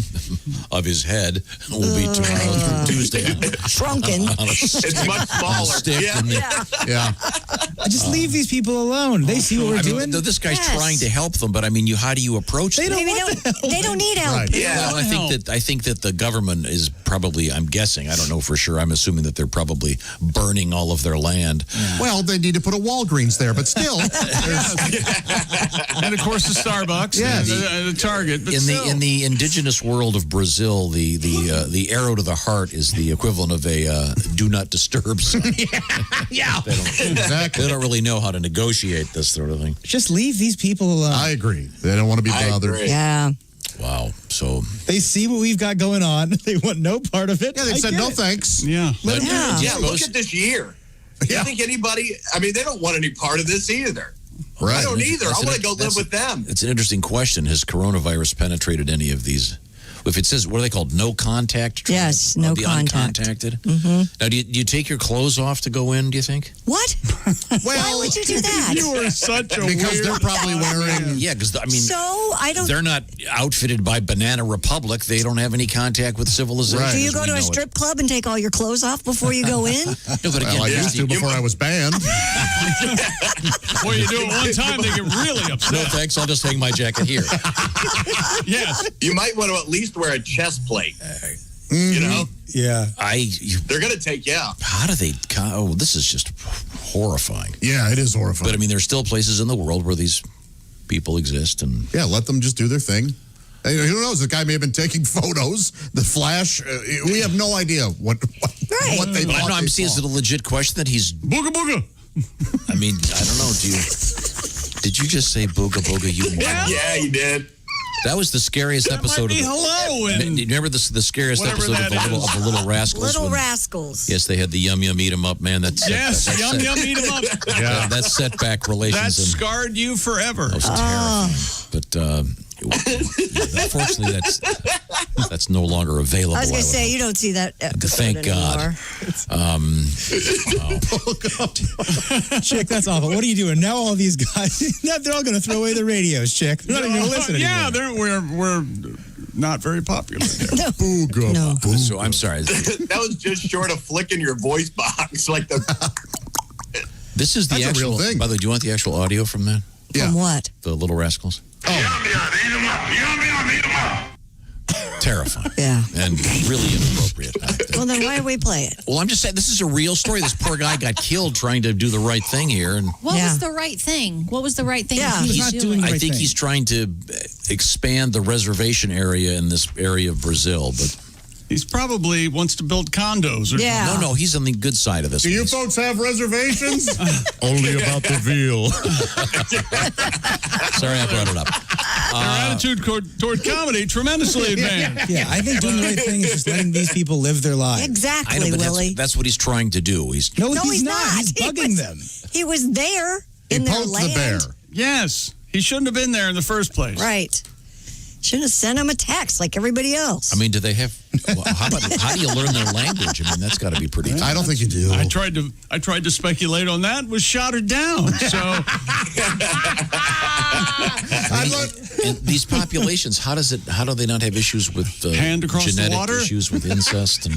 of his head will be tomorrow through Tuesday.
Shrunken.
It's much smaller.
Yeah.
Just leave these people alone. They see what we're doing.
This guy's trying to help them, but I mean, how do you approach them?
They don't need help.
Right.
Yeah.
Well, I think that the government is probably, I'm guessing, I don't know for sure, I'm assuming that they're probably burning all of their land.
Well, they need to put a Walgreens there, but still.
And of course the Starbucks and the Target. But
in the indigenous world of Brazil, the arrow to the heart is the equivalent of a do not disturb sign.
Yeah.
They don't really know how to negotiate this sort of thing.
Just leave these people alone.
I agree. They don't want to be bothered.
Yeah.
Wow. So
they see what we've got going on. They want no part of it.
Yeah, they said no thanks.
Yeah.
Look at this year. You think anybody, I mean, they don't want any part of this either.
Right.
I don't either. I want to go live with them.
It's an interesting question. Has coronavirus penetrated any of these? If it says, what are they called? No contact?
Yes, no
the
contact.
uncontacted?
Mm-hmm.
Now, do you take your clothes off to go in, do you think?
What? Why would you do that?
You are such a
Because
weird
they're probably wearing.
Yeah, because, I mean,
So, I don't.
they're not outfitted by Banana Republic. They don't have any contact with civilization.
Do you
as
go
we
to a
know it.
strip club and take all your clothes off before you go in?
No, but again,
Well, I used to before I was banned.
Boy, you do it one time, they get really upset.
No thanks, I'll just hang my jacket here.
Yes.
You might want to at least wear a chest plate.
Mm-hmm.
You know?
Yeah.
They're going to take you out.
How do they? Oh, this is just horrifying.
Yeah, it is horrifying.
But I mean, there's still places in the world where these people exist, and
yeah, let them just do their thing. Hey, who knows? The guy may have been taking photos. The flash. We have no idea what they thought.
I'm saying, is it a legit question that he's
booga booga?
I mean, I don't know. Did you just say booga booga? You
Yeah, you did.
That was the scariest episode of
hello.
Do you remember the scariest
Whatever
episode of the Little Rascals?
Little Rascals.
Yes, they had the yum eat 'em up, man. That's
Yes, yum eat 'em up.
Yeah, that set back relations.
That scarred you forever.
That was terrifying. But unfortunately, that's no longer available.
I was going to say,
hope.
you don't see that episode
Thank God.
anymore.
Chick, that's awful. What are you doing? Now all these guys, now they're all going to throw away the radios, Chick. They're not even going to listen anymore.
Yeah, we're not very popular there.
No.
So I'm sorry.
That was just short of flicking your voice box. Like the.
This is the
That's a
actual
real thing.
By the way, do you want the actual audio from that?
From what?
The Little Rascals? Terrifying.
Yeah.
And really inappropriate.
Well, then why do we play it?
Well, I'm just saying, this is a real story. This poor guy got killed trying to do the right thing here. And
What was the right thing? What was the right thing?
Yeah.
he was
not
doing?
doing the
I
right
think
thing.
he's trying to expand the reservation area in this area of Brazil. But
He's probably wants to build condos. Or
Yeah.
no, he's on the good side of this.
Do you
He's-
folks have reservations? Only about the veal.
Sorry, I brought it up.
Their attitude toward comedy tremendously advanced.
Yeah, I think doing the right thing is just letting these people live their lives.
I
Exactly,
know, but
Willie.
that's what he's trying to do.
No,
No,
he's
he's
not.
not.
He's
He
bugging
was-
them.
He was there in
He
their
poked
land.
the bear.
Yes, he shouldn't have been there in the first place.
Right. Shouldn't have sent him a text like everybody else.
I mean, do they have? Well, how do you learn their language? I mean, that's got to be pretty.
I don't think you do.
I tried to speculate on that, was shot her down. So
And these populations, how do they not have issues with
Hand across the
genetic
water?
issues with incest and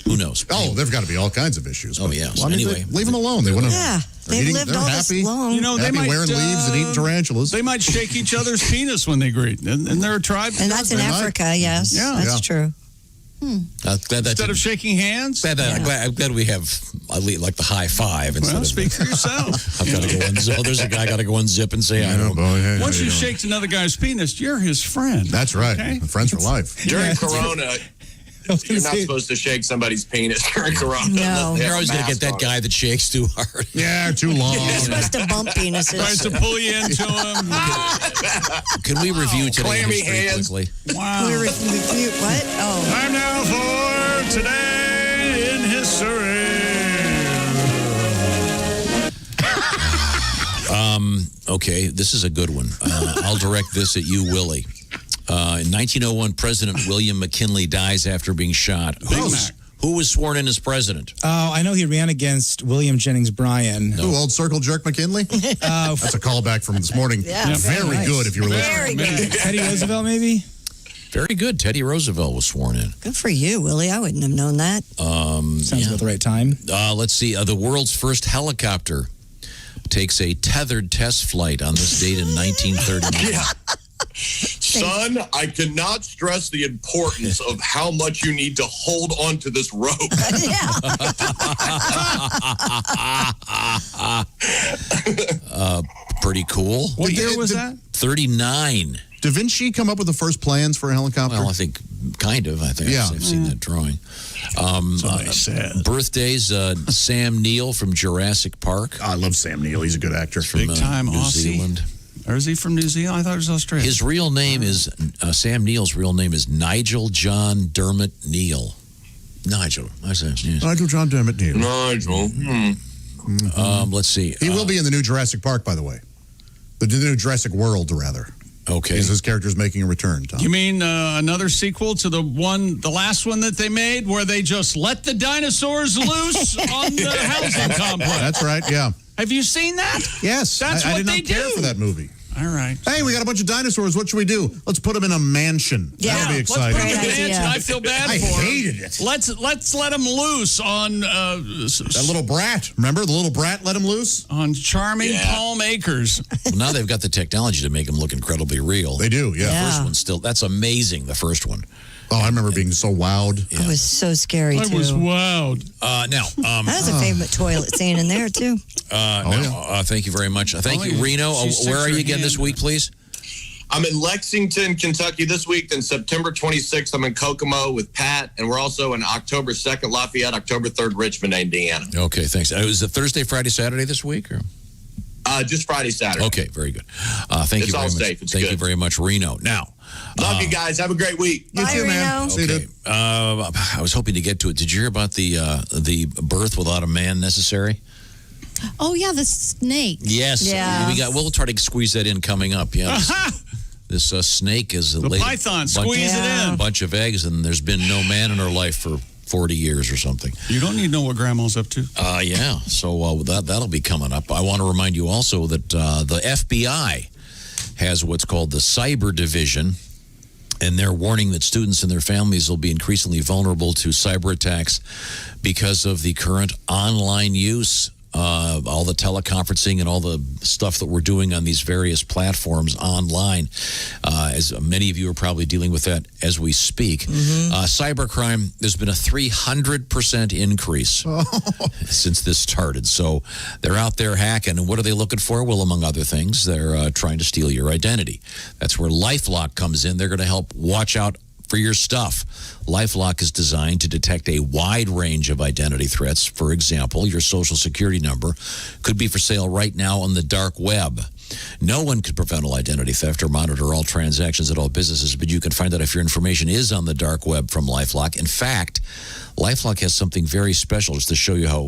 who knows?
Oh, there've got to be all kinds of issues.
Oh, yeah.
Well, I mean,
Anyway.
leave them alone. They want to.
Yeah, they've lived
they're
all
happy.
this long.
you know they
Happy
might
wearing leaves and eating tarantulas.
They might shake each other's penis when they greet, and they're a tribe.
And that's in
They might.
Africa, yes.
Yeah.
That's
Yeah.
true.
Glad that
Instead of shaking hands.
I'm glad we have like the high five instead
Well,
of.
speak for yourself.
I've got to go unzip. Oh, there's a guy got to go unzip and say, I don't.
Once you shake another guy's penis, you're his friend.
That's right.
Okay?
Friends for life.
During Corona, you're not supposed to shake somebody's penis during Corona.
No.
They
You're
have
always
a
going to get
mask
that
on.
guy that shakes too hard.
Yeah, too long.
You're supposed to bump
Tries
penises.
to pull you into him.
Can we review today
Clammy
history
hands.
quickly?
Wow.
What? Oh.
Time now for Today in History.
Okay, this is a good one. I'll direct this at you, Willie. In 1901, President William McKinley dies after being shot. Who was sworn in as president?
Oh, I know he ran against William Jennings Bryan.
Who, old Circle Jerk McKinley? That's a callback from this morning.
Yeah,
very
nice.
good if you were listening.
Very good.
Teddy Roosevelt, maybe?
Very good. Teddy Roosevelt was sworn in.
Good for you, Willie. I wouldn't have known that.
Sounds about the right time.
Let's see. The world's first helicopter takes a tethered test flight on this date in 1939.
Yeah. Son, I cannot stress the importance of how much you need to hold on to this rope.
Pretty cool.
What year was that?
39.
Da Vinci come up with the first plans for a helicopter?
Well, I think kind of. I think
Yeah.
I've seen that drawing.
Somebody said.
Birthdays, Sam Neill from Jurassic Park.
I love Sam Neill. He's a good actor.
From,
Big time
New
Aussie.
Zealand.
Or is he from New Zealand? I thought it was Australia.
His real name is, Sam Neill's real name is Nigel John Dermot Neal. Nigel. I said, yes.
Nigel John Dermot Neal.
Nigel.
Let's see.
He will be in the new Jurassic Park, by the way. The new Jurassic World, rather.
Okay.
His character's making a return, Tom.
You mean another sequel to the last one that they made where they just let the dinosaurs loose on the housing complex?
That's right, yeah.
Have you seen that?
Yes.
That's
I
what
did
they
not care
do.
for that movie.
All right.
Hey, we got a bunch of dinosaurs. What should we do? Let's put them in a mansion. That'll be exciting.
Let's put them in a mansion. I feel bad
I
for them.
hated it.
Let's let them loose on
That little brat. Remember the little brat let him loose?
on charming Palm Acres.
Well, now they've got the technology to make them look incredibly real.
They do, yeah.
The first one still, that's amazing, the first one.
Oh, I remember being so wowed.
It was so scary, too.
I was wowed.
Now,
That was a favorite toilet scene in there, too.
thank you very much. Thank you, Reno. Where are you again this week, please?
I'm in Lexington, Kentucky this week. Then September 26th, I'm in Kokomo with Pat. And we're also in October 2nd, Lafayette, October 3rd, Richmond, Indiana.
Okay, thanks. Was it Thursday, Friday, Saturday this week? Or?
Just Friday, Saturday.
Okay, very good. Thank you very
all
much.
safe. It's
Thank you
good.
very much, Reno. Now,
Love you guys. Have a great week.
You too, man. See you,
okay.
dude.
I was hoping to get to it. Did you hear about the birth without a man necessary?
Oh, yeah, the snake.
Yes.
Yeah.
We'll try to squeeze that in coming up. Yeah. This snake is
The python, squeeze it in.
A bunch of eggs, and there's been no man in her life for 40 years or something.
You don't need to know what Grandma's up to.
Yeah. So that'll be coming up. I want to remind you also that the FBI has what's called the Cyber Division, and they're warning that students and their families will be increasingly vulnerable to cyber attacks because of the current online use. All the teleconferencing and all the stuff that we're doing on these various platforms online. As many of you are probably dealing with that as we speak. Cybercrime, there's been a 300% increase since this started. So they're out there hacking. And what are they looking for? Well, among other things, they're trying to steal your identity. That's where LifeLock comes in. They're going to help watch out for your stuff. LifeLock is designed to detect a wide range of identity threats. For example, your social security number could be for sale right now on the dark web. No one could prevent all identity theft or monitor all transactions at all businesses, but you can find out if your information is on the dark web from LifeLock. In fact, LifeLock has something very special just to show you how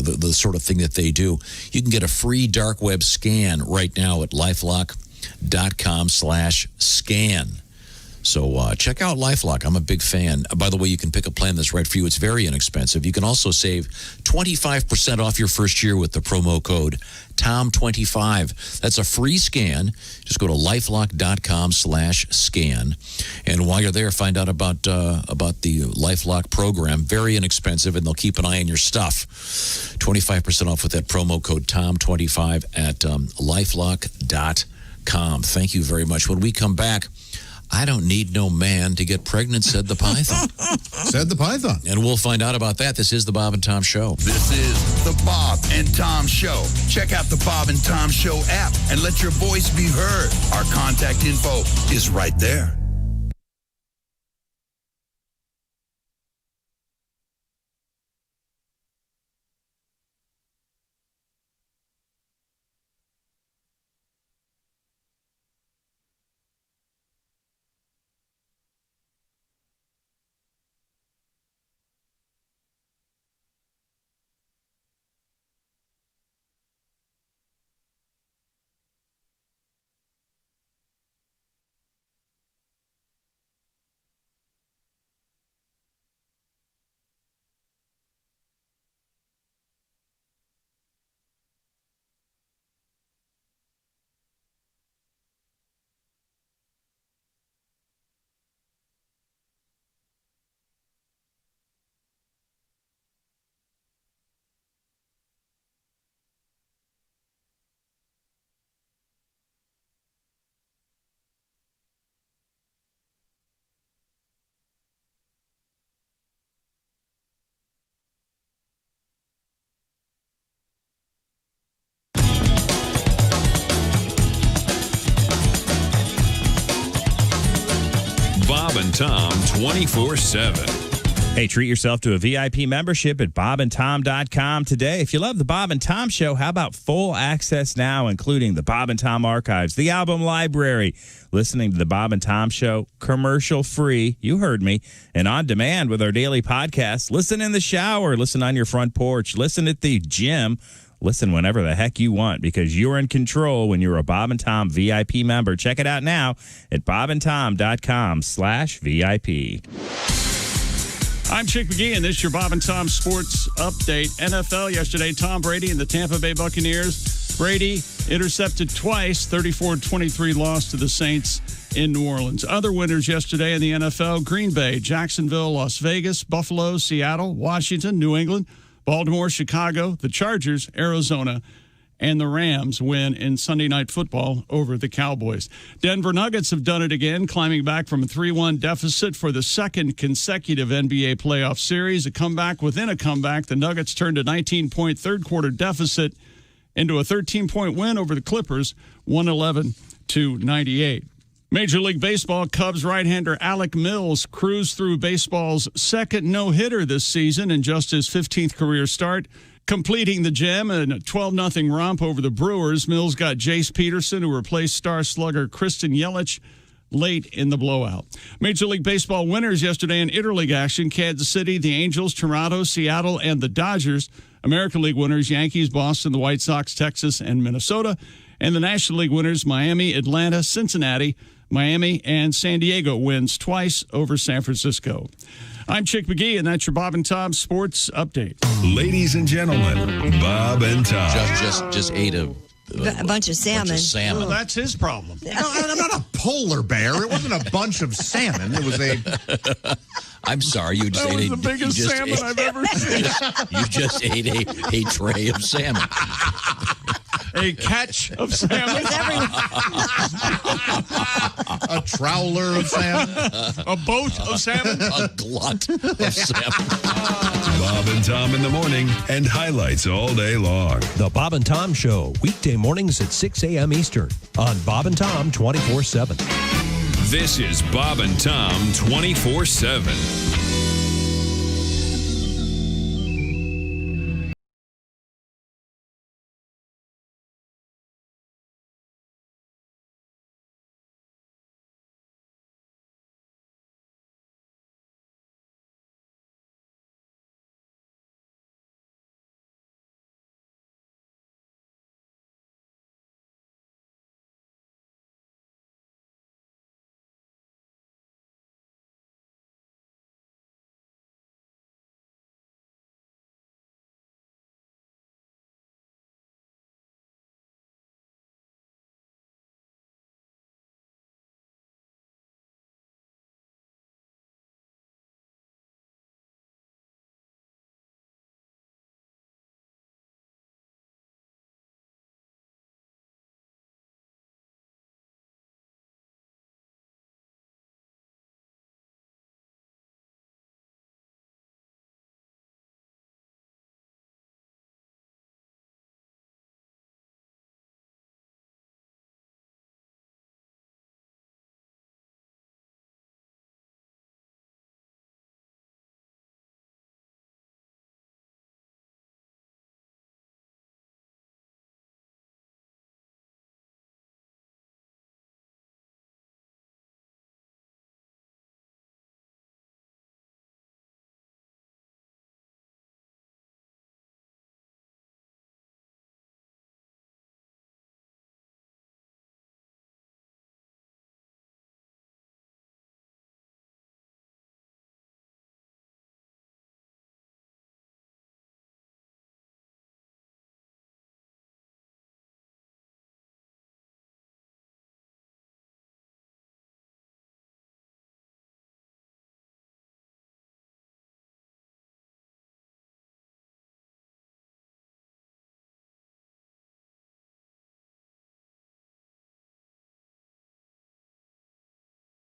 the sort of thing that they do. You can get a free dark web scan right now at lifelock.com/scan. So check out LifeLock. I'm a big fan. By the way, you can pick a plan that's right for you. It's very inexpensive. You can also save 25% off your first year with the promo code TOM25. That's a free scan. Just go to lifelock.com/scan. And while you're there, find out about the LifeLock program. Very inexpensive, and they'll keep an eye on your stuff. 25% off with that promo code TOM25 at lifelock.com. Thank you very much. When we come back, I don't need no man to get pregnant, said the python.
Said the python.
And we'll find out about that. This is the Bob and Tom Show.
This is the Bob and Tom Show. Check out the Bob and Tom Show app and let your voice be heard. Our contact info is right there.
and Tom 24/7.
Hey, treat yourself to a VIP membership at bobandtom.com today. If you love the Bob and Tom Show, how about full access now, including the Bob and Tom archives, the album library, listening to the Bob and Tom Show commercial-free, you heard me, and on demand with our daily podcasts. Listen in the shower, listen on your front porch, listen at the gym, listen whenever the heck you want, because you're in control when you're a Bob and Tom VIP member. Check it out now at bobandtom.com/VIP.
I'm Chick McGee, and this is your Bob and Tom Sports Update. NFL yesterday, Tom Brady and the Tampa Bay Buccaneers. Brady intercepted twice, 34-23 loss to the Saints in New Orleans. Other winners yesterday in the NFL, Green Bay, Jacksonville, Las Vegas, Buffalo, Seattle, Washington, New England, Baltimore, Chicago, the Chargers, Arizona, and the Rams win in Sunday Night Football over the Cowboys. Denver Nuggets have done it again, climbing back from a 3-1 deficit for the second consecutive NBA playoff series. A comeback within a comeback. The Nuggets turned a 19-point third-quarter deficit into a 13-point win over the Clippers, 111-98. Major League Baseball, Cubs right-hander Alec Mills cruised through baseball's second no-hitter this season in just his 15th career start. Completing the gem in a 12-0 romp over the Brewers, Mills got Jace Peterson, who replaced star slugger Kristen Yelich, late in the blowout. Major League Baseball winners yesterday in interleague action: Kansas City, the Angels, Toronto, Seattle, and the Dodgers. American League winners: Yankees, Boston, the White Sox, Texas, and Minnesota. And the National League winners: Miami, Atlanta, Cincinnati, Miami, and San Diego wins twice over San Francisco. I'm Chick McGee, and that's your Bob and Tom Sports Update.
Ladies and gentlemen, Bob and Tom.
Just ate a
bunch of salmon.
Well, that's his problem.
No, I'm not a polar bear. It wasn't a bunch of salmon. It was a...
I'm sorry, you just
That
ate
was the biggest salmon I've ever seen.
You just ate a tray of salmon.
A catch of salmon.
A trawler of salmon.
A boat of salmon.
A glut of salmon.
Bob and Tom in the morning and highlights all day long.
The Bob and Tom Show, weekday mornings at 6 a.m. Eastern on Bob and Tom 24/7.
This is Bob and Tom 24/7.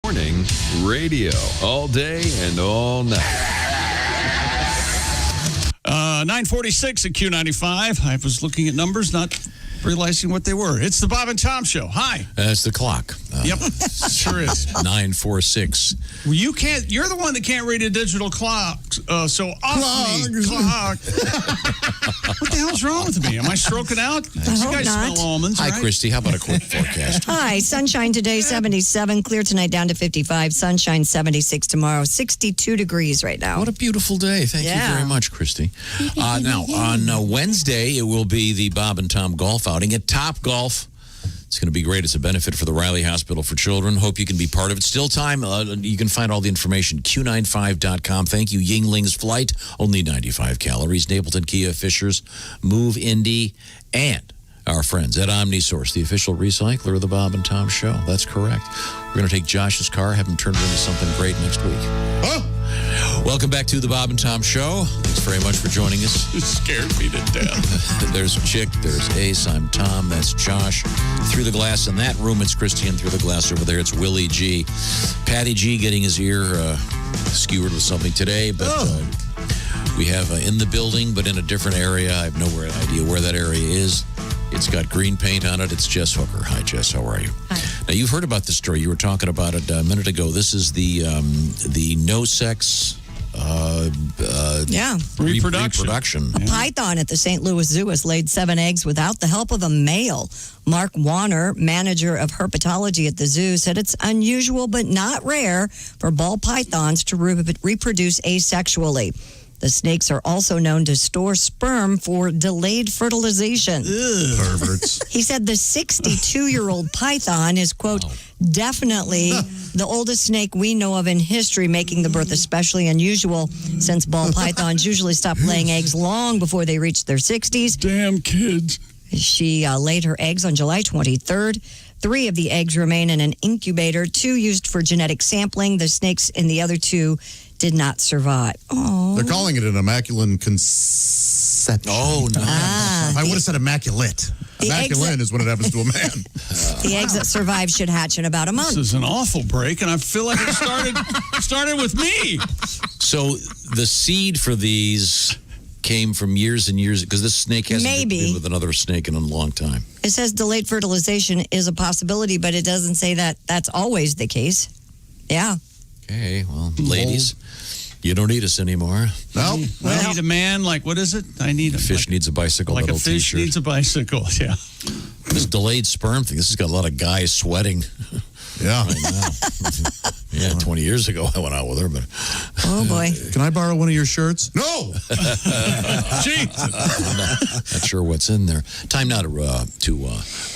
Morning radio all day and all night.
9:46 at Q95. I was looking at numbers, not realizing what they were. It's the Bob and Tom Show. Hi.
That's the clock.
Yep, sure is.
9:46.
Well, you're the one that can't read a digital clock. So off me, clock. What the hell's wrong with me? Am I stroking out? You guys
not.
smell almonds,
Hi,
right?
Christy. How about a quick forecast?
Hi, sunshine today, 77. Clear tonight, down to 55. Sunshine, 76 tomorrow. 62 degrees right now.
What a beautiful day. Thank you very much, Christy. Now, on Wednesday, it will be the Bob and Tom golf outing at Top Golf. It's going to be great. It's a benefit for the Riley Hospital for Children. Hope you can be part of it. Still time. You can find all the information, Q95.com. Thank you, Yingling's Flight. Only 95 calories. Napleton Kia, Fishers, Move Indy, and our friends at OmniSource, the official recycler of the Bob and Tom Show. That's correct. We're going to take Josh's car, have him turn it into something great next week. Oh! Welcome back to the Bob and Tom Show. Thanks very much for joining us.
It scared me to death.
There's Chick, there's Ace, I'm Tom, that's Josh. Through the glass in that room, it's Christian. Through the glass over there, it's Willie G. Patty G getting his ear skewered with something today, but we have in the building, but in a different area. I have no idea where that area is. It's got green paint on it. It's Jess Hooker. Hi, Jess. How are you?
Hi.
Now, you've heard about this story. You were talking about it a minute ago. This is the no-sex reproduction.
A python at the St. Louis Zoo has laid 7 eggs without the help of a male. Mark Warner, manager of herpetology at the zoo, said it's unusual but not rare for ball pythons to reproduce asexually. The snakes are also known to store sperm for delayed fertilization.
Perverts.
He said the 62-year-old python is, quote, definitely the oldest snake we know of in history, making the birth especially unusual since ball pythons usually stop laying eggs long before they reach their 60s.
Damn kids.
She laid her eggs on July 23rd. 3 of the eggs remain in an incubator, 2 used for genetic sampling. The snakes in the other 2 did not survive. Oh,
they're calling it an immaculate conception.
Oh, nice.
I would have said immaculate. Immaculate is when it happens to a man.
The eggs that survive should hatch in about a month.
This is an awful break, and I feel like it started with me.
So the seed for these came from years and years, because this snake hasn't been with another snake in a long time.
It says delayed fertilization is a possibility, but it doesn't say that that's always the case. Yeah.
Okay, well, ladies, you don't need us anymore.
No.
I need a man, like, what is it? I need a
fish needs a bicycle.
Like a
little
fish
t-shirt.
needs a bicycle, yeah.
This delayed sperm thing, this has got a lot of guys sweating.
Yeah.
Right now. Yeah, 20 years ago I went out with her, but...
Oh, boy.
Can I borrow one of your shirts? No!
Gee!
Not sure what's in there. Time now to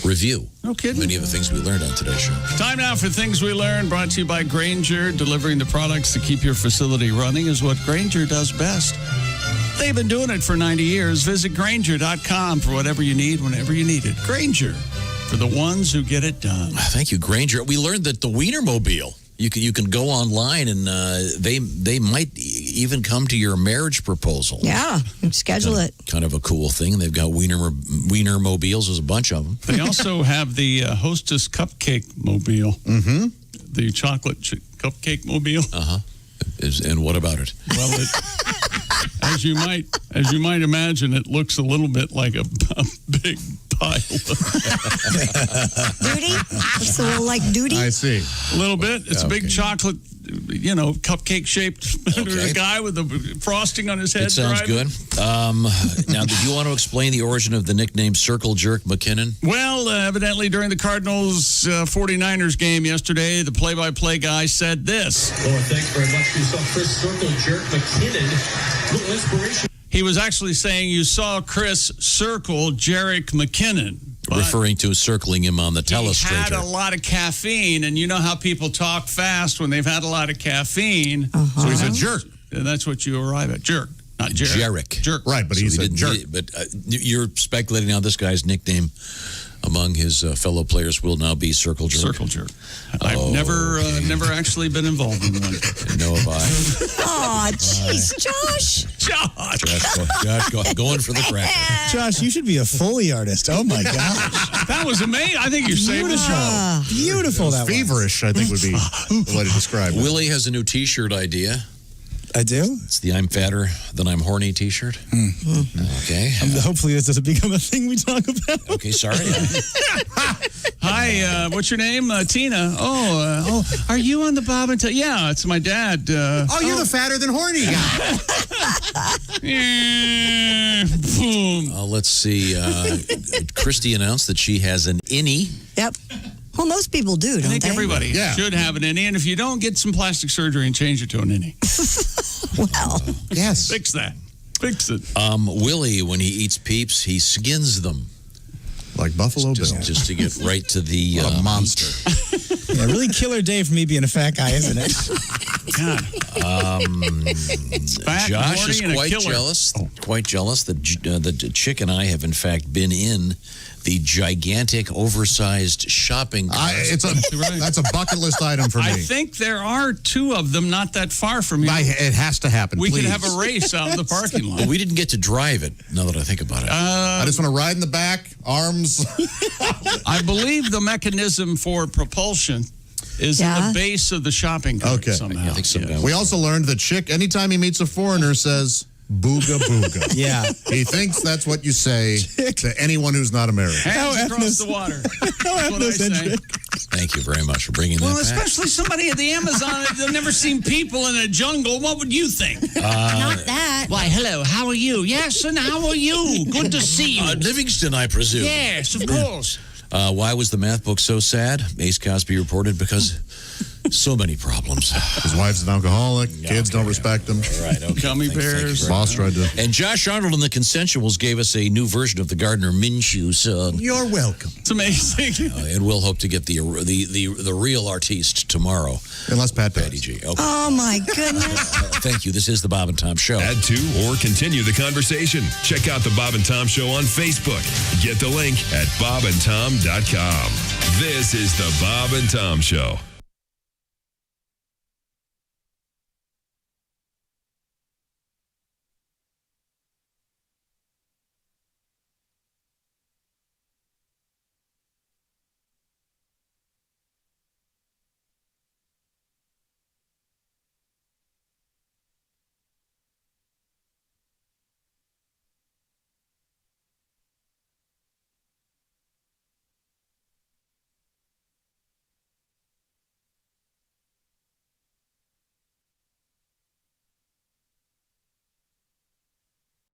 review
No kidding.
many of the things we learned on today's show.
Time now for Things We Learned, brought to you by Grainger. Delivering the products to keep your facility running is what Grainger does best. They've been doing it for 90 years. Visit Grainger.com for whatever you need, whenever you need it. Grainger, for the ones who get it done.
Thank you, Grainger. We learned that the Wienermobile, you can go online and they might even come to your marriage proposal.
Yeah, schedule it.
Kind of a cool thing. They've got Wienermobiles. There's a bunch of them.
They also have the Hostess Cupcake Mobile.
Mm-hmm.
The chocolate cupcake mobile.
Uh-huh. And what about it?
Well, as you might imagine, it looks a little bit like a big pile of
duty. It's a little like duty.
I see.
A little bit. It's a big chocolate, cupcake shaped guy with the frosting on his head.
It sounds
driving.
good. Now, did you want to explain the origin of the nickname Circle Jerk McKinnon?
Well, evidently during the Cardinals 49ers game yesterday, the play-by-play guy said this.
Well, thanks very much. You saw Chris Circle Jerk McKinnon. Little inspiration.
He was actually saying you saw Chris circle Jerick McKinnon.
Referring to circling him on the telestrator.
He had a lot of caffeine, and you know how people talk fast when they've had a lot of caffeine.
So he's a jerk.
And that's what you arrive at. Jerk, not Jerick.
Jerk.
Right, but he's a jerk.
But you're speculating now this guy's nickname among his fellow players will now be Circle Jerk.
Circle Jerk. I've never actually been involved in one.
No, have I.
Oh, jeez, Josh.
Josh, going for the cracker.
Josh, you should be a Foley artist. Oh, my gosh.
That was amazing. I think you saved the show.
Beautiful, that was.
Feverish, I think, would be the way to describe it.
Willie has a new T-shirt idea.
I do?
It's the I'm fatter than I'm horny t-shirt. Okay.
Hopefully this doesn't become a thing we talk about.
Okay, sorry.
Hi, what's your name? Tina. Are you on the Bob and Tom? Yeah, it's my dad.
You're the fatter than horny guy.
Boom.
Let's see. Christy announced that she has an innie.
Yep. Well, most people do, don't
I think
they?
everybody should have an innie, and if you don't, get some plastic surgery and change it to an innie.
Well,
yes.
Fix that. Fix it.
Willie, when he eats Peeps, he skins them.
Like Buffalo Bill.
Just to get right to the
monster.
Yeah, really killer day for me being a fat guy, isn't it?
God.
Josh is quite jealous. Quite jealous that Chick and I have in fact been in the gigantic, oversized shopping cart.
That's a bucket list item for me.
I think there are two of them not that far from here.
It has to happen.
We
please.
could have a race out in the parking lot.
But we didn't get to drive it. Now that I think about it,
I just want to ride in the back, arms.
I believe the mechanism for propulsion is in the base of the shopping cart somehow.
I think so.
We also learned that Chick, anytime he meets a foreigner, says booga booga.
Yeah.
He thinks that's what you say to anyone who's not American.
Hands across the water. That's what I say.
Thank you very much for bringing that back.
Especially somebody at the Amazon that's never seen people in a jungle. What would you think?
Not that.
Why, hello, how are you? Yes, and how are you? Good to see you.
Livingston, I presume.
Yes, of course.
Why was the math book so sad? Ace Cosby reported because so many problems.
His wife's an alcoholic. Kids don't respect him.
All right, okay.
Gummy bears.
Boss tried to.
And Josh Arnold in the Consensuals gave us a new version of the Gardner Minshew song.
You're welcome.
It's amazing.
And we'll hope to get the real artiste tomorrow.
Unless Pat
Patty G. Okay.
Oh, my goodness.
Thank you. This is the Bob and Tom Show.
Add to or continue the conversation. Check out the Bob and Tom Show on Facebook. Get the link at bobandtom.com. This is the Bob and Tom Show.